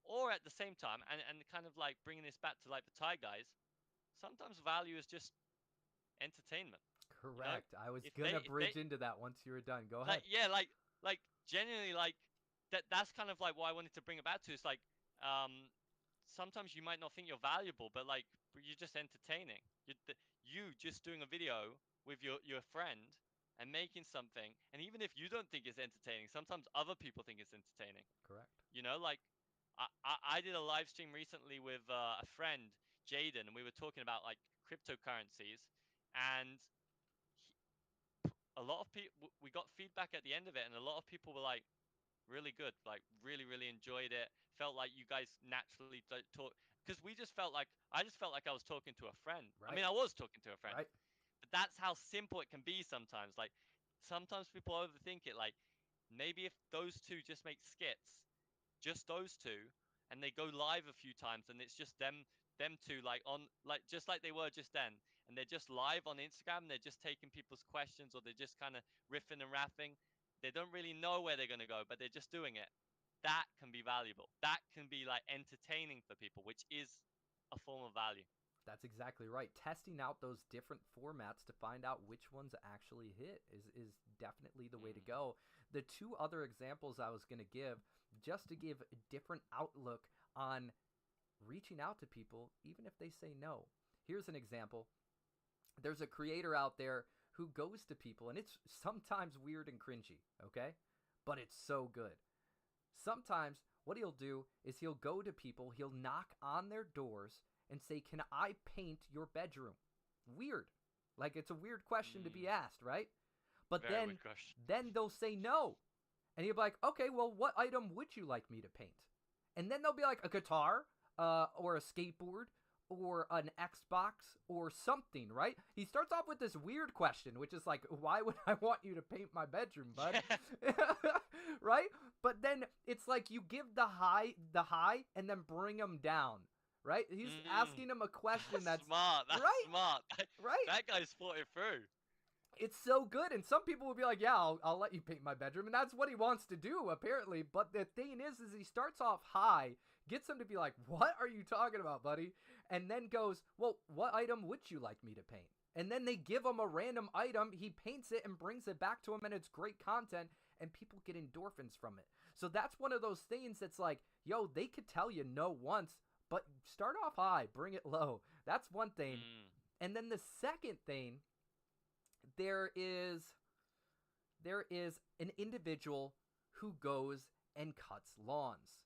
Or at the same time, and kind of like bringing this back to like the Thai guys, sometimes value is just entertainment. Correct. You know? I was gonna bridge into that once you were done. Go ahead. Like genuinely, like that's kind of like what I wanted to bring it back to. It's like sometimes you might not think you're valuable, but like you're just entertaining. You just doing a video with your friend and making something, and even if you don't think it's entertaining, sometimes other people think it's entertaining. Correct. You know, like I did a live stream recently with a friend, Jaden, and we were talking about like cryptocurrencies, and a lot of people, we got feedback at the end of it, and a lot of people were like, really good, like really enjoyed it. Felt like you guys naturally talk, because we just felt like I just felt like I was talking to a friend. Right. I mean, I was talking to a friend, Right. but that's how simple it can be sometimes. Like sometimes people overthink it. Like maybe if those two just make skits, just those two, and they go live a few times, and it's just them two, like on, like just like they were just then, and they're just live on Instagram, and they're just taking people's questions, or they're just kind of riffing and rapping. They don't really know where they're going to go, but they're just doing it. That can be valuable. That can be like entertaining for people, which is a form of value. That's exactly right. Testing out those different formats to find out which ones actually hit is definitely the way to go. The two other examples I was going to give, just to give a different outlook on reaching out to people, even if they say no. Here's an example. There's a creator out there who goes to people, and it's sometimes weird and cringy, okay? But it's so good. Sometimes what he'll do is he'll go to people, he'll knock on their doors and say, "Can I paint your bedroom?" Weird. Like, it's a weird question to be asked, right? But then they'll say no. And he'll be like, "Okay, well, what item would you like me to paint?" And then they'll be like, a guitar, or a skateboard, or an Xbox, or something, right? He starts off with this weird question, which is like, why would I want you to paint my bedroom, bud? Right? But then it's like you give the high, and then bring him down, right? He's asking him a question that's smart. That's right? smart. Right? That guy's thought it through. It's so good, and some people will be like, "Yeah, I'll let you paint my bedroom," and that's what he wants to do, apparently. But the thing is he starts off high, gets them to be like, "What are you talking about, buddy?" And then goes, "Well, what item would you like me to paint?" And then they give him a random item, he paints it and brings it back to him, and it's great content, and people get endorphins from it. So that's one of those things that's like, yo, they could tell you no once, but start off high, bring it low. That's one thing. And then the second thing, there is an individual who goes and cuts lawns.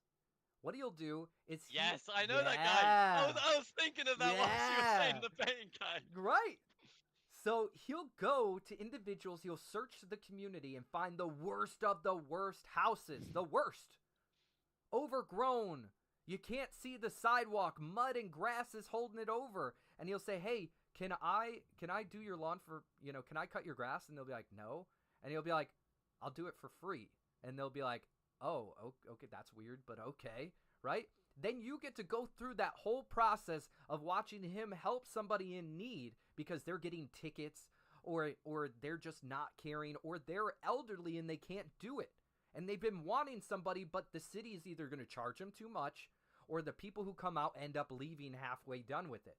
What he'll do is yes, I know that guy. I was thinking of that while she was saying the painting guy. Right. So he'll go to individuals, he'll search the community and find the worst of the worst houses, the worst. Overgrown. You can't see the sidewalk, mud and grass is holding it over. And he'll say, "Hey, can I do your lawn for, can I cut your grass?" And they'll be like, "No." And he'll be like, "I'll do it for free." And they'll be like, "Oh, okay, that's weird, but okay," right? Then you get to go through that whole process of watching him help somebody in need because they're getting tickets or they're just not caring or they're elderly and they can't do it. And they've been wanting somebody, but the city is either going to charge them too much or the people who come out end up leaving halfway done with it.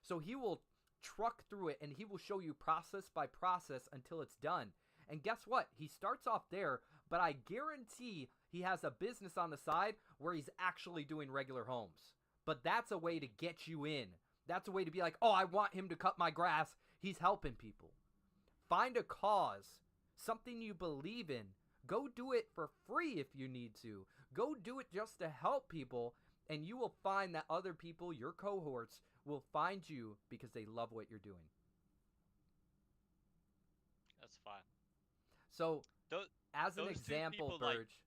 So he will truck through it and he will show you process by process until it's done. And guess what? He starts off there, but I guarantee he has a business on the side where he's actually doing regular homes. But that's a way to get you in. That's a way to be like, "Oh, I want him to cut my grass." He's helping people. Find a cause, something you believe in. Go do it for free if you need to. Go do it just to help people, and you will find that other people, your cohorts, will find you because they love what you're doing. That's fine. So, as an example, people, Burge,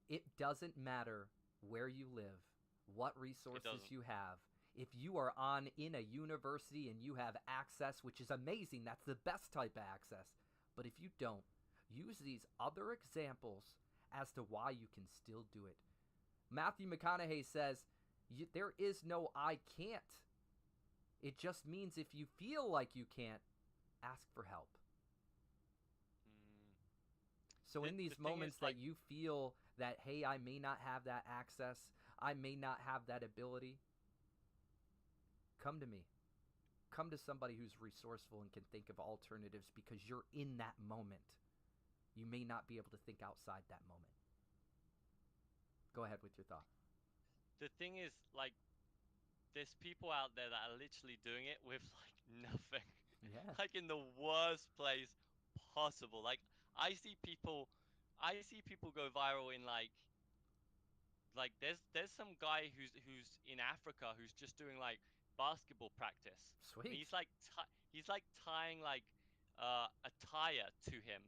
it doesn't matter where you live, what resources you have. If you are in a university and you have access, which is amazing, that's the best type of access. But if you don't, use these other examples as to why you can still do it. Matthew McConaughey says, there is no "I can't." It just means if you feel like you can't, ask for help. So in these moments that you feel that, hey, I may not have that access, I may not have that ability, come to me. Come to somebody who's resourceful and can think of alternatives because you're in that moment. You may not be able to think outside that moment. Go ahead with your thought. The thing is, like, there's people out there that are literally doing it with like nothing. Yeah. Like in the worst place possible. Like I see people go viral in like there's some guy who's in Africa who's just doing like basketball practice. And Sweet. he's like tying like a tire to him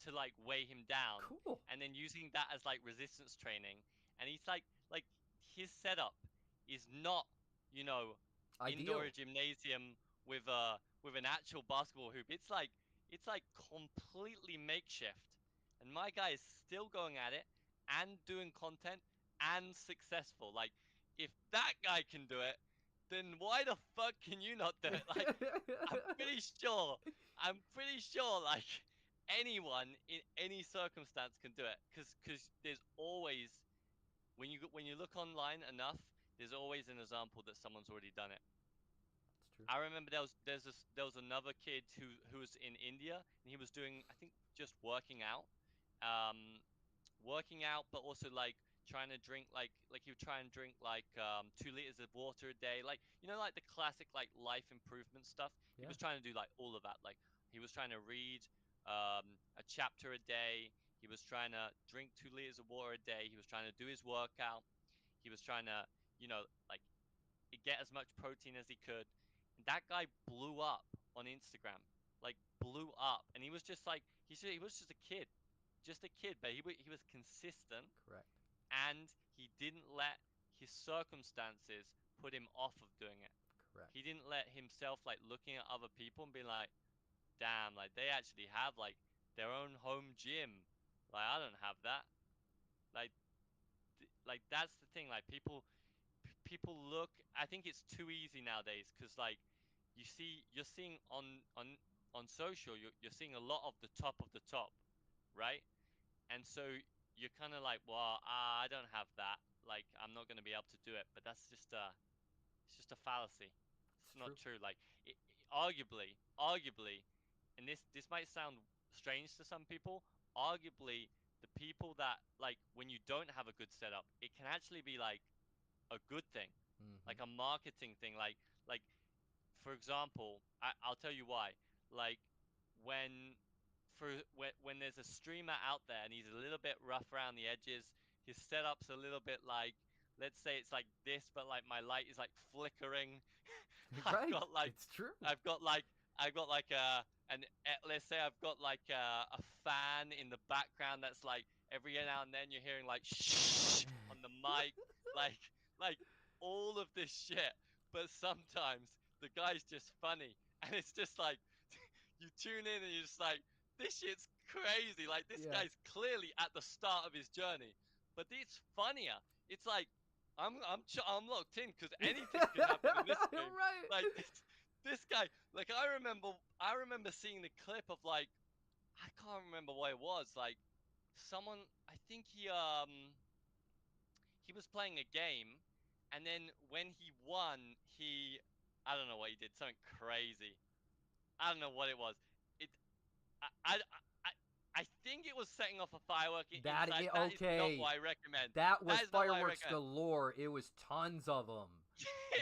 to like weigh him down, Cool. and then using that as like resistance training. And he's like his setup is not, you know, Ideal. indoor gymnasium with an actual basketball hoop. It's like completely makeshift. And my guy is still going at it and doing content and successful. Like, if that guy can do it, then why the fuck can you not do it? Like, I'm pretty sure, like, anyone in any circumstance can do it. Cause there's always, when you look online enough, there's always an example that someone's already done it. It's true. I remember there was another kid who was in India, and he was doing, I think, just working out, but also like trying to drink like he would try and drink like 2 liters of water a day, like, you know, like the classic like life improvement stuff. He Yeah. was trying to do like all of that. Like he was trying to read a chapter a day. He was trying to drink 2 liters of water a day. He was trying to do his workout. He was trying to, you know, like get as much protein as he could. And that guy blew up on Instagram, like blew up, and he was just like he was just a kid, but he was consistent, Correct. and he didn't let his circumstances put him off of doing it. Correct. He didn't let himself like looking at other people and being like, damn, like they actually have like their own home gym. Like I don't have that. Like like that's the thing. Like people look. I think it's too easy nowadays because like you're seeing on social, you're seeing a lot of the top, right? And so you're kind of like, well, I don't have that. Like, I'm not going to be able to do it. But that's just it's just a fallacy. It's not true. Like, arguably, and this might sound strange to some people. Arguably, the people that like when you don't have a good setup, it can actually be like a good thing, like a marketing thing. Like for example, I'll tell you why. Like when when there's a streamer out there and he's a little bit rough around the edges, his setup's a little bit like, let's say it's like this, but like my light is like flickering. Right. I've got like It's true. I've got like let's say I've got like a fan in the background that's like every now and then you're hearing like shh on the mic, like like all of this shit. But sometimes the guy's just funny, and it's just like you tune in and you're just like, this shit's crazy. Like this guy's clearly at the start of his journey, but it's funnier. It's like I'm locked in because anything can happen in this game. Right. Like this guy. Like I remember seeing the clip of like, I can't remember what it was. Like someone, I think he was playing a game, and then when he won, I don't know what he did, something crazy. I don't know what it was. It I I, I think it was setting off a firework inside. Okay. That is not what I recommend. That was is not what I fireworks recommend. galore. It was tons of them.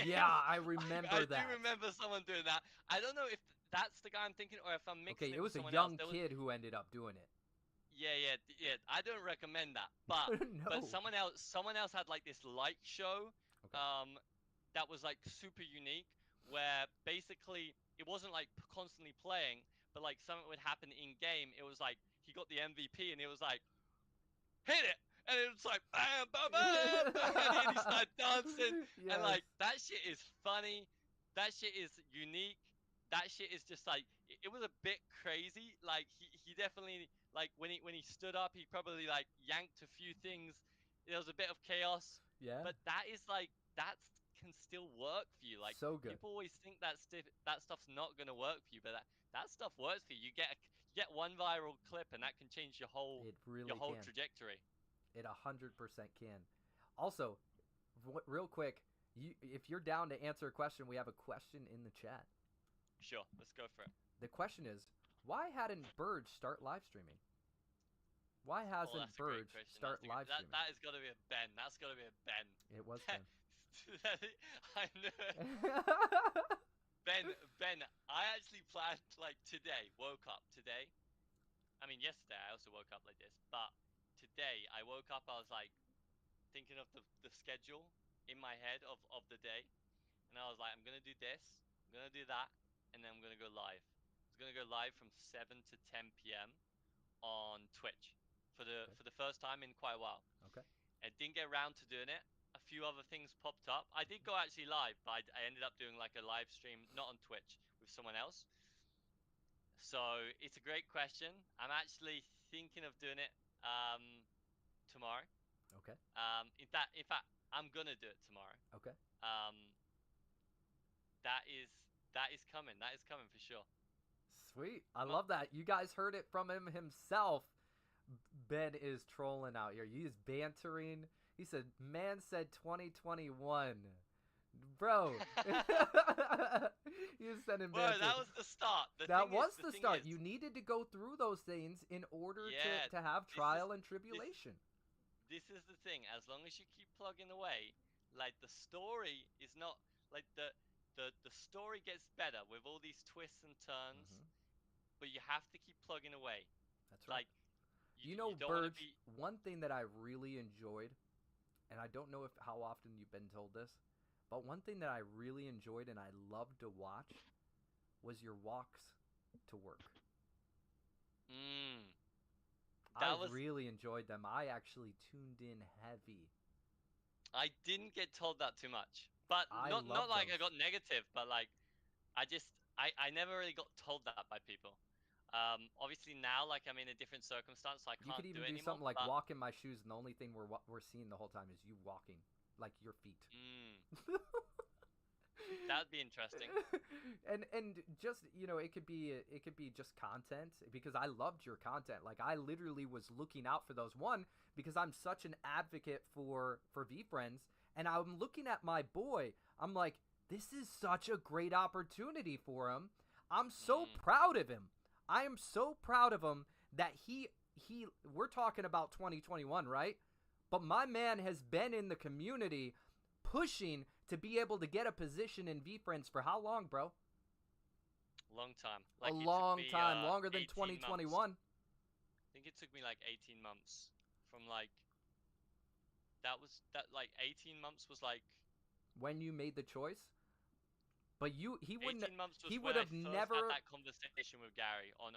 Yeah, I remember I that. do remember someone doing that. I don't know if that's the guy I'm thinking, or if I'm mixing Okay, it it with was a someone young else. kid who ended up doing it. Yeah. I don't recommend that. But No. but someone else had like this light show, Okay. that was like super unique, where basically it wasn't like constantly playing, but like something would happen in game. It was like he got the MVP, and it was like, hit it, and it was like bam, bam, bam, bam, and he started dancing, and like that shit is funny, that shit is unique, that shit is just like it was a bit crazy. Like he definitely, like when he stood up, he probably like yanked a few things. There was a bit of chaos, Yeah. but that is like that can still work for you. Like So good. people always think that stuff's not gonna work for you, but that stuff works for you. You get one viral clip, and that can change your whole can. trajectory. It 100% can. Also, real quick, if you're down to answer a question, we have a question in the chat. Sure, let's go for it. The question is, why hadn't Burge start live streaming? Why Oh, hasn't that's a great Burge question. start That's a live good, streaming? that has got to be a Ben. That's got to be a Ben. It was Ben. I know. Ben, I actually planned like today. Woke up today. I mean, yesterday I also woke up like this, but today I woke up. I was like thinking of the schedule in my head of the day, and I was like, I'm gonna do this, I'm gonna do that, and then I'm gonna go live. I'm gonna go live from 7 to 10 p.m. on Twitch for the first time in quite a while. Okay. I didn't get around to doing it. A few other things popped up. I did go actually live, but I ended up doing like a live stream, not on Twitch, with someone else. So it's a great question. I'm actually thinking of doing it tomorrow. Okay. In fact, I'm gonna do it tomorrow. Okay. That is coming. That is coming for sure. Sweet. I love that. You guys heard it from him himself. Ben is trolling out here. He's bantering. He said, man said 2021. Bro. He was sending Bro, banter. that was the start. That was the start. You needed to go through those things in order to have trial and tribulation. This is the thing. As long as you keep plugging away, like the story is not like the story gets better with all these twists and turns, but you have to keep plugging away. That's right. Like you know, Burge, one thing that I really enjoyed, and I don't know if how often you've been told this, but one thing that I really enjoyed and I loved to watch was your walks to work. I really enjoyed them. I actually tuned in heavy. I didn't get told that too much, but not like I got negative, but like I never really got told that by people. Obviously now, like I'm in a different circumstance, so I can't You could even do it do anymore, something like walk in my shoes, and the only thing we're seeing the whole time is you walking, like your feet. That'd be interesting. and just it could be just content, because I loved your content. Like I literally was looking out for those, one because I'm such an advocate for VeeFriends, and I'm looking at my boy. I'm like, this is such a great opportunity for him. I'm so proud of him. I am so proud of him that we're talking about 2021, right? But my man has been in the community pushing to be able to get a position in VeeFriends for how long, bro? Long time. Like a long time, longer than 2021. Months. I think it took me like 18 months from like like 18 months was like when you made the choice. But he wouldn't. 18 months was he when would have I first never had that conversation with Gary on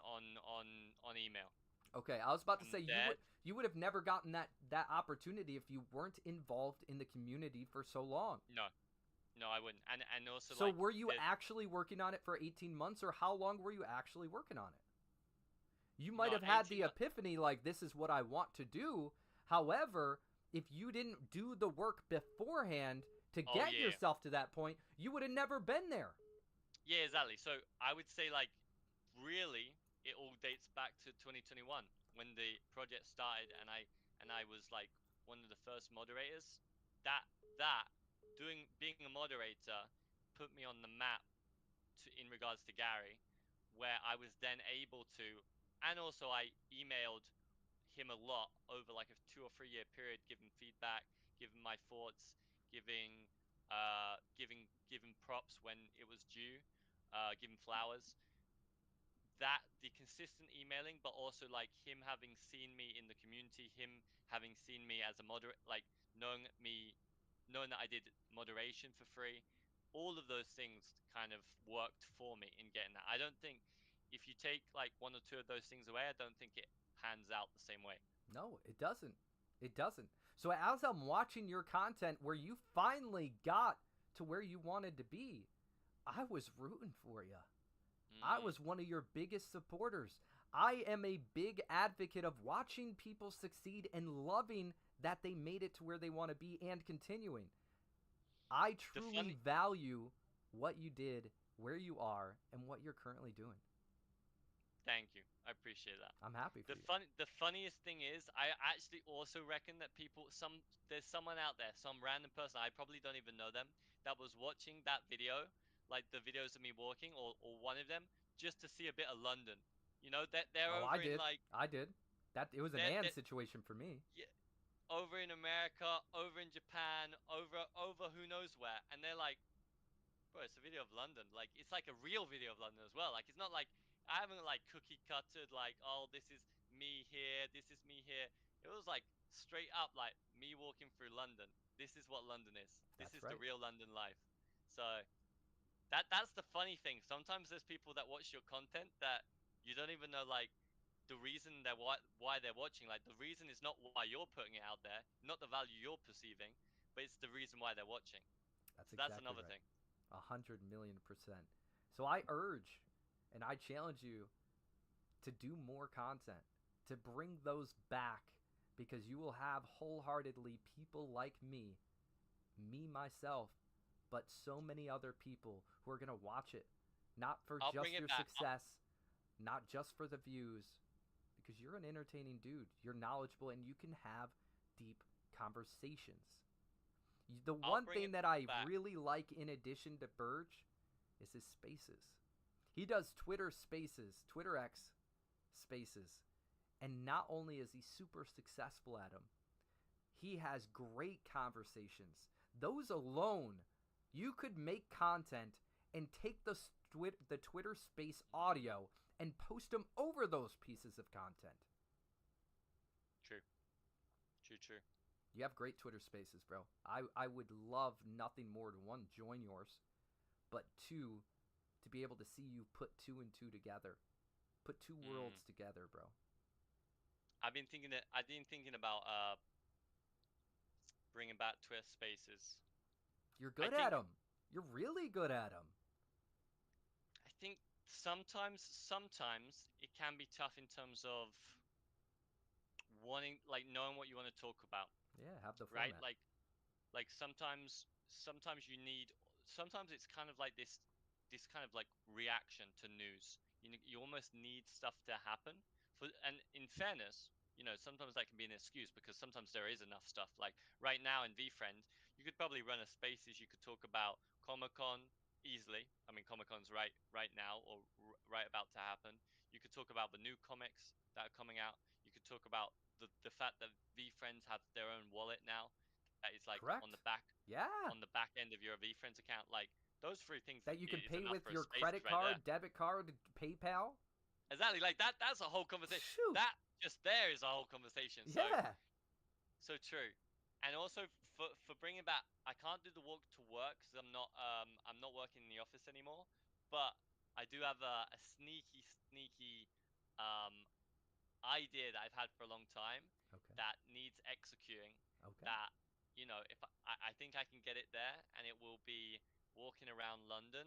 email. Okay, I was about to say you would have never gotten that opportunity if you weren't involved in the community for so long. No, I wouldn't. And also, so like, were you actually working on it for 18 months, or how long were you actually working on it? You might have had the epiphany, like, this is what I want to do. However, if you didn't do the work beforehand to get yourself to that point, you would have never been there. Yeah, exactly. So I would say, like, really, it all dates back to 2021 when the project started, and I was like one of the first moderators. Being a moderator put me on the map in regards to Gary, where I was then able to, and also I emailed him a lot over like a 2 or 3 year period, giving feedback, giving my thoughts, giving props when it was due, giving flowers. That the consistent emailing, but also like him having seen me in the community, him having seen me as a moderator, like knowing that I did moderation for free, all of those things kind of worked for me in getting that. I don't think if you take like 1 or 2 of those things away, I don't think it pans out the same way. No, it doesn't. It doesn't. So as I'm watching your content where you finally got to where you wanted to be, I was rooting for you. I was one of your biggest supporters. I am a big advocate of watching people succeed and loving that they made it to where they want to be and continuing. I truly value what you did, where you are, and what you're currently doing. Thank you. I appreciate that. I'm happy for you. The funniest thing is, I actually also reckon that there's someone out there, some random person, I probably don't even know them, that was watching that video, like the videos of me walking, or one of them, just to see a bit of London. You know, that they're over in like... I did. It was an They're- and they're- situation for me. Yeah, over in America, over in Japan, over who knows where, and they're like, bro, it's a video of London. Like, it's like a real video of London as well. Like, it's not like I haven't like cookie cutted like, oh, this is me here, this is me here. It was like straight up like me walking through London. This is what London is. This That's is the right. real London life. So that's the funny thing. Sometimes there's people that watch your content that you don't even know like the reason why they're watching. Like the reason is not why you're putting it out there, not the value you're perceiving, but it's the reason why they're watching. That's So exactly that's another right. thing. 100,000,000%. So I urge and I challenge you to do more content, to bring those back, because you will have wholeheartedly people like me myself, but so many other people who are going to watch it, not for I'll just bring it your back. success, not just for the views, because you're an entertaining dude. You're knowledgeable and you can have deep conversations. The I'll one bring thing it that I back. really like in addition to Burge is his spaces. He does Twitter spaces, Twitter X spaces. And not only is he super successful at them, he has great conversations. Those alone, you could make content and take the Twitter space audio and post them over those pieces of content. True. True. You have great Twitter spaces, bro. I would love nothing more to, one, join yours, but two, to be able to see you put two and two together. Put two worlds together, bro. I've been thinking about bringing back Twitter Spaces. You're good at them. You're really good at them. I think sometimes it can be tough in terms of wanting, like, knowing what you want to talk about. Yeah, have the right. format. Like sometimes you need. Sometimes it's kind of like this kind of like reaction to news. You almost need stuff to happen and in fairness, sometimes that can be an excuse because sometimes there is enough stuff. Like right now in VFriend, you could probably run a spaces. You could talk about Comic-Con easily. I mean, Comic-Con's right now or right about to happen. You could talk about the new comics that are coming out. You could talk about the fact that VFriends have their own wallet now. That is like Correct. on the back. Yeah. On the back end of your VFriends account, like those three things That you can is pay enough with for a your spaces credit right card, there. debit card, PayPal. Exactly, like that's a whole conversation. Shoot. That just there is a whole conversation. Yeah. So true. And also for bringing back, I can't do the walk to work because I'm not working in the office anymore. But I do have a sneaky idea that I've had for a long time. Okay. That needs executing. Okay. That if I think I can get it there, and it will be walking around London,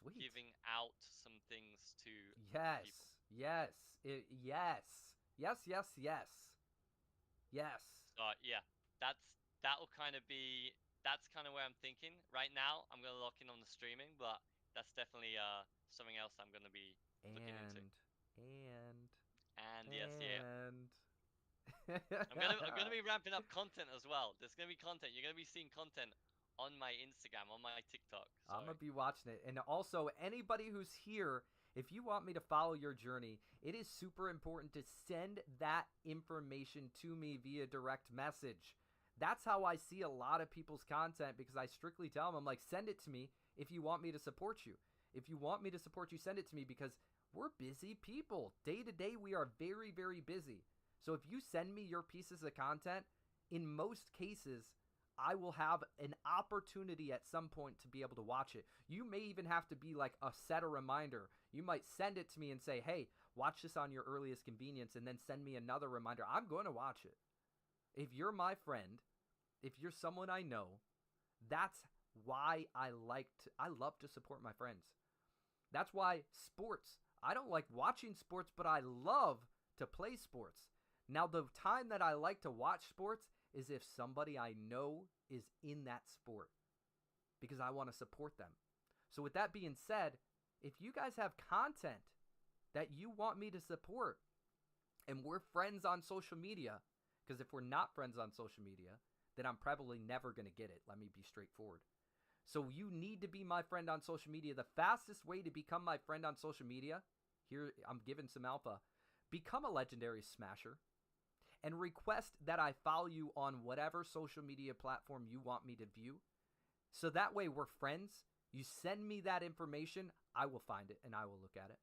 Sweet. giving out some things to Yes. people. Yes. Yes. Yeah, that'll kind of be. That's kind of where I'm thinking right now. I'm gonna lock in on the streaming, but that's definitely something else I'm gonna be looking into. And yes, yeah. I'm gonna be ramping up content as well. There's gonna be content. You're gonna be seeing content on my Instagram, on my TikTok. So. I'm gonna be watching it. And also, anybody who's here, if you want me to follow your journey, it is super important to send that information to me via direct message. That's how I see a lot of people's content, because I strictly tell them, I'm like, send it to me if you want me to support you. If you want me to support you, send it to me, because we're busy people. Day to day, we are very, very busy. So if you send me your pieces of content, in most cases, I will have an opportunity at some point to be able to watch it. You may even have to be like set a reminder. You might send it to me and say, hey, watch this on your earliest convenience, and then send me another reminder. I'm going to watch it. If you're my friend, if you're someone I know, that's why I love to support my friends. That's why sports, I don't like watching sports, but I love to play sports. Now, the time that I like to watch sports is if somebody I know is in that sport, because I want to support them. So with that being said, if you guys have content that you want me to support, and we're friends on social media, because if we're not friends on social media, then I'm probably never going to get it. Let me be straightforward. So you need to be my friend on social media. The fastest way to become my friend on social media, here I'm giving some alpha, become a legendary smasher. and request that I follow you on whatever social media platform you want me to view. So that way we're friends. You send me that information, I will find it and I will look at it.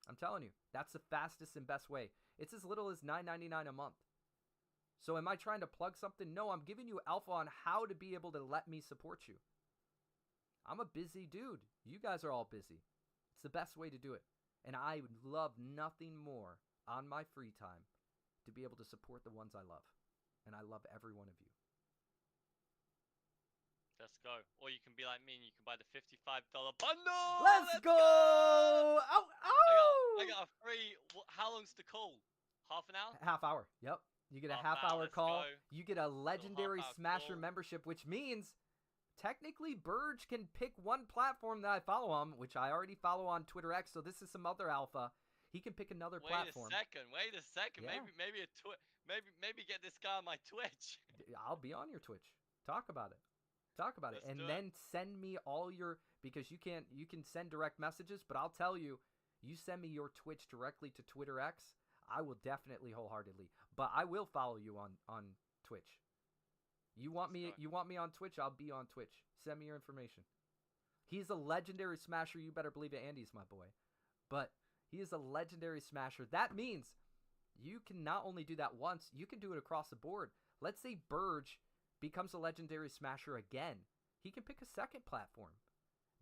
I'm telling you, that's the fastest and best way. It's as little as $9.99 a month. So am I trying to plug something? No, I'm giving you alpha on how to be able to let me support you. I'm a busy dude. You guys are all busy. It's the best way to do it. And I would love nothing more on my free time to be able to support the ones I love. And I love every one of you. Let's go. Or you can be like me and you can buy the $55 bundle. Let's go! Oh, oh! I got a free. How long's the call? Half an hour? Half hour. Yep. You get a Half half hour let's call. go. You get a legendary half-hour Smasher call. membership, which means technically Burge can pick one platform that I follow on, which I already follow on Twitter X. So this is some other alpha. He can pick another platform. Wait a second. Yeah. Maybe get this guy on my Twitch. I'll be on your Twitch. Talk about it. Let's And do it. then send me all your, because you can send direct messages, but I'll tell you, you send me your Twitch directly to Twitter X, I will definitely wholeheartedly. But I will follow you on Twitch. You want me on Twitch, I'll be on Twitch. Send me your information. He's a legendary Smasher, you better believe it. Andy's my boy. But he is a legendary Smasher. That means you can not only do that once, you can do it across the board. Let's say Burge becomes a legendary Smasher again. He can pick a second platform.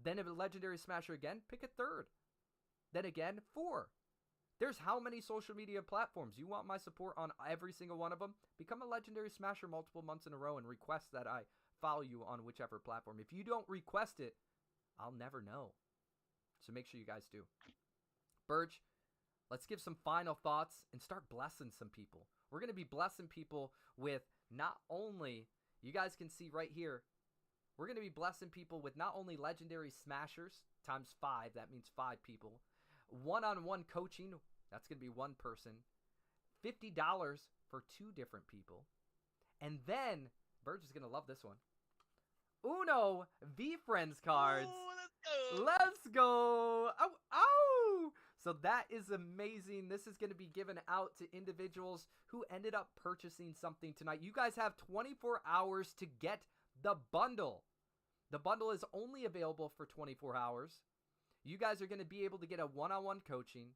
Then if a legendary Smasher again, pick a third. Then again, 4. There's how many social media platforms? You want my support on every single one of them? Become a legendary Smasher multiple months in a row and request that I follow you on whichever platform. If you don't request it, I'll never know. So make sure you guys do. Burge, let's give some final thoughts and start blessing some people. We're going to be blessing people with not only, you guys can see right here, we're going to be blessing people with not only legendary Smashers times 5, that means 5 people, one-on-one coaching, that's going to be 1 person, $50 for 2 different people, and then, Burge is going to love this one, Uno V-Friends cards. Ooh, Let's go. Oh, oh. So that is amazing. This is going to be given out to individuals who ended up purchasing something tonight. You guys have 24 hours to get the bundle. The bundle is only available for 24 hours. You guys are going to be able to get a one-on-one coaching,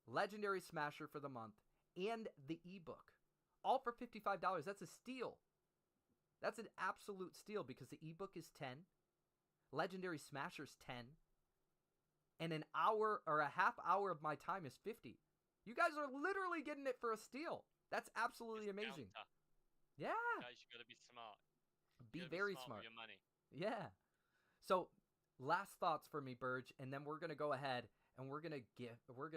legendary Smasher for the month, and the ebook. All for $55. That's a steal. That's an absolute steal because the ebook is 10, legendary Smasher's 10, and an hour or a half hour of my time is 50. You guys are literally getting it for a steal. That's absolutely amazing. Yeah. Guys, you gotta be smart. Be very smart. With your money. Yeah. So, last thoughts for me, Burge, and then we're gonna go ahead and we're gonna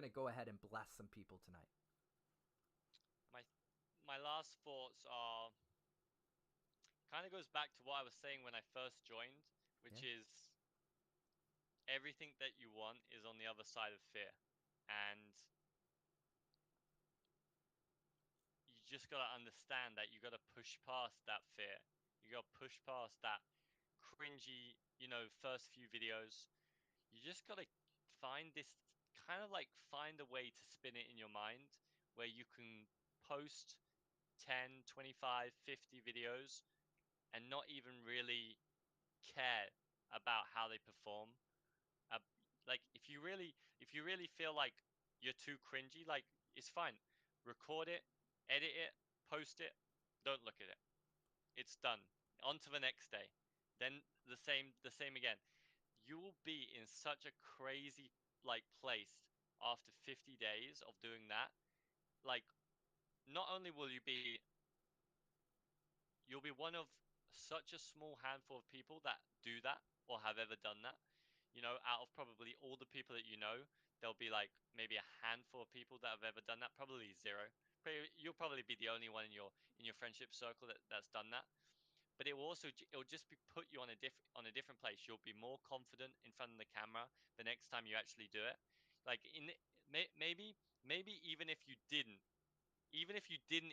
go ahead and bless some people tonight. My last thoughts are kind of goes back to what I was saying when I first joined, which is everything that you want is on the other side of fear, and you just gotta understand that you gotta push past that fear. You gotta push past that cringy, first few videos. You just gotta find a way to spin it in your mind where you can post 10, 25, 50 videos and not even really care about how they perform. Like if you really feel like you're too cringy, like it's fine. Record it, edit it, post it, don't look at it. It's done. On to the next day. Then the same again. You will be in such a crazy place after 50 days of doing that. Like not only will you'll be one of such a small handful of people that do that or have ever done that. Out of probably all the people that there'll be like maybe a handful of people that have ever done that. Probably 0. You'll probably be the only one in your friendship circle that's done that. But it'll just be put you on a different place. You'll be more confident in front of the camera the next time you actually do it. Like maybe even if you didn't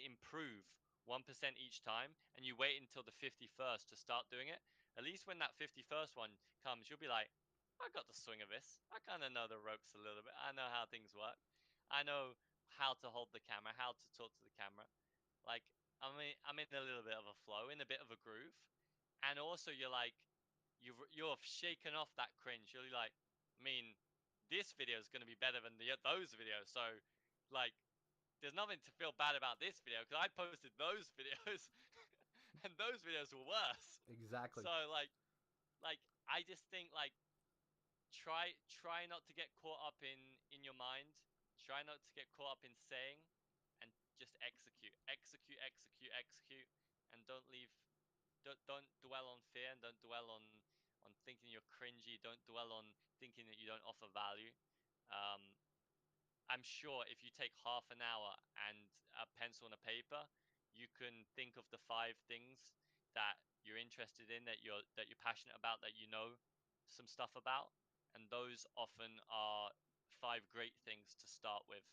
improve 1% each time and you wait until the 51st to start doing it, at least when that 51st one comes, you'll be like, I got the swing of this. I kind of know the ropes a little bit. I know how things work. I know how to hold the camera, how to talk to the camera. Like, I'm in a little bit of a flow, in a bit of a groove, and also you're like, you're shaken off that cringe. You're like, I mean, this video is going to be better than those videos. So, like, there's nothing to feel bad about this video because I posted those videos, and those videos were worse. Exactly. So like I just think like try not to get caught up in your mind. Try not to get caught up in saying, and just execute, and don't dwell on fear, and don't dwell on thinking you're cringy. Don't dwell on thinking that you don't offer value. I'm sure if you take half an hour and a pencil and a paper, you can think of the 5 things that you're interested in, that you're passionate about, that you know some stuff about, and those often are 5 great things to start with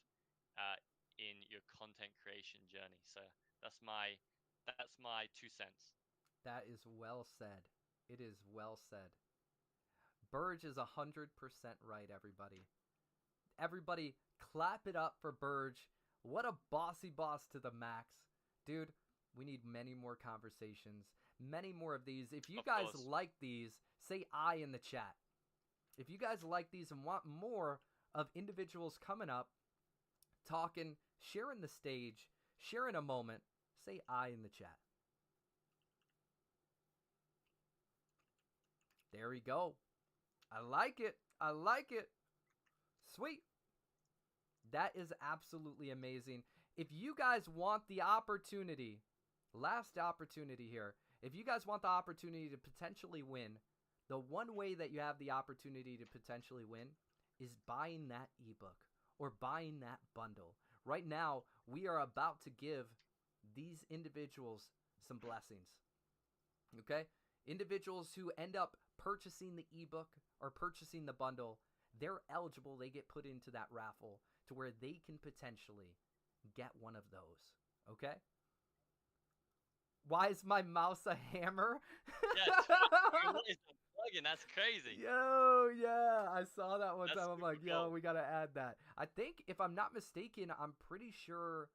in your content creation journey. So that's my 2 cents. That is well said. It is well said. Burge is 100% right, everybody. Everybody, clap it up for Burge. What a bossy boss to the max. Dude, we need many more conversations. Many more of these. If you guys like these, say I in the chat. If you guys like these and want more of individuals coming up, talking, sharing the stage, sharing a moment, say I in the chat. There we go. I like it. I like it. Sweet. That is absolutely amazing. If you guys want the opportunity, last opportunity here, if you guys want the opportunity to potentially win, the one way that you have the opportunity to potentially win is buying that ebook or buying that bundle. Right now, we are about to give these individuals some blessings. Okay? Individuals who end up purchasing the ebook or purchasing the bundle, they're eligible. They get put into that raffle to where they can potentially get one of those. Okay? Why is my mouse a hammer? Yeah, what is that plugin? That's crazy. Yo, yeah, I saw that one That's time. I'm super like, yo, cool. we gotta add that. I think, if I'm not mistaken, I'm pretty sure.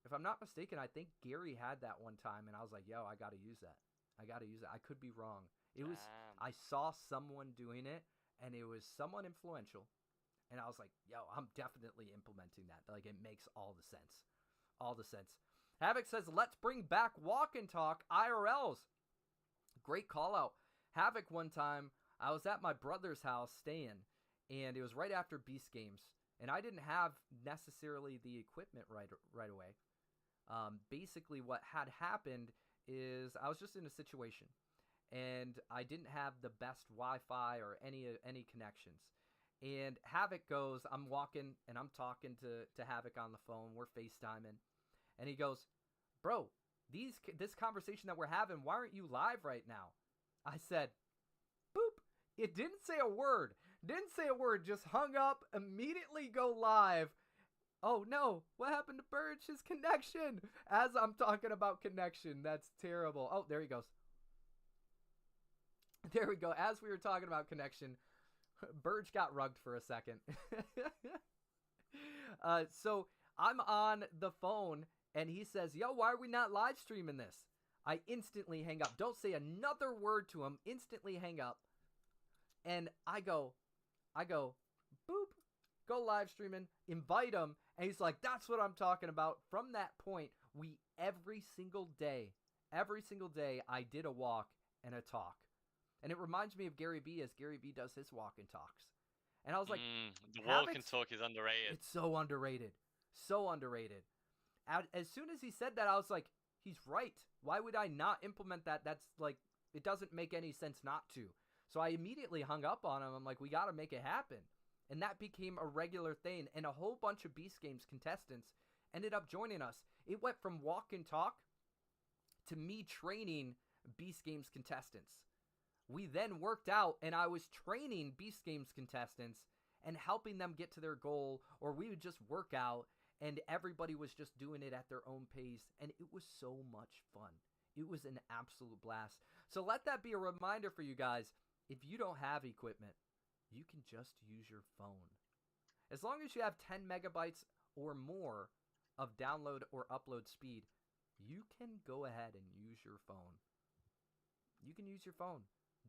If I'm not mistaken, I think Gary had that one time, and I was like, yo, I gotta use that. I gotta use it. I could be wrong. It was. Damn. I saw someone doing it, and it was someone influential, and I was like, yo, I'm definitely implementing that. Like, it makes all the sense. All the sense. Havoc says, let's bring back Walk and Talk IRLs. Great call out. Havoc, one time, I was at my brother's house staying, and it was right after Beast Games, and I didn't have necessarily the equipment right away. Basically, what had happened is I was just in a situation, and I didn't have the best Wi-Fi or any connections. And Havoc goes, I'm walking, and I'm talking to Havoc on the phone. We're FaceTiming. And he goes, bro, this conversation that we're having, why aren't you live right now? I said, boop. It didn't say a word. Didn't say a word. Just hung up, immediately go live. Oh, no. What happened to Burge? His connection. As I'm talking about connection. That's terrible. Oh, there he goes. There we go. As we were talking about connection, Burge got rugged for a second. So I'm on the phone, and he says, yo, why are we not live streaming this? I instantly hang up. Don't say another word to him. Instantly hang up. And I go, boop, go live streaming, invite him. And he's like, that's what I'm talking about. From that point, every single day, I did a walk and a talk. And it reminds me of Gary B, as Gary B does his walk and talks. And I was like, the walk and talk is underrated. It's so underrated. So underrated. As soon as he said that, I was like, he's right. Why would I not implement that? That's like, it doesn't make any sense not to. So I immediately hung up on him. I'm like, we got to make it happen. And that became a regular thing. And a whole bunch of Beast Games contestants ended up joining us. It went from walk and talk to me training Beast Games contestants. We then worked out, and I was training Beast Games contestants and helping them get to their goal, or we would just work out, and everybody was just doing it at their own pace, and it was so much fun. It was an absolute blast. So let that be a reminder for you guys. If you don't have equipment, you can just use your phone. As long as you have 10 megabytes or more of download or upload speed, you can go ahead and use your phone. You can use your phone.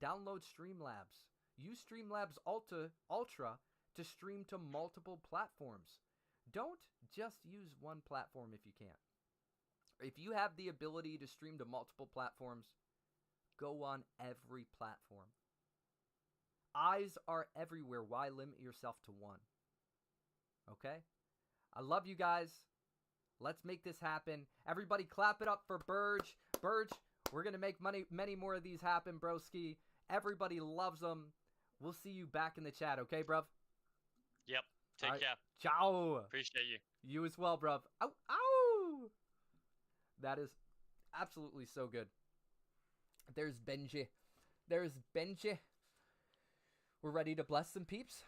Download Streamlabs. Use Streamlabs Ultra to stream to multiple platforms. Don't just use one platform if you can't. If you have the ability to stream to multiple platforms, go on every platform. Eyes are everywhere. Why limit yourself to one? Okay? I love you guys. Let's make this happen. Everybody clap it up for Burge. Burge, we're going to make many more of these happen, broski. Everybody loves them. We'll see you back in the chat, okay, bruv? Yep. Take All right. care. Ciao. Appreciate you. You as well, bruv. Ow, ow! That is absolutely so good. There's Benji. There's Benji. We're ready to bless some peeps?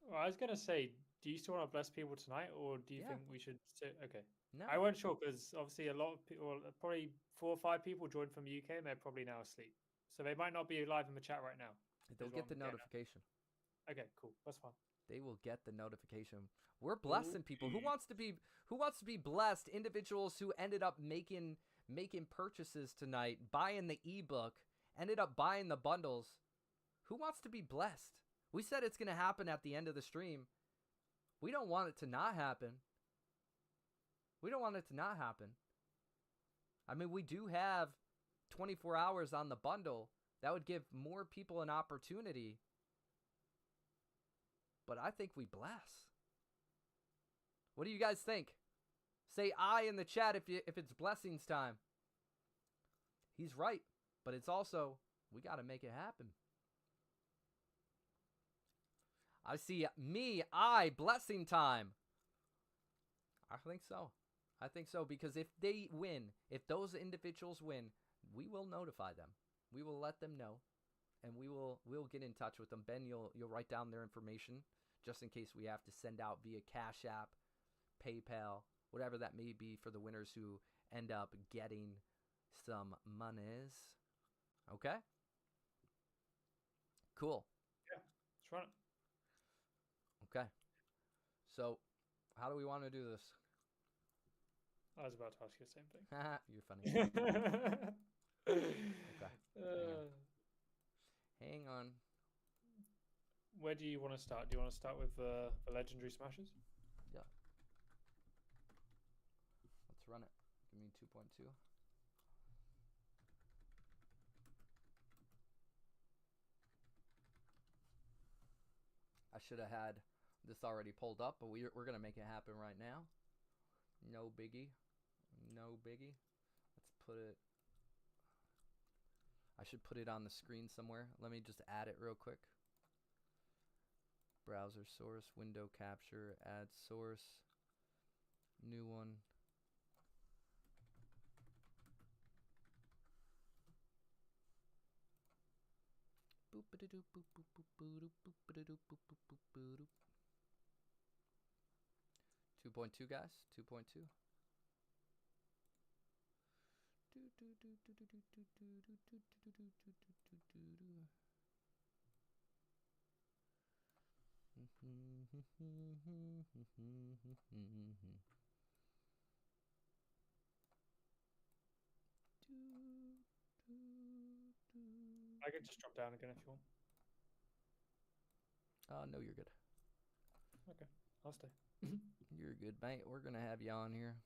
Well, I was going to say, do you still want to bless people tonight, or do you think we should sit? Okay. No. I wasn't sure because obviously a lot of people, probably 4 or 5 people joined from the UK and they're probably now asleep. So they might not be live in the chat right now. They'll get the notification. Okay, cool. That's fine. They will get the notification. We're blessing people. Who wants to be blessed? Individuals who ended up making purchases tonight, buying the ebook, ended up buying the bundles. Who wants to be blessed? We said it's going to happen at the end of the stream. We don't want it to not happen. We don't want it to not happen. I mean, we do have 24 hours on the bundle. That would give more people an opportunity. But I think we bless. What do you guys think? Say I in the chat if it's blessings time. He's right, but it's also, we got to make it happen. I see blessing time. I think so. I think so, because if they win, if those individuals win, we will notify them. We will let them know, and we'll get in touch with them. Ben, you'll write down their information just in case we have to send out via Cash App, PayPal, whatever that may be for the winners who end up getting some monies. Okay? Cool. Yeah, let's run it. Okay. So, how do we want to do this? I was about to ask you the You're funny. Okay. Hang on. Where do you want to start? Do you want to start with the legendary smashes? Yeah. Let's run it. Give me 2.2. I should have had this already pulled up, but we're going to make it happen right now. No biggie. No biggie. Let's put it... I should put it on the screen somewhere. Let me just add it real quick. Browser source, window capture, add source, new one. Boop-a-da-doop, boop, boop, boop, boop, boop-a-da-doop, boop, boop, boop, boop, boop. 2.2, guys. 2.2. I can just drop down again if you want. No, you're good. Okay, I'll stay. You're good, mate. We're gonna have you on here.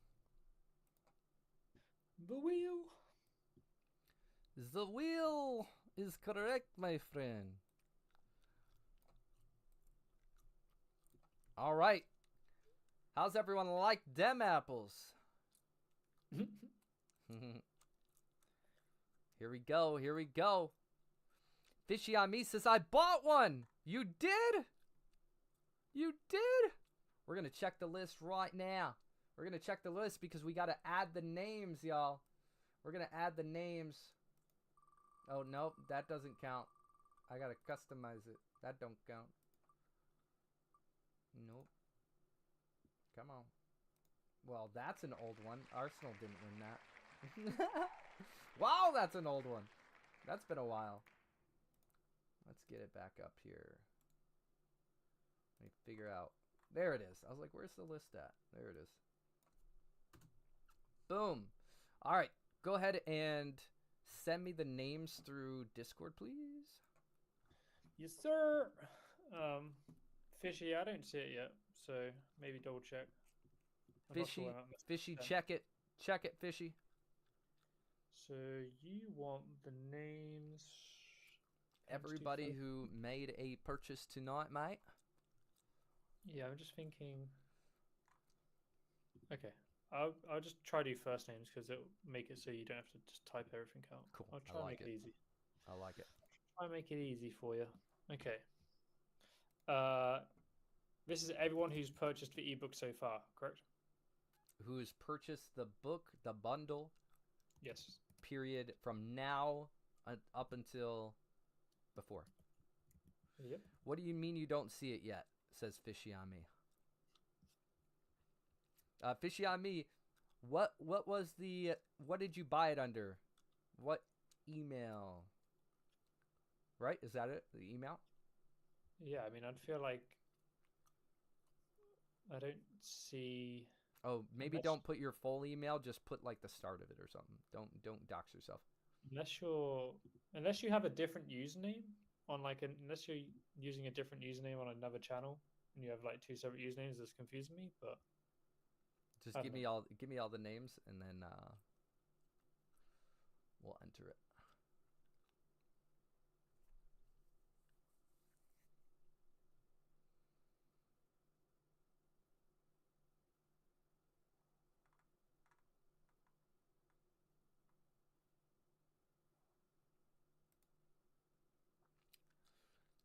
The wheel. The wheel is correct, my friend. All right. How's everyone like them apples? Here we go. Here we go. Fishy on me says, I bought one. You did? You did? We're going to check the list right now. We're going to check the list because we got to add the names, y'all. We're going to add the names. Oh, nope. That doesn't count. I got to customize it. That don't count. Nope. Come on. Well, that's an old one. Arsenal didn't win that. Wow, that's an old one. That's been a while. Let's get it back up here. Let me figure out There it is. I was like, where's the list at? There it is. Boom. All right. Go ahead and send me the names through Discord, please. Yes, sir. Fishy, I don't see it yet, so maybe double check. I'm not Fishy, sure where that message Fishy, is sent. check it. Check it, Fishy. So you want the names? Everybody who made a purchase tonight, mate. Yeah, I'm just thinking. Okay, I'll just try to do first names because it'll make it so you don't have to just type everything out. Cool. I'll try I and like make it easy. I like it. Try and make it easy for you. Okay. This is everyone who's purchased the ebook so far, correct? Who's purchased the book, the bundle? Yes. Period from now up until before. Yep. What do you mean you don't see it yet? Says Fishy on me. Fishy on me. What did you buy it under? What email? Right? Is that it? The email? Yeah, I mean, I'd feel like I don't see. Oh, maybe don't put your full email. Just put like the start of it or something. Don't dox yourself. Unless you have a different username on unless you're using a different username on another channel and you have like two separate usernames, that's confusing me. But just give me all the names and then we'll enter it.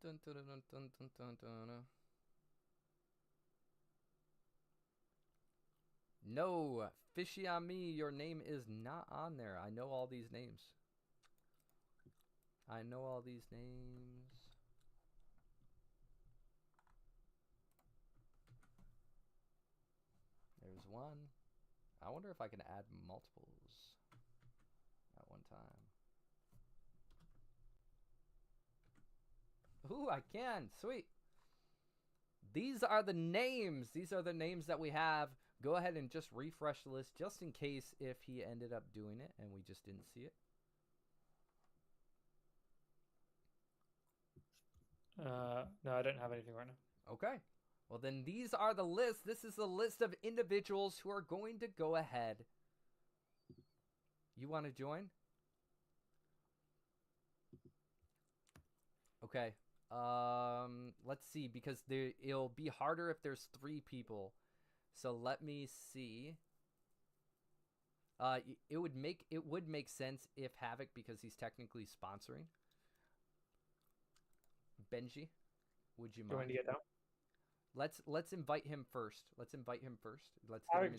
Dun, dun, dun, dun, dun, dun, dun. No, Fishy on me, your name is not on there. I know all these names. I know all these names. There's one. I wonder if I can add multiples at one time. Ooh, I can. Sweet. These are the names. These are the names that we have. Go ahead and just refresh the list just in case if he ended up doing it and we just didn't see it. No, I don't have anything right now. Okay. Well, then these are the lists. This is the list of individuals who are going to go ahead. You want to join? Okay. Let's see, because it'll be harder if there's 3 people. So let me see. It would make sense if Havoc, because he's technically sponsoring. Benji, would you mind? Do you want to get down? Let's invite him first. Let's get him Havoc,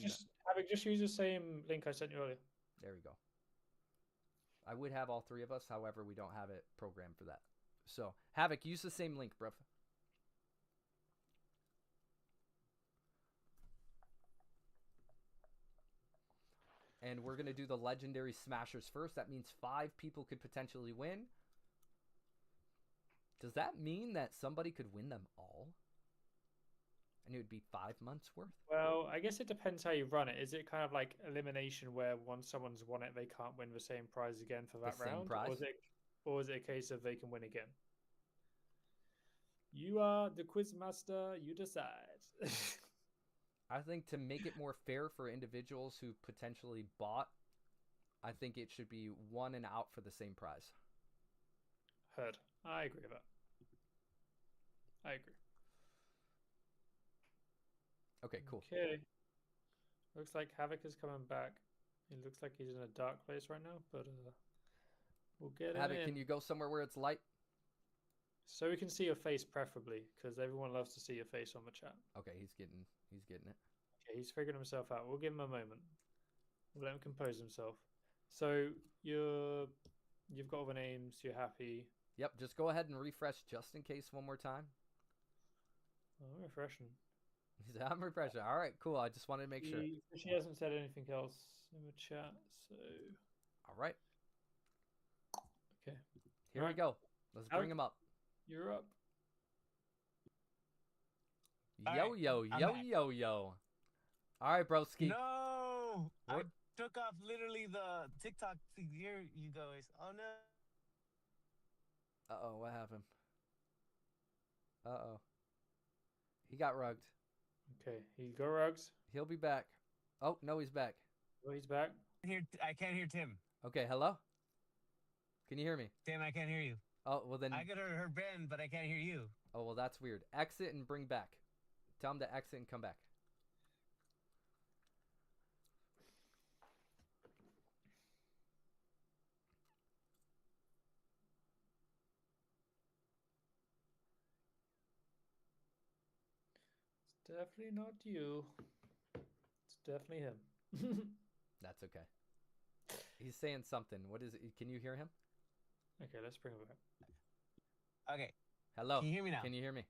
just use the same link I sent you earlier. There we go. I would have all 3 of us, however, we don't have it programmed for that. So, Havoc, use the same link, bruv. And we're going to do the Legendary Smashers first. That means 5 people could potentially win. Does that mean that somebody could win them all? And it would be 5 months worth? Well, I guess it depends how you run it. Is it kind of like elimination where once someone's won it, they can't win the same prize again for that round? Or is it a case of they can win again? You are the quiz master. You decide. I think to make it more fair for individuals who potentially bought, I think it should be 1 and out for the same prize. Heard. I agree with that. I agree. Okay, cool. Okay. Looks like Havoc is coming back. It looks like he's in a dark place right now, but we'll get him Havoc, in. can you go somewhere where it's light? So we can see your face preferably, because everyone loves to see your face on the chat. Okay, he's getting it. Okay, he's figuring himself out. We'll give him a moment. We'll let him compose himself. So you've got all the names. You're happy. Yep, just go ahead and refresh just in case one more time. Oh, I'm refreshing. I'm refreshing. All right, cool. I just wanted to make sure. She hasn't said anything else in the chat, so. All right. Okay. Here we go. Let's bring him up. You're up. Yo, yo, yo, yo, yo. All right, broski. No, I What? took off literally the TikTok to hear you guys. Oh no. Uh-oh, what happened? Uh-oh. He got rugged. Okay, he go rugs. He'll be back. Oh, no, he's back. Oh, he's back. I can't hear Tim. Okay, hello? Can you hear me? Tim, I can't hear you. Oh, well then... I could hear Ben, but I can't hear you. Oh, well, that's weird. Exit and bring back. Tell him to exit and come back. It's definitely not you. It's definitely him. That's okay. He's saying something. What is it? Can you hear him? Okay, let's bring him back. Okay. Hello. Can you hear me now? Can you hear me?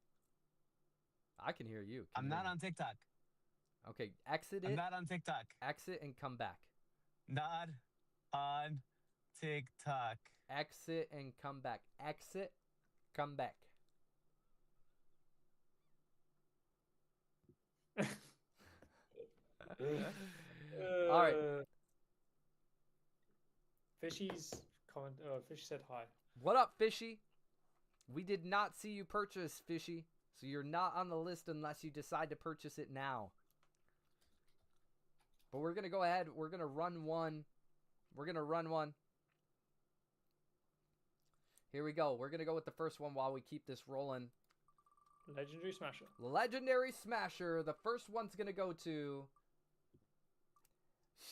I can hear you. Can I'm you not hear me? on TikTok. Okay, exit it. I'm not on TikTok. Exit and come back. Not on TikTok. Exit and come back. Exit, come back. All right. Fishy's comment. Fishy said hi. What up, Fishy? We did not see you purchase, Fishy. So you're not on the list unless you decide to purchase it now. But we're going to go ahead. We're going to run one. We're going to run one. Here we go. We're going to go with the first one while we keep this rolling. Legendary Smasher. Legendary Smasher. The first one's going to go to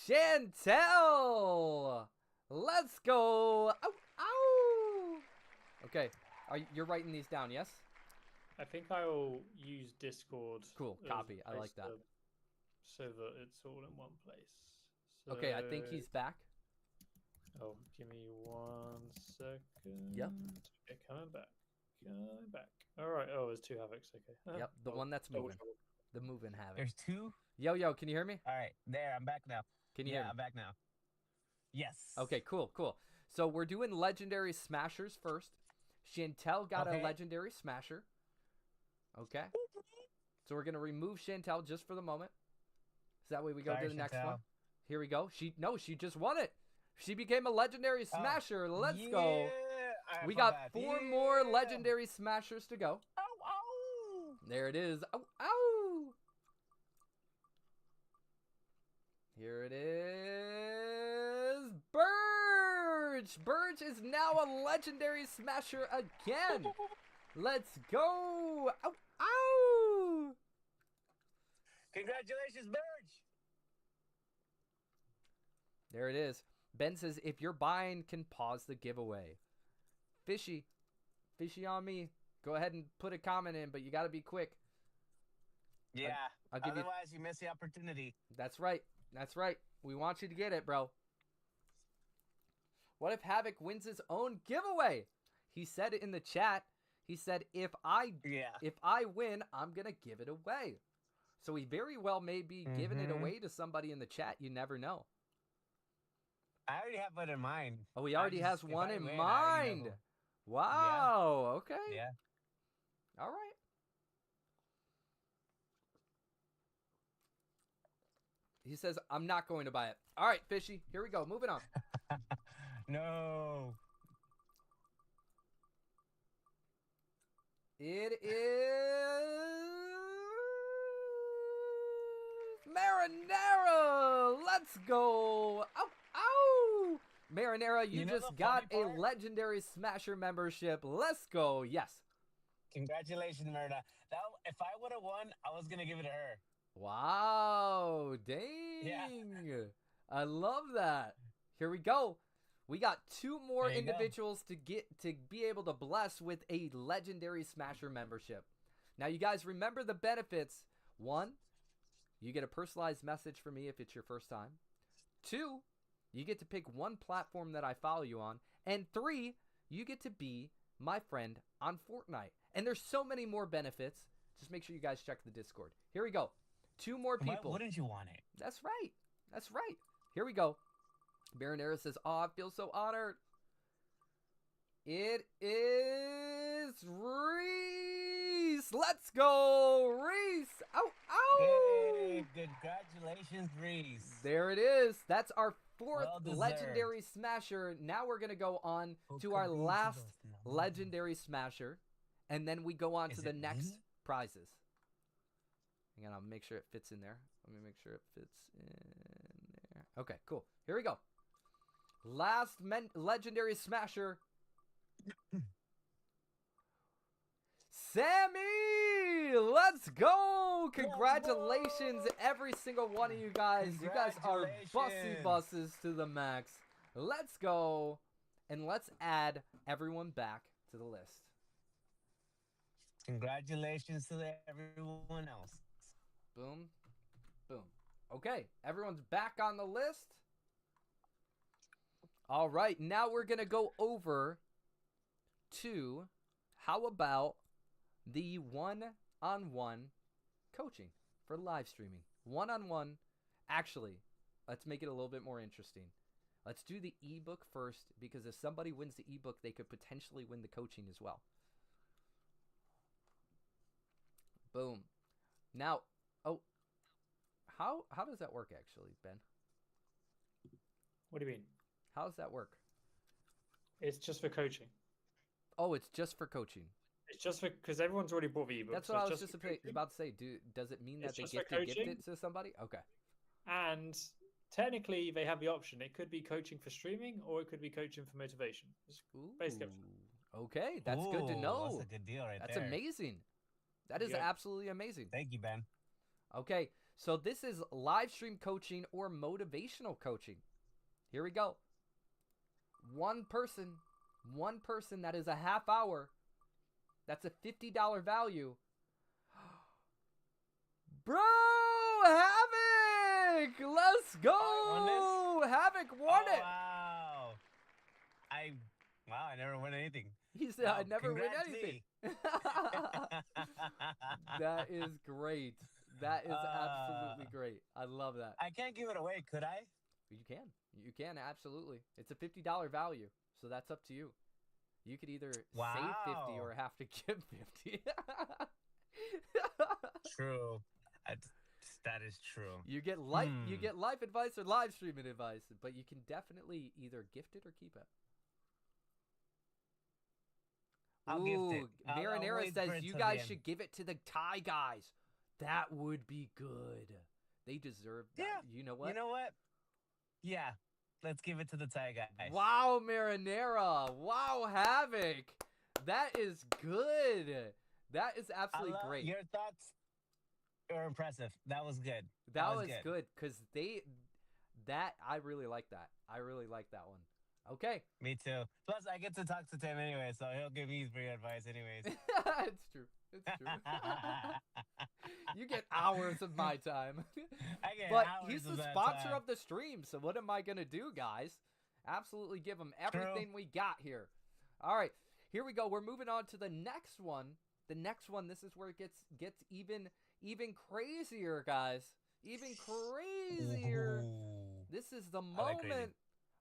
Chantel. Let's go. Ow, ow. Okay. You're writing these down, yes? I think I'll use Discord. Cool. as Copy. a I like place that. So that it's all in one place. So, Okay, I think he's back. Oh, give me 1 second. Yep. Okay, coming back. Coming back. All right. Oh, there's 2 Havocs. Okay. Yep, the Oh, one that's double moving. trouble. The moving Havoc. There's 2? Yo, can you hear me? All right. There, I'm back now. Can you hear me? I'm back now. Yes. Okay, cool. So we're doing Legendary Smashers first. Chantel got a Legendary Smasher. Okay. So we're going to remove Chantel just for the moment. So that way we go Sorry, to the next Chantel. one. Here we go. She just won it. She became a Legendary Smasher. Let's go. I We forgot. got 4 more Legendary Smashers to go. Ow, ow. There it is. Ow, ow. Here it is. Burge. Burge is now a Legendary Smasher again. Let's go. Ow, ow. Congratulations, Burge. There it is. Ben says, if you're buying, can pause the giveaway. Fishy on me. Go ahead and put a comment in, but you got to be quick. Yeah. I'll give Otherwise, you miss the opportunity. That's right. We want you to get it, bro. What if Havoc wins his own giveaway? He said it in the chat. He said, if I win, I'm going to give it away. So he very well may be giving it away to somebody in the chat. You never know. I already have one in mind. Oh, he already has if one I in win, I already mind. know. Wow. Okay. Yeah. All right. He says, I'm not going to buy it. All right, Fishy. Here we go. Moving on. No. It is Marinara. Let's go. Ow, ow. Marinara, you You know just the got funny a part? Legendary Smasher membership. Let's go. Yes. Congratulations, Myrna. If I would have won, I was going to give it to her. Wow. Dang. I love that. Here we go. We got 2 more There you go. individuals to be able to bless with a Legendary Smasher membership. Now, you guys remember the benefits. 1, you get a personalized message from me if it's your first time. 2, you get to pick 1 platform that I follow you on. And 3, you get to be my friend on Fortnite. And there's so many more benefits. Just make sure you guys check the Discord. Here we go. 2 more people. Why wouldn't you want it? That's right. That's right. Here we go. Marinara says, oh, I feel so honored. It is Reese. Let's go, Reese. Ow, Hey, ow. congratulations, Reese. There it is. That's our fourth Well deserved. legendary smasher. Now we're going to go on Who to could our be last those now? legendary smasher. And then we go on Is to the it next me? prizes. Hang on, I'll make sure it fits in there. Let me make sure it fits in there. Okay, cool. Here we go. Last legendary smasher. Sammy! Let's go! Congratulations, every single one of you guys. You guys are bussy Congratulations. buses to the max. Let's go. And let's add everyone back to the list. Congratulations to everyone else. Boom. Boom. Okay, everyone's back on the list. All right, now we're going to go over to how about the one-on-one coaching for live streaming. One-on-one. Actually, let's make it a little bit more interesting. Let's do the ebook first, because if somebody wins the ebook, they could potentially win the coaching as well. Boom. Now, oh, how does that work actually, Ben? What do you mean? How does that work? It's just for coaching. Oh, it's just for coaching. It's just for because everyone's already bought the ebook. That's so what I it's was for coaching. about to say. Does it mean that It's they just for gift coaching. it to somebody? Okay. And technically, they have the option. It could be coaching for streaming, or it could be coaching for motivation. It's basically up to them. Okay, that's good to Ooh, know. That's a good deal right That's there. amazing. That is Yeah. absolutely amazing. Thank you, Ben. Okay, so this is live stream coaching or motivational coaching. Here we go. One person that is a half hour. That's a $50 value. Bro, Havoc! Let's go! Havoc won it! Wow. I never won anything. He said, I never win congrats anything. me. That is great. That is absolutely great. I love that. I can't give it away, could I? You can. You can, absolutely. It's a $50 value, so that's up to you. You could either save 50 Wow. or have to give 50. True. That is true. You get life advice or live streaming advice, but you can definitely either gift it or keep it. I'll gift it. I'll Marinera wait for says it you till guys the end. should give it to the Thai guys. That would be good. They deserve that. Yeah. You know what? You know what? Yeah. Let's give it to the Thai guys. Wow, Marinera. Wow, Havoc. That is good. That is absolutely great. Your thoughts are impressive. That was good. That was good because I really like that. I really like that one. Okay. Me too. Plus, I get to talk to Tim anyway, so he'll give me free advice anyways. It's true. It's true. You get hours of my time. I get But hours he's the of that sponsor time. of the stream, so what am I going to do, guys? Absolutely give him everything we got here. All right. Here we go. We're moving on to the next one. The next one, this is where it gets even crazier, guys. Even crazier. Ooh. This is the I like crazy. moment.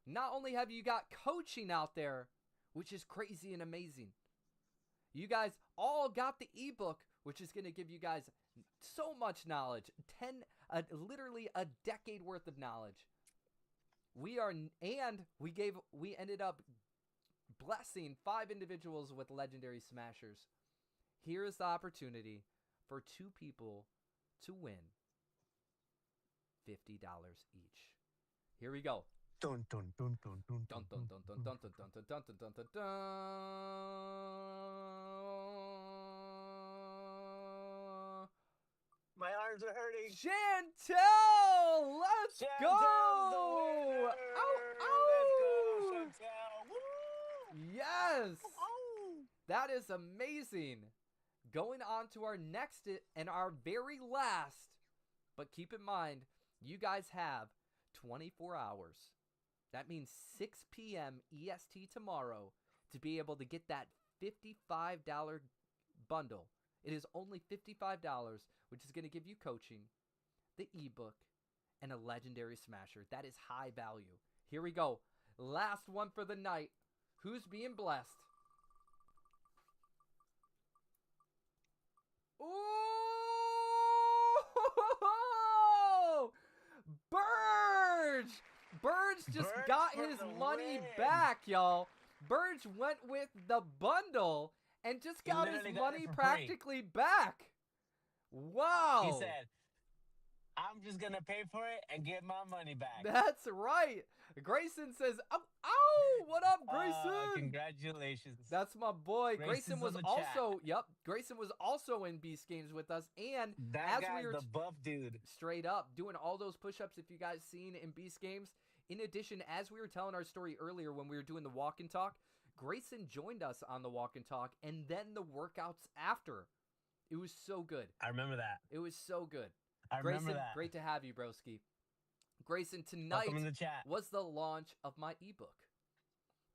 Not only have you got coaching out there, which is crazy and amazing. You guys all got the ebook, which is going to give you guys so much knowledge. Literally a decade worth of knowledge. We ended up blessing 5 individuals with legendary smashers. Here is the opportunity for 2 people to win $50 each. Here we go. Dun, dun, dun, dun, dun, Dun dun dun dun dun dun dun dun dun dun dun dun. My arms are hurting. Chantel, let's Chantel's go! the winner. Ow, Let's go, Chantel. Woo! Yes, Ow. that is amazing. Going on to our next and our very last, but keep in mind, you guys have 24 hours. That means 6 p.m. EST tomorrow to be able to get that $55 bundle. It is only $55, which is going to give you coaching, the ebook, and a legendary smasher. That is high value. Here we go. Last one for the night. Who's being blessed? Ooh! Burge! Burge just Burge got for his the money win. back, y'all. Burge went with the bundle and just He got his literally got it money for free. practically back. Wow. He said, I'm just going to pay for it and get my money back. That's right. Grayson says, ow, ow, what up, Grayson? Congratulations. That's my boy. Grayson Grayson's was on the also, Grayson was also in Beast Games with us. And That as guy's we were the buff dude. straight up doing all those push-ups, if you guys seen in Beast Games. In addition, as we were telling our story earlier when we were doing the walk and talk, Grayson joined us on the walk and talk and then the workouts after. It was so good. I remember that. It was so good. I Grayson, remember that. great to have you, broski. Grayson, tonight Welcome in the chat. was the launch of my ebook.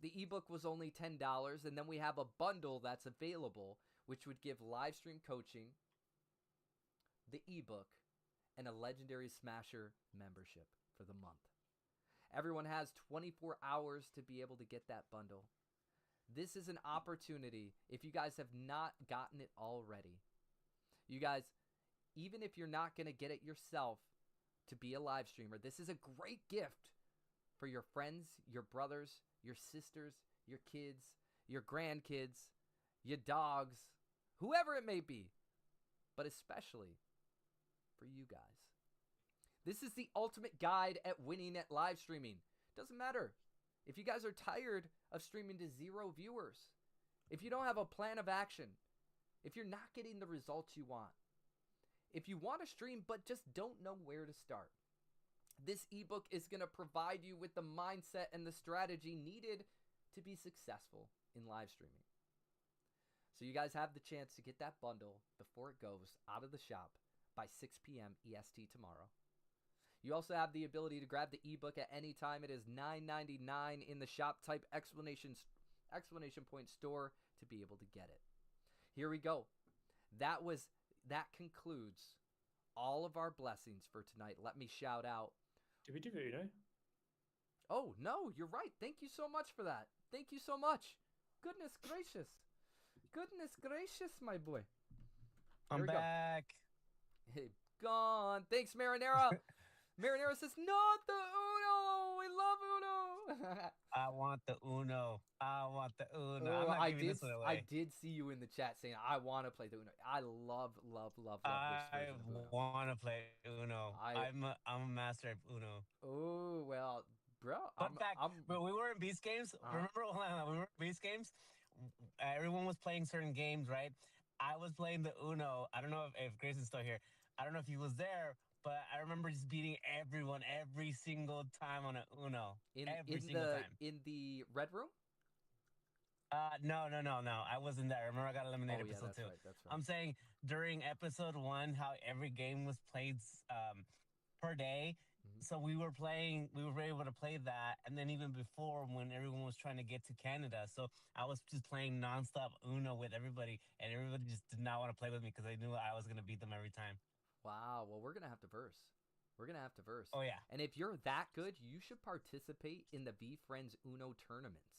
The ebook was only $10, and then we have a bundle that's available, which would give live stream coaching, the ebook, and a Legendary Smasher membership for the month. Everyone has 24 hours to be able to get that bundle. This is an opportunity, if you guys have not gotten it already. You guys, even if you're not going to get it yourself to be a live streamer, this is a great gift for your friends, your brothers, your sisters, your kids, your grandkids, your dogs, whoever it may be, but especially for you guys. This is the ultimate guide at winning at live streaming. Doesn't matter if you guys are tired of streaming to 0 viewers, if you don't have a plan of action, if you're not getting the results you want, if you want to stream but just don't know where to start. This ebook is going to provide you with the mindset and the strategy needed to be successful in live streaming. So you guys have the chance to get that bundle before it goes out of the shop by 6 p.m. EST tomorrow. You also have the ability to grab the ebook at any time. It is $9.99 in the shop. Type exclamation point store to be able to get it. Here we go. That concludes all of our blessings for tonight. Let me shout out. Did we do Uno? Oh, no, you're right. Thank you so much for that. Thank you so much. Goodness gracious. Goodness gracious, my boy. I'm back. Hey, gone. Thanks, Marinera. Marinera says, not the Uno. We love Uno. I want the Uno. I want the Uno. Oh, I'm not giving this one away. I did see you in the chat saying, I want to play the Uno. I love this version of Uno. want to play Uno. I'm a master of Uno. Oh, well, bro. Fun fact, when we were in Beast Games, remember when we were in Beast Games? Everyone was playing certain games, right? I was playing the Uno. I don't know if Grayson's still here. I don't know if he was there, but I remember just beating everyone every single time on an Uno. Every single time. In the red room? No. I wasn't there. I remember I got eliminated episode 2. Right, that's right. I'm saying during episode 1, how every game was played per day. Mm-hmm. So we were able to play that. And then even before, when everyone was trying to get to Canada. So I was just playing nonstop Uno with everybody. And everybody just did not want to play with me because they knew I was going to beat them every time. Wow. Well, we're going to have to verse. Oh, yeah. And if you're that good, you should participate in the VeeFriends Uno tournaments.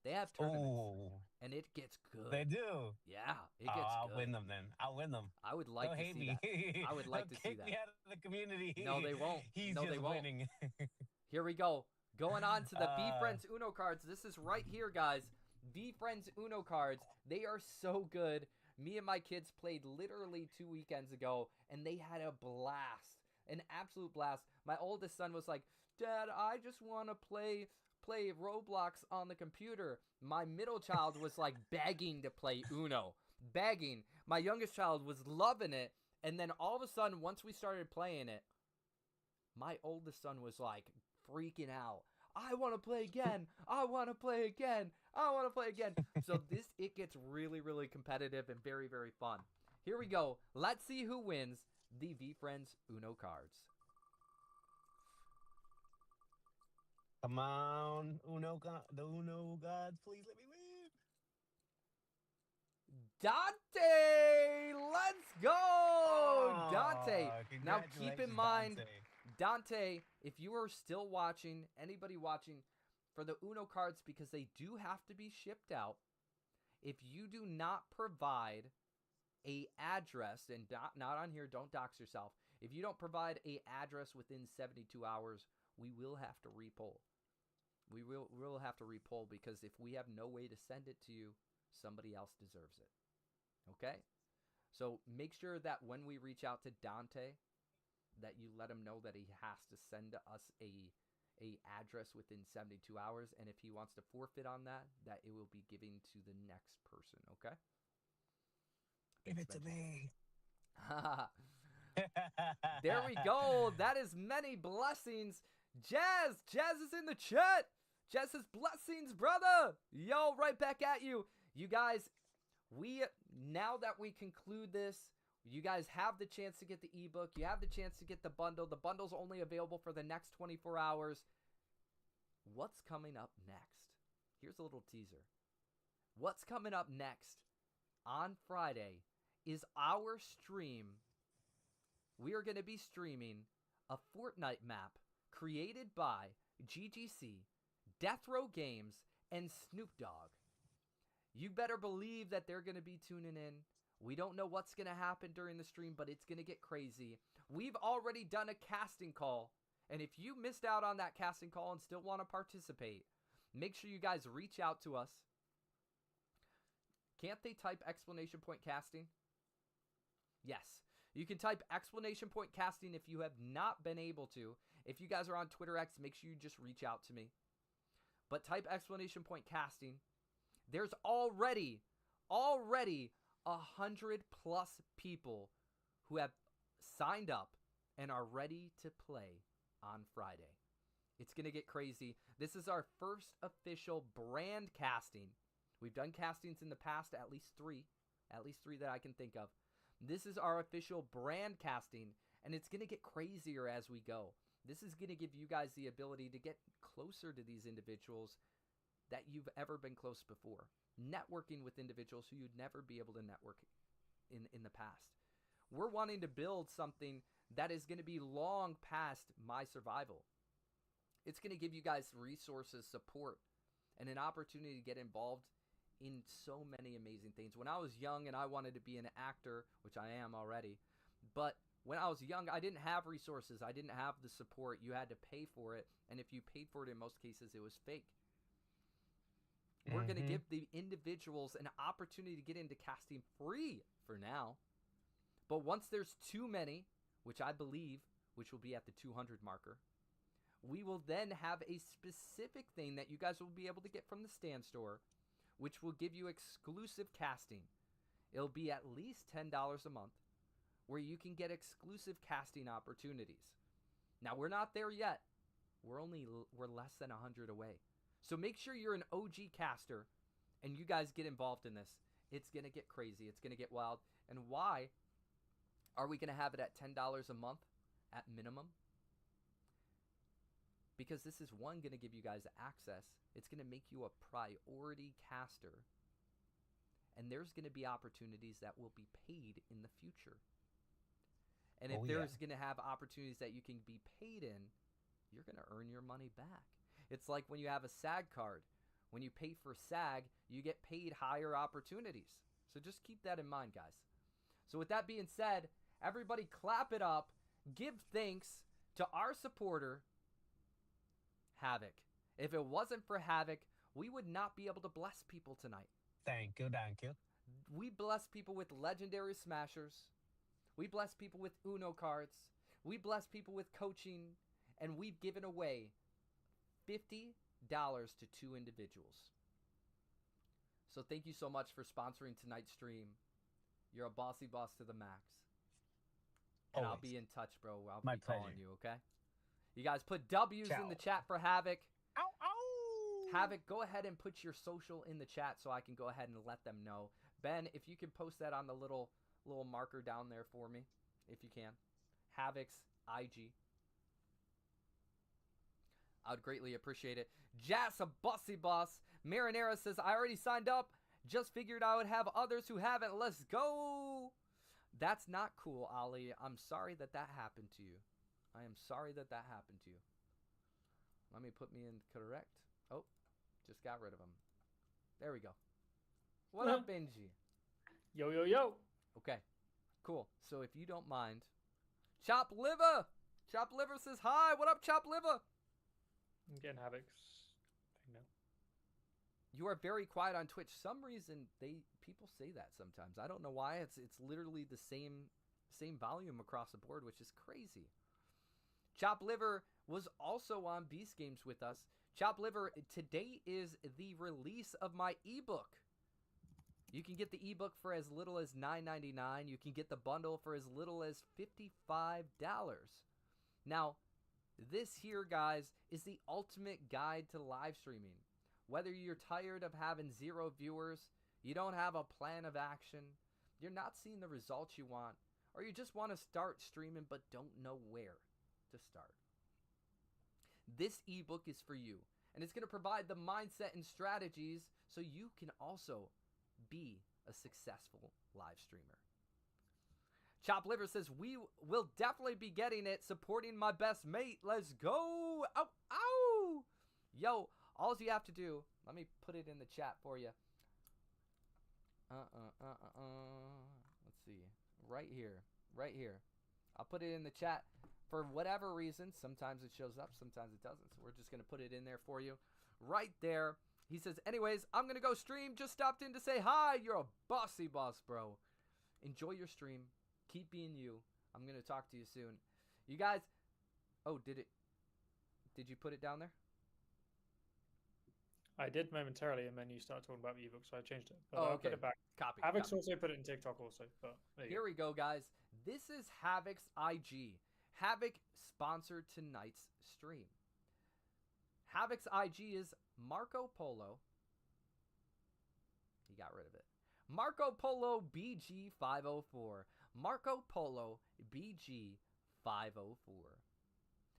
They have tournaments, and it gets good. They do. Yeah, it gets I'll good. win them then. I'll win them. I would like Don't to hate see me. that. I would like to see kick that. me out of the community. No, they won't. He's no, just they won't. winning. Here we go. Going on to the VeeFriends Uno cards. This is right here, guys. VeeFriends Uno cards. They are so good. Me and my kids played literally 2 weekends ago, and they had a blast. An absolute blast. My oldest son was like, Dad, I just want to play Roblox on the computer. My middle child was like begging to play Uno. Begging. My youngest child was loving it. And then all of a sudden, once we started playing it, my oldest son was like freaking out. I want to play again. I want to play again. I want to play again. So it gets really, really competitive and very, very fun. Here we go. Let's see who wins the VeeFriends Uno cards. Come on, the Uno gods, please let me win. Dante, let's go, Oh, Dante. Now keep in congratulations, mind, Dante. Dante, if you are still watching, anybody watching, for the Uno cards, because they do have to be shipped out, if you do not provide a address, and not on here, don't dox yourself. If you don't provide a address within 72 hours, we will have to repoll. We'll have to repoll, because if we have no way to send it to you, somebody else deserves it. Okay? So make sure that when we reach out to Dante, that you let him know that he has to send us a address within 72 hours, and if he wants to forfeit on that it will be given to the next person. Okay? Give it to me. There we go. That is many blessings. Jazz is in the chat. Jazz says, blessings, brother. Yo, right back at you. You guys, now that we conclude this, you guys have the chance to get the ebook. You have the chance to get the bundle. The bundle's only available for the next 24 hours. What's coming up next? Here's a little teaser. What's coming up next on Friday is our stream. We are going to be streaming a Fortnite map created by GGC, Death Row Games, and Snoop Dogg. You better believe that they're going to be tuning in. We don't know what's going to happen during the stream, but it's going to get crazy. We've already done a casting call, and if you missed out on that casting call and still want to participate, make sure you guys reach out to us. Can't they type exclamation point casting? Yes. You can type exclamation point casting if you have not been able to. If you guys are on Twitter X, make sure you just reach out to me. But type exclamation point casting. There's already 100+ people who have signed up and are ready to play on Friday. It's going to get crazy. This is our first official brand casting. We've done castings in the past, at least three that I can think of. This is our official brand casting, and it's going to get crazier as we go. This is going to give you guys the ability to get closer to these individuals that you've ever been close before. Networking with individuals who you'd never be able to network in the past. We're wanting to build something that is going to be long past my survival. It's going to give you guys resources, support, and an opportunity to get involved in so many amazing things. When I was young and I wanted to be an actor, which I am already, but when I was young, I didn't have resources. I didn't have the support. You had to pay for it, and if you paid for it, in most cases, it was fake. We're going to give the individuals an opportunity to get into casting free for now. But once there's too many, which I believe, which will be at the 200 marker, we will then have a specific thing that you guys will be able to get from the Stand Store, which will give you exclusive casting. It'll be at least $10 a month, where you can get exclusive casting opportunities. Now, we're not there yet. We're less than 100 away. So make sure you're an OG caster and you guys get involved in this. It's going to get crazy. It's going to get wild. And why are we going to have it at $10 a month at minimum? Because this is, one, going to give you guys access. It's going to make you a priority caster. And there's going to be opportunities that will be paid in the future. And if there's going to have opportunities that you can be paid in, you're going to earn your money back. It's like when you have a SAG card. When you pay for SAG, you get paid higher opportunities. So just keep that in mind, guys. So with that being said, everybody clap it up. Give thanks to our supporter, Havoc. If it wasn't for Havoc, we would not be able to bless people tonight. Thank you. We bless people with legendary smashers. We bless people with Uno cards. We bless people with coaching. And we've given away $50 to 2 individuals. So thank you so much for sponsoring tonight's stream. You're a bossy boss to the max. And Always. I'll be in touch, bro. I'll My be calling pleasure. you, okay? You guys put W's in the chat for Havoc. Ow, ow! Havoc, go ahead and put your social in the chat so I can go ahead and let them know. Ben, if you can post that on the little marker down there for me, if you can. Havoc's IG. I would greatly appreciate it. Jas, a bossy boss. Marinera says, I already signed up. Just figured I would have others who haven't. Let's go. That's not cool, Ali. I'm sorry that happened to you. I am sorry that happened to you. Let me put me in correct. Oh, just got rid of him. There we go. What up, Benji? Yo, yo, yo. Okay, cool. So if you don't mind, Chop Liver! Chop Liver says hi. What up, Chop Liver? I'm getting Havoc's thing now. You are very quiet on Twitch. Some reason people say that sometimes. I don't know why. It's literally the same volume across the board, which is crazy. Chop Liver was also on Beast Games with us. Chop Liver, today is the release of my ebook. You can get the ebook for as little as $9.99. You can get the bundle for as little as $55. Now, this here, guys, is the ultimate guide to live streaming. Whether you're tired of having 0 viewers, you don't have a plan of action, you're not seeing the results you want, or you just want to start streaming but don't know where to start. This ebook is for you, and it's going to provide the mindset and strategies so you can also be a successful live streamer. Chop Liver says, we will definitely be getting it, supporting my best mate. Let's go. Ow, ow. Yo, all you have to do, let me put it in the chat for you. Let's see. Right here. I'll put it in the chat. For whatever reason, sometimes it shows up, sometimes it doesn't. So we're just going to put it in there for you. Right there. He says, anyways, I'm going to go stream. Just stopped in to say hi. You're a bossy boss, bro. Enjoy your stream. Keep being you. I'm going to talk to you soon. You guys. Oh, did you put it down there? I did momentarily, and then you started talking about the ebook, so I changed it. But Oh, I'll okay. put it back. Copy. Havoc's also put it in TikTok also. But Here we go, guys. This is Havoc's IG. Havoc sponsored tonight's stream. Havoc's IG is Marco Polo. He got rid of it. Marco Polo BG504. Marco Polo BG504.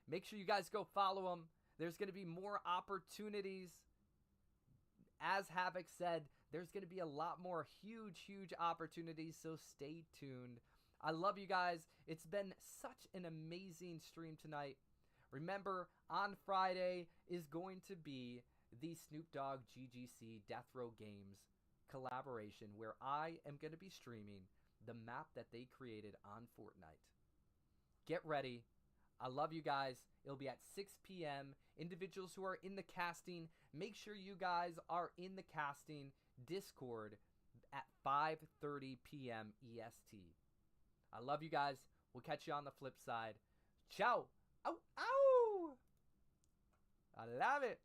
Make sure you guys go follow him. There's going to be more opportunities. As Havoc said, there's going to be a lot more huge opportunities, so stay tuned. I love you guys. It's been such an amazing stream tonight. Remember, on Friday is going to be the Snoop Dogg GGC Death Row Games collaboration, where I am going to be streaming the map that they created on Fortnite. Get ready. I love you guys. It'll be at 6 p.m. Individuals who are in the casting, make sure you guys are in the casting Discord at 5:30 p.m. EST. I love you guys. We'll catch you on the flip side. Ciao. Ow, ow. I love it.